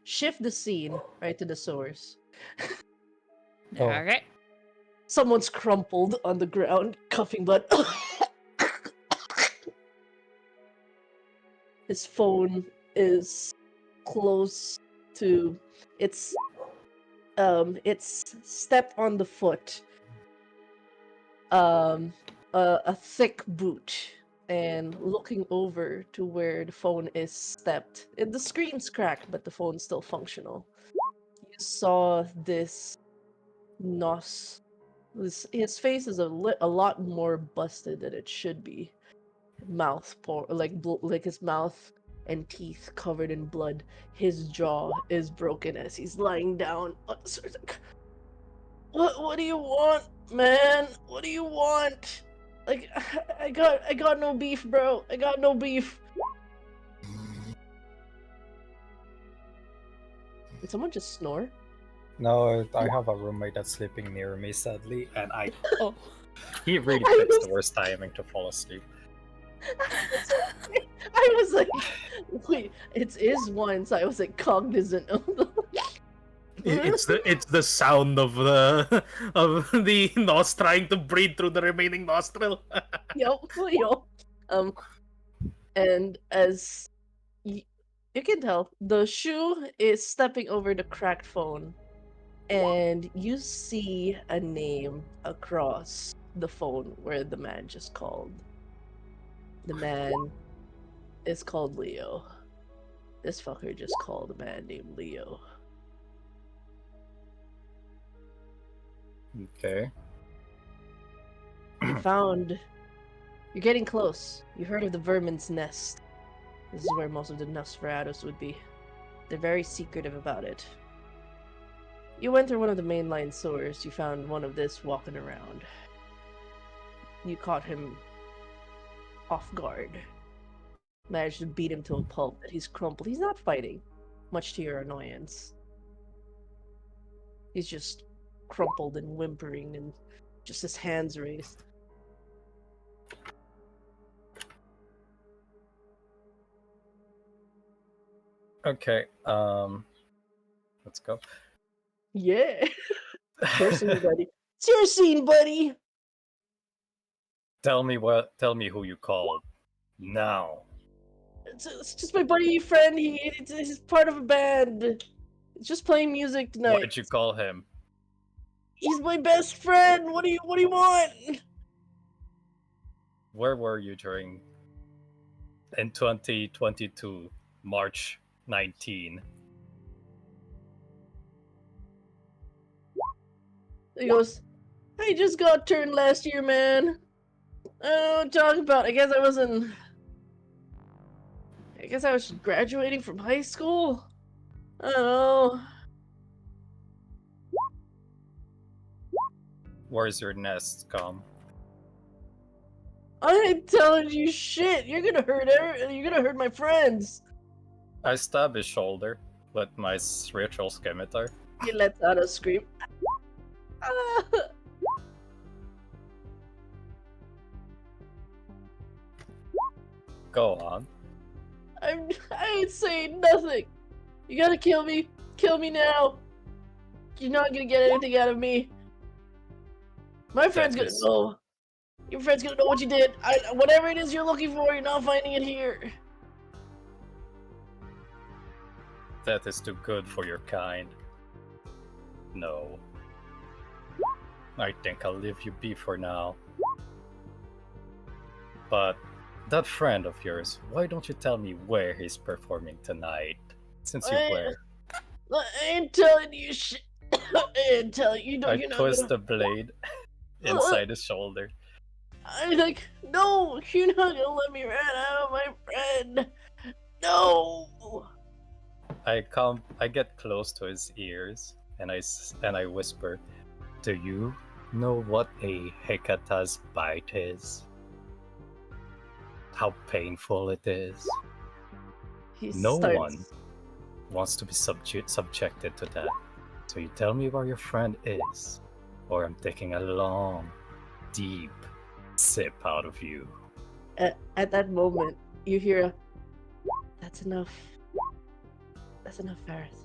Shift the scene right to the source. Oh. Okay. Someone's crumpled on the ground, coughing blood. His phone is close to it's stepped on the foot. A thick boot, and looking over to where the phone is stepped. The screen's cracked, but the phone's still functional. You saw this nos. His face is a lot more busted than it should be. Mouth like his mouth and teeth covered in blood. His jaw is broken as he's lying down. What do you want, man? What do you want? Like, I got no beef, bro. I got no beef. Did someone just snore? No, I have a roommate that's sleeping near me, sadly, and Oh. he really picks the worst timing to fall asleep. I was like, wait, it is one, so I was like cognizant of the... It's the sound of the nose trying to breathe through the remaining nostril. Yup. And as you can tell, the shoe is stepping over the cracked phone, and you see a name across the phone where the man just called. The man is called Leo. This fucker just called a man named Leo. Okay. You're getting close. You heard of the vermin's nest. This is where most of the Nosferatus would be. They're very secretive about it. You went through one of the mainline sewers, you found one of this walking around. You caught him off guard. Managed to beat him to a pulp that he's crumpled. He's not fighting, much to your annoyance. He's just crumpled and whimpering and just his hands raised. Okay, let's go. Yeah. It's your scene, buddy. It's your scene, buddy. Tell me who you called now. It's just my buddy friend. He's part of a band. It's just playing music tonight. Why'd you call him? He's my best friend. What do you want? Where were you in 2022, March 19? He goes, I just got turned last year, man. I don't know what to talk about. I guess I was graduating from high school. I don't know. Where's your nest, Com? I ain't telling you shit. You're gonna hurt my friends. I stab his shoulder with my spiritual scimitar. He lets out a scream. Ah. Go on. I ain't saying nothing. You gotta kill me. Kill me now. You're not gonna get anything out of me. My friend's gonna know. Your friend's gonna know what you did. Whatever it is you're looking for, you're not finding it here. That is too good for your kind. No. I think I'll leave you be for now. But that friend of yours, why don't you tell me where he's performing tonight? Since you're where? I ain't telling you shit. I ain't telling you. I You're not twist gonna... the blade inside his shoulder. I'm like, no, you're not gonna let me rat out my friend. No. I get close to his ears and I whisper, "Do you know what a Hecata's bite is? How painful it is? No one wants to be subjected to that. So you tell me where your friend is, or I'm taking a long, deep sip out of you." At that moment, you hear a, "That's enough. That's enough, Ferris."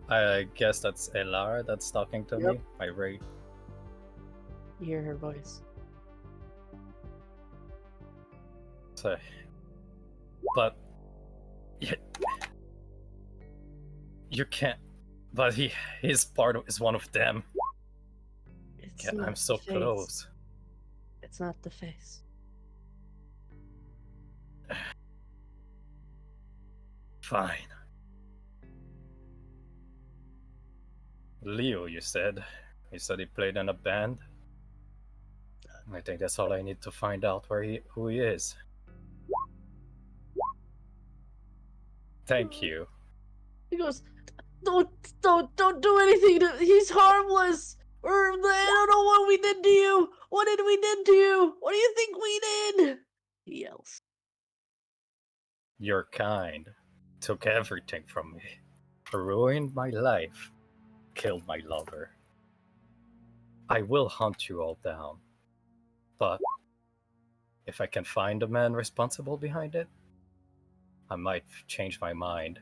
I guess that's Elara that's talking to me. My rate. You hear her voice. So, but you can't. But he's one of them. I'm so close. It's not the face. Fine. Leo, you said. You said he played in a band. I think that's all I need to find out who he is. Thank you. He goes, don't do anything. He's harmless. Or I don't know what we did to you. What did we did to you? What do you think we did? He yells. Your kind took everything from me, ruined my life, killed my lover. I will hunt you all down, but if I can find the man responsible behind it, I might change my mind.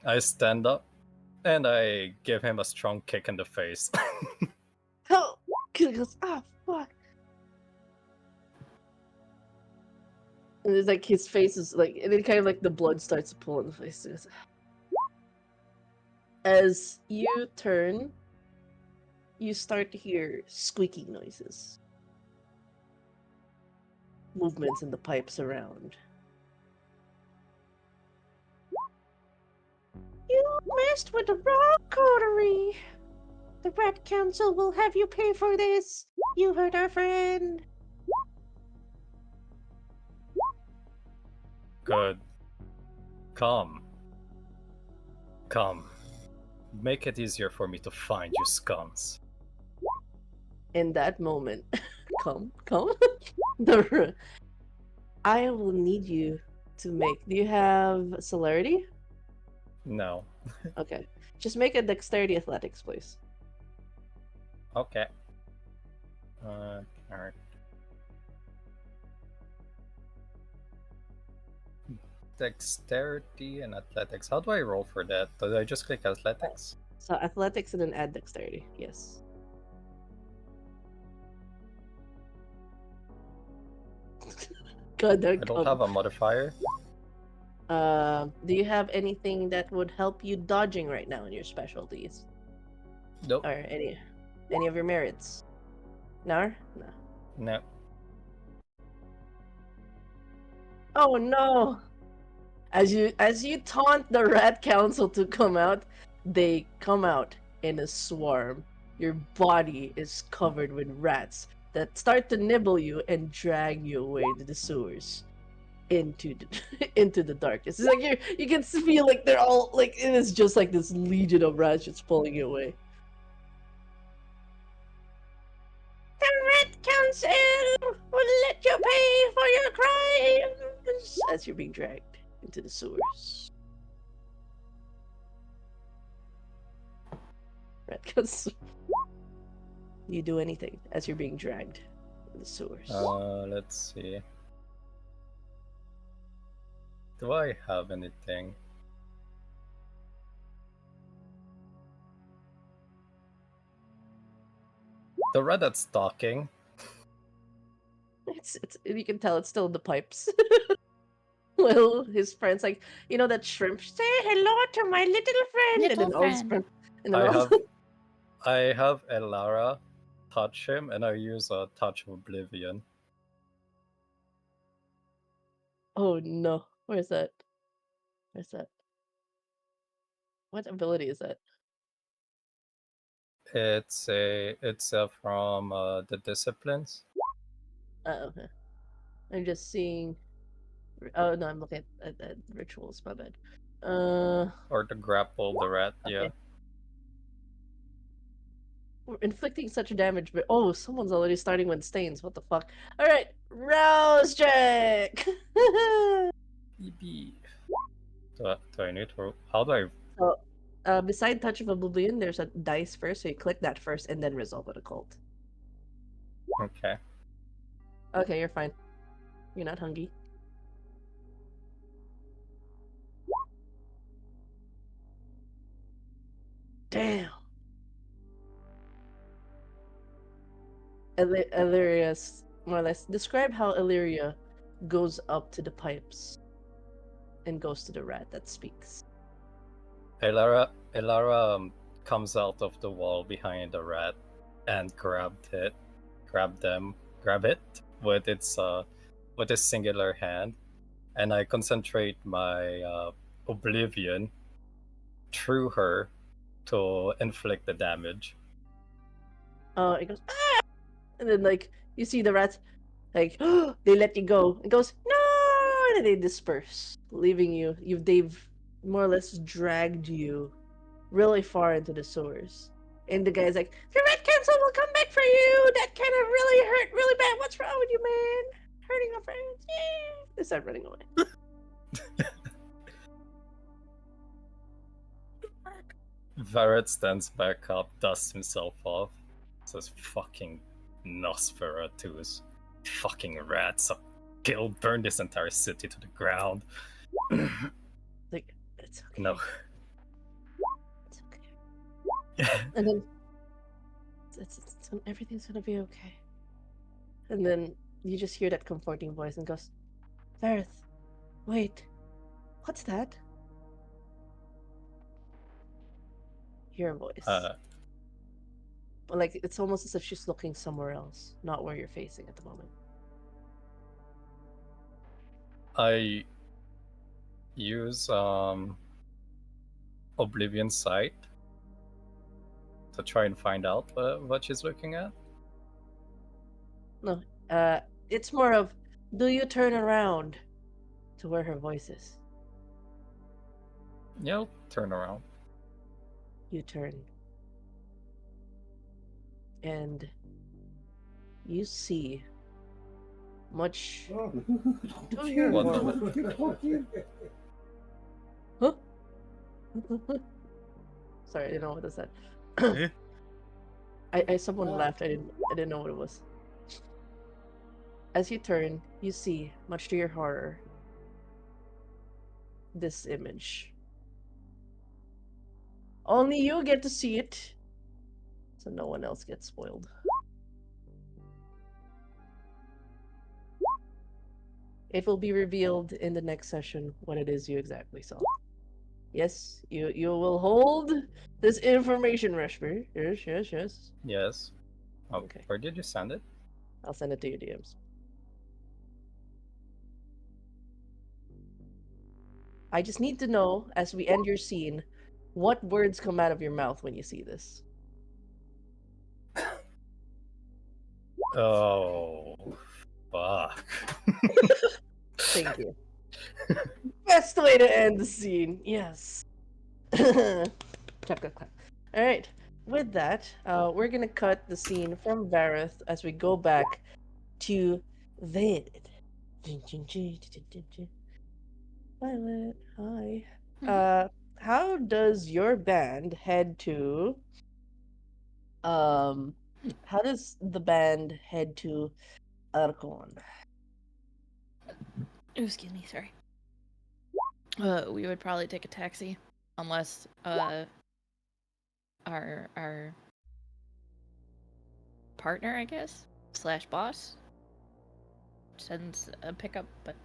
I stand up and I give him a strong kick in the face. Help! He goes, ah, fuck. And it's like his face is like, and then kind of like the blood starts to pull in the face. As you turn, you start to hear squeaking noises. Movements in the pipes around. You messed with the rock coterie. The Rat Council will have you pay for this. You hurt our friend. Good. Come. Come. Make it easier for me to find you scums. In that moment, come. the I will need you to make. Do you have celerity? No. Okay, just make a dexterity athletics, please. Okay. Alright. Dexterity and athletics. How do I roll for that? Do I just click athletics? So athletics and then add dexterity. Yes. God, I don't have a modifier. Do you have anything that would help you dodging right now in your specialties? Nope. Or any of your merits? No? No. No. Oh no! As you taunt the rat council to come out, they come out in a swarm. Your body is covered with rats that start to nibble you and drag you away to the sewers. Into the into the darkness. It's like you can feel like they're all like it is just like this legion of rats just pulling you away. The Red Council will let you pay for your crimes as you're being dragged into the sewers. Red Council. You do anything as you're being dragged in the sewers. Let's see. Do I have anything? The rat that's talking. It's you can tell it's still in the pipes. Well, his friends like that shrimp. Say hello to my little friend, and Little then all his friend. friends. And then I all have I have Elara touch him and I use a touch of oblivion. Oh no, where's that? Where's that? What ability is that? It's from the disciplines. Okay. I'm just seeing. Oh no, I'm looking at rituals. My bad. Or to grapple the rat, yeah. Okay. We're inflicting such damage, but oh, someone's already starting with stains. What the fuck? All right, rouse check. EB. Do I need to? How do I? So, beside touch of oblivion, there's a dice first. So you click that first, and then resolve an occult. Okay. Okay, you're fine. You're not hungry. Damn. Illyria's more or less. Describe how Illyria goes up to the pipes and goes to the rat that speaks. Elara comes out of the wall behind the rat and grab it with its singular hand, and I concentrate my oblivion through her to inflict the damage. It goes ah! And then like you see the rats like they let you go. It goes no, and they disperse, leaving you. They've more or less dragged you really far into the sewers. And the guy's like, the red council will come back for you. That kind of really hurt really bad. What's wrong with you, man? Hurting our friends. Yeah. They start running away. Varret stands back up, dusts himself off, says, "Fucking Nosferatus. Fucking rats. Kill, burn this entire city to the ground." Like, it's okay. No. It's okay. And then everything's gonna be okay. And then you just hear that comforting voice and goes, Vareth, wait, what's that? Hear a voice. But like it's almost as if she's looking somewhere else, not where you're facing at the moment. I use Oblivion Sight to try and find out what she's looking at. No, it's more of, do you turn around to where her voice is? Yeah, turn around. You turn, and you see, much to your What horror. the? Huh? Sorry, I didn't know what that said. Someone laughed. I didn't know what it was. As you turn, you see, much to your horror, this image. Only you get to see it, so no one else gets spoiled. It will be revealed in the next session what it is you exactly saw. Yes, you will hold this information, Rashmer. Yes, yes, yes. Yes. Oh, Okay, where did you send it? I'll send it to your DMs. I just need to know, as we end your scene, what words come out of your mouth when you see this. Oh, fuck. Thank you. Best way to end the scene. Yes. Clap, clap, clap. All right. With that, we're gonna cut the scene from Vareth as we go back to Violet. Violet, hi. Mhm. Uh, how does your band head to um? How does the band head to Archon? Oh, excuse me, sorry. We would probably take a taxi, unless our partner, I guess, slash boss, sends a pickup. But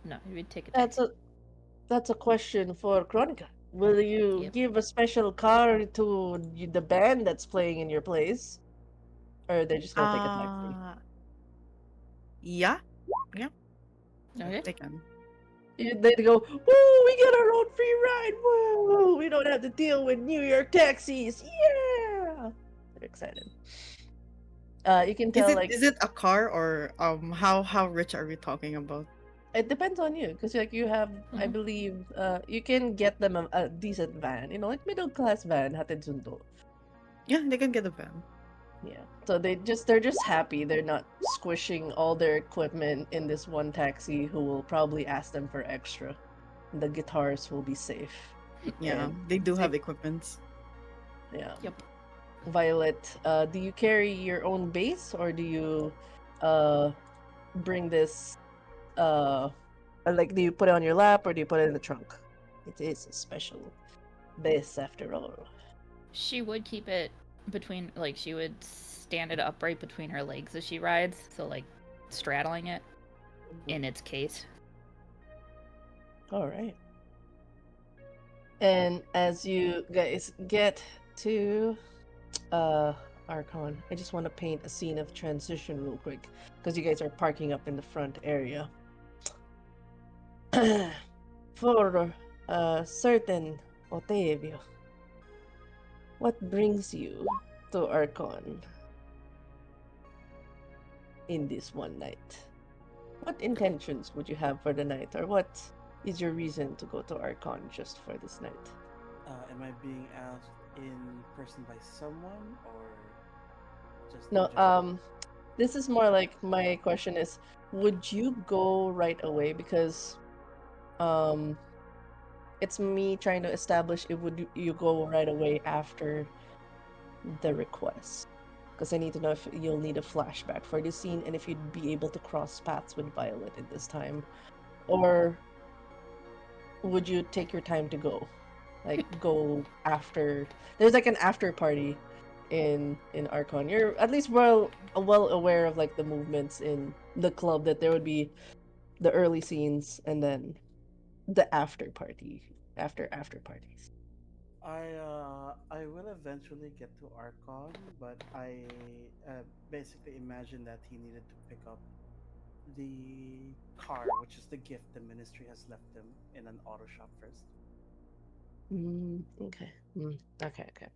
no, we'd take a That's taxi. a question for Chronicle. Will you Yep. give a special car to the band that's playing in your place, or they're just gonna take a taxi? Uh, yeah, yeah, Okay. they can. They'd go, woo, we get our own free ride, woo! We don't have to deal with New York taxis, yeah! They're excited. You can Is tell, it like, is it a car or how rich are we talking about? it depends on you, because, like, you have, I Mhm. believe, you can get them a decent van, like middle class van, hatid sundo. Yeah, they can get a van. Yeah. So they're just happy they're not squishing all their equipment in this one taxi who will probably ask them for extra. The guitars will be safe. Yeah, And they do safe, have equipments. yeah. Yep. Violet, do you carry your own bass or do you uh bring this like do you put it on your lap or do you put it in the trunk? It is a special bass after all. She would keep it between, like, she would stand it upright between her legs as she rides, so like straddling it in its case. All right. And as you guys get to uh Archon, I just want to paint a scene of transition real quick because you guys are parking up in the front area. For certain Otavio, what brings you to Archon in this one night? What intentions would you have for the night, or what is your reason to go to Archon just for this night? Am I being asked in person by someone or just in No, general? this is more like my question is, would you go right away? Because um it's me trying to establish if would you go right away after the request. Because I need to know if you'll need a flashback for this scene and if you'd be able to cross paths with Violet in this time. Or would you take your time to go? Like go after there's like an after party in Archon. You're at least well aware of like the movements in the club that there would be the early scenes and then the after party after parties. I will eventually get to Archon, but I basically imagined that he needed to pick up the car, which is the gift the ministry has left him in an auto shop first. Okay. Okay, okay.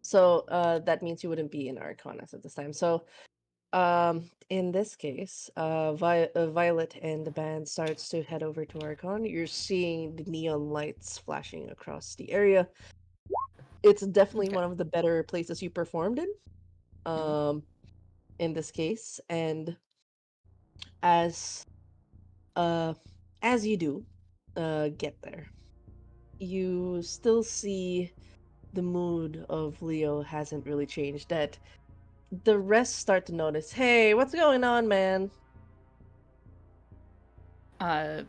So that means you wouldn't be in Arcon as of this time. So In this case, Violet and the band starts to head over to Archon. You're seeing the neon lights flashing across the area. It's definitely Okay. one of the better places you performed Mhm. in this case. And as uh, as you do, get there, you still see the mood of Leo hasn't really changed. That the rest start to notice, hey, what's going on, man? Uh,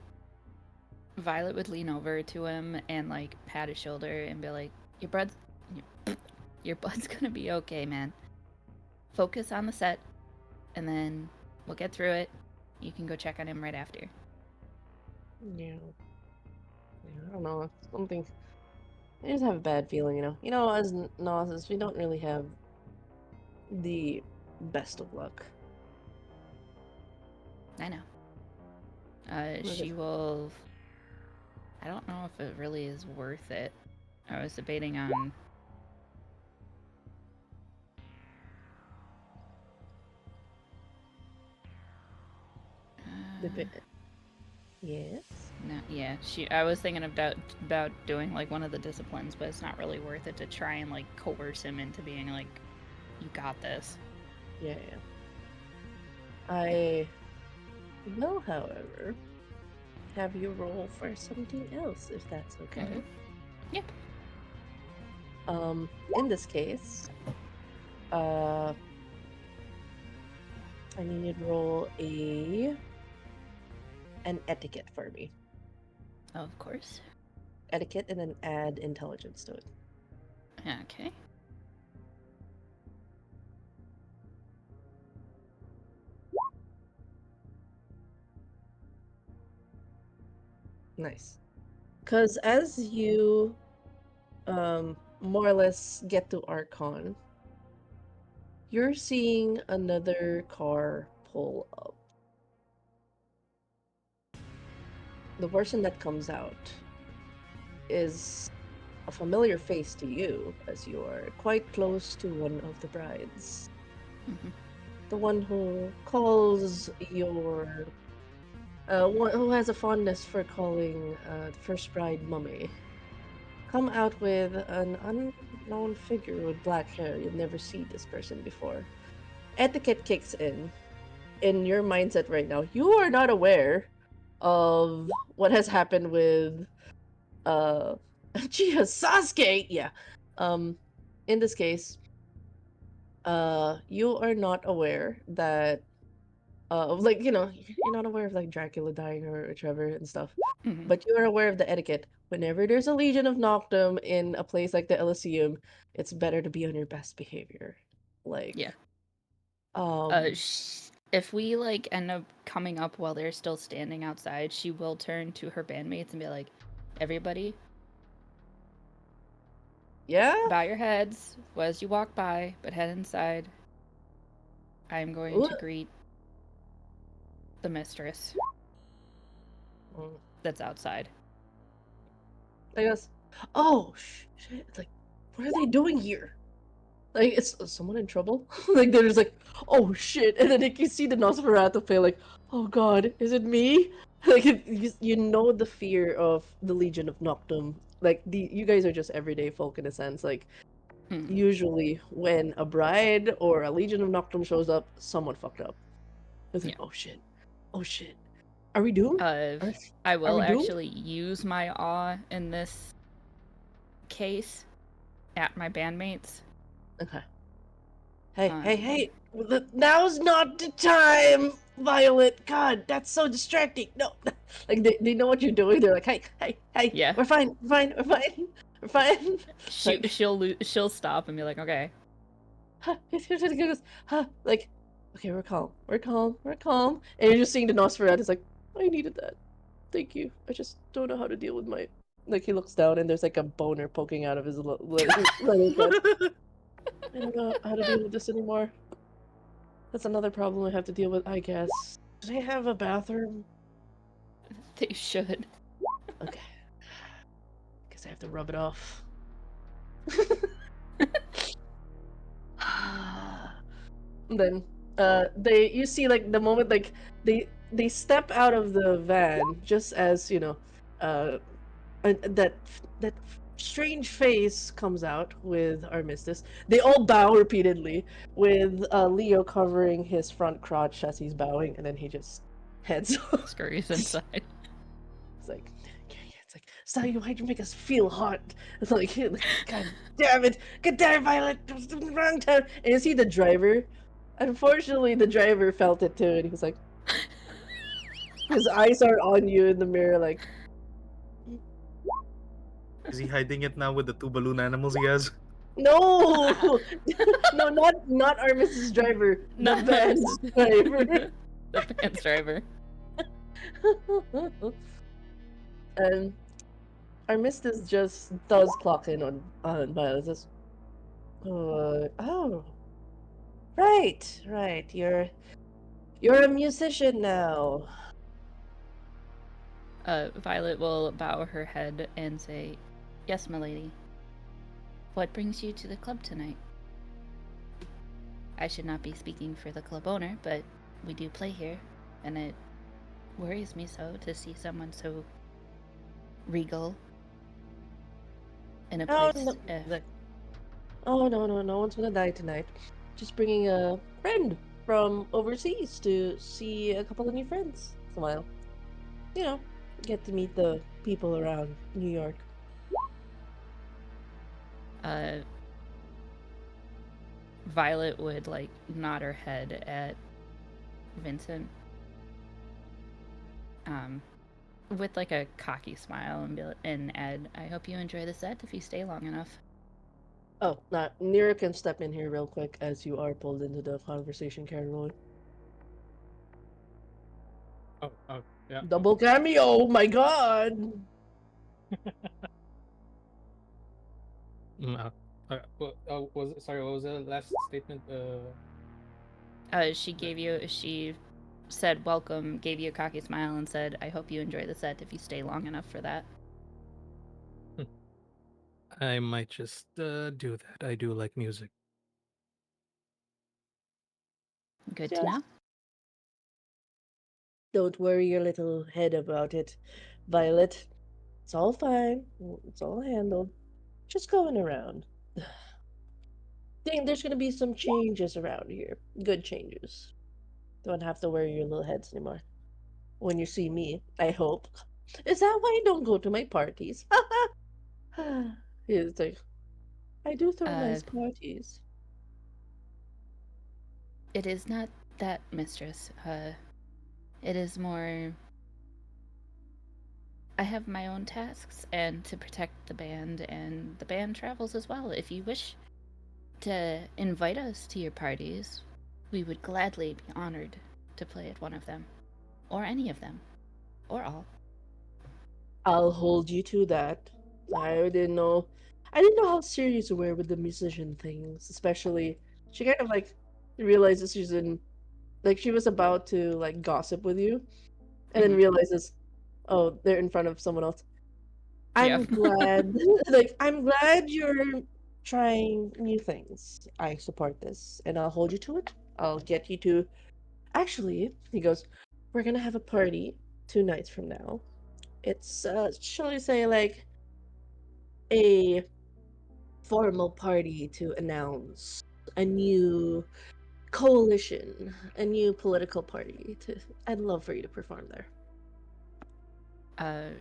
Violet would lean over to him and like pat his shoulder and be like, "Your bud's, your bud's gonna be okay, man. Focus on the set, and then we'll get through it. You can go check on him right after." Yeah. I don't know. Something. I just have a bad feeling, you know. As Gnosis, we don't really have the best of luck. I know. Was She it? will. I don't know if it really is worth it. I was debating on. The Uh, bit. Yes. no, yeah. I was thinking about doing like one of the disciplines, but it's not really worth it to try and like coerce him into being like, "You got this." Yeah. I will, however, have you roll for something else, if that's okay. Yeah. In this case, uh, I need you to roll an etiquette for me. Of course. Etiquette, and then add intelligence to it. Okay. Nice. Because as you more or less get to Archon, you're seeing another car pull up. The person that comes out is a familiar face to you, as you are quite close to one of the brides. Mhm. The one who calls your one who has a fondness for calling the first bride mummy. Come out with an unknown figure with black hair. You've never seen this person before. Etiquette kicks in your mindset right now. You are not aware of what has happened with uh Chia Sasuke. Yeah. Um in this case, you are not aware that like you're not aware of like Dracula dying or Trevor and stuff. Mhm. But you are aware of the etiquette. Whenever there's a Legion of Noctum in a place like the Elysium, it's better to be on your best behavior. Yeah. Like, um, If we like end up coming up while they're still standing outside, she will turn to her bandmates and be like, "Everybody, yeah? bow your heads as you walk by, but head inside. I'm going Ooh. to greet the mistress Mm. that's outside." I guess, oh, shit. Like, what are they doing here? Like, is someone in trouble? Like, they're just like, oh shit. And then like, you see the Nosferatu play, like, oh god, is it me? Like, you know the fear of the Legion of Noctum. Like, you guys are just everyday folk in a sense. Like, Mhm. usually when a bride or a Legion of Noctum shows up, someone fucked up. It's like, Yeah. oh shit. Oh shit. Are we doomed? Are, I are will we doomed? actually use my awe in this case at my bandmates. Okay. Hey, hey, Um, hey! Now's not the time, Violet. God, that's so distracting. No, like they know what you're doing. They're like, hey, hey, hey, yeah. we're fine, we're fine, we're fine, we're fine. Like, She'll stop and be like, "Okay." huh, huh, like, okay, we're calm, we're calm, we're calm. And you're just seeing the Nosferatu. It's like, I needed that. Thank you. I just don't know how to deal with my. Like he looks down and there's like a boner poking out of his leather chest. I don't know how to deal with this anymore. That's another problem I have to deal with, I guess. Do they have a bathroom? They should. Okay. Guess I have to rub it off. And then, you see like the moment like they step out of the van just as that that strange face comes out with Armistice. They all bow repeatedly, with Leo covering his front crotch as he's bowing, and then he just heads off. Scurries inside. It's like, it's like, Sally, why'd you make us feel hot? It's like, God damn it, God damn it, Violet, it was the wrong time. And you see the driver. Unfortunately, the driver felt it too, and he was like, his eyes are on you in the mirror, like, Is he hiding it now with the two balloon animals he has? no, no, not our Mrs. Driver, the Not van's Mrs. driver. The van's driver. And our Mrs. just does clock in on Violet. Says, oh, right, you're a musician now. Violet will bow her head and say, "Yes, milady. What brings you to the club tonight?" I should not be speaking for the club owner, but we do play here, and it worries me so to see someone so regal in a Oh place. no, no one's gonna die tonight. Just bringing a friend from overseas to see a couple of new friends. Smile. You know, get to meet the people around New York. Violet would like nod her head at Vincent, with like a cocky smile and add, "I hope you enjoy the set if you stay long enough." Oh, not Nira can step in here real quick as you are pulled into the conversation, Caroline. Oh, yeah. Double cameo! My God! Sorry, what was the last statement? She said welcome, gave you a cocky smile, and said, "I hope you enjoy the set if you stay long enough for that." I might just do that. I do like music. Good to Just know. don't worry your little head about it, Violet. It's all fine. It's all handled. Just going around. Think there's gonna be some changes around here. Good changes. Don't have to worry your little heads anymore. When you see me, I hope. Is that why you don't go to my parties? He's like, I do throw Uh, nice parties. it is not that, mistress. It is more. I have my own tasks, and to protect the band, and the band travels as well. If you wish to invite us to your parties, we would gladly be honored to play at one of them, or any of them, or all. I'll hold you to that. I didn't know. I didn't know how serious you were with the musician things, especially. She kind of like realizes she's in. Like, she was about to like gossip with you, and then Mhm. realizes, oh, they're in front of someone else. Yeah. I'm glad. Like, I'm glad you're trying new things. I support this, and I'll hold you to it. I'll get you to. Actually, he goes, we're gonna have a party 2 nights from now. It's shall we say, like a formal party to announce a new coalition, a new political party. I'd love for you to perform there.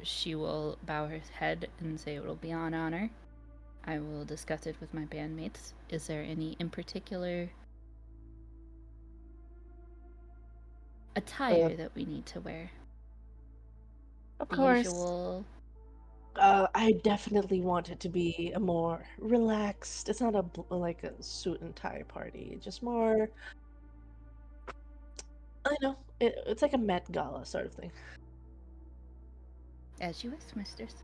She will bow her head and say it will be on honor. I will discuss it with my bandmates. Is there any in particular Uh, attire that we need to wear? of The course. usual. I definitely want it to be a more relaxed. It's not like a suit and tie party. Just more. I know. It's like a Met Gala sort of thing. As you wish, mistress.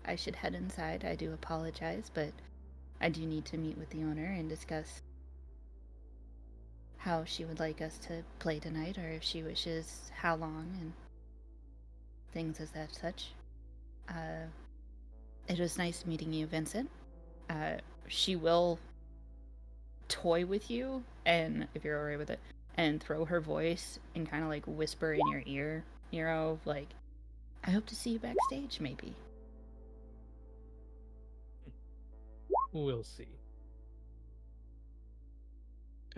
I should head inside. I do apologize, but I do need to meet with the owner and discuss how she would like us to play tonight, or if she wishes how long, and things as that such. Uh, it was nice meeting you, Vincent. She will toy with you, and if you're alright with it, and throw her voice and kind of like whisper in your ear, Nero, like, I hope to see you backstage, maybe. We'll see.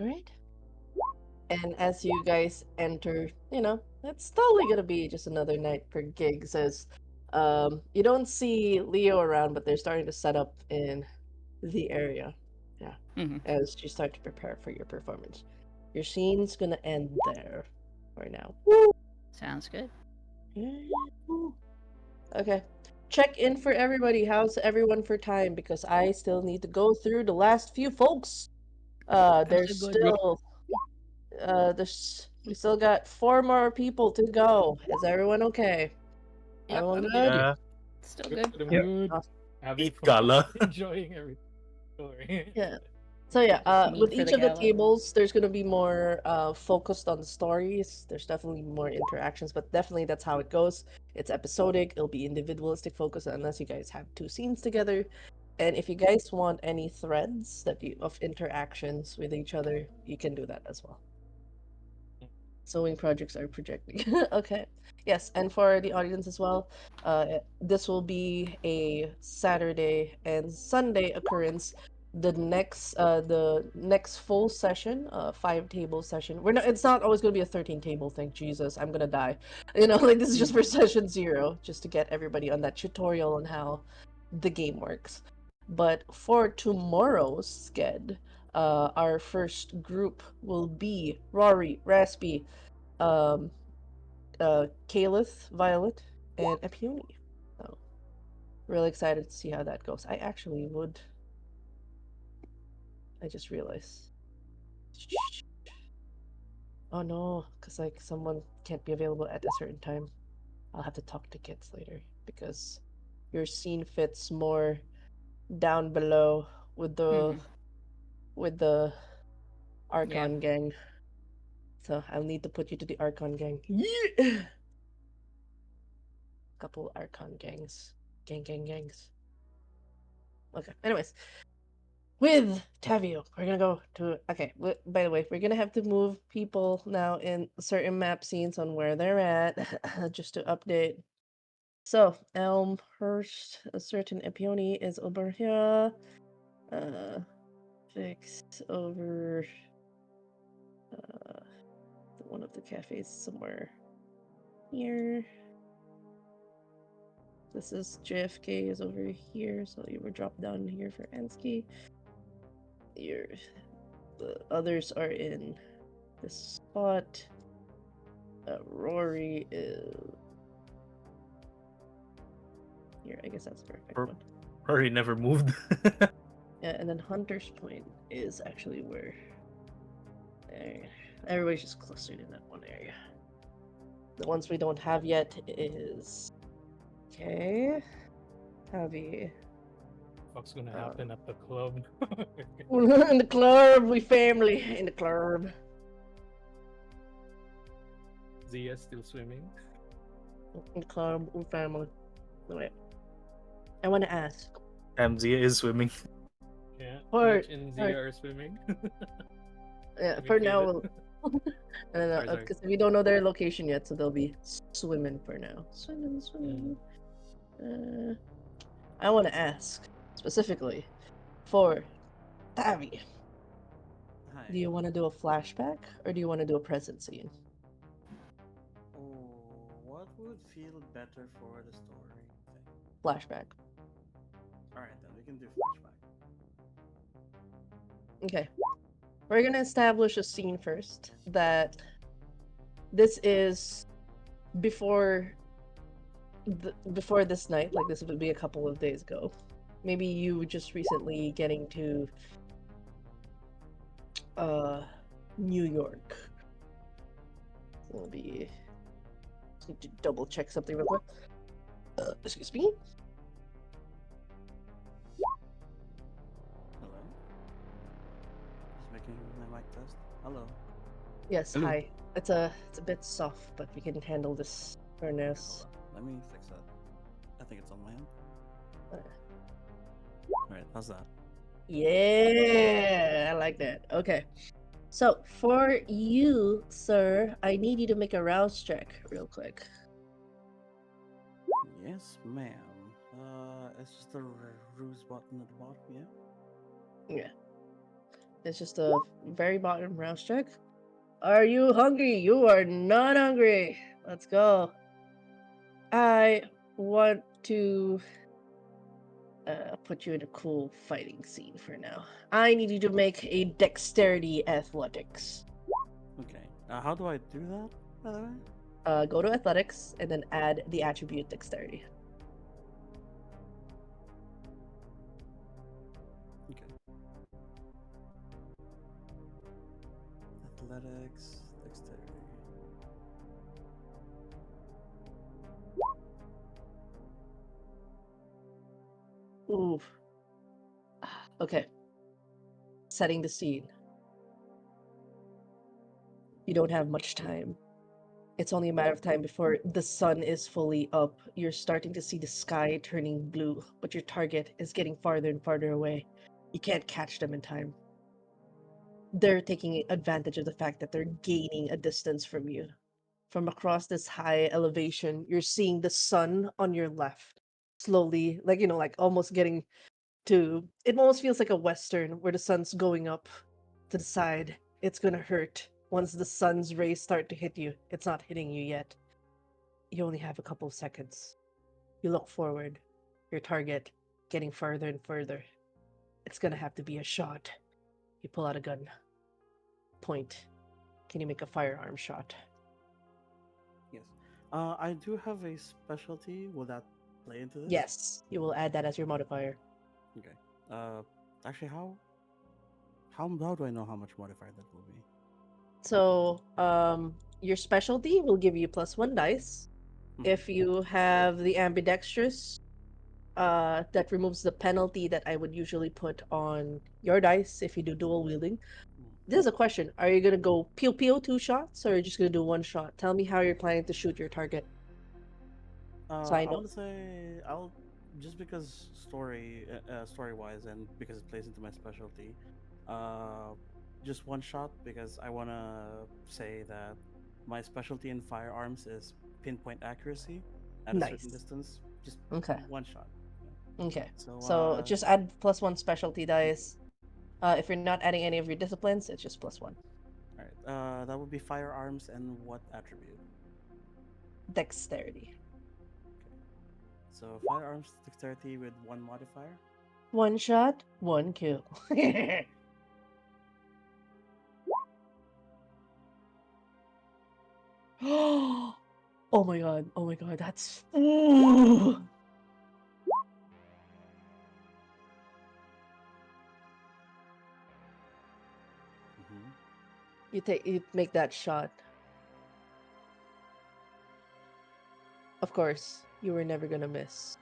All right. And as you guys enter, it's totally gonna be just another night for gigs. As you don't see Leo around, but they're starting to set up in the area. Yeah. As you start to prepare for your performance, your scene's gonna end there for now. Sounds good. Okay. Check in for everybody. How's everyone for time? Because I still need to go through the last few folks. There's so good. still we still got 4 more people to go. Is everyone okay? Yep. Everyone I'm good? good. Yeah. Still good. I'm Yep. good. Awesome. Having fun. Gala. Enjoying everything. Sorry. Yeah. So yeah, Just need with for each the of the gala. tables, there's gonna be more focused on the stories. There's definitely more interactions, but definitely that's how it goes. It's episodic. It'll be individualistic focus unless you guys have 2 scenes together. And if you guys want any threads of interactions with each other, you can do that as well. Sewing projects are projecting. Okay. Yes, and for the audience as well, this will be a Saturday and Sunday occurrence. The next full session, 5 table session. We're not. It's not always going to be a 13 table thing. Jesus, I'm gonna die. Like this is just for session 0, just to get everybody on that tutorial on how the game works. But for tomorrow's sked, our first group will be Rory, Raspy, um, Kalith, Violet, and Epione. So, really excited to see how that goes. I just realized. Oh no, because like someone can't be available at a certain time. I'll have to talk to kids later because your scene fits more down below with the Archon gang. So I'll need to put you to the Archon gang. Yeah! Couple Archon gangs. Gangs. Okay, anyways. With Tavio, we're gonna go to... Okay, by the way, we're gonna have to move people now in certain map scenes on where they're at, just to update. So, Elmhurst, a certain Epione is over here. Fixed over one of the cafes somewhere here. This is JFK is over here, so you were dropped down here for Ansky. The others are in this spot. Rory is here. I guess that's the perfect one. Rory never moved. Yeah, and then Hunter's Point is actually where everybody's just clustered in that one area. The ones we don't have yet is Javi. What's gonna happen at the club? In the club, we family in the club. Zia still swimming. In the club, we family. Wait, I want to ask. Zia is swimming. Yeah, For- Mitch and Zia are swimming. Yeah, We for feel now, it. Sorry. because we don't know their location yet, so they'll be swimming for now. Swimming. I want to ask specifically for Tavi. Hi. Do you want to do a flashback or do you want to do a present scene? Oh, what would feel better for the story? Flashback. Alright, then we can do flashback. Okay. We're gonna establish a scene first that this is before before this night, like this would be a couple of days ago. Maybe you just recently getting to New York. So it'll be need to double check something real quick. Excuse me. Hello? Just making my mic test. Hello. Yes, Hello. hi. It's a bit soft, but we can handle this for now. Hold on. Let me fix that. I think it's on my end. Alright, how's that? Yeah, I like that. Okay. So for you, sir, I need you to make a rouse check real quick. Yes, ma'am. It's just a ruse button at the bottom, yeah? Yeah, it's just a very bottom rouse check. Are you hungry? You are not hungry. Let's go. I want to put you in a cool fighting scene for now. I need you to make a dexterity athletics. Okay. How do I do that, by the way? Go to athletics and then add the attribute dexterity. Okay. Athletics, dexterity. Ooh. Okay. Setting the scene. You don't have much time. It's only a matter of time before the sun is fully up. You're starting to see the sky turning blue, but your target is getting farther and farther away. You can't catch them in time. They're taking advantage of the fact that they're gaining a distance from you. From across this high elevation, you're seeing the sun on your left slowly, like, like almost getting to it almost feels like a western where the sun's going up to the side. It's gonna hurt once the sun's rays start to hit you. It's not hitting you yet. You only have a couple of seconds. You look forward, your target getting further and further. It's gonna have to be a shot. You pull out a gun. Point. Can you make a firearm shot? Yes. I do have a specialty. Will that play into this? Yes, you will add that as your modifier. Okay. Uh, actually, how do I know how much modifier that will be? So, your specialty will give you plus one dice. Mhm. If you have the ambidextrous, that removes the penalty that I would usually put on your dice if you do dual wielding. Mm. This is a question. Are you gonna go pew pew two shots or are you just gonna do one shot? Tell me how you're planning to shoot your target. So I I know. want to say I'll just because story wise, and because it plays into my specialty, uh, just one shot because I want to say that my specialty in firearms is pinpoint accuracy at a certain Nice. distance. Just Okay. one shot. Yeah. Okay. So So just add plus one specialty dice. If you're not adding any of your disciplines, it's just plus one. all right. That would be firearms and what attribute? Dexterity. Okay. So firearms dexterity with one modifier. One shot, one kill. Oh my god. Oh my god. That's. Ooh. Mm-hmm. You make that shot. Of course, you were never gonna miss.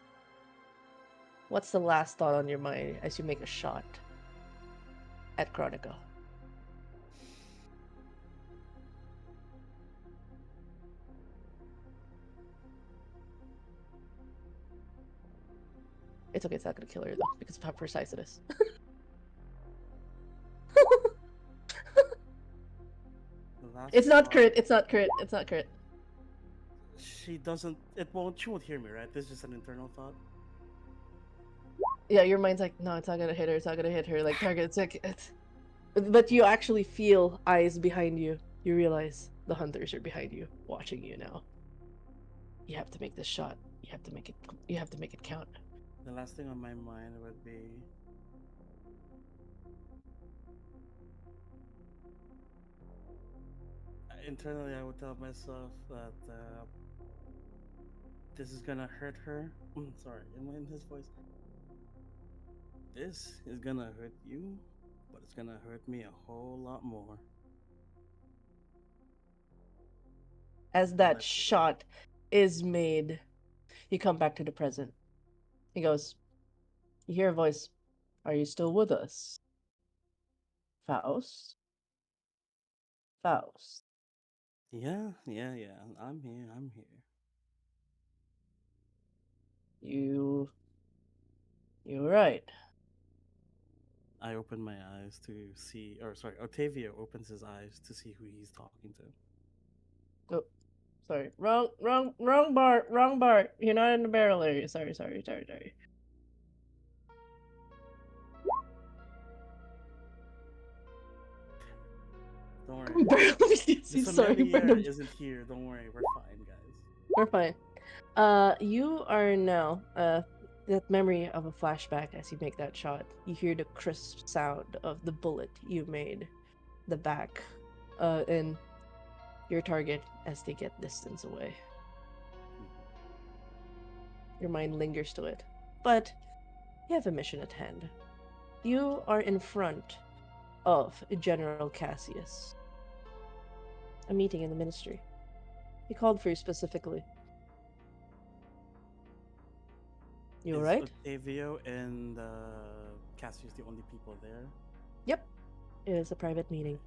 What's the last thought on your mind as you make a shot at Chronicle? It's okay, it's not gonna kill her though, because of how precise it is. The last It's not thought. crit, it's not crit, it's not crit. She doesn't. It won't. She won't hear me, right? This is just an internal thought. Yeah, your mind's like, no, it's not gonna hit her, it's not gonna hit her. Like, target, it's like, but you actually feel eyes behind you. You realize the hunters are behind you, watching you now. You have to make this shot. You have to make it. You have to make it count. The last thing on my mind would be internally. I would tell myself that this is gonna hurt her. Sorry, in his voice. This is gonna hurt you, but it's gonna hurt me a whole lot more. As And that let you go. shot is made, you come back to the present. He goes, you hear a voice. Are you still with us? Faust? Faust. Yeah, yeah, yeah. I'm here. I'm here. You. You're right. I open my eyes to see, or sorry, Octavio opens his eyes to see who he's talking to. Oh, sorry. Wrong Bart. Wrong Bart. You're not in the barrel area. Sorry. Don't worry. The Sorry, sommelier isn't here. Don't worry, we're fine, guys. We're fine. You are now, that memory of a flashback as you make that shot. You hear the crisp sound of the bullet you made, the back, and your target as they get distance away. Your mind lingers to it. But you have a mission at hand. You are in front of General Cassius. A meeting in the ministry. He called for you specifically. You Is alright? Octavio and Cassius the only people there? Yep. It is a private meeting.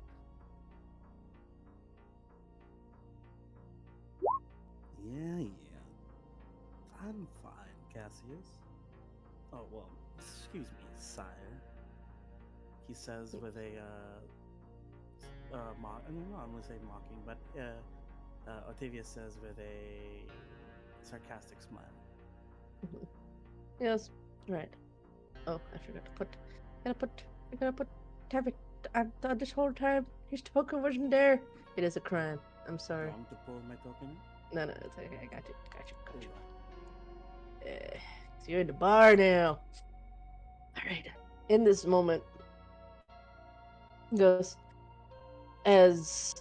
Yeah. I'm fine, Cassius. Oh, well, excuse me, sire. He says with a, no, I'm gonna say mocking, but, Octavia says with a sarcastic smile. Yes, right. Oh, I forgot to put. I gotta put. Tavik. This whole time his token wasn't there. It is a crime. I'm You sorry. want me to pull my token out? No, it's okay. I got you. Hold on. So you're in the bar now. All right. In this moment, goes as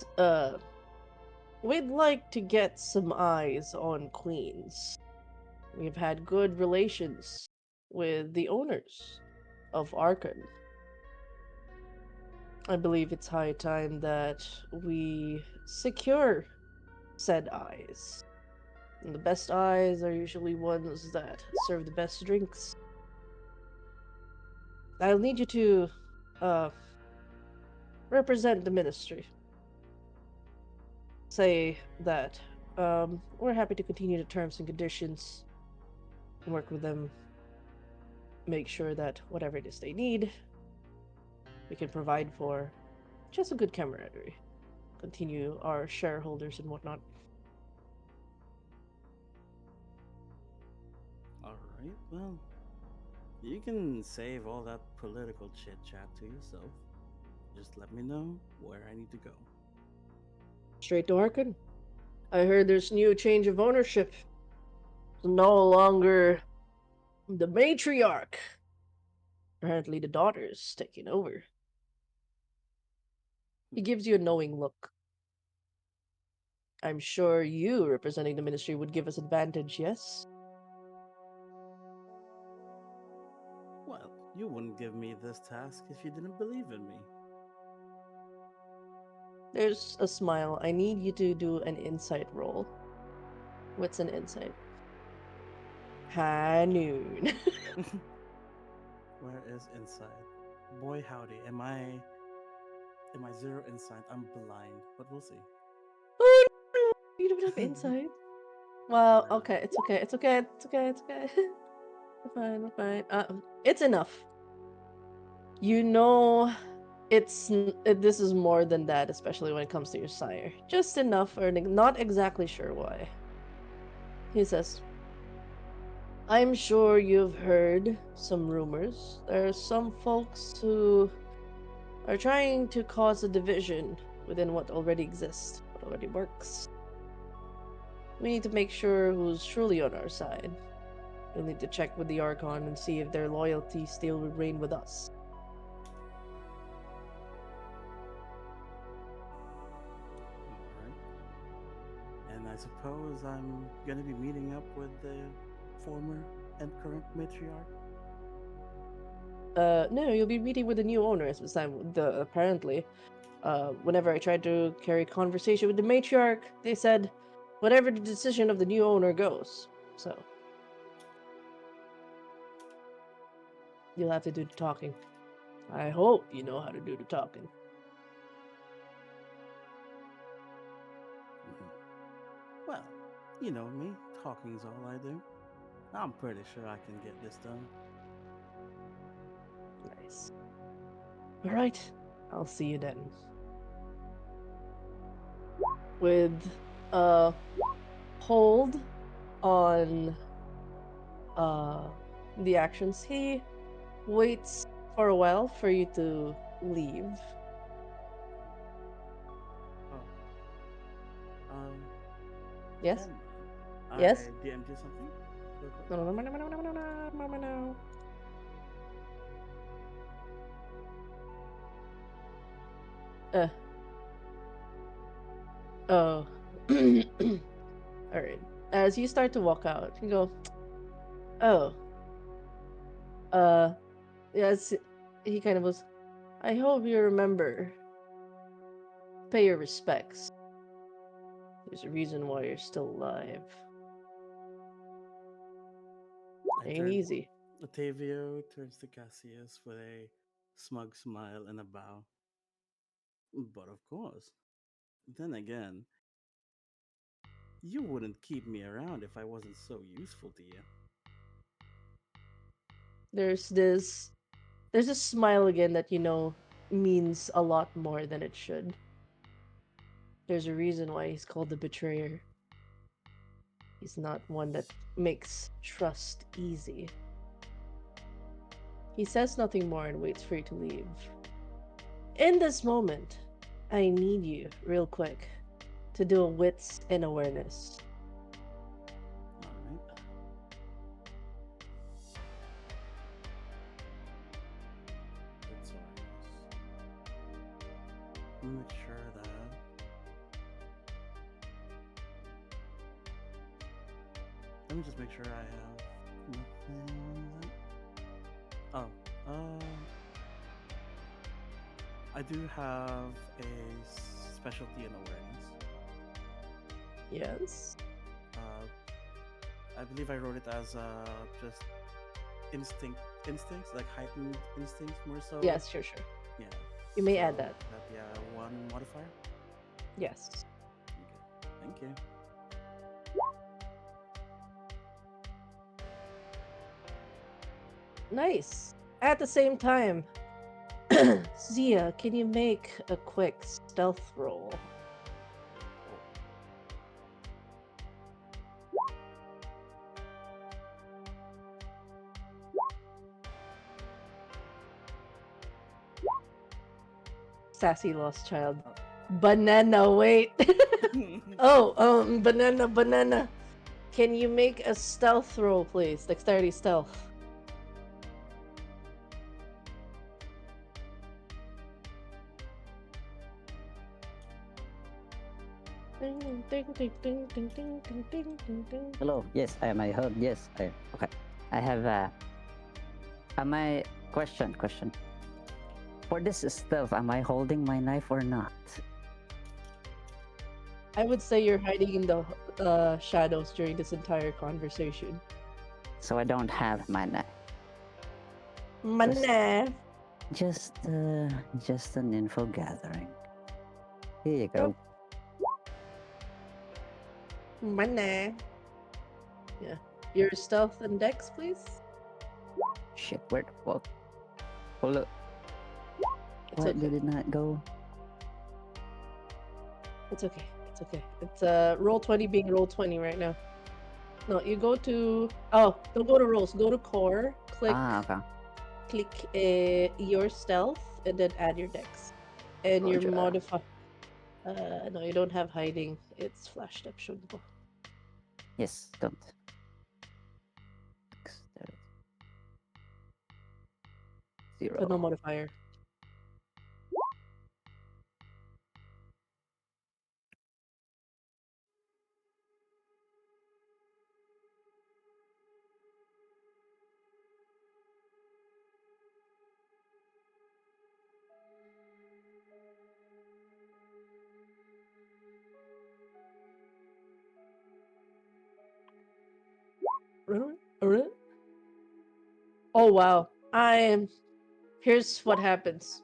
we'd like to get some eyes on Queens. We've had good relations with the owners of Arkham. I believe it's high time that we secure said eyes. And the best eyes are usually ones that serve the best drinks. I'll need you to uh, represent the ministry. Say that we're happy to continue the terms and conditions, work with them, make sure that whatever it is they need, we can provide for. Just a good camaraderie. Continue our shareholders and whatnot. Alright, well, you can save all that political chit chat to yourself. Just let me know where I need to go. Straight to Arkin. I heard there's new change of ownership. It's no longer the matriarch. Apparently, the daughter's taking over. He gives you a knowing look. I'm sure you, representing the ministry, would give us advantage, yes? Well, you wouldn't give me this task if you didn't believe in me. There's a smile. I need you to do an insight roll. What's an insight? High noon. Where is insight? Boy howdy, am I zero insight? I'm blind, but we'll see. Oh no! You don't have insight. Well, okay, it's okay. We're fine. It's enough. You know, this is more than that, especially when it comes to your sire. Just enough, or not exactly sure why. He says, I'm sure you've heard some rumors. There are some folks who are trying to cause a division within what already exists, what already works. We need to make sure who's truly on our side. You'll need to check with the Archon and see if their loyalty still remain with us. Alright. And I suppose I'm gonna be meeting up with the former and current matriarch? No, you'll be meeting with the new owners this time. Apparently, whenever I tried to carry conversation with the matriarch, they said, whatever the decision of the new owner goes. So, you'll have to do the talking. I hope you know how to do the talking. Well, you know me, talking's all I do. I'm pretty sure I can get this done. Nice. All right, I'll see you then. With a hold on uh the actions, he waits for a while for you to leave. Oh, Yes? Ken, Yes? I DM'd you something real quick. No, no, no, no, no, no, no, no, no, no. Uh. Oh. All right. As you start to walk out, you go, "Oh, uh, yes." He kind of goes, "I hope you remember. Pay your respects. There's a reason why you're still alive. I Ain't turn. easy." Otavio turns to Cassius with a smug smile and a bow. But of course, then again, you wouldn't keep me around if I wasn't so useful to you. There's this, there's a smile again that you know means a lot more than it should. There's a reason why he's called the betrayer. He's not one that makes trust easy. He says nothing more and waits for you to leave. In this moment, I need you, real quick, to do a wits and awareness. Alright. That's alright. Make sure that let me just make sure I have nothing on that. Oh, I do have a specialty in awareness. Yes. I believe I wrote it as just instincts, like heightened instincts more so. Yes, sure, sure. Yeah. You may So add that. that'd be a one modifier. Yes. Okay. Thank you. Nice. At the same time, Zia, can you make a quick stealth roll? Sassy lost child. Banana, wait. Banana. Can you make a stealth roll, please? Dexterity stealth. Hello. Yes, I am. I heard. Yes, I. Okay. I have. Am I question? For this stealth, am I holding my knife or not? I would say you're hiding in the shadows during this entire conversation. So I don't have my knife. Mana. Just an info gathering. Here you go. Mana. Yeah. Your stealth and dex, please. Shit, where the fuck? Hold up. It's Why okay. did it not go? It's okay. It's okay. It's roll 20 being roll 20 right now. No, you go to don't go to rolls. Go to core. Click Okay. click your stealth and then add your dex. And your Roger. modify. No, you don't have hiding. It's flashed up, shouldn't it? Yes, don't. Zero. But no modifier. Alright. Oh wow. Here's what happens.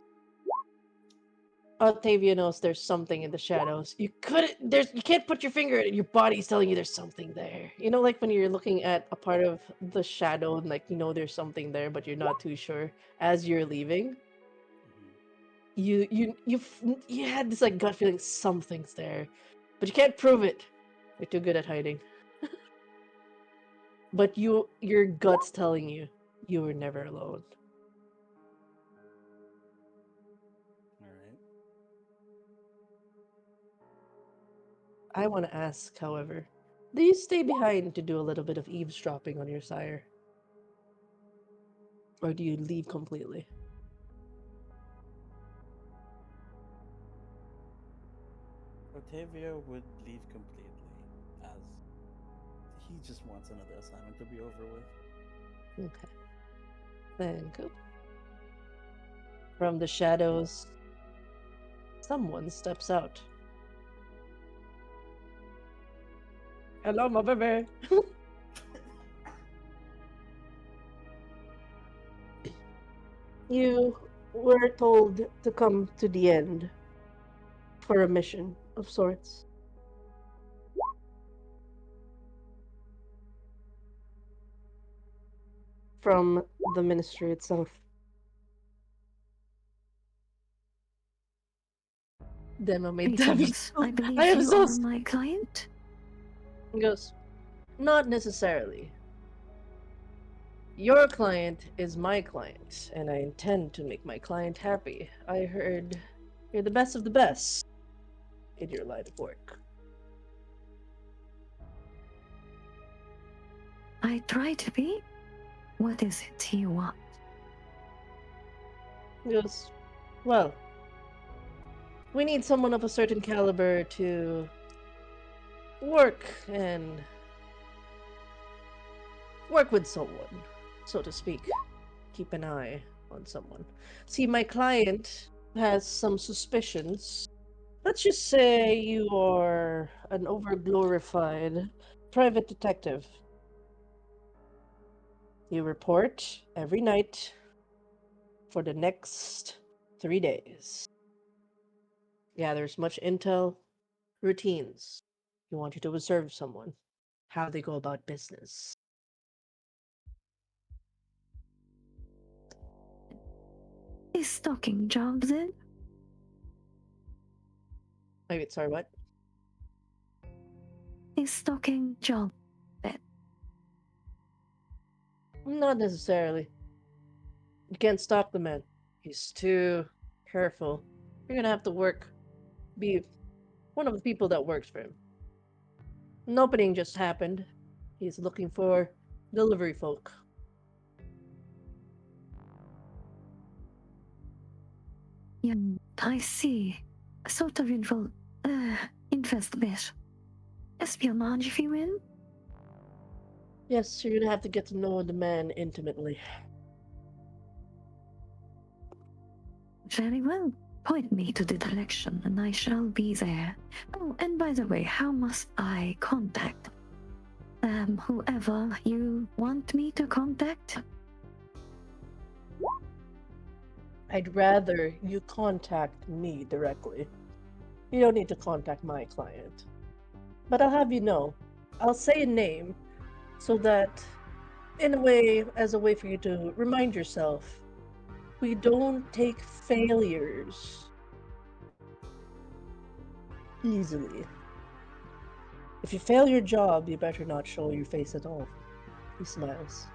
Octavia knows there's something in the shadows. You can't put your finger in it. Your body's telling you there's something there. You know, like when you're looking at a part of the shadow and like you know there's something there, but you're not too sure as you're leaving. you had this like gut feeling something's there, but you can't prove it. You're too good at hiding. But your gut's telling you you were never alone. All right. I want to ask, however, do you stay behind to do a little bit of eavesdropping on your sire? Or do you leave completely? Otavio would leave completely, as he just wants another assignment to be over with. Okay. Then go. From the shadows, someone steps out. Hello, my baby. You were told to come to the end for a mission of sorts. From the ministry itself. Demo made Greetings. I believe I am you so are my client. He goes, not necessarily. Your client is my client, and I intend to make my client happy. I heard you're the best of the best in your line of work. I try to be. What is it you want? He goes, well, we need someone of a certain caliber to work and work with someone, so to speak. Keep an eye on someone. See, my client has some suspicions. Let's just say you are an overglorified private detective. You report every night for the next 3 days. Gathers much intel, routines. You want you to observe someone, how they go about business. Is stalking jobs in? Wait, sorry, what? Is stalking job bed? Not necessarily. You can't stalk the man. He's too careful. You're gonna have to be one of the people that works for him. An opening just happened. He's looking for delivery folk. Yeah, I see. A sort of investment. Espionage, if you will. Yes, you're gonna have to get to know the man intimately. Very well. Point me to the direction and I shall be there. Oh, and by the way, how must I contact whoever you want me to contact? I'd rather you contact me directly. You don't need to contact my client. But I'll have you know, I'll say a name so that, in a way, as a way for you to remind yourself, we don't take failures easily. If you fail your job, you better not show your face at all. He smiles.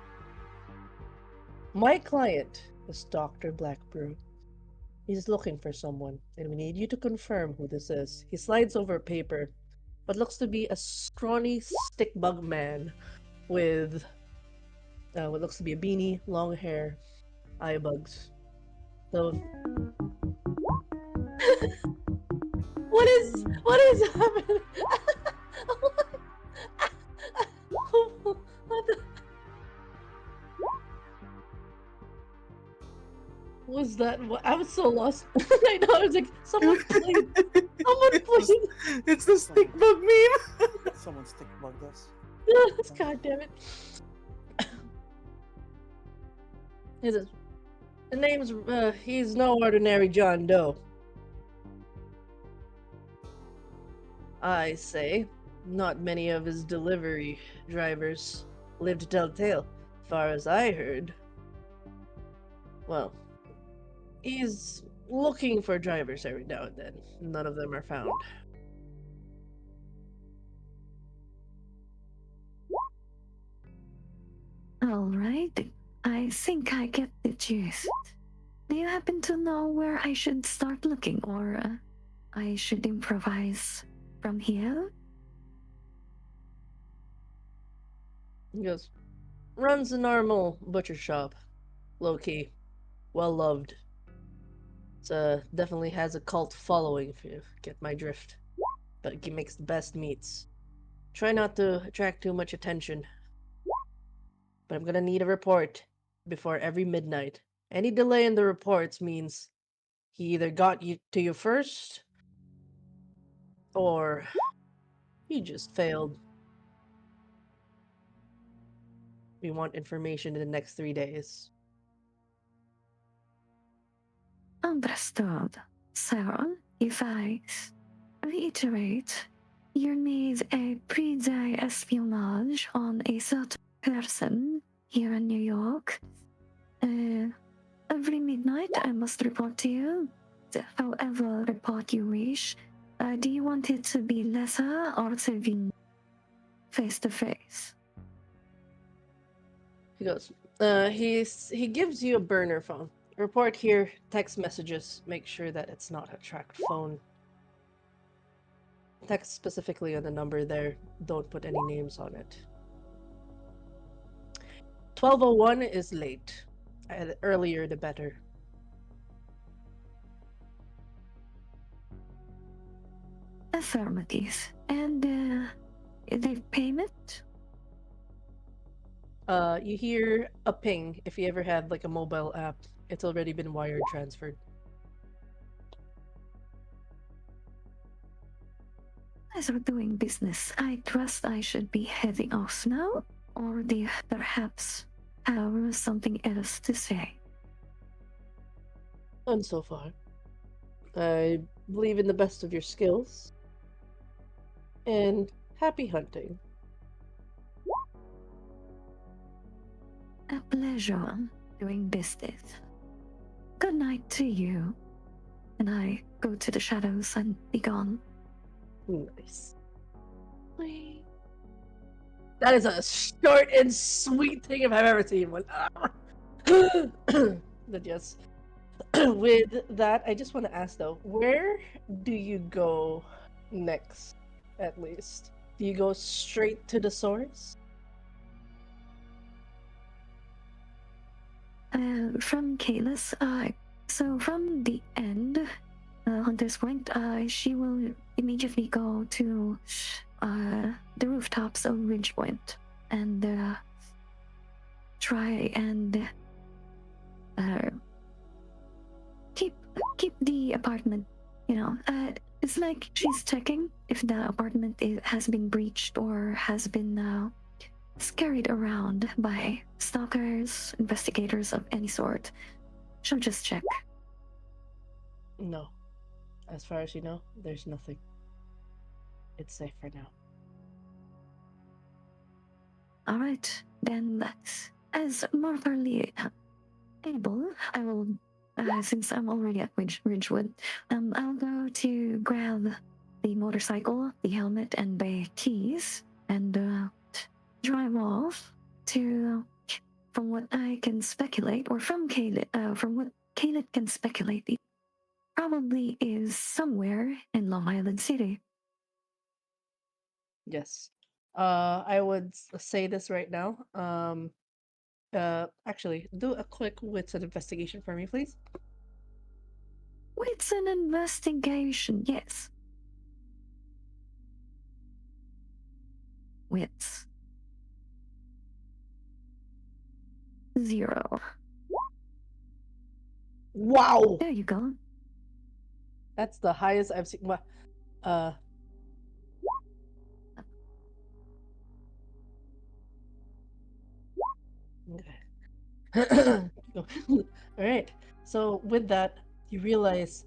My client is Dr. Blackbrew. He's looking for someone, and we need you to confirm who this is. He slides over a paper, what looks to be a scrawny stick-bug man with what looks to be a beanie, long hair, eye bugs. So, what is happening? What the? What was that? I was so lost. I know. I was like, someone played. Someone played. It's the stick bug meme. Someone stick bugged us. God damn it. He says, the name's, he's no ordinary John Doe. I say, not many of his delivery drivers live to tell the tale. Far as I heard. Well, he's looking for drivers every now and then. None of them are found. All right. I think I get the gist. Do you happen to know where I should start looking, or I should improvise from here? He goes, runs a normal butcher shop. Low key. Well loved. It's, definitely has a cult following, if you get my drift. But he makes the best meats. Try not to attract too much attention. But I'm gonna need a report before every midnight. Any delay in the reports means he either got you to you first, or he just failed. We want information in the next 3 days. Understood. So, if I reiterate, you need a pre-day espionage on a certain person here in New York. Every midnight, I must report to you. However report you wish. Do you want it to be letter or to be face to face? He goes, he gives you a burner phone. Report here, text messages. Make sure that it's not a tracked phone. Text specifically on the number there. Don't put any names on it. 12:01 is late. Earlier the better. Affirmative. And the payment? You hear a ping if you ever had like a mobile app. It's already been wire transferred. As we're doing business, I trust I should be heading off now, or do you perhaps have something else to say? None so far. I believe in the best of your skills. And happy hunting. A pleasure doing business. Good night to you. And I go to the shadows and be gone. Nice. That is a short and sweet thing if I've ever seen one. But yes. With that, I just want to ask though, where do you go next, at least? Do you go straight to the source? From Kalis, so from the end, on this point, she will immediately go to the rooftops of Ridgepoint and try and keep the apartment. It's like she's checking if the apartment has been breached or has been scurried around by stalkers, investigators of any sort. She'll just check. No. As far as you know, there's nothing. It's safe for now. Alright, then as mortally able, I will, since I'm already at Ridgewood, I'll go to grab the motorcycle, the helmet, and the keys, and drive off to, from what I can speculate, or from what Caleb can speculate, it probably is somewhere in Long Island City. Yes. I would say this right now. Actually, do a quick wits and investigation for me, please. It's an investigation, yes. Wits. 0. Wow! There you go. That's the highest I've seen. Okay. All right. So with that, you realize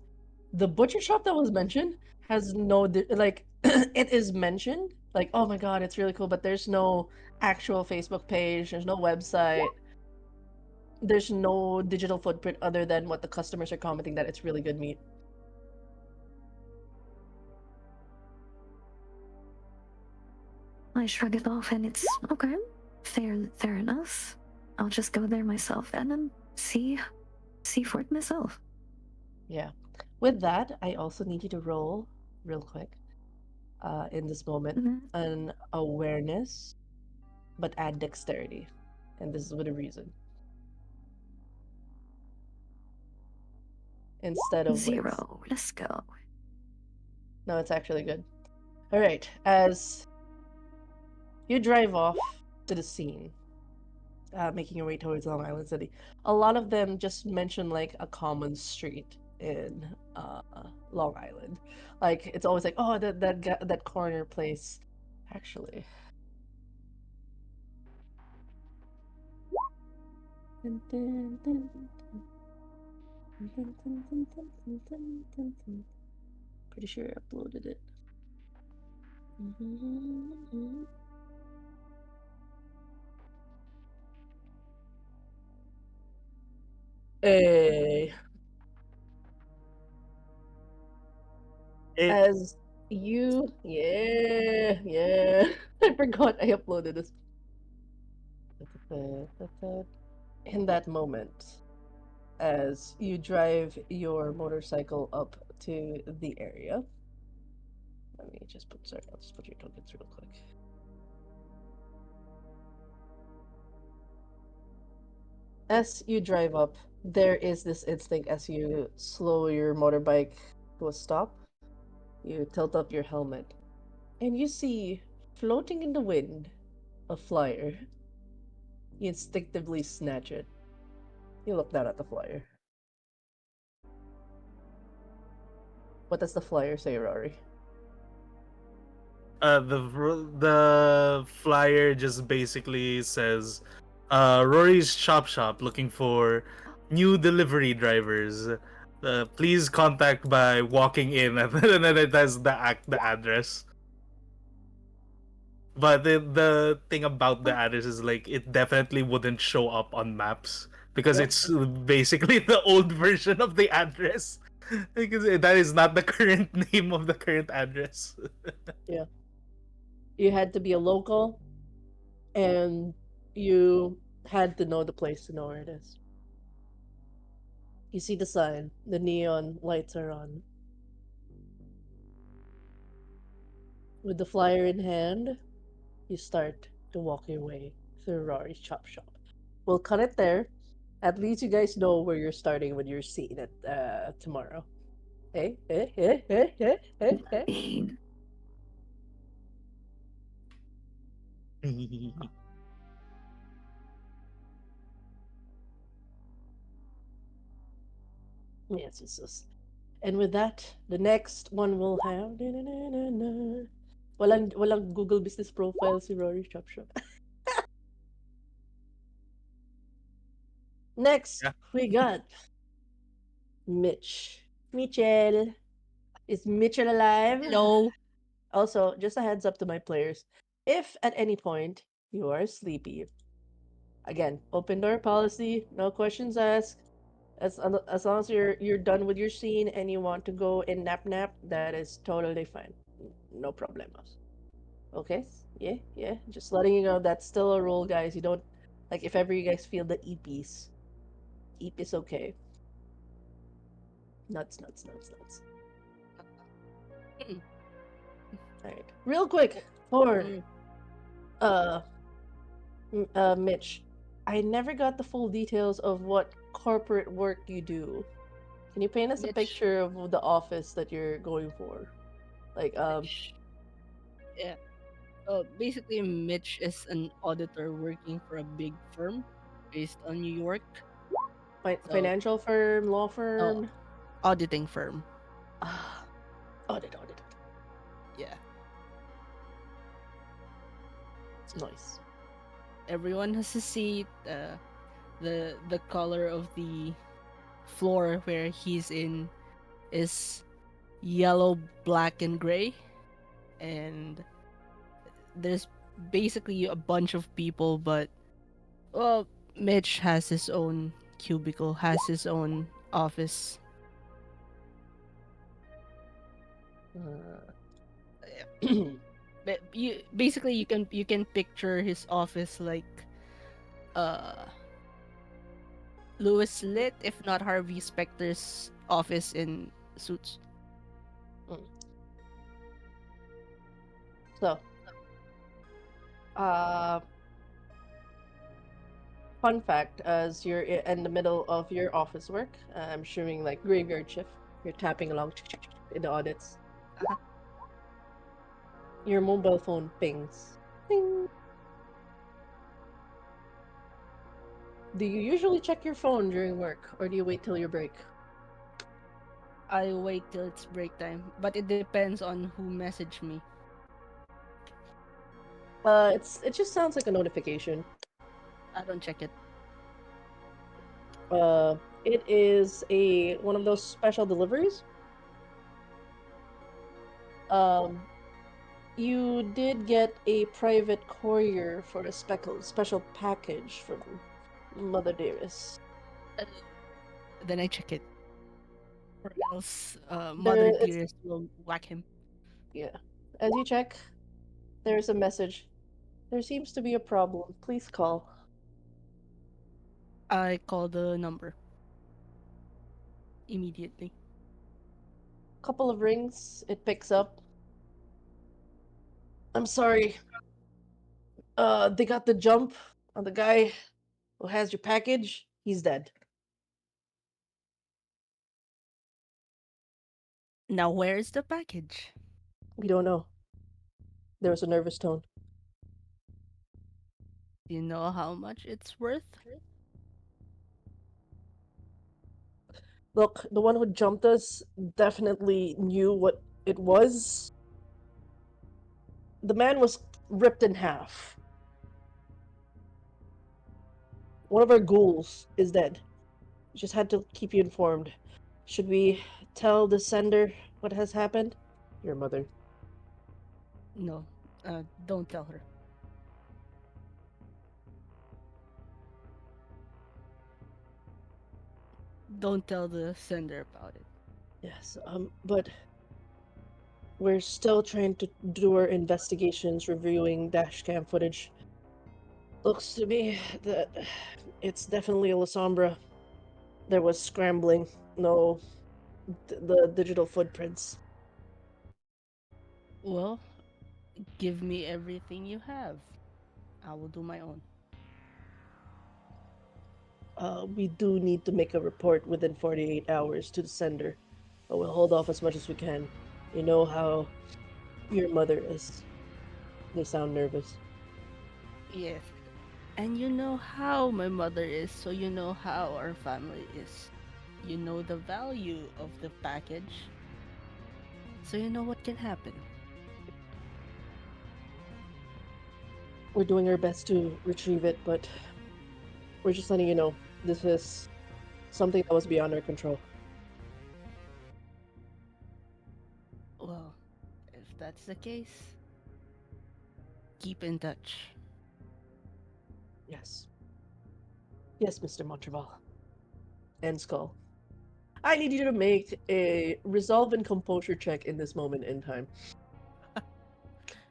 the butcher shop that was mentioned has no like it is mentioned like, oh my god, it's really cool, but there's no actual Facebook page, there's no website. there's no digital footprint other than what the customers are commenting that it's really good meat. I shrug it off and it's okay. Fair enough. I'll just go there myself and then see for it myself. Yeah. With that, I also need you to roll real quick in this moment an awareness, but add dexterity. And this is with a reason. Instead of wits. 0. Let's go. No, it's actually good. All right. As you drive off to the scene, making your way towards Long Island City, a lot of them just mention like a common street in Long Island. Like it's always like, oh, that corner place. Actually, pretty sure I uploaded it. Hey. As you, yeah. I forgot I uploaded this. In that moment, as you drive your motorcycle up to the area, let me just put, sorry, I'll just put your tokens real quick. As you drive up, there is this instinct as you slow your motorbike to a stop. You tilt up your helmet, and you see floating in the wind a flyer. You instinctively snatch it. You look down at the flyer. What does the flyer say, Rory? The flyer just basically says, Rory's Chop Shop looking for new delivery drivers. Please contact by walking in, and then it has the address. But the thing about the address is like it definitely wouldn't show up on maps because Yep. it's basically the old version of the address. Because that is not the current name of the current address. Yeah. You had to be a local, and you had to know the place to know where it is. You see the sign, the neon lights are on. With the flyer in hand, you start to walk your way through Rory's Chop Shop. We'll cut it there. At least you guys know where you're starting when you're seeing it tomorrow. Hey, hey, hey, hey, hey, hey, hey. Yes, yes, yes. And with that, the next one will have. Walang Google business profile si Rory Chop Shop. Next, Yeah. we got Mitch. Mitchell. Is Mitchell alive? Hello. Also, just a heads up to my players. If at any point you are sleepy, again, open door policy, no questions asked. As long as you're done with your scene and you want to go and nap, that is totally fine. No problemos. Okay? Yeah, yeah. Just letting you know that's still a rule, guys. You don't like if ever you guys feel the EPs. EP is okay. Nuts, nuts, nuts, nuts. Alright. Real quick for uh Mitch. I never got the full details of what corporate work you do. Can you paint us a Mitch. picture of the office that you're going for? Like Yeah. Basically, Mitch is an auditor working for a big firm based on New York. So, financial firm, law no, firm. auditing firm. Ah, audit. Yeah. Nice. Everyone has a seat. The color of the floor where he's in is yellow, black, and gray, and there's basically a bunch of people, but well, Mitch has his own cubicle, has his own office. Uh, Basically you can picture his office like uh Louis Litt, if not Harvey Specter's office in Suits. mm. So, uh, fun fact: as you're in the middle of your office work, I'm assuming like graveyard shift, you're tapping along in the audits. Uh-huh. Your mobile phone pings. Ding. Do you usually check your phone during work, or do you wait till your break? I wait till it's break time, but it depends on who messaged me. It just sounds like a notification. I don't check it. It is a one of those special deliveries. Um, you did get a private courier for a special package from Mother Davis. Uh, then I check it, or else There, Mother it's Dearest will whack him. yeah. As you check, there's a message. There seems to be a problem. Please call. I call the number immediately. Couple of rings. It picks up. I'm sorry. They got the jump on the guy who has your package. He's dead. Now where's the package? We don't know. There was a nervous tone. Do you know how much it's worth? Look, the one who jumped us definitely knew what it was. The man was ripped in half. One of our ghouls is dead. Just had to keep you informed. Should we tell the sender what has happened? Your mother. No, don't tell her. Don't tell the sender about it. Yes, but we're still trying to do our investigations, reviewing dashcam footage. Looks to me that it's definitely a Lasombra. There was scrambling. No, the digital footprints. Well, give me everything you have. I will do my own. We do need to make a report within 48 hours to the sender, but we'll hold off as much as we can. You know how your mother is. They sound nervous. Yes. And you know how my mother is, so you know how our family is. You know the value of the package, so you know what can happen. We're doing our best to retrieve it, but we're just letting you know this is something that was beyond our control. Well, if that's the case, keep in touch. Yes. Yes, Mr. Montreval. And Skull. I need you to make a resolve and composure check in this moment in time.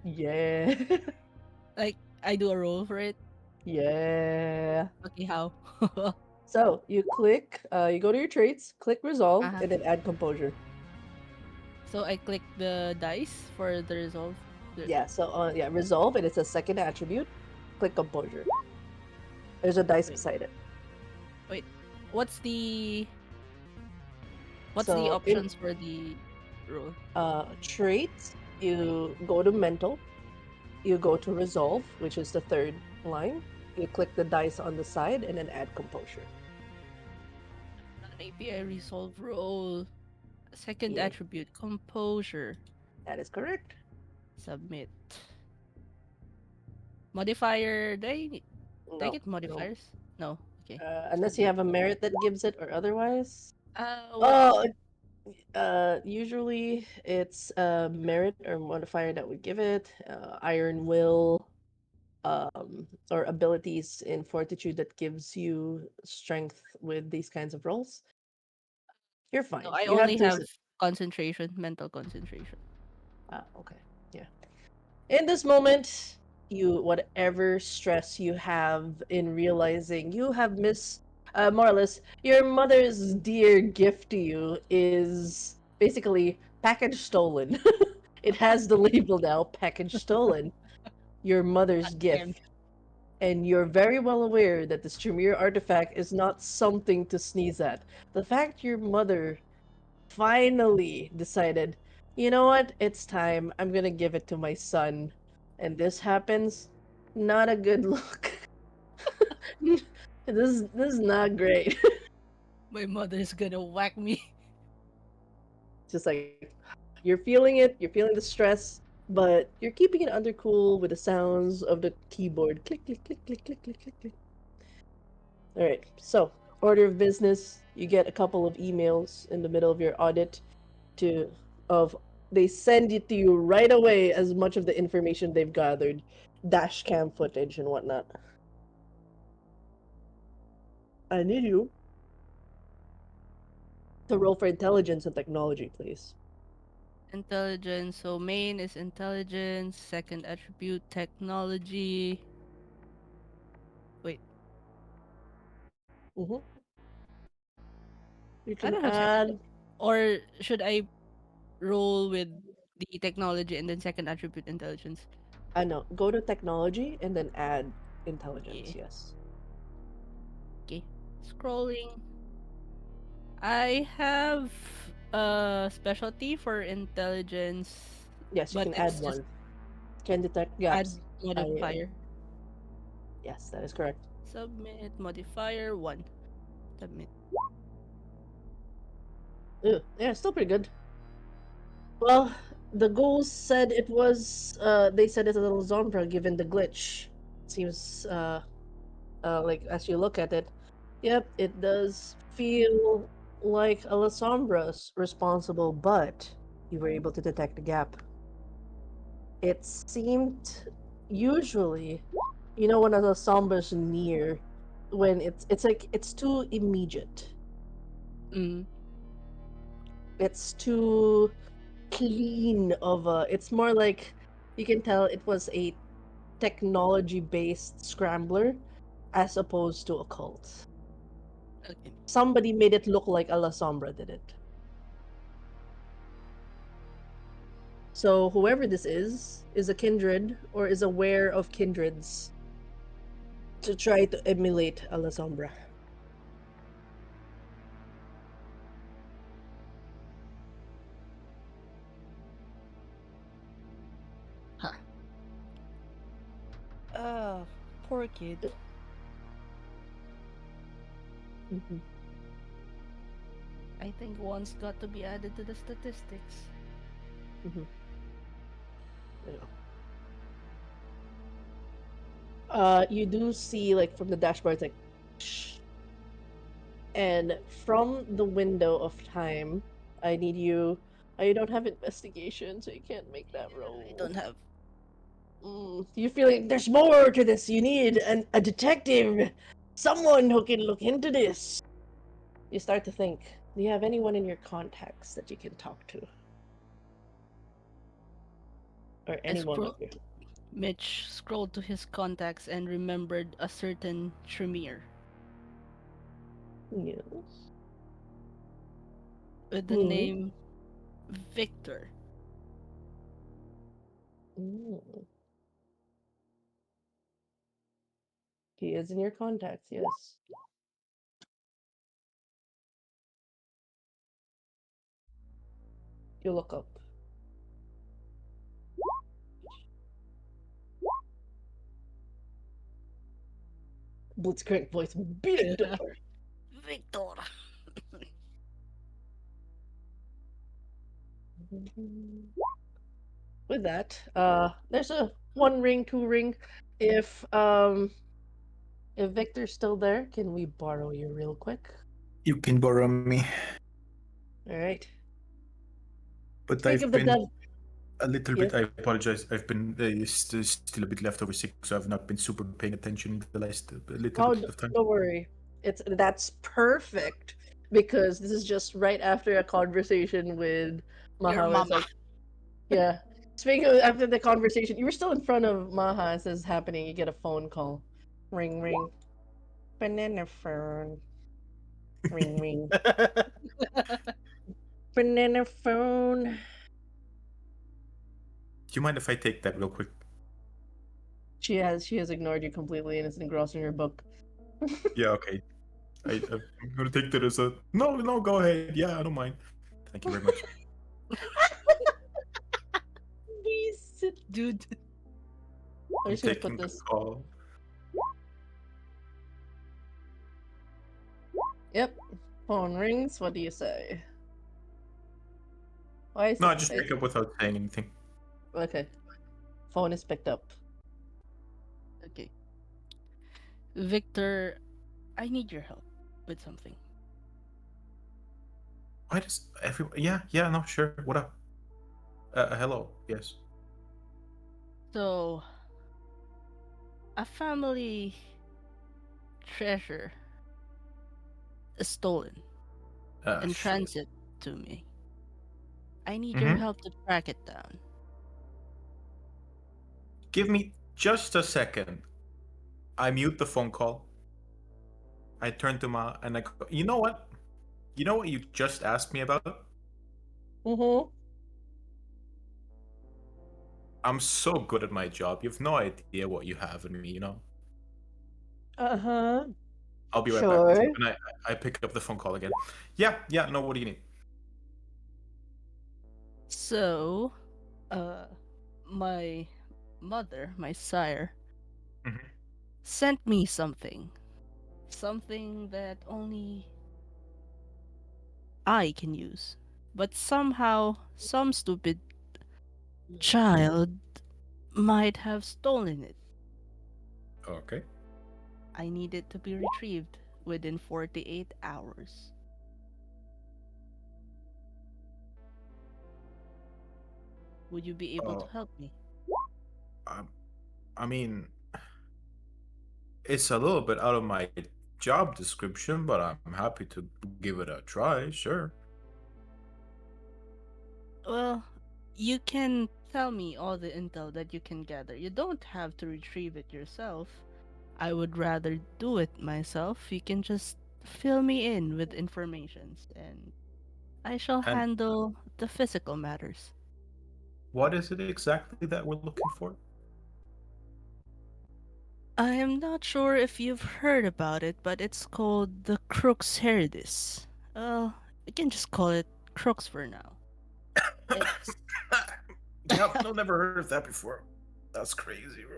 Yeah. Like, I do a roll for it. Yeah. Okay, how? So you go to your traits, click resolve, Uh-huh. and then add composure. So I click the dice for the resolve. Yeah, so yeah, resolve, and it's a second attribute. Click composure. There's a dice Wait, beside it. wait. What's the what's the So in options for the roll? traits, you go to mental, you go to resolve, which is the third line. You click the dice on the side and then add composure. An API resolve roll. Second Yeah, attribute, composure. that is correct. Submit. Modifier. Do I No, get no. modifiers? No. Okay. Unless you Submit. have a merit that gives it or otherwise. What? Oh, usually it's a merit or modifier that would give it. Iron Will. or abilities in fortitude that gives you strength with these kinds of roles, you're No, fine. I You have only to. have concentration, mental concentration. Ah, okay. Yeah. In this moment, you whatever stress you have in realizing you have missed, more or less, your mother's dear gift to you is basically package stolen. It has the label now, package stolen. Your mother's And gift. And you're very well aware that this Tremere artifact is not something to sneeze at. The fact your mother finally decided, you know what, it's time, I'm gonna give it to my son. And this happens, not a good look. This is not great. my mother's gonna whack me. Just like you're feeling it, you're feeling the stress, but you're keeping it under cool with the sounds of the keyboard. Click, click, click, click, click, click, click, click. All right. So, order of business. You get a couple of emails in the middle of your audit to of they send it to you right away as much of the information they've gathered, dash cam footage and whatnot. I need you to roll for intelligence and technology, please. Intelligence. So main is intelligence. Second attribute technology. Wait, Mm-hmm. You I can don't have second. add. Or should I roll with the technology and then second attribute intelligence? I know. Go to technology and then add Yeah. intelligence. Yes. Okay. Scrolling. I have a specialty for intelligence, Yes, you but can add it's just one. Can detect gaps. add I modifier. yes, that is correct. Submit modifier 1. Submit. Ew, yeah, still pretty good. Well, the ghouls said it was. They said it's a little Zombra given the glitch. Seems like as you look at it, yep, it does feel like a Lasombra's responsible, but you were able to detect the gap. It seemed usually, when a Lasombra's near, when it's like it's too immediate. Mm. It's too clean of a. It's more like you can tell it was a technology-based scrambler as opposed to a cult. Okay. Somebody made it look like a La Sombra did it. So whoever this is a kindred or is aware of kindreds to try to emulate a La Sombra. Huh. Poor kid. Mm-hmm. I think one's got to be added to the statistics. Mm-hmm. Yeah. You do see like from the dashboard, it's like, shh. And from the window of time, I need you. You don't have investigation, so you can't make that I roll. don't have. You feel like there's more to this. You need a detective, someone who can look into this. You start to think, do you have anyone in your contacts that you can talk to? Or I anyone of scroll. your. Mitch scrolled to his contacts and remembered a certain Tremere Yes. with the Hmm. name Victor. Mm. He is in your contacts, yes. You look up. Blitzcrank voice, Victor! Victor. With that, there's a one ring, two ring. If Victor's still there, can we borrow you real quick? You can borrow me, All right. but Speak I've of the been devil. A little Yes. bit. I apologize. I've been still a bit leftover sick, so I've not been super paying attention the last little Oh, bit of time. don't worry. That's perfect because this is just right after a conversation with Your Maha. Where it's mama. like, yeah. Speaking of after the conversation, you were still in front of Maha as this is happening. You get a phone call. Ring, ring. Banana phone. Ring, ring. Banana phone. Do you mind if I take that real quick? She has ignored you completely and is engrossed in her book. Yeah, okay. I'm gonna take that as a no, no. Go ahead. Yeah, I don't mind. Thank you very much. Dude. I'm I'm just gonna put taking the this. call. Yep. Phone rings. What do you say? Why is No, it I just say? pick up without saying anything. Okay. Phone is picked up. Okay. Victor, I need your help with something. Why does everyone? Yeah, yeah. No, sure. What up? Hello. Yes. So, a family treasure is stolen in Shit. transit to me. I need your Mm-hmm. help to track it down. Give me just a second. I mute the phone call. I turn to Ma and I go, you know what? You know what you just asked me about? Mm-hmm. I'm so good at my job. You have no idea what you have in me, you know? Uh-huh. I'll be right back with you. Sure. And I pick up the phone call again. Yeah, yeah, no, what do you need? So, uh, my mother, my sire, Mhm. sent me something. Something that only I can use. But somehow, some stupid child might have stolen it. Okay. I need it to be retrieved within 48 hours. Would you be able to Uh, help me? I, I mean, it's a little bit out of my job description, but I'm happy to give it a try, sure. Well, you can tell me all the intel that you can gather. You don't have to retrieve it yourself. I would rather do it myself. You can just fill me in with informations and I shall And handle the physical matters. what is it exactly that we're looking for? I am not sure if you've heard about it, but it's called the Crux Heredis. I can just call it Crux for now. It's Yep, no, never heard of that before. That's crazy, bro.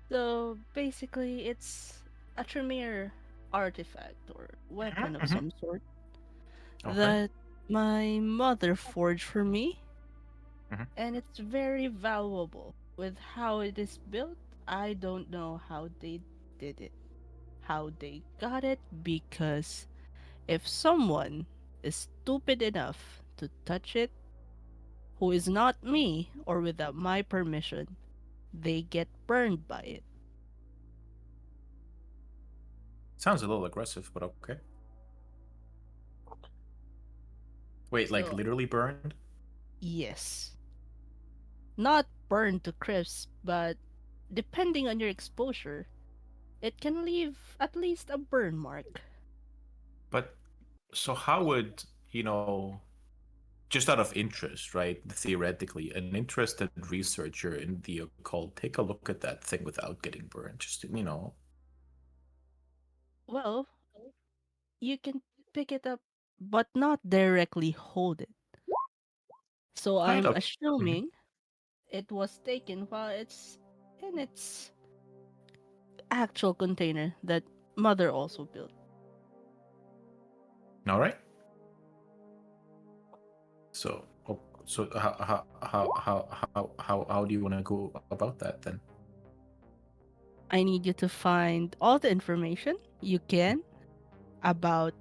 so basically it's a Tremere artifact or weapon of Mhm. some sort Okay. that my mother forged for me, Mhm. and it's very valuable. With how it is built, I don't know how they did it, how they got it, because if someone is stupid enough to touch it, who is not me or without my permission, they get burned by it. Sounds a little aggressive, but okay. Wait, like So, literally burned? yes. Not burned to crisp, but depending on your exposure, it can leave at least a burn mark. But so how would, you know, just out of interest, right? Theoretically, an interested researcher in the occult take a look at that thing without getting burned? Just, you know, Well, you can pick it up, but not directly hold it. So kind I'm of. Mhm. assuming it was taken while it's in its actual container that mother also built. All right. So, so how do you want to go about that then? I need you to find all the information you can about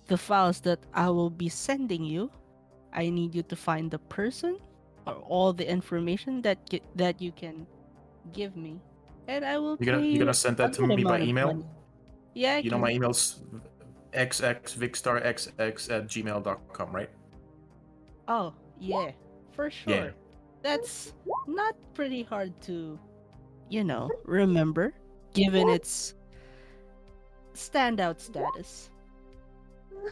the files that I will be sending you I need you to find the person or all the information that you can give me, and I will pay You're you gonna send a that to good me by amount of email? money. Yeah, I You know my can. email's xxvixstarxx@gmail.com, right? Oh, yeah, for Yeah. sure. That's not pretty hard to, remember, given its standout status.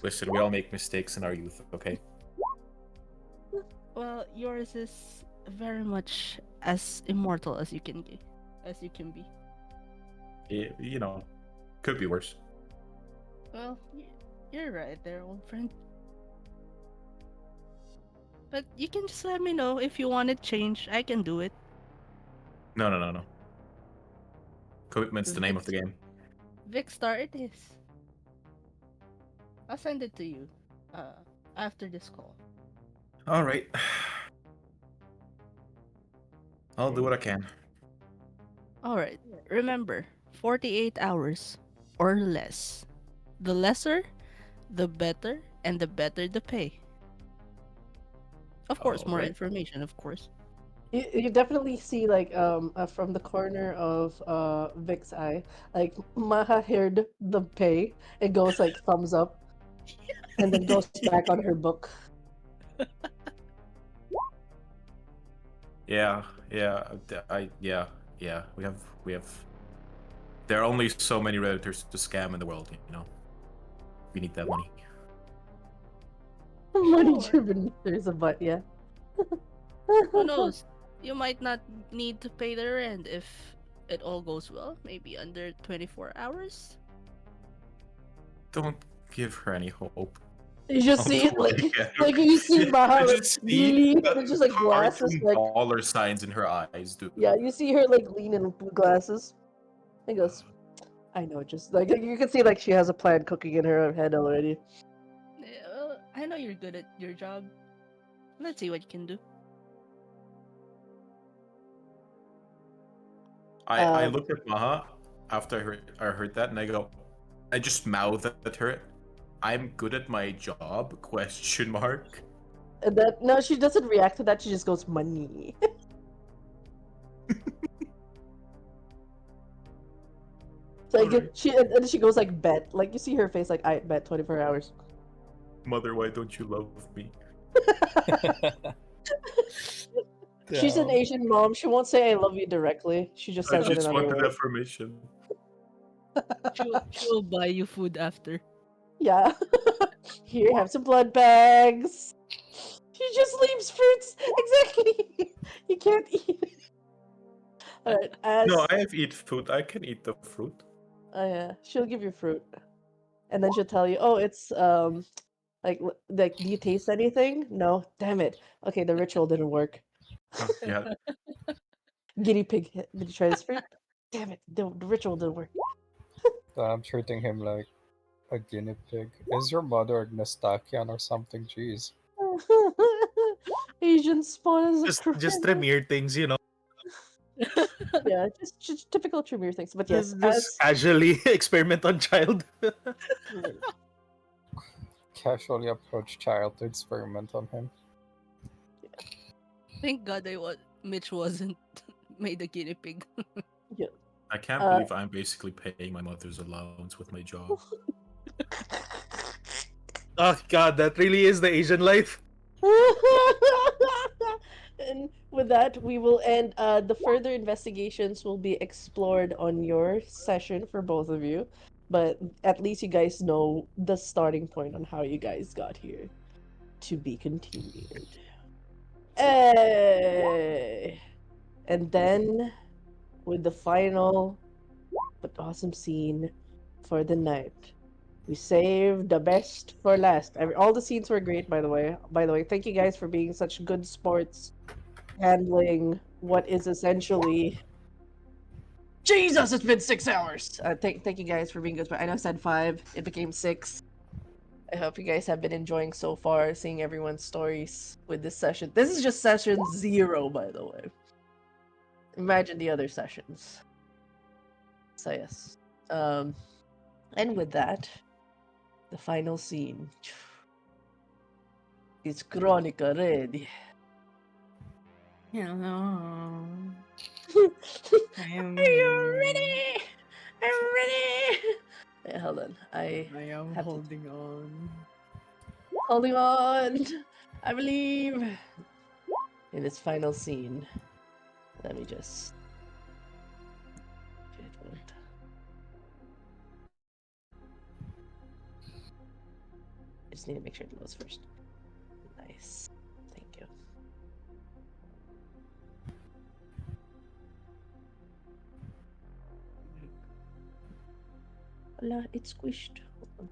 Listen, we all make mistakes in our youth, okay? Well, yours is very much as immortal as you can be. You know, could be worse. Well, you're right there, old friend. But you can just let me know if you want it changed. I can do it. No, no, no, no. Commitment's the name of the Vic, game. Vicstar it is. I'll send it to you uh, after this call. All right. I'll do what I can. Alright, remember 48 hours or less. The lesser, the better, and the better the pay. Of course, All more right. information, of course. You definitely see like from the corner of Vic's eye, like Maha heard the pay. It goes like thumbs up, and then goes back on her book. Yeah, yeah, yeah. We have. There are only so many redditors to scam in the world, you know. We need that money. Money Sure. driven. There's a but, yeah. Who knows? You might not need to pay the rent if it all goes well. Maybe under 24 hours. Don't give her any hope. You just I'll see do it what like I can. like you see Maha I like just see lean, and just like glasses cartoon like dollar signs in her eyes, dude. yeah. You see her like lean in with glasses. And goes, I know, just like you can see like she has a plan cooking in her head already. Yeah, well, I know you're good at your job. Let's see what you can do. I looked at Maha after I heard that, and I just mouthed at her, "I'm good at my job?" Question mark. And then no, she doesn't react to that. She just goes money. So like Alright. and she goes like bet. Like you see her face like I bet 24 hours. Mother, why don't you love me? She's an Damn. Asian mom. She won't say I love you directly. She just I says it just another wanted way. affirmation. She will buy you food after. Yeah. Here, have some blood bags. She just leaves fruits. Exactly. You can't eat it. Alright, No, I have eat food. I can eat the fruit. oh yeah, she'll give you fruit. And then she'll tell you, "Oh, it's like do you taste anything? No. Damn it. Okay, the ritual didn't work. Yeah. Guinea pig, did you try this fruit? Damn it, the ritual didn't work." I'm treating him like a guinea pig. Is your mother Nestakian or something? Jeez. Asian spawn is a Just crime. Tremere things, you know. Yeah, just typical Tremere things. But yes, Just casually experiment on child. Casually approach child to experiment on him. Thank God Mitch wasn't made a guinea pig. Yeah. I can't believe I'm basically paying my mother's allowance with my job. Oh God, that really is the Asian life. And with that, we will end. The further investigations will be explored on your session for both of you, but at least you guys know the starting point on how you guys got here. To be continued. Hey! And then, with the final but awesome scene for the night, we saved the best for last. All the scenes were great, by the way. By the way, thank you guys for being such good sports, handling what is essentially. Jesus, it's been 6 hours. Thank you guys for being good. I know I said 5. It became 6. I hope you guys have been enjoying so far, seeing everyone's stories with this session. This is just session 0, by the way. Imagine the other sessions. So yes. And with that, the final scene. Is Chronicle ready? Hello. I am Are you here. ready? I'm ready. Wait, hold on. I I am have to holding on. holding on. I believe in its final scene. Let me just. It won't. I just need to make sure it loads first. Nice. Thank you. Hola, it's squished. Hold on.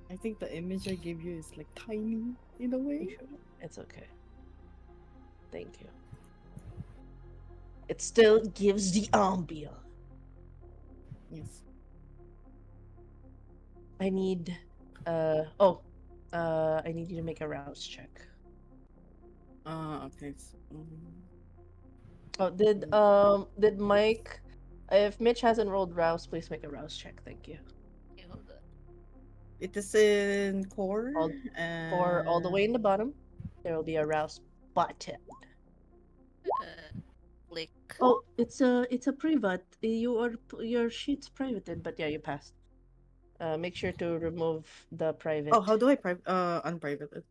I think the image I gave you is like tiny in a way. It's okay. Thank you. It still gives the ambiance. Yes. I need I need you to make a rouse check. Okay. Oh, did Mike, if Mitch hasn't rolled rouse, please make a rouse check. Thank you. Okay, hold on. It is in core All the way in and the bottom, there will be a rouse button. Click. Oh, it's a private. Your sheet's privated, but yeah, you passed. Make sure to remove the oh, private. how do I unprivate it?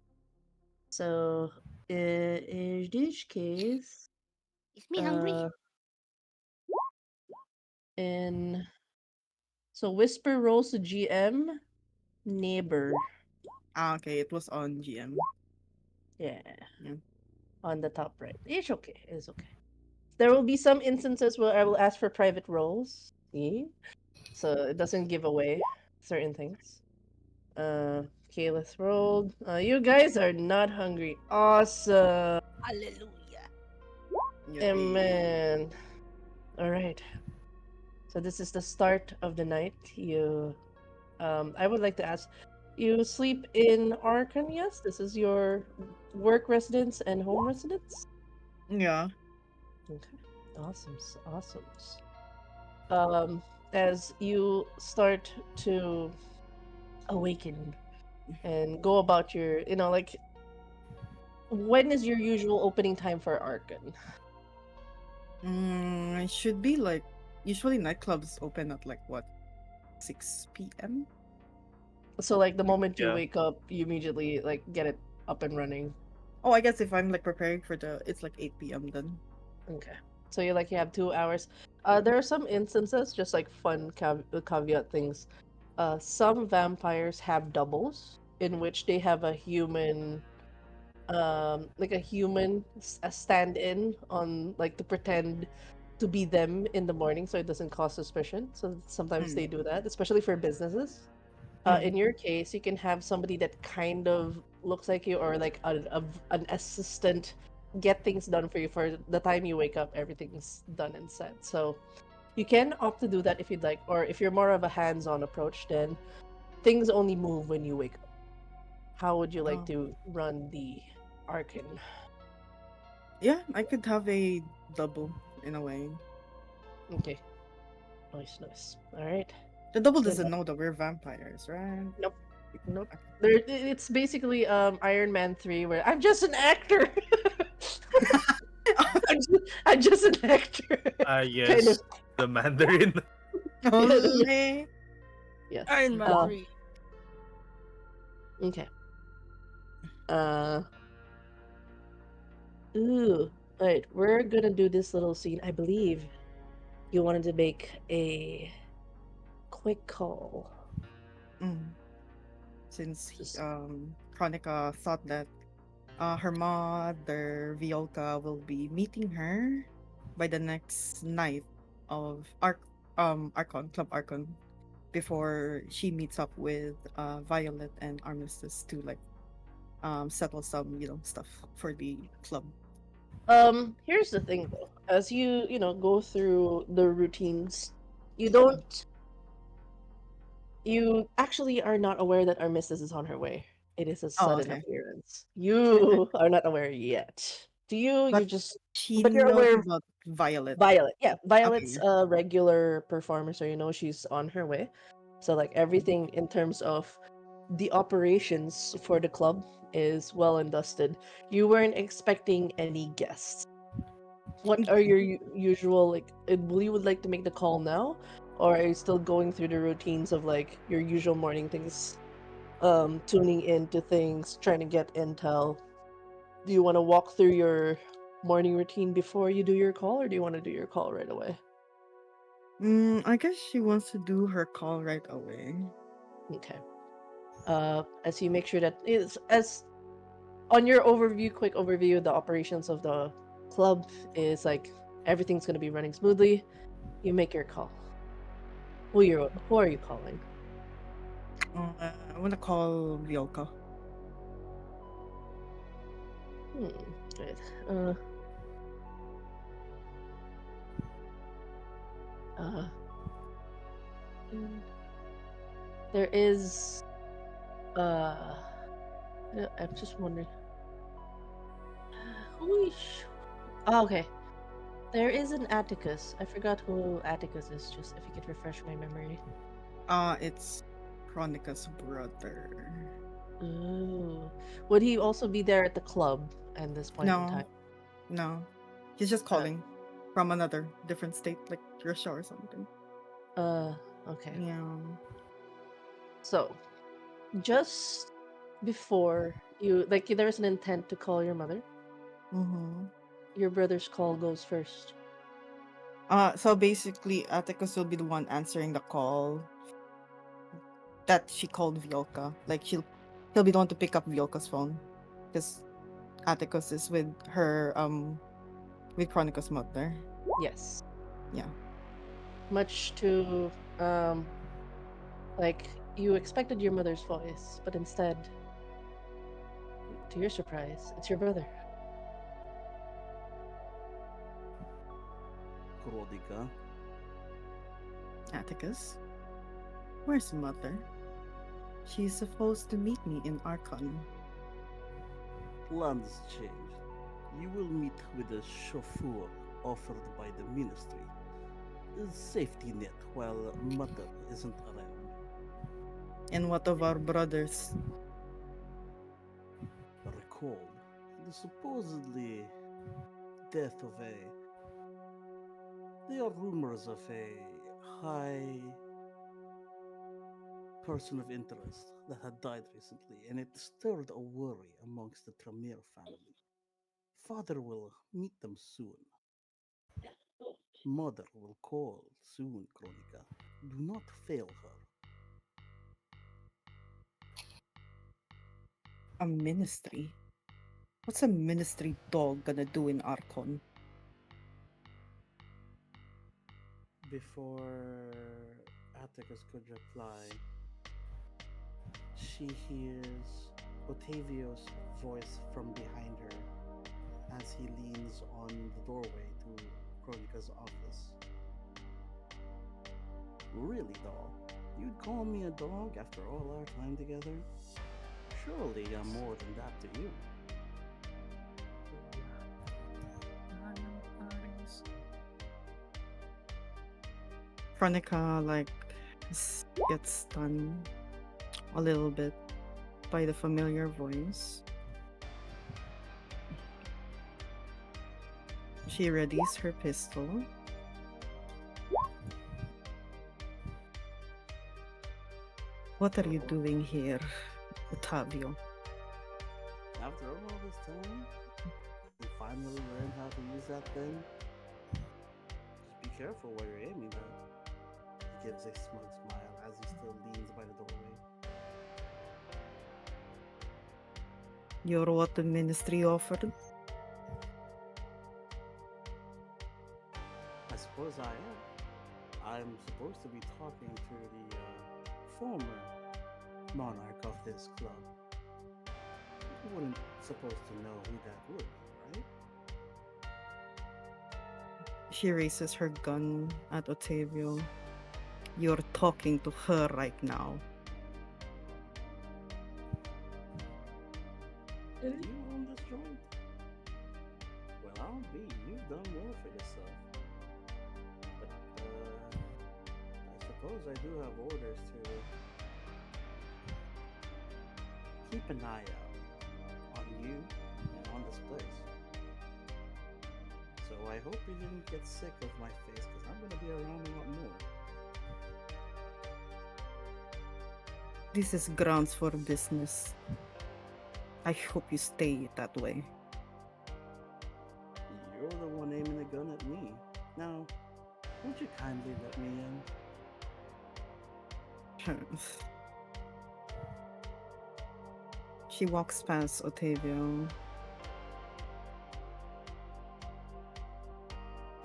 So, in this case, It's me hungry. in so whisper rolls to GM neighbor. Okay, it was on GM. Yeah, Yeah. on the top right. It's okay. It's okay. There will be some instances where I will ask for private rolls. See, so it doesn't give away certain things. Okay, let's roll. You guys are not hungry. Awesome. Hallelujah. Amen. All right. So this is the start of the night. I would like to ask, you sleep in Arkham? Yes, this is your work residence and home residence. Yeah. Okay, awesome, awesome. Um, as you start to awaken and go about your, like, when is your usual opening time for Arkham? It should be like usually nightclubs open at like what 6 p.m. So, like, the moment you Yeah. wake up, you immediately like get it up and running. Oh, I guess if I'm like preparing for it's like 8 p.m. then. Okay. So you have 2 hours. There are some instances, just like fun caveat things. Some vampires have doubles in which they have a human, like a human, a stand-in on, like, to pretend to be them in the morning, so it doesn't cause suspicion. So sometimes they do that, especially for businesses. In your case, you can have somebody that kind of looks like you, or like an assistant, get things done for you. For the time you wake up, everything's done and set. So you can opt to do that if you'd like, or if you're more of a hands-on approach, then things only move when you wake up. How would you like Oh. to run the Arcane? Yeah, I could have a double in a way. Okay, nice, nice. All right. The double Good. doesn't know that we're vampires, right? Nope. Nope. It's basically Iron Man 3, where I'm just an actor. I'm just an actor. Ah, Kind of. yes, the Mandarin. Only. Yes. Iron Man 3. Okay. Uh. Ooh. All right. We're gonna do this little scene. I believe you wanted to make a quick call. Since Just Chronica thought that her mother Violka will be meeting her by the next night of Archon Club Archon before she meets up with Violet and Armistice to like settle some stuff for the club. Here's the thing though. As you go through the routines, you don't you actually are not aware that Armistice is on her way. It is a Oh, sudden okay. appearance. You are not aware yet. Do you? But You just she but you're knows aware of about Violet. Violet. Yeah, Okay. Violet's a regular performer, so you know she's on her way. So like everything in terms of the operations for the club is well and dusted. You weren't expecting any guests. What are your usual like? Will you would like to make the call now, or are you still going through the routines of like your usual morning things, tuning into things, trying to get intel? Do you want to walk through your morning routine before you do your call, or do you want to do your call right away? I guess she wants to do her call right away. Okay. As you make sure that it's as on your overview, quick overview, the operations of the club is like everything's gonna be running smoothly. You make your call. Who are you calling? I want to call Violka. Good. Uh, there is I'm just wondering who is. Oh, okay. There is an Atticus. I forgot who Atticus is. Just if you could refresh my memory. It's Chronica's brother. Ooh. Would he also be there at the club at this point in No, time? no. He's just calling from another different state, like Russia or something. Okay. Yeah. So, just before you, like, there's an intent to call your mother. Mm-hmm. Your brother's call goes first. So basically, Atticus will be the one answering the call that she called Violka. Like he'll be the one to pick up Violka's phone, because Atticus is with her with Chronica's mother. Yes. Yeah. Much to, like, you expected your mother's voice, but instead, to your surprise, it's your brother. Kronika. Atticus, where's mother? She's supposed to meet me in Archon. Plans changed. You will meet with a chauffeur offered by the ministry. A safety net while mother isn't around. And what of our brothers? Recalled the supposedly death of a. There are rumors of a high person of interest that had died recently, and it stirred a worry amongst the Tremere family. Father will meet them soon. Mother will call soon, Chronica. Do not fail her. A ministry? What's a ministry dog gonna do in Archon? Before Atticus could reply, she hears Ottavio's voice from behind her as he leans on the doorway to Chronica's office. Really, doll? You'd call me a dog after all our time together? Surely I'm more than that to you. Chronica gets stunned a little bit by the familiar voice. She readies her pistol. What are you doing here, Ottavio? After all this time, you finally learn how to use that thing? Just be careful where you're aiming at. He gives a smug smile as he still leans by the doorway. You're what the ministry offered? I suppose I am. I'm supposed to be talking to the former monarch of this club. You wouldn't supposed to know who that would be, right? She raises her gun at Ottavio. You're talking to her right now. Do you own this joint? Well, I'll be. You've done more for yourself. But, I suppose I do have orders to keep an eye out on you and on this place. So I hope you didn't get sick of my face because I'm gonna be around a lot more. This is grounds for business. I hope you stay that way. You're the one aiming a gun at me. Now, won't you kindly let me in? She walks past Otavio.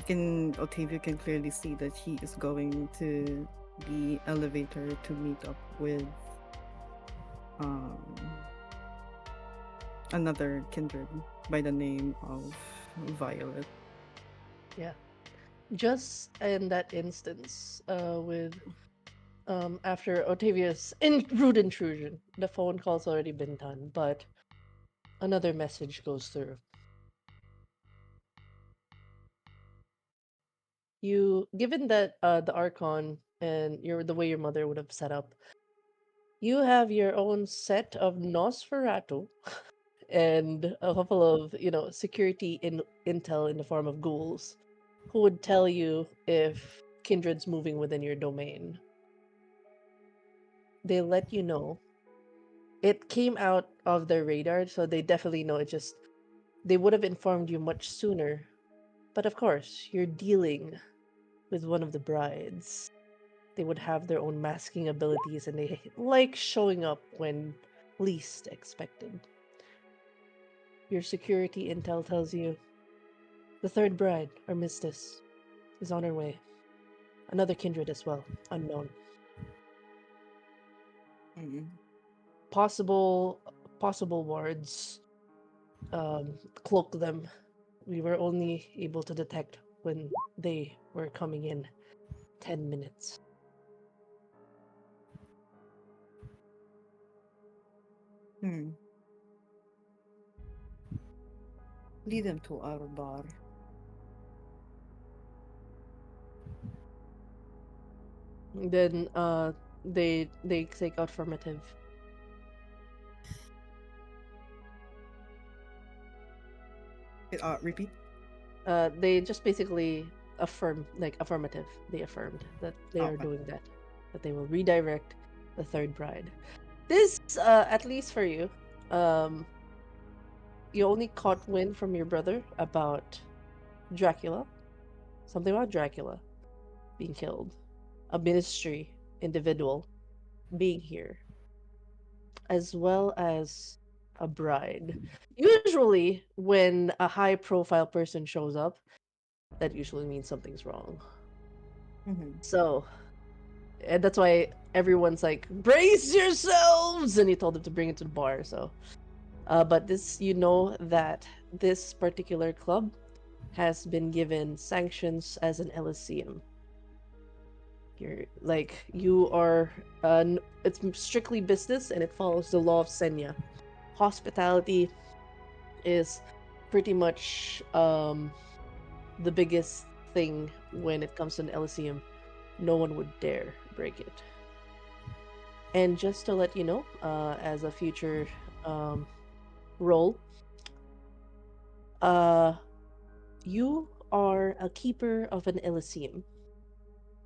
Otavio can clearly see that he is going to the elevator to meet up with um, another kindred by the name of Violet. Yeah. Just in that instance, with after Otavia's rude intrusion, the phone call's already been done, but another message goes through. You, given that the Archon and the way your mother would have set up, you have your own set of Nosferatu and a couple of security intel in the form of ghouls who would tell you if kindred's moving within your domain. They let you know. It came out of their radar, so they definitely know. It just they would have informed you much sooner. But of course, you're dealing with one of the brides. They would have their own masking abilities, and they like showing up when least expected. Your security intel tells you the third bride, Armistice, is on her way. Another kindred as well, unknown. Possible wards. Cloak them. We were only able to detect when they were coming in 10 minutes. Lead them to our bar. Then they take affirmative. Repeat. They just basically affirmative. They affirmed that they are Okay. doing that. That they will redirect the third bride. This, at least for you, um, you only caught wind from your brother about Dracula. Something about Dracula being killed. A ministry individual being here, as well as a bride. Usually, when a high profile person shows up, that usually means something's wrong. So, and that's why everyone's like, brace yourselves! And he told them to bring it to the bar. So, but this, you know, that this particular club has been given sanctions as an Elysium. You are, it's strictly business and it follows the law of Senya. Hospitality is pretty much the biggest thing when it comes to an Elysium. No one would dare break it. And just to let you know, as a future role, uh, you are a keeper of an Elysium.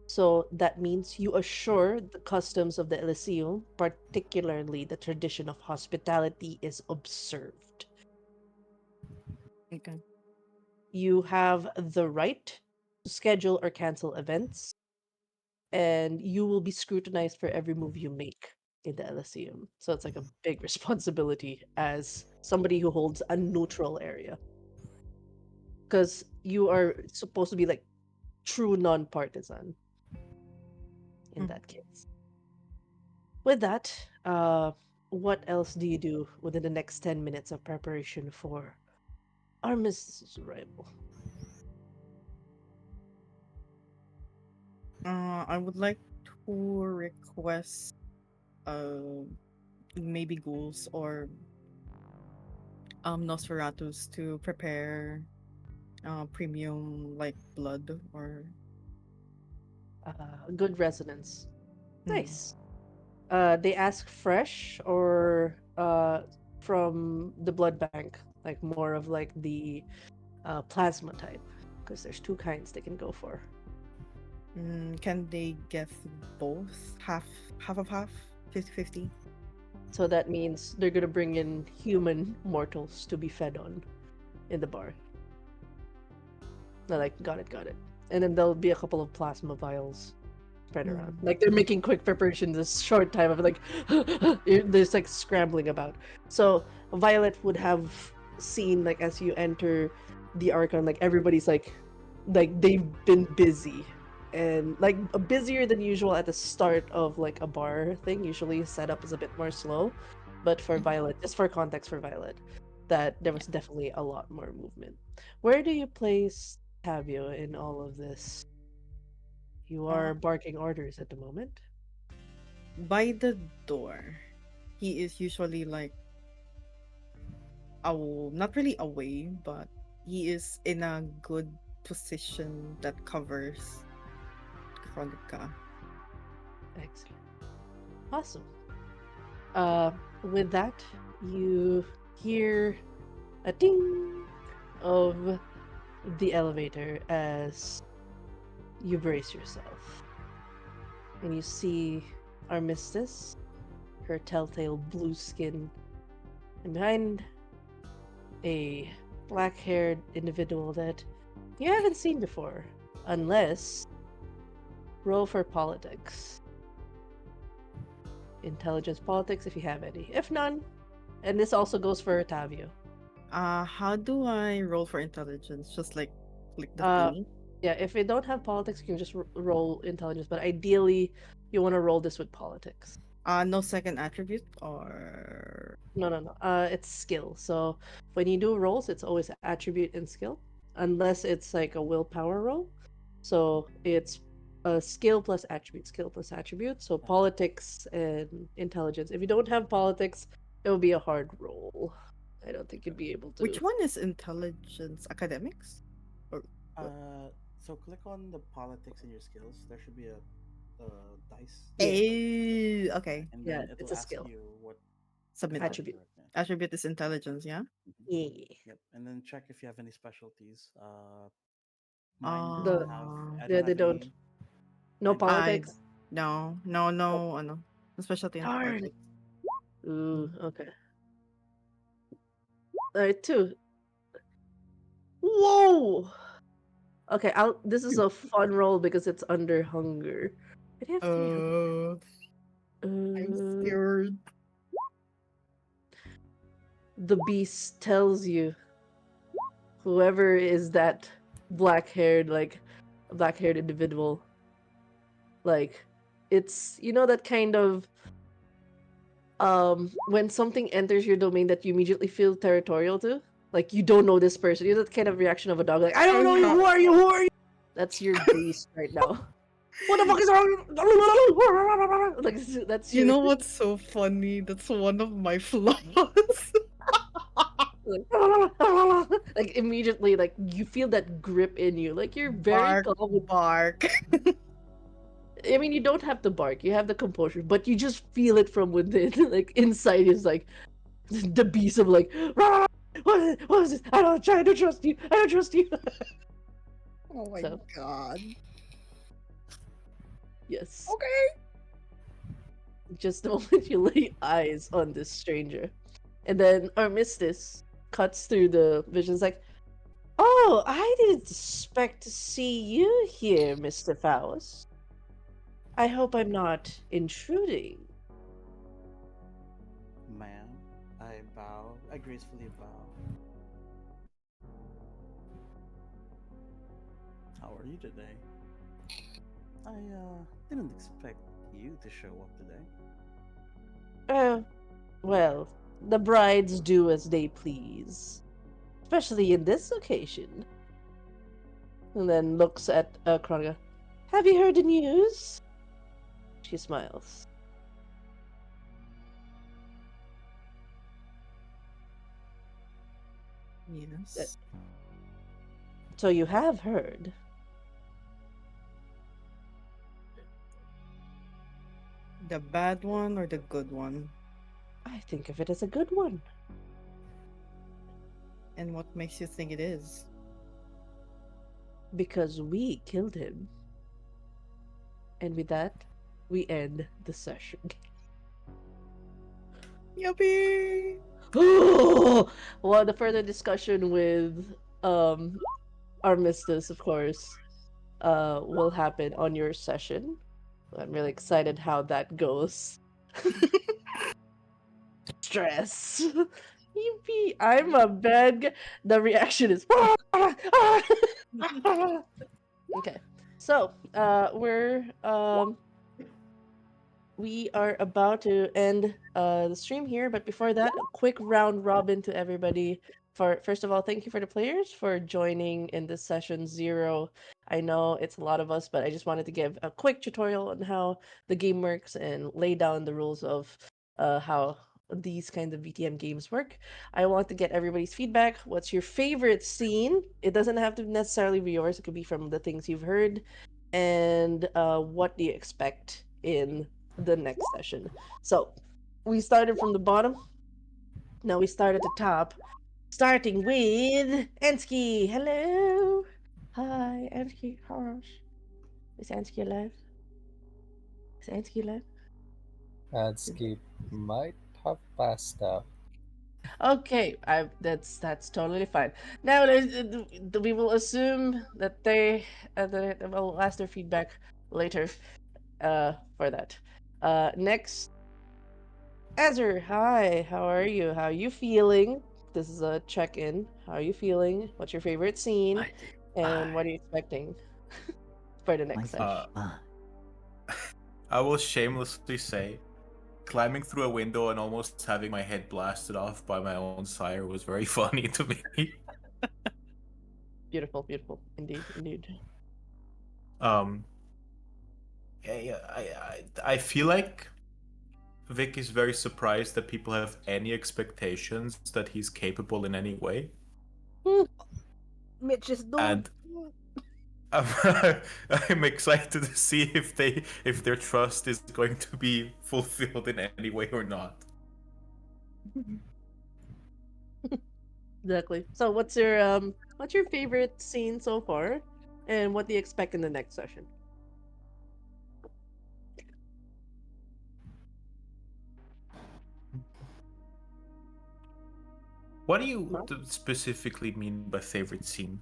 So that means you assure the customs of the Elysium, particularly the tradition of hospitality, is observed. Okay. You have the right to schedule or cancel events, and you will be scrutinized for every move you make in the Elysium. So it's like a big responsibility as somebody who holds a neutral area. Because you are supposed to be like true non-partisan in that case. With that, what else do you do within the next 10 minutes of preparation for Armistice's arrival? I would like to request maybe ghouls or Nosferatus to prepare premium like blood or Good resonance. Hmm. Nice. They ask fresh or from the blood bank, like more of like the plasma type, because there's two kinds they can go for. Can they get both? Half of half? 50-50? So that means they're gonna bring in human mortals to be fed on in the bar. They're like, got it. And then there'll be a couple of plasma vials spread around. Like they're making quick preparation this short time of like there's like scrambling about. So Violet would have seen like as you enter the Archon, like everybody's like they've been busy and like busier than usual at the start of like a bar thing. Usually setup is a bit more slow. But for Violet, just for context for Violet, that there was definitely a lot more movement. Where do you place Tavio in all of this? You Uh, are barking orders at the moment. by the door. He is usually like not really away, but he is in a good position that covers Chronica. Excellent. Awesome. With that, you hear a ding of the elevator as you brace yourself. And you see Armistice, her telltale blue skin, and behind a black haired individual that you haven't seen before, unless roll for politics. Intelligence politics if you have any. If none, and this also goes for Tavio. How do I roll for intelligence? Just like click the Uh, thingy? yeah, if you don't have politics, you can just roll intelligence, but ideally, you want to roll this with politics. No second attribute or No. It's skill. So when you do rolls, it's always attribute and skill, unless it's like a willpower roll. So it's a skill plus attribute, skill plus attribute. So politics and intelligence. If you don't have politics, it will be a hard roll. I don't think you'd be able to. which one is intelligence? Academics? Or what? So click on the politics in your skills. There should be a dice, Yeah, Okay. and yeah, then it's it'll a ask skill. you what Submitted. Attribute. category you're in. Attribute is intelligence, yeah? Mhm. Yeah. Yep, and then check if you have any specialties. Mine don't The have. Oh. I don't yeah, they have don't. any. No I don't. I politics. no, Oh, no, specialty in darn. politics. Ooh, Mm. okay. All right, two. Whoa. Okay, I'll. This is a fun roll because it's under hunger. I have three hunger. Uh, I'm Uh, scared. the beast tells you whoever is that black-haired individual, like, it's that kind of when something enters your domain that you immediately feel territorial to, like you don't know this person. You know that kind of reaction of a dog, like I don't know you. Who are you? Who are you? That's your beast right now. What the fuck is wrong? Like that's You your know what's so funny? That's one of my flaws. like, like immediately like you feel that grip in you. Like you're very Bark, calm. bark. I mean, you don't have to bark. You have the composure, but you just feel it from within. Like inside is like the beast of like, what is this? I don't trust you. I don't trust you. Oh my So god. yes, Okay. just the moment you lay eyes on this stranger, and then Armistice cuts through the visions like, oh, I didn't expect to see you here, Mr. Faust. I hope I'm not intruding. Ma'am, I bow. I gracefully bow. How are you today? I didn't expect you to show up today. Oh, well, the brides do as they please, especially in this occasion. And then looks at Chronica. Have you heard the news? She smiles. Uh, Yes. So you have heard. The bad one or the good one? I think of it as a good one. And what makes you think it is? Because we killed him. And with that, we end the session. Yuppie! Well, the further discussion with um Armistice, of course, will happen on your session. I'm really excited how that goes. Stress. Yippee! I'm a bad The reaction is okay. So, we are about to end the stream here, but before that, a quick round robin to everybody. For first of all, thank you for the players for joining in this session 0. I know it's a lot of us, but I just wanted to give a quick tutorial on how the game works and lay down the rules of how these kinds of VTM games work. I want to get everybody's feedback. What's your favorite scene? It doesn't have to necessarily be yours. It could be from the things you've heard. And what do you expect in the next session? So we started from the bottom. Now we start at the top. Starting with Ansky. Hello. Hi, Ansky. Harsh. Is Ansky alive? Is Ansky alive? Adscape might have passed out. Okay, that's totally fine. Now we will assume that they will ask their feedback later for that. Next, Azure, hi, how are you? How are you feeling? This is a check-in. How are you feeling? What's your favorite scene? And what are you expecting for the next session? I will shamelessly say, climbing through a window and almost having my head blasted off by my own sire was very funny to me. Beautiful, beautiful. Indeed, indeed. Um, yeah, I feel like Vic is very surprised that people have any expectations that he's capable in any way. Mitch is doomed. And I'm excited to see if their trust is going to be fulfilled in any way or not. Exactly. So what's your favorite scene so far? And what do you expect in the next session? What do you specifically mean by favorite scene?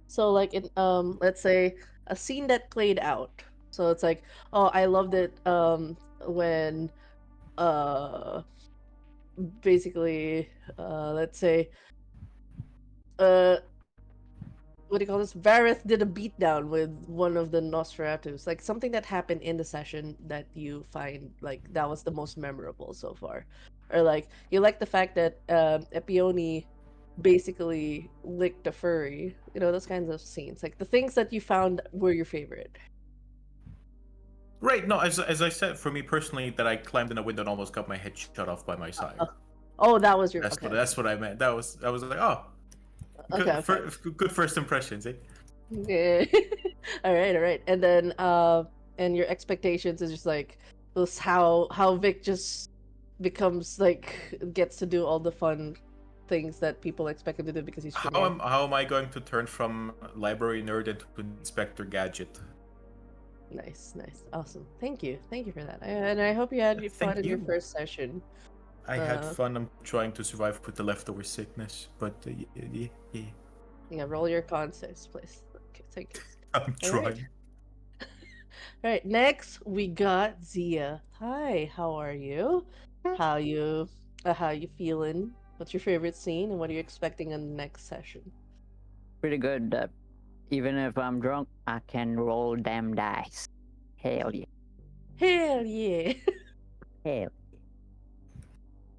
So like in let's say a scene that played out. So it's like, oh, I loved it when uh basically let's say uh what do you call this? Vareth did a beatdown with one of the Nosferatus. Like something that happened in the session that you find like that was the most memorable so far. Or like you like the fact that Epione basically licked a furry. You know, those kinds of scenes. Like the things that you found were your favorite. Right, no, as I said, for me personally, that I climbed in a window and almost got my head shut off by my sire. Oh, that was your That's okay. that's what I meant. I was like, oh, Okay, good, okay. good first impressions, eh? Okay. All right, all right. And then and your expectations is just like this how Vic just becomes like gets to do all the fun things that people expect him to do because he's stronger. How am I going to turn from library nerd into Inspector Gadget? Nice, nice. Awesome. Thank you for that. And I hope you had fun Thank in your you. first session. I had fun. I'm trying to survive with the leftover sickness, but yeah. Yeah, roll your con saves, please. Okay, thank you. I'm All right. trying. All right, next we got Zia. Hi, how are you? How you feeling? What's your favorite scene and what are you expecting in the next session? Pretty good. Even if I'm drunk, I can roll damn dice. Hell yeah. Hell yeah. Hell.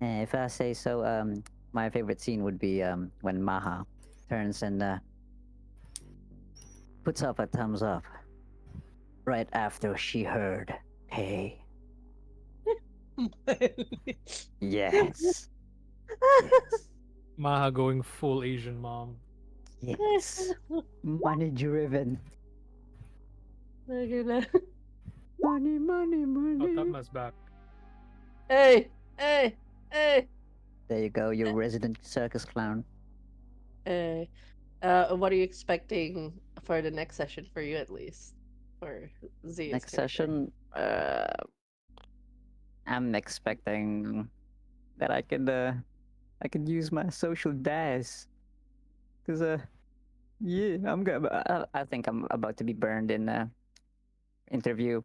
If I say so, my favorite scene would be when Maha turns and puts up a thumbs up right after she heard, hey, yes, yes, Maha going full Asian mom. yes, money driven. Money, money, Oh, money. Tama's back. Hey, hey, hey, There you go, your resident circus clown. hey. What are you expecting for the next session for you at least? For Zia's Next character. session, I'm expecting that I could use my social dice. Cause yeah, I think I'm about to be burned in interview.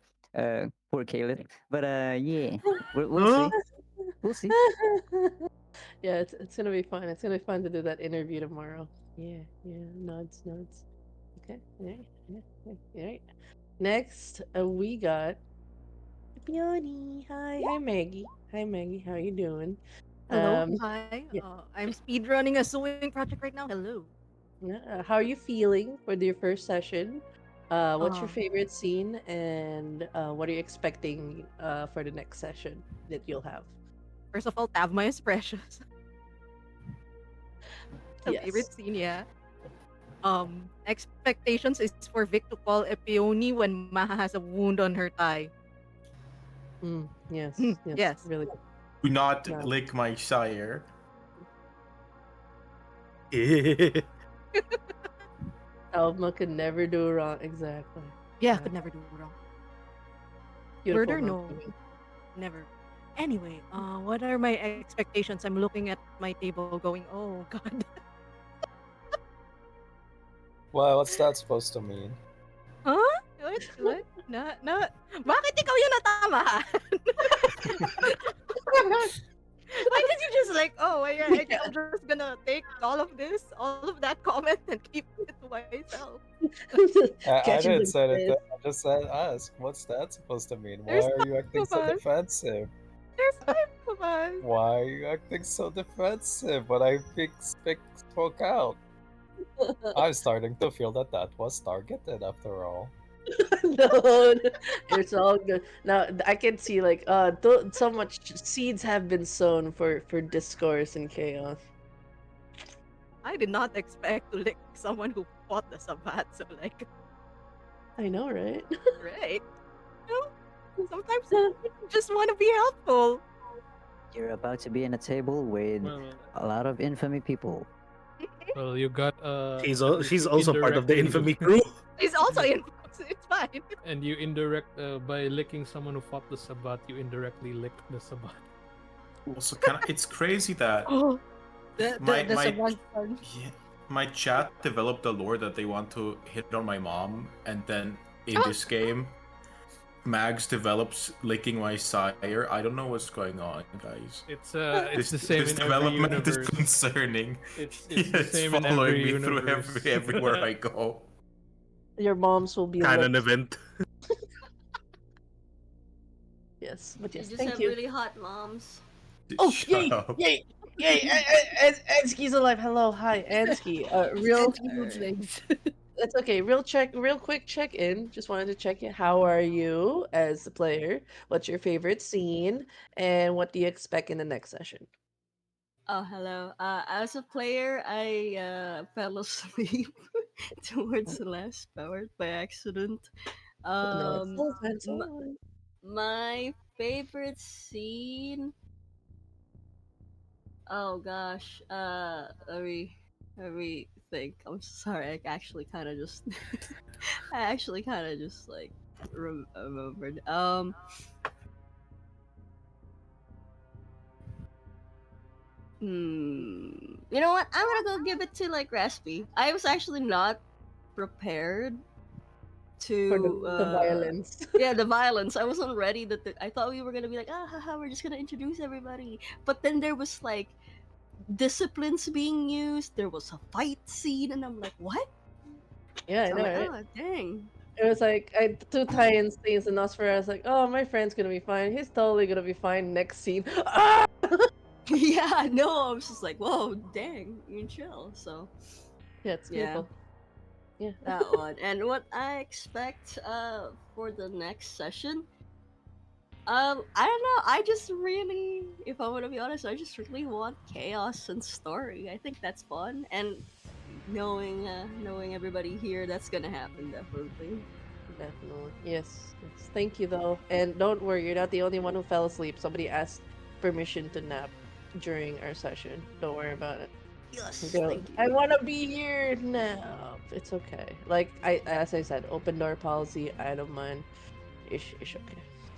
Poor Caleb. But yeah, we'll see. We'll see. Yeah, it's gonna be fun. It's gonna be fun to do that interview tomorrow. Yeah, yeah, nods, nods. Okay, alright, yeah, yeah, alright. Next, we got Peony. Hi, Maggie. Hi, Maggie. How you doing? Hello, Um, hi. yeah, I'm speedrunning a sewing project right now. Hello. how are you feeling for your first session? What's your Um, favorite scene, and what are you expecting for the next session that you'll have? First of all, Tavma is precious. The Yes. favorite scene, yeah. Expectations is for Vic to call a peony when Maha has a wound on her thigh. Yes, yes, Yes. really. Do not No. lick my sire. Alma could never do wrong. Exactly. Yeah, Yeah. could never do wrong. Beautiful Murder, mom. no, never. Anyway, what are my expectations? I'm looking at my table, going, "Oh God." Well, what's that supposed to mean? Huh? What? Na? Bakit ikaw yung natama? Why did you just like, oh, I'm just gonna take all of this, all of that comment and keep it to myself? I Catching didn't the say anything. drift. I just said ask. What's that supposed to mean? Why There's are you five acting of so us. defensive? There's five of us. Why are you acting so defensive when I spoke out? I'm starting to feel that that was targeted after all. No, it's all good. Now I can see like so much seeds have been sown for discourse and chaos. I did not expect to lick someone who fought the Sabbat, so like, I know, right? right? You know, sometimes you just want to be helpful. You're about to be in a table with Well, a lot of infamy people. well, you got at least She's you also part of the indirectly infamy crew. He's also in. It's fine. and you by licking someone who fought the Sabbat, you indirectly licked the Sabbat. Also, it's crazy that Oh, my that's a my one fun. yeah, my chat developed a lore that they want to hit on my mom, and then in this game, Mags develops licking my sire. I don't know what's going on, guys. It's This the same this in every development is universe. concerning. It's the It's same in following every me through universe. everywhere I go. Your moms will be Canon licked. event. Yes, but You yes, just thank have you. really hot moms. Oh, Shut yay, up. yay, yay! Ansky's alive. Hello, hi, Ansky. Real. Fancy huge legs. That's okay. Real quick check in. Just wanted to check in. How are you as a player? What's your favorite scene, and what do you expect in the next session? Oh, hello. As a player, I fell asleep towards the last part by accident. No, it's Um, all fine. It's m- all fine. my favorite scene. Oh gosh. Let me think. I'm sorry. I actually kind of just. I actually kind of just like remembered. You know what? I'm gonna go give it to like Raspy. I was actually not prepared For to the violence. yeah, the violence. I wasn't ready that I thought we were gonna be like, ah haha, we're just gonna introduce everybody. But then there was like disciplines being used, there was a fight scene, and I'm like, what? Yeah, I So I'm know, like, right? oh dang. It was like two tie-in scenes, and that's where I was like, "Oh, my friend's gonna be fine. He's totally gonna be fine." Next scene, ah! Yeah, no, I was just like, whoa, dang, you can chill. So Yeah, it's yeah, beautiful. Yeah. that one. And what I expect for the next session, I don't know. I just really, if I want to be honest, I just really want chaos and story. I think that's fun, and knowing everybody here, that's gonna happen definitely. Definitely. Yes. Yes. Thank you though. And don't worry, you're not the only one who fell asleep. Somebody asked permission to nap during our session. Don't worry about it. Yes, Go. thank I you. want to be here now. It's okay. Like as I said, open door policy. I don't mind. Ish okay.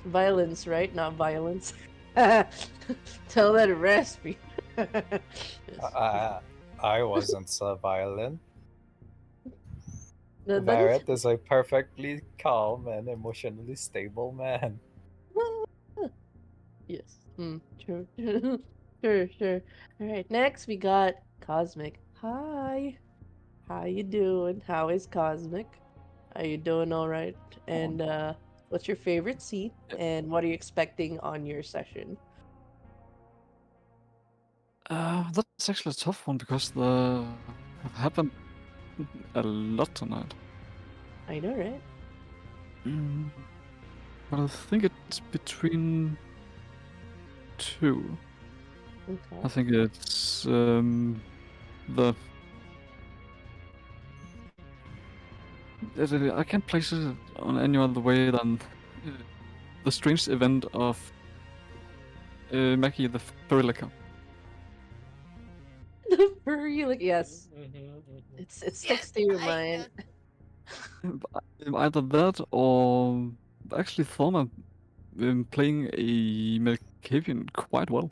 Violence, right? Not violence. Tell that raspy. Yes. I wasn't so violent. That is. Barrett is a perfectly calm and emotionally stable man. Yes. True. Sure. All right. Next, we got Cosmic. Hi. How you doing? How is Cosmic? Are you doing all right? And what's your favorite scene? And what are you expecting on your session? That's actually a tough one because the have happened a lot tonight. I know, right? Mm, but I think it's between two. Okay. I think it's the I can't place it on any other way than uh, the strange event of Mackie the Furlica. The furry, like yes, it Yes, sticks to your I mind. Either that or actually Thorma playing a Malkavian quite well.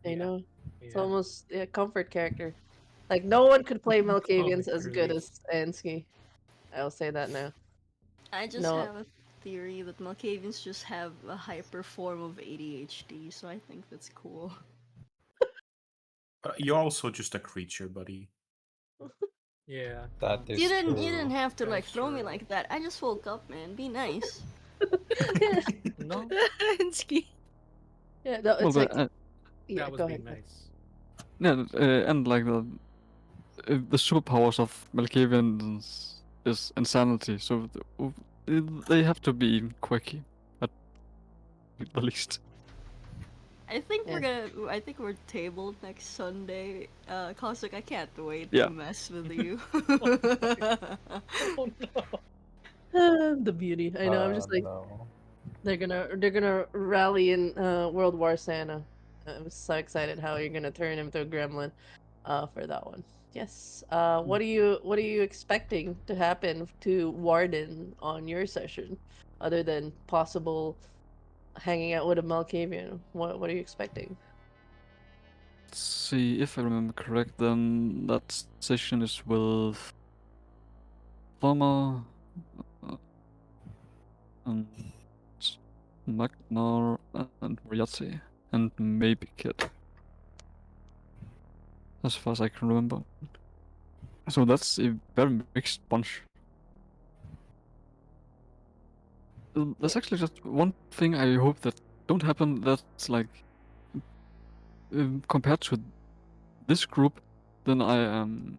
I Yeah. know. It's Yeah. almost a comfort character. Like no one could play Malkavians Comic as good relief. as Ansky. I'll say that now. I just No, have a theory that Malkavians just have a hyper form of ADHD, so I think that's cool. You're also just a creature, buddy. Yeah. That You is didn't you true. didn't have to like That's throw me true. like that. I just woke up, man. Be nice. No, Ansky. yeah, no, Well, it's like yeah. that was Go ahead. being nice. yeah, and like the superpowers of Malkavians is insanity, so they have to be quirky at the least. Yeah. I think we're tabled next Sunday. Cosmic, I can't wait to Yeah. mess with you. Oh no. The beauty. I know. I'm just like No. they're gonna rally in World War Santa. I'm so excited how you're gonna turn him to a gremlin, for that one. Yes. What are you expecting to happen to Warden on your session, other than possible hanging out with a Malkavian? What are you expecting? Let's see if I remember correct. Then that session is with Thoma and Magnar and Ryatsi and maybe Kid, as far as I can remember. So that's a very mixed bunch. There's Yeah. actually just one thing I hope that don't happen. That's like compared to this group, then I am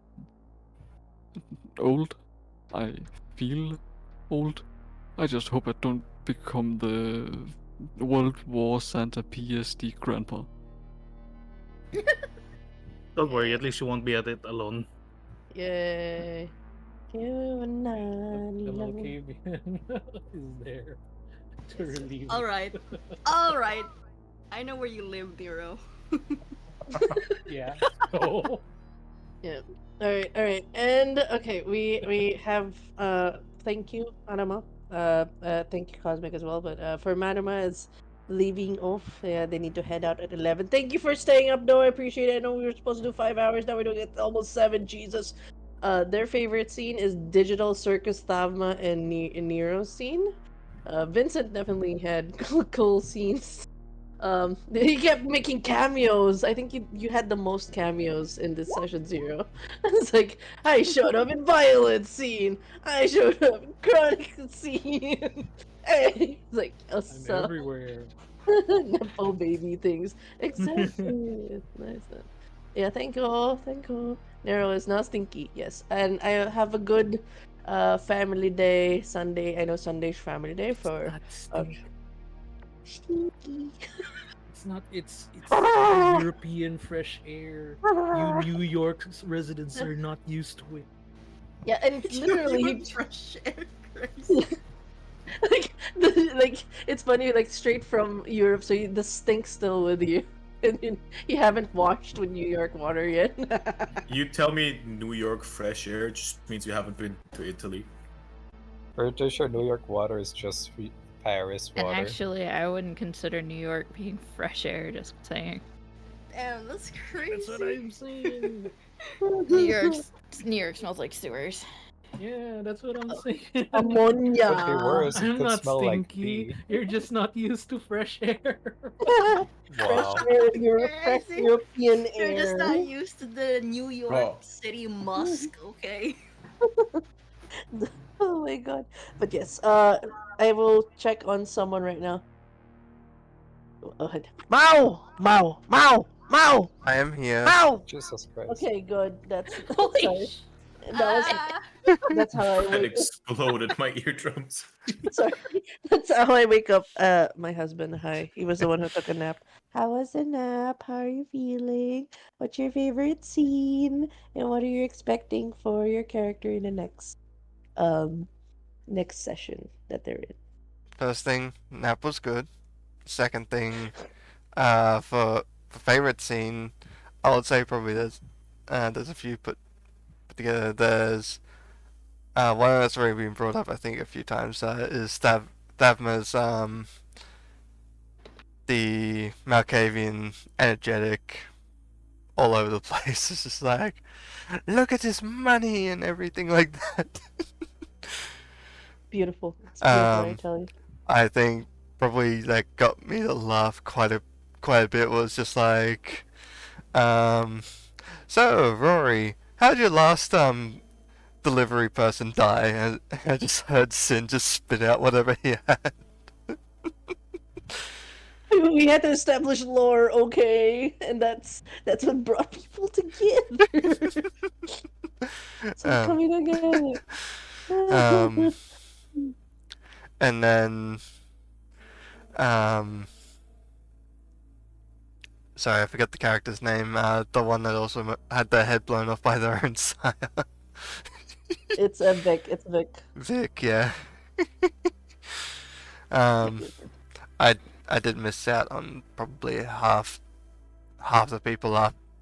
old. I feel old. I just hope I don't become the World War Santa PSD grandpa. Don't worry, at least you won't be at it alone. Yay. You and I The alone. Malkavian is there to relieve All you. right, all right. I know where you live, Nero. Yeah. So Yeah. All right. And okay, we have thank you, Anima. Thank you, Cosmic as well. But for Manama is leaving off. Yeah, they need to head out at 11. Thank you for staying up, though. I appreciate it. I know we were supposed to do 5 hours. Now we're doing it almost 7. Jesus. Their favorite scene is Digital Circus Thavma and Nero's scene. Vincent definitely had cool scenes. He kept making cameos. I think you had the most cameos in this session 0. It's like I showed up in Violet scene. I showed up in Chronicle scene. Hey, it's like I'm us everywhere. nepo baby things. Exactly. It's nice. Yeah, thank you all. Thank you. Nero is not stinky. Yes, and I have a good family day Sunday. I know Sunday's family day for Not uh, stink. stinky. It's not. It's the European fresh air. You New York residents are not used to it. Yeah, and You literally were he fresh air, Grace. Like it's funny, like straight from Europe, so the stink's still with you, and you haven't washed with New York water yet. You tell me New York fresh air just means you haven't been to Italy. Pretty sure New York water is just Paris And water. actually, I wouldn't consider New York being fresh air, just saying. Damn, that's crazy. That's what I'm saying. New York smells like sewers. Yeah, that's what I'm saying. Ammonia. Could be worse. It I'm could not smell like stinky. pee. You're just not used to fresh air. Fresh Wow. air, fresh Crazy. European You're just air. not used to the New York Bro, City musk, okay? Oh my god! But yes, I will check on someone right now. Mao, Mao, Mao, Mao, I am here. Mao. Jesus Christ. Okay, good. That's Holy sorry. sh- That was that's how I that wake up. exploded my eardrums. Sorry, that's how I wake up. My husband. Hi, he was the one who took a nap. How was the nap? How are you feeling? What's your favorite scene? And what are you expecting for your character in the um next session that they're in? First thing, nap was good. Second thing, for favorite scene, I would say probably there's a few put together. There's one that's already been brought up I think a few times. Is Thavma's the Malkavian energetic all over the place. It's just like, look at his money and everything like that. Beautiful. It's beautiful, I um, tell you. I think probably like got me to laugh quite a bit was just like, um, so Rory, how'd your last delivery person die? And I just heard Sin just spit out whatever he had. We had to establish lore, okay, and that's what brought people together. It's all Um, coming together. um, and then um, sorry, I forgot the character's name. The one that also had their head blown off by their own sire. It's a Vic. It's Vic. Vic, yeah. Vic is good. I I did miss out on probably half the people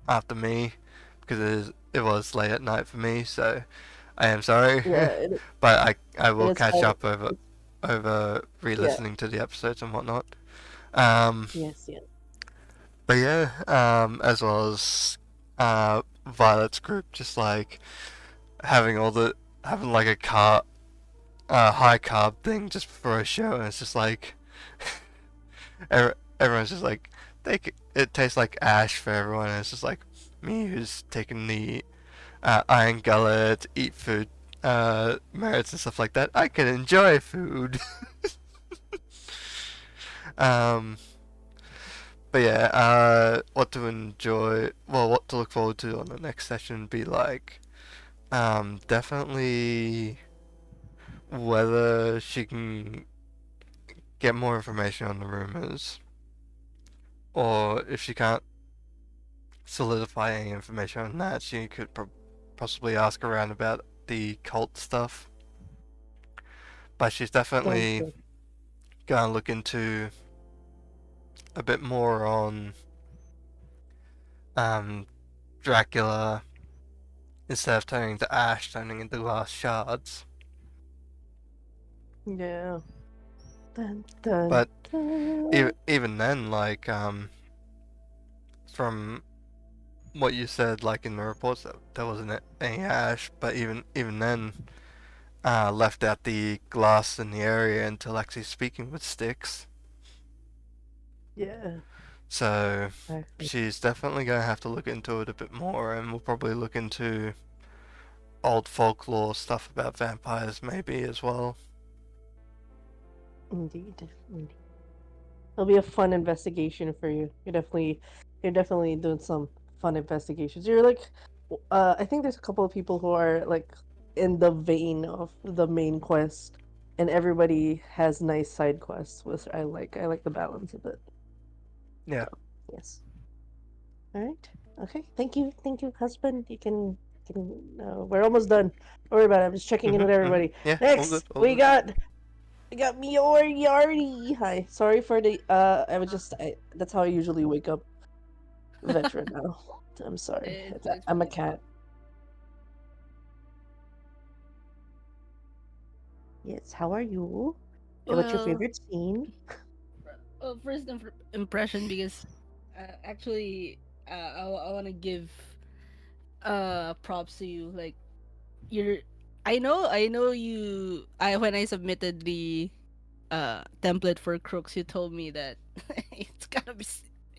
after me because it was late at night for me, so I am sorry. Yeah, But I it will is catch fine. up over Yeah. re-listening to the episodes and whatnot. Um, Yes, yes. but yeah, as well as Violet's group, just like having like high carb thing just before a show, and it's just like everyone's just like it tastes like ash for everyone, and it's just like me who's taking the iron gullet, eat food merits and stuff like that. I can enjoy food. um, but yeah, what to enjoy? Well, what to look forward to on the next session be like? Definitely whether she can get more information on the rumors, or if she can't solidify any information on that, she could possibly ask around about the cult stuff. But she's definitely gonna look into a bit more on Dracula instead of turning to ash, turning into glass shards. Yeah. Dun, dun, But dun. even then, like from what you said, like in the reports, that there wasn't any ash. But even then, left out the glass in the area until actually speaking with Styx. Yeah. So Exactly. she's definitely going to have to look into it a bit more, and we'll probably look into old folklore stuff about vampires maybe as well. Indeed. Indeed. It'll be a fun investigation for you. You're definitely doing some fun investigations. You're like, I think there's a couple of people who are like in the vein of the main quest, and everybody has nice side quests, which I like. I like the balance of it. Yeah. Yes. All right. Okay. Thank you, husband. We're almost done. Don't worry about it. I'm just checking in with everybody. Yeah, all Next, good, all we good. got I got Mior Yardy. Hi. Sorry for the I was just that's how I usually wake up veteran now. I'm sorry. It's I'm a fine. cat. Yes, how are you? What's your Well, favorite scene? first impression because actually I want to give props to you. Like you're, I know you. I when I submitted the template for Crooks, you told me that it's gonna be.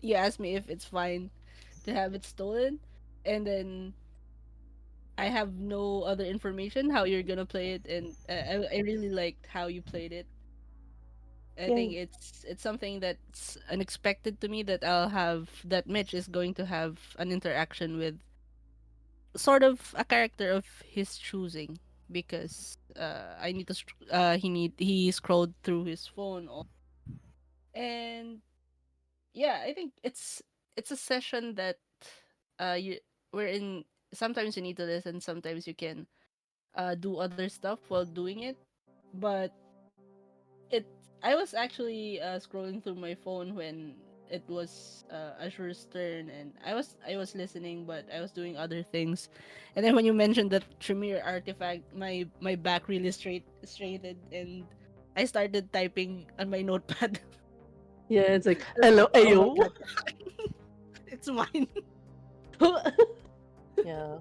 You asked me if it's fine to have it stolen, and then I have no other information how you're gonna play it, and I really liked how you played it. I think Yay. it's something that's unexpected to me that I'll have that Mitch is going to have an interaction with sort of a character of his choosing because I need to he scrolled through his phone and yeah, I think it's a session that you we're in sometimes you need to listen, sometimes you can do other stuff while doing it, but it I was actually scrolling through my phone when it was Azure's turn, and I was listening, but I was doing other things. And then when you mentioned that Tremere artifact, my back really straightened, and I started typing on my notepad. Yeah, it's like hello, Oh my ayo. god, it's mine. Yeah.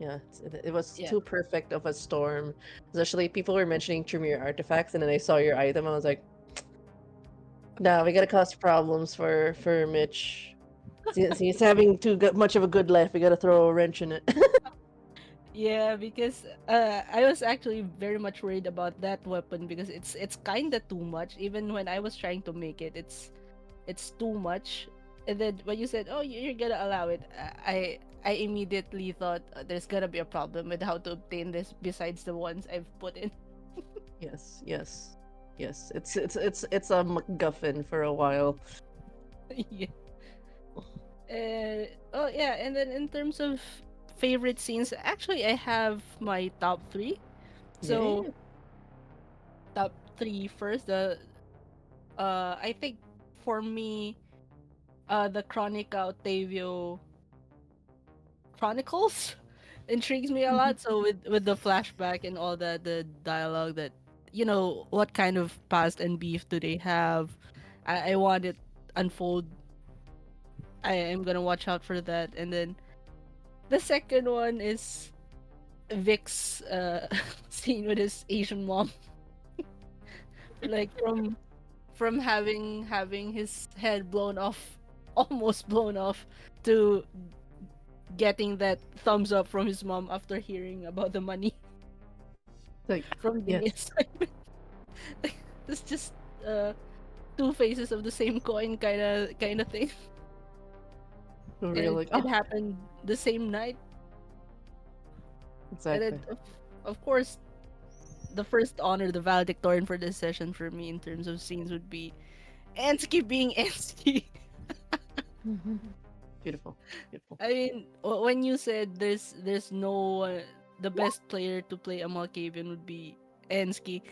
Yeah, it was Yeah. too perfect of a storm. Especially people were mentioning Tremere artifacts, and then I saw your item. I was like, "Nah, we gotta cause problems for Mitch. Since he's having too much of a good life, we gotta throw a wrench in it." Yeah, because I was actually very much worried about that weapon because it's kind of too much. Even when I was trying to make it, it's too much. And then when you said, "Oh, you're gonna allow it," I immediately thought there's gonna be a problem with how to obtain this besides the ones I've put in. Yes, yes, yes. It's a MacGuffin for a while. Yeah. Oh yeah, and then in terms of favorite scenes, actually I have my top three. So Yeah. top three first. I think for me, the Chronica Octavio Chronicles intrigues me a lot. So with the flashback and all that, the dialogue that what kind of past and beef do they have? I want it unfold. I am gonna watch out for that. And then the second one is Vic's scene with his Asian mom, like from having his head blown off, almost blown off, to getting that thumbs up from his mom after hearing about the money Like, from the yes, assignment. It's just uh two faces of the same coin kind of thing. for And real. it, Like, it oh, happened the same night. And then exactly. of course the first honor, the valedictorian for this session for me in terms of scenes would be Ansky being Ansky. Beautiful, beautiful. I mean, when you said there's no the best player to play a Malkavian would be Ansky,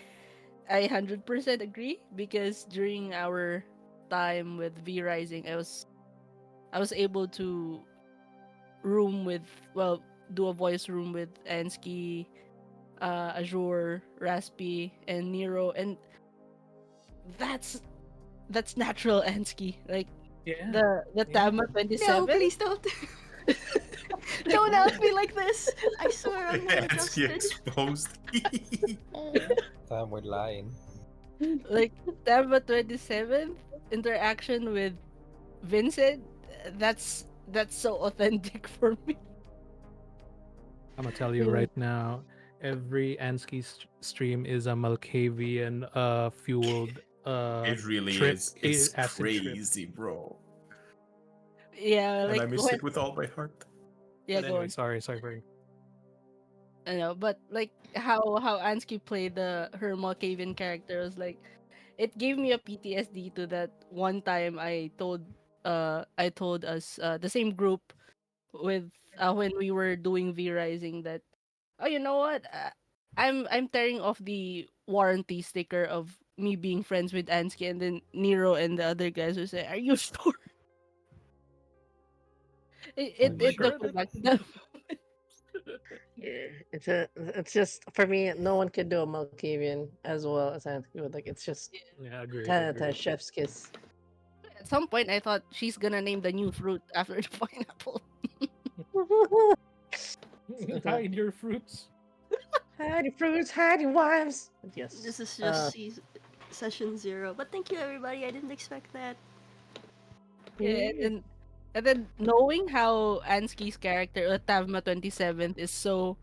I 100% agree because during our time with V Rising, I was able to room with well do a voice room with Ansky, Azure, Raspy, and Nero, and that's that's natural Ansky. Like Yeah, the yeah. Tama No, 27. please don't. Like Don't out me like this. I swear I'm never Ansky trusted. exposed. Time we're lying. like Tama 27 interaction with Vincent, that's so authentic for me. I'm gonna tell you Yeah. right now, every Ansky stream is a Malkavian fueled It really trip, is. It's acid trip. crazy, bro. Yeah, And like I miss when it with all my heart. yeah, But go anyway, on. sorry for I know, but like how Ansky played her Malkavian character was like it gave me a PTSD to that one time I told us the same group with when we were doing V Rising that oh you know what I'm tearing off the warranty sticker of me being friends with Ansky, and then Nero and the other guys will say, "Are you sure?" Are It you it sure? took me back to that. Yeah, it's just for me. No one can do a Malkavian as well as Anthony. Like it's just Yeah, agree, 10 out of 10 agree. chef's kiss. At some point, I thought she's gonna name the new fruit after the pineapple. Hide your fruits. Hide your fruits, hide your wives. This Yes. is just session 0. But thank you, everybody. I didn't expect that. Yeah, Yeah. and then knowing how Ansky's character, Tavma 27th, is so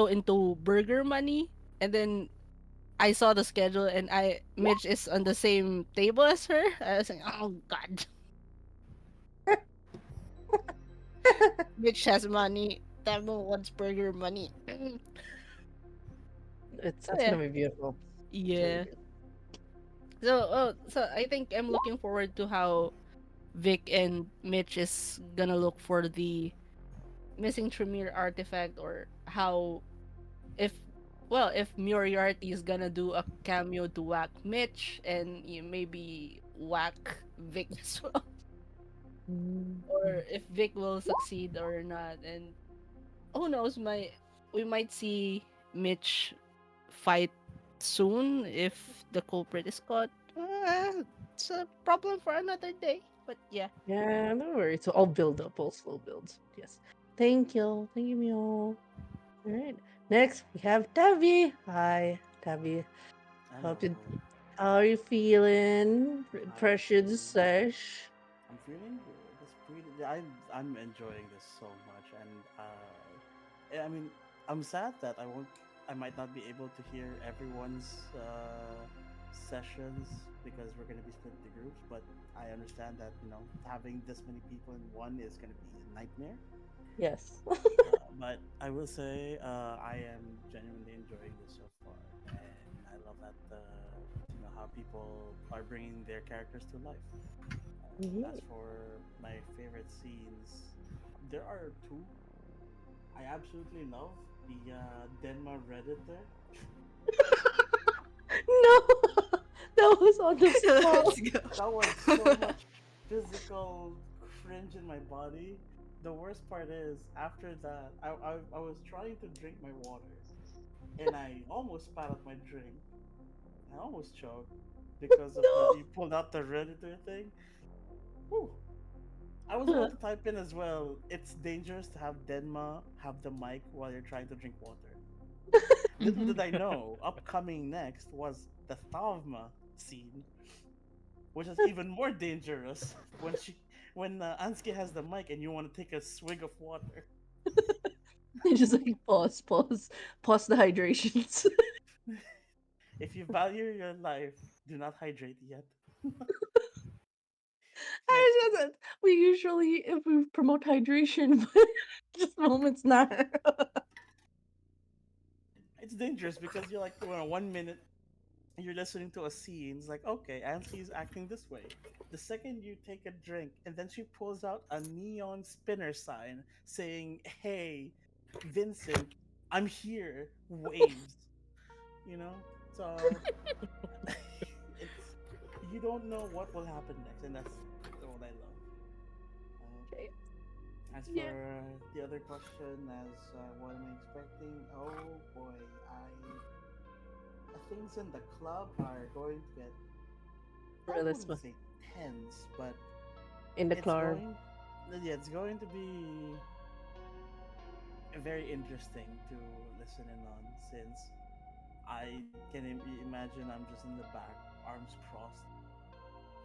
into burger money, and then I saw the schedule and Mitch is on the same table as her. I was like, oh god, Mitch has money. Tavma wants burger money. It's So it's yeah, gonna be beautiful. It's gonna be yeah. beautiful. So I think I'm looking forward to how Vic and Mitch is gonna look for the missing Tremere artifact, or how, if if Moriarty is gonna do a cameo to whack Mitch, and you maybe whack Vic as well, or if Vic will succeed or not, and who knows, we might see Mitch fight soon if the culprit is caught. It's a problem for another day. But yeah, Yeah, no worries. So I'll build up, all slow builds. Yes. Thank you, Mio. All right. Next we have Tavi. Hi, Tavi. Hello. Hope you, how are you feeling? I'm Precious feeling. sesh. I'm feeling good. It's pretty. I'm enjoying this so much, and I mean, I'm sad that I might not be able to hear everyone's sessions because we're gonna be split into groups. But I understand that having this many people in one is gonna be a nightmare. Yes. But I will say I am genuinely enjoying this so far, and I love that how people are bringing their characters to life. As Mhm. for my favorite scenes, there are two. I absolutely love the Denma Redditor. No, that was on the spot. Let's go. That was so much physical cringe in my body. The worst part is after that, I was trying to drink my water, and I almost spat out my drink. I almost choked because of the No. you pulled out the Redditor thing. Whew. I was about to type in as well. It's dangerous to have Denma have the mic while you're trying to drink water. Little Mm-hmm. did I know, upcoming next was the Thavma scene, which is even more dangerous when Anski has the mic and you want to take a swig of water. You just like pause the hydrations. If you value your life, do not hydrate yet. Like I just we usually if we promote hydration, but just moments not. it's dangerous because you're like 1 minute you're listening to a scene. It's like, okay, Ansley's acting this way. The second you take a drink, and then she pulls out a neon spinner sign saying, "Hey, Vincent, I'm here." Waves, you know. So it's you don't know what will happen next, and that's what I love. Okay. As Yeah. for the other question, as what am I expecting? Oh boy, things in the club are going to get I Really wouldn't smart. say tense, but In the it's car. going yeah, it's going to be very interesting to listen in on since I can imagine I'm just in the back, arms crossed,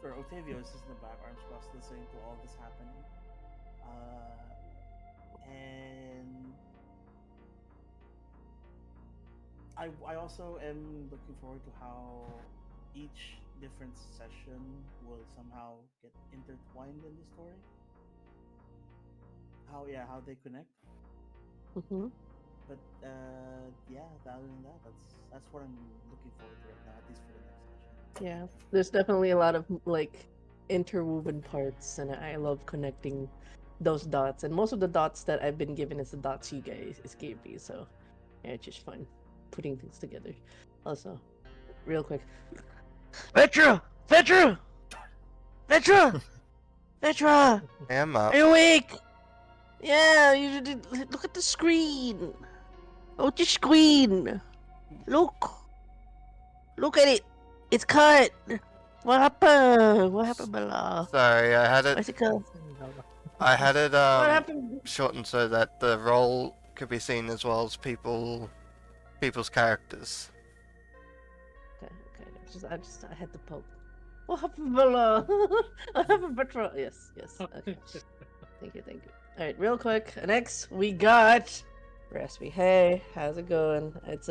or Otavio is just in the back, arms crossed, listening to all this happening. And I also am looking forward to how each different session will somehow get intertwined in the story. How they connect. Hmm. But yeah, other than that, that's what I'm looking forward to right now, at least for the next session. Yeah. There's definitely a lot of like interwoven parts, and I love connecting those dots. And most of the dots that I've been given is the dots you guys gave me. So yeah, it's just fun putting things together. Also, real quick. Vetra! Vetra! Vetra! Vetra! I'm up. Are you awake? Yeah, you look at the screen. Oh, the screen. Look. Look at it. It's cut. What happened? What happened, Bella? Sorry, I had it. Why's it cut? I had it What happened? shortened so that the role could be seen as well as people's characters. Okay. I had to poke. What happened, Bella? What happened, Vetra? Yes. Okay. Thank you. All right, real quick. Next, we got Raspy. Hey, how's it going? It's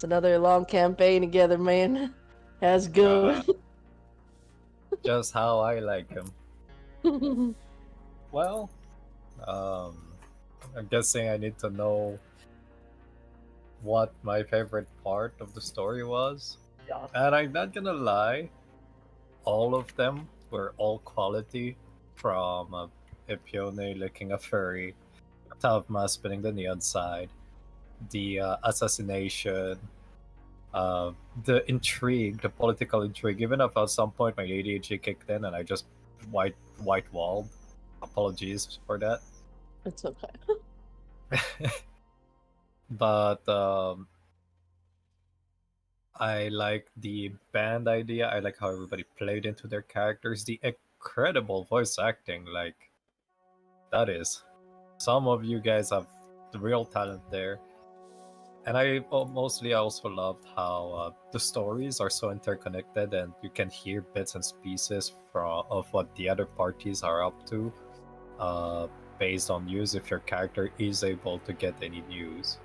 another long campaign together, man. How's it going? Just how I like him. Well, I'm guessing I need to know what my favorite part of the story was. Yeah. And I'm not gonna lie, all of them were all quality, from Epione licking a furry, Tavma spinning the neon side, the assassination, the intrigue, the political intrigue. Even if at some point my ADHD kicked in and I just white walled. Apologies for that. It's okay. But I like the band idea. I like how everybody played into their characters. The incredible voice acting, like, that is. Some of you guys have the real talent there. And I mostly also loved how the stories are so interconnected, and you can hear bits and pieces of what the other parties are up to, based on news, if your character is able to get any news.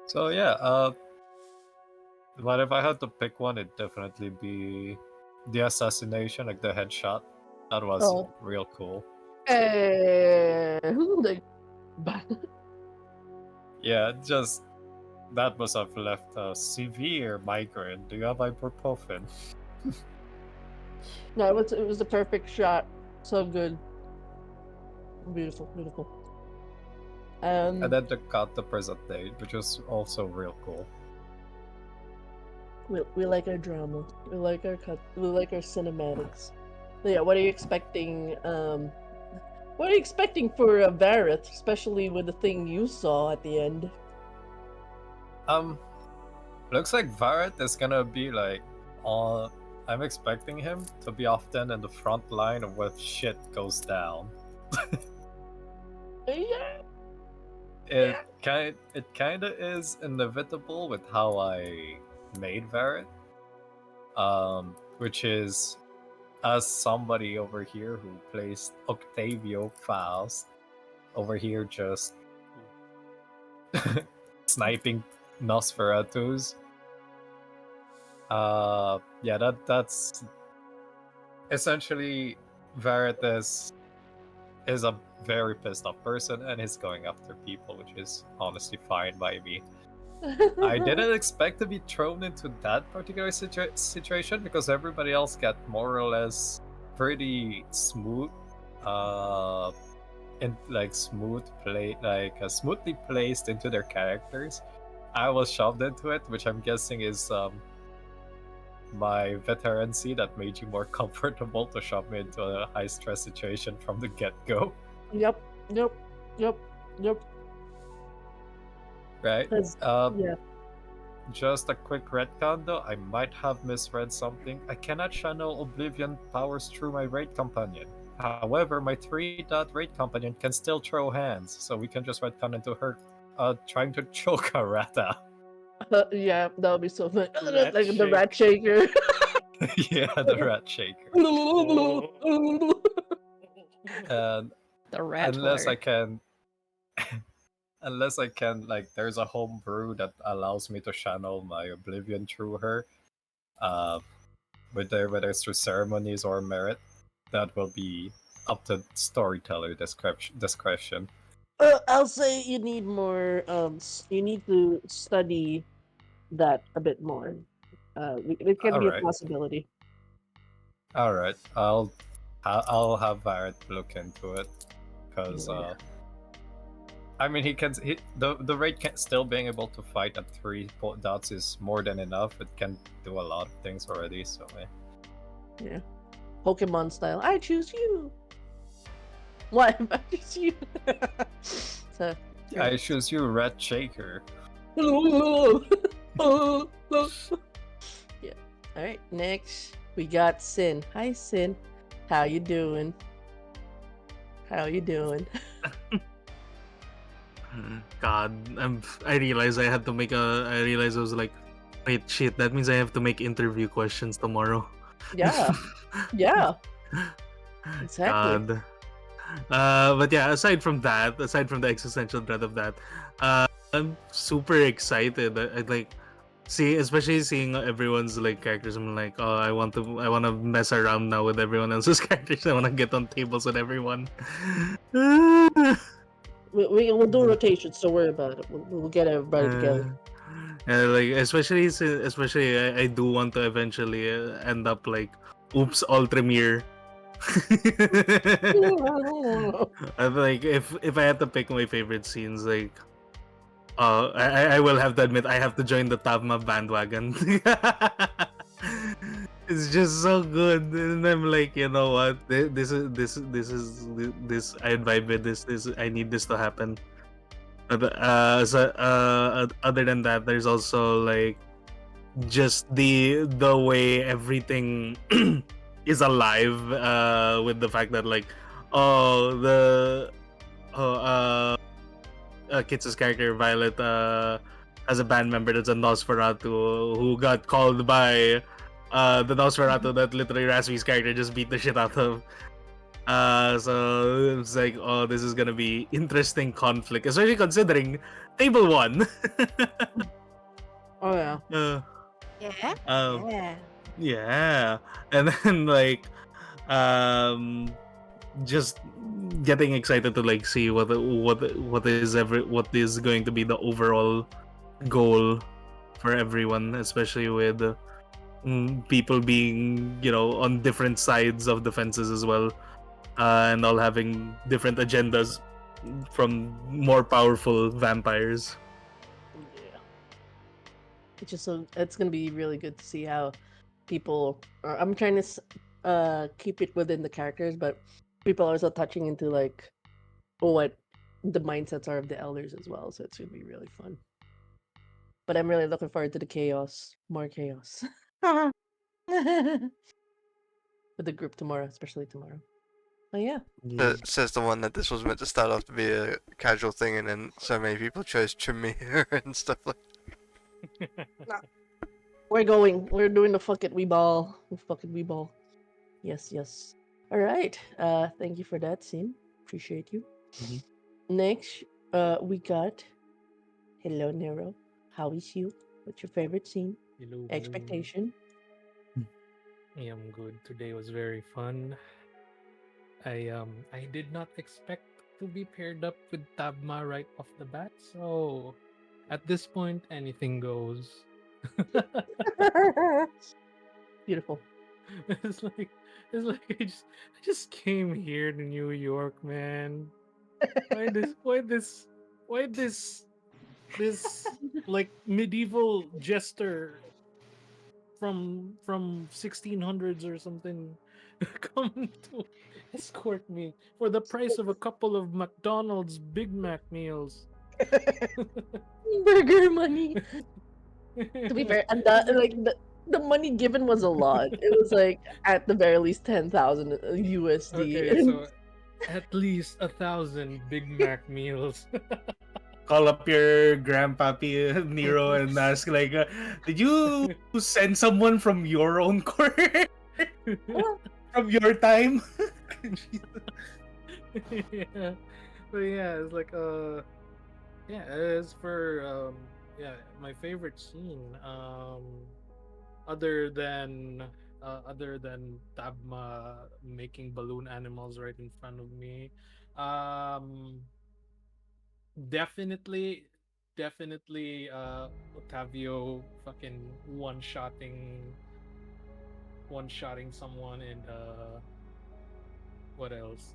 So yeah, but if I had to pick one, it'd definitely be the assassination, like the headshot. That was real cool. Like, Yeah, just that must have left a severe migraine. Do you have ibuprofen? no, it was the perfect shot. So good. Beautiful. And then the cut the present day, which was also real cool. We like our drama. We like our cinematics. But yeah, what are you expecting? What are you expecting for Vareth, especially with the thing you saw at the end? Looks like Vareth is gonna be like on. I'm expecting him to be often in the front line of where shit goes down. Yeah. It kind of is inevitable with how I made Vareth, which is, as somebody over here who plays Octavio Faust, over here just sniping Nosferatus. Yeah, that's essentially Vareth is a very pissed off person and is going after people, which is honestly fine by me. I didn't expect to be thrown into that particular situation because everybody else got more or less pretty smooth, and like smoothly placed into their characters. I was shoved into it, which I'm guessing is my veterancy that made you more comfortable to shove me into a high stress situation from the get go. Yep. Right? Yeah. Just a quick retcon though, I might have misread something. I cannot channel Oblivion powers through my raid companion. However, my 3-dot raid companion can still throw hands, so we can just retcon into her trying to choke a rat out. Yeah, that would be so fun. Rat Like the rat shaker. Yeah, the rat shaker. And The rat unless whore. I can unless I can, like, there's a homebrew that allows me to channel my Oblivion through her, whether it's through ceremonies or merit, that will be up to storyteller discretion. I'll say you need more. You need to study that a bit more. It can All be a right, possibility. all right. I'll have Varret look into it, because I mean, the rate can still being able to fight at 3 dots is more than enough. It can do a lot of things already. So Yeah. Pokemon style. I choose you. What? I choose you. So. I choose you, Rat Shaker. Yeah. All right. Next, we got Sin. Hi, Sin. How you doing? How you doing? God, I realized I had to make a. I realized I was like, wait, shit. That means I have to make interview questions tomorrow. Yeah. Yeah. Exactly. God. But yeah, aside from the existential dread of that, I'm super excited. I like especially seeing everyone's like characters. I'm like, oh, I want to mess around now with everyone else's characters. I want to get on tables with everyone. We'll do rotations. Don't worry about it. We'll get everybody together. Like especially I do want to eventually end up like oops Ultramir. I'm like if I had to pick my favorite scenes, like I will have to admit I have to join the Tavma bandwagon. It's just so good, and I'm like, you know what? This I vibe with this. I need this to happen. But other than that, there's also like just the way everything is alive. With the fact that like, oh the oh Kits's character Violet has a band member that's a Nosferatu who got called by the Nosferatu that literally Rasmi's character just beat the shit out of. So it's like, oh, this is gonna be interesting conflict, especially considering table one. Oh yeah. Yeah. Um, Yeah. yeah, and then like, um, just getting excited to like see what is going to be the overall goal for everyone, especially with people being on different sides of the fences as well, and all having different agendas from more powerful vampires. Yeah. It's gonna be really good to see how people. I'm trying to keep it within the characters, but people are also touching into like what the mindsets are of the elders as well. So it's gonna be really fun. But I'm really looking forward to the chaos, more chaos, with the group tomorrow, especially tomorrow. But yeah. Says the one that this was meant to start off to be a casual thing, and then so many people chose Tremere and stuff like. We're going. We're doing the fuck it we ball. Fucking we ball. Yes, yes. All right. Thank you for that, Sin. Appreciate you. Mhm. Next, we got. Hello, Nero. How is you? What's your favorite scene? Hello, hello. Expectation. I am good. Today was very fun. I did not expect to be paired up with Tabma right off the bat, so at this point anything goes. Beautiful. it's like it's like I just came here to New York, man. Why this like medieval jester from 1600s or something come to escort me for the price of a couple of McDonald's Big Mac meals. Burger money. To be fair, and that like the money given was a lot. It was like at the very least 10,000 USD. Okay, so at least 1,000 Big Mac meals. Call up your grandpappy Nero and ask like, did you send someone from your own court from your time? Yeah, but yeah, it's like yeah. As for yeah, my favorite scene other than Tabma making balloon animals right in front of me, um definitely Otavio fucking one shotting someone, and what else?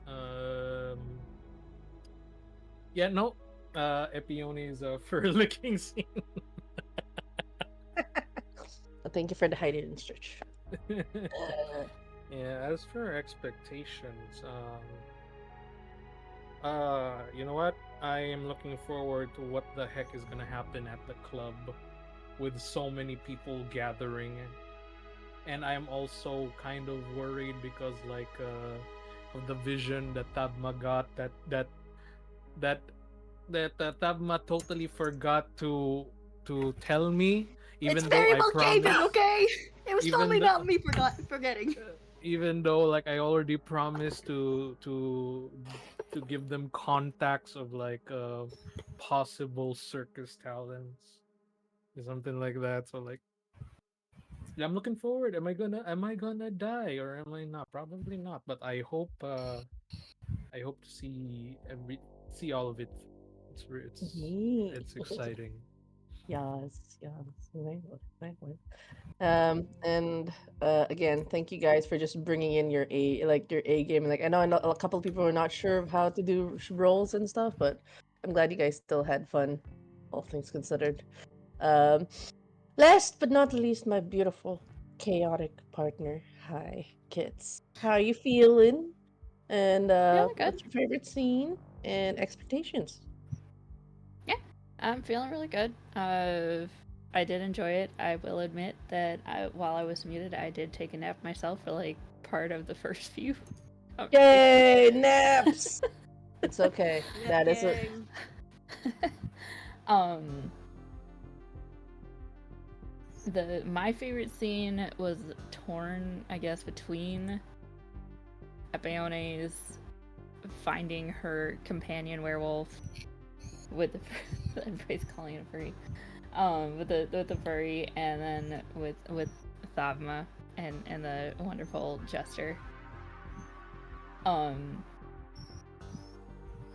Yeah, no, Epione's fur licking scene. Thank you for the hiding stretch. Yeah, as for expectations, you know what? I am looking forward to what the heck is gonna happen at the club with so many people gathering, and I'm also kind of worried because of the vision that Tabma got that Tabma totally forgot to tell me, It's even though very I well Javen, promised, okay? It was even totally though not me forgetting. even though like I already promised to give them contacts of possible circus talents or something like that. So like yeah, I'm looking forward. Am I gonna die or am I not? Probably not, but I hope to see all of it. It's exciting. Yes, yes. Very good, very good. And again, thank you guys for just bringing in your A game. Like I know a couple of people were not sure of how to do roles and stuff, but I'm glad you guys still had fun, all things considered. Um, Last but not least, my beautiful chaotic partner. Hi, kids. How are you feeling? And Feeling good. what's your favorite scene and expectations? Yeah, I'm feeling really good. I did enjoy it. I will admit that while I was muted, I did take a nap myself for like part of the first few. Yay, naps! It's okay. Nap That is it. gang. um, my favorite scene was torn, I guess, between Epeone's finding her companion werewolf with everybody's calling it a furry. With the furry, and then with Thavma and the wonderful jester.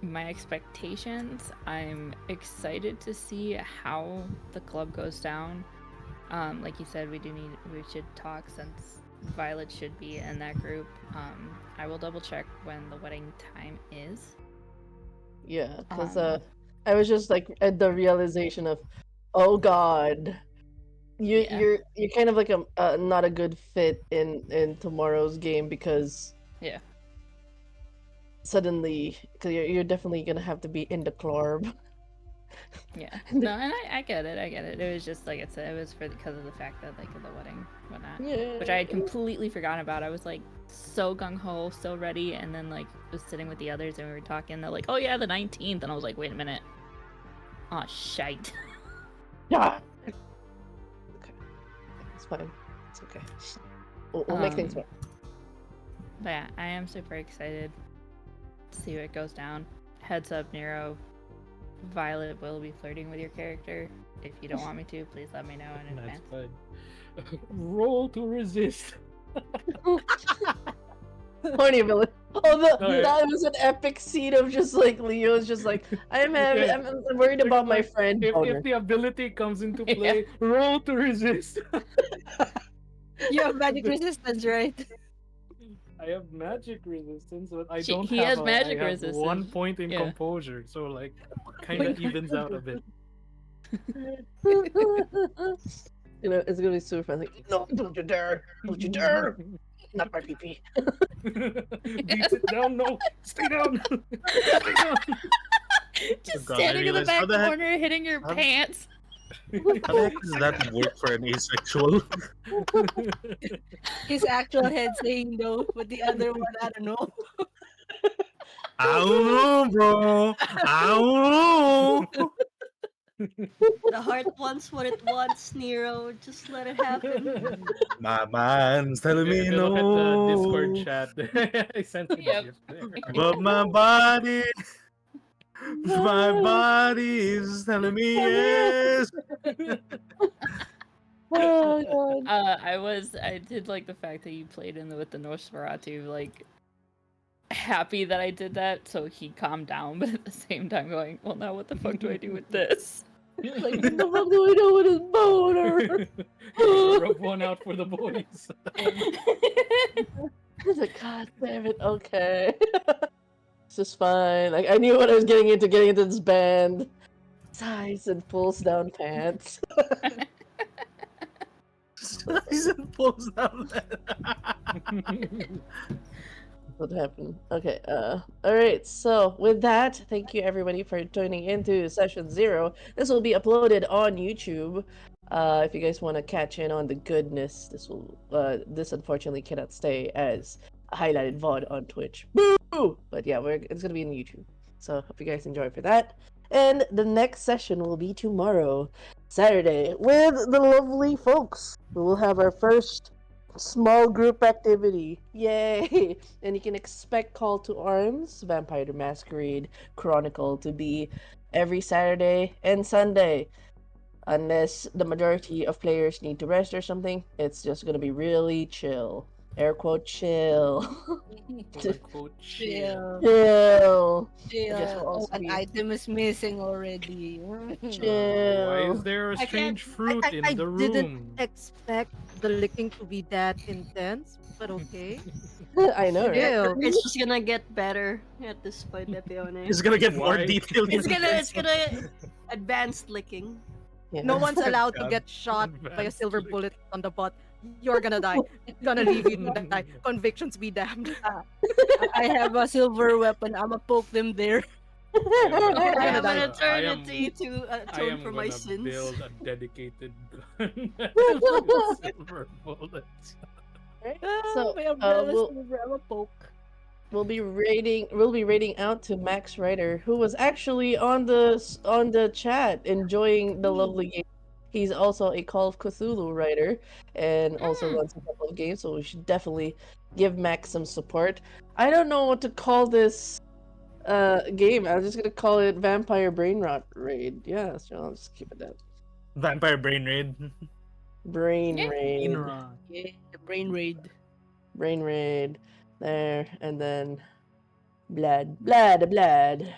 My expectations, I'm excited to see how the club goes down. Like you said, we should talk since Violet should be in that group. I will double check when the wedding time is. Yeah, because I was just like at the realization of, oh God, Yeah. you're kind of like a not a good fit in tomorrow's game because Yeah. suddenly because you're definitely gonna have to be in the club. Yeah. No, and I get it. I get it. It was just like I said, it was because of the fact that like of the wedding, whatnot, which I had completely forgotten about. I was like so gung ho, so ready, and then like was sitting with the others and we were talking. They're like, "Oh yeah, the 19th," and I was like, "Wait a minute, oh shite." Yeah. Okay, it's fine. It's okay. We'll make things work. But yeah, I am super excited to see what goes down. Heads up, Nero. Violet will be flirting with your character. If you don't want me to, please let me know in advance. That's good. Roll to resist. Horny villain. Oh, yeah. that was an epic scene of just like Leo's just like I'm worried about my friend. If the ability comes into play, roll to resist. You have magic resistance, right? I have magic resistance, but I He don't has have magic I have resistance. 1 point in Yeah. composure, so like kind of evens out a bit. You know, it's gonna be super fun. Like, no, don't you dare! Don't you dare! Not my PP. Beat it down. No, stay down. Stay down. Just God, I standing in the realized back how the heck- corner, hitting your how- pants. How the heck does that work for an asexual? His actual head saying no, but the other one, I don't know. I don't know, bro. I don't know. The heart wants what it wants, Nero. Just let it happen. My mind's telling If me you look at the Discord no, chat, I sent a Yep. GIF there. but my body is telling me yes. Oh God. I did like the fact that you played with the Nosferatu, like happy that I did that so he calmed down, but at the same time going, well now what the fuck do I do with this? Like, what the fuck do I do with his boner? Rub one out for the boys. I was like, God damn it, okay. This is fine. Like I knew what I was getting into this band. Size and pulls down pants. Size and pulls down. What happened? Okay, alright, so with that, thank you everybody for tuning into session 0. This will be uploaded on YouTube. If you guys want to catch in on the goodness, this unfortunately cannot stay as a highlighted VOD on Twitch. Boo! But yeah, it's gonna be on YouTube. So hope you guys enjoy for that. And the next session will be tomorrow, Saturday, with the lovely folks. We will have our first small group activity. Yay! And you can expect Call to Arms, Vampire the Masquerade, Chronicle to be every Saturday and Sunday. Unless the majority of players need to rest or something, it's just gonna be really chill. Air quote chill. Quote chill. Chill. I guess Chill. we'll also An be item is missing already. Why is chill. there a I can't. strange fruit in I the didn't room? expect the licking to be that intense, but okay. I know, right? Chill. It's just gonna get better at this point, Lepione. It's gonna get more Why? detailed. It's gonna advanced licking. Yeah. No one's allowed to God. get shot by a Advanced silver lick. bullet on the butt. You're gonna die. It's gonna leave you to die. Convictions be damned. I have a silver weapon. I'ma poke them there. You're I gonna am die. an eternity to I atone am for my gonna sins. build a dedicated gun with silver bullets. So, My umbrella we'll silver. I'ma poke. we'll be raiding out to Max Ryder, who was actually on the chat enjoying the lovely game. He's also a Call of Cthulhu writer and also runs a couple of games, so we should definitely give Max some support. I don't know what to call this game. I'm just gonna call it Vampire Brain Rot Raid. Yeah, so I'll just keep it that. Vampire Brain Raid. Brain Yeah. Raid. Yeah, brain raid. Brain Raid. There, and then blood. Blood, blood.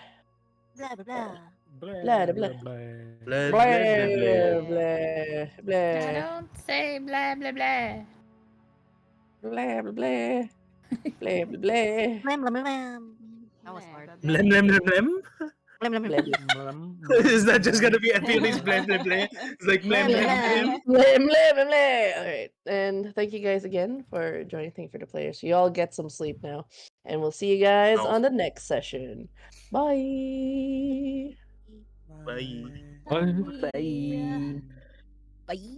Blah blah blah. Blah, Blah, blah, blah. blah. Blah, Blah, blah, blah, blah. blah, Now blah, don't say blah blah blah. blah, blah, blah, blah, blah, blah, Blam blam blam. That was hard. Blem, blem, blem, blem. Blam blam blah, blam. Is that just gonna be Epione's blem, blem, blem? It's like blem, Blam blem, blem. blam. blah, blah, blah, blah. All right, and thank you guys again for joining. Thank you for the players. You all get some sleep now, and we'll see you guys Oh. on the next session. Bye. Bye. Bye. Bye. Bye.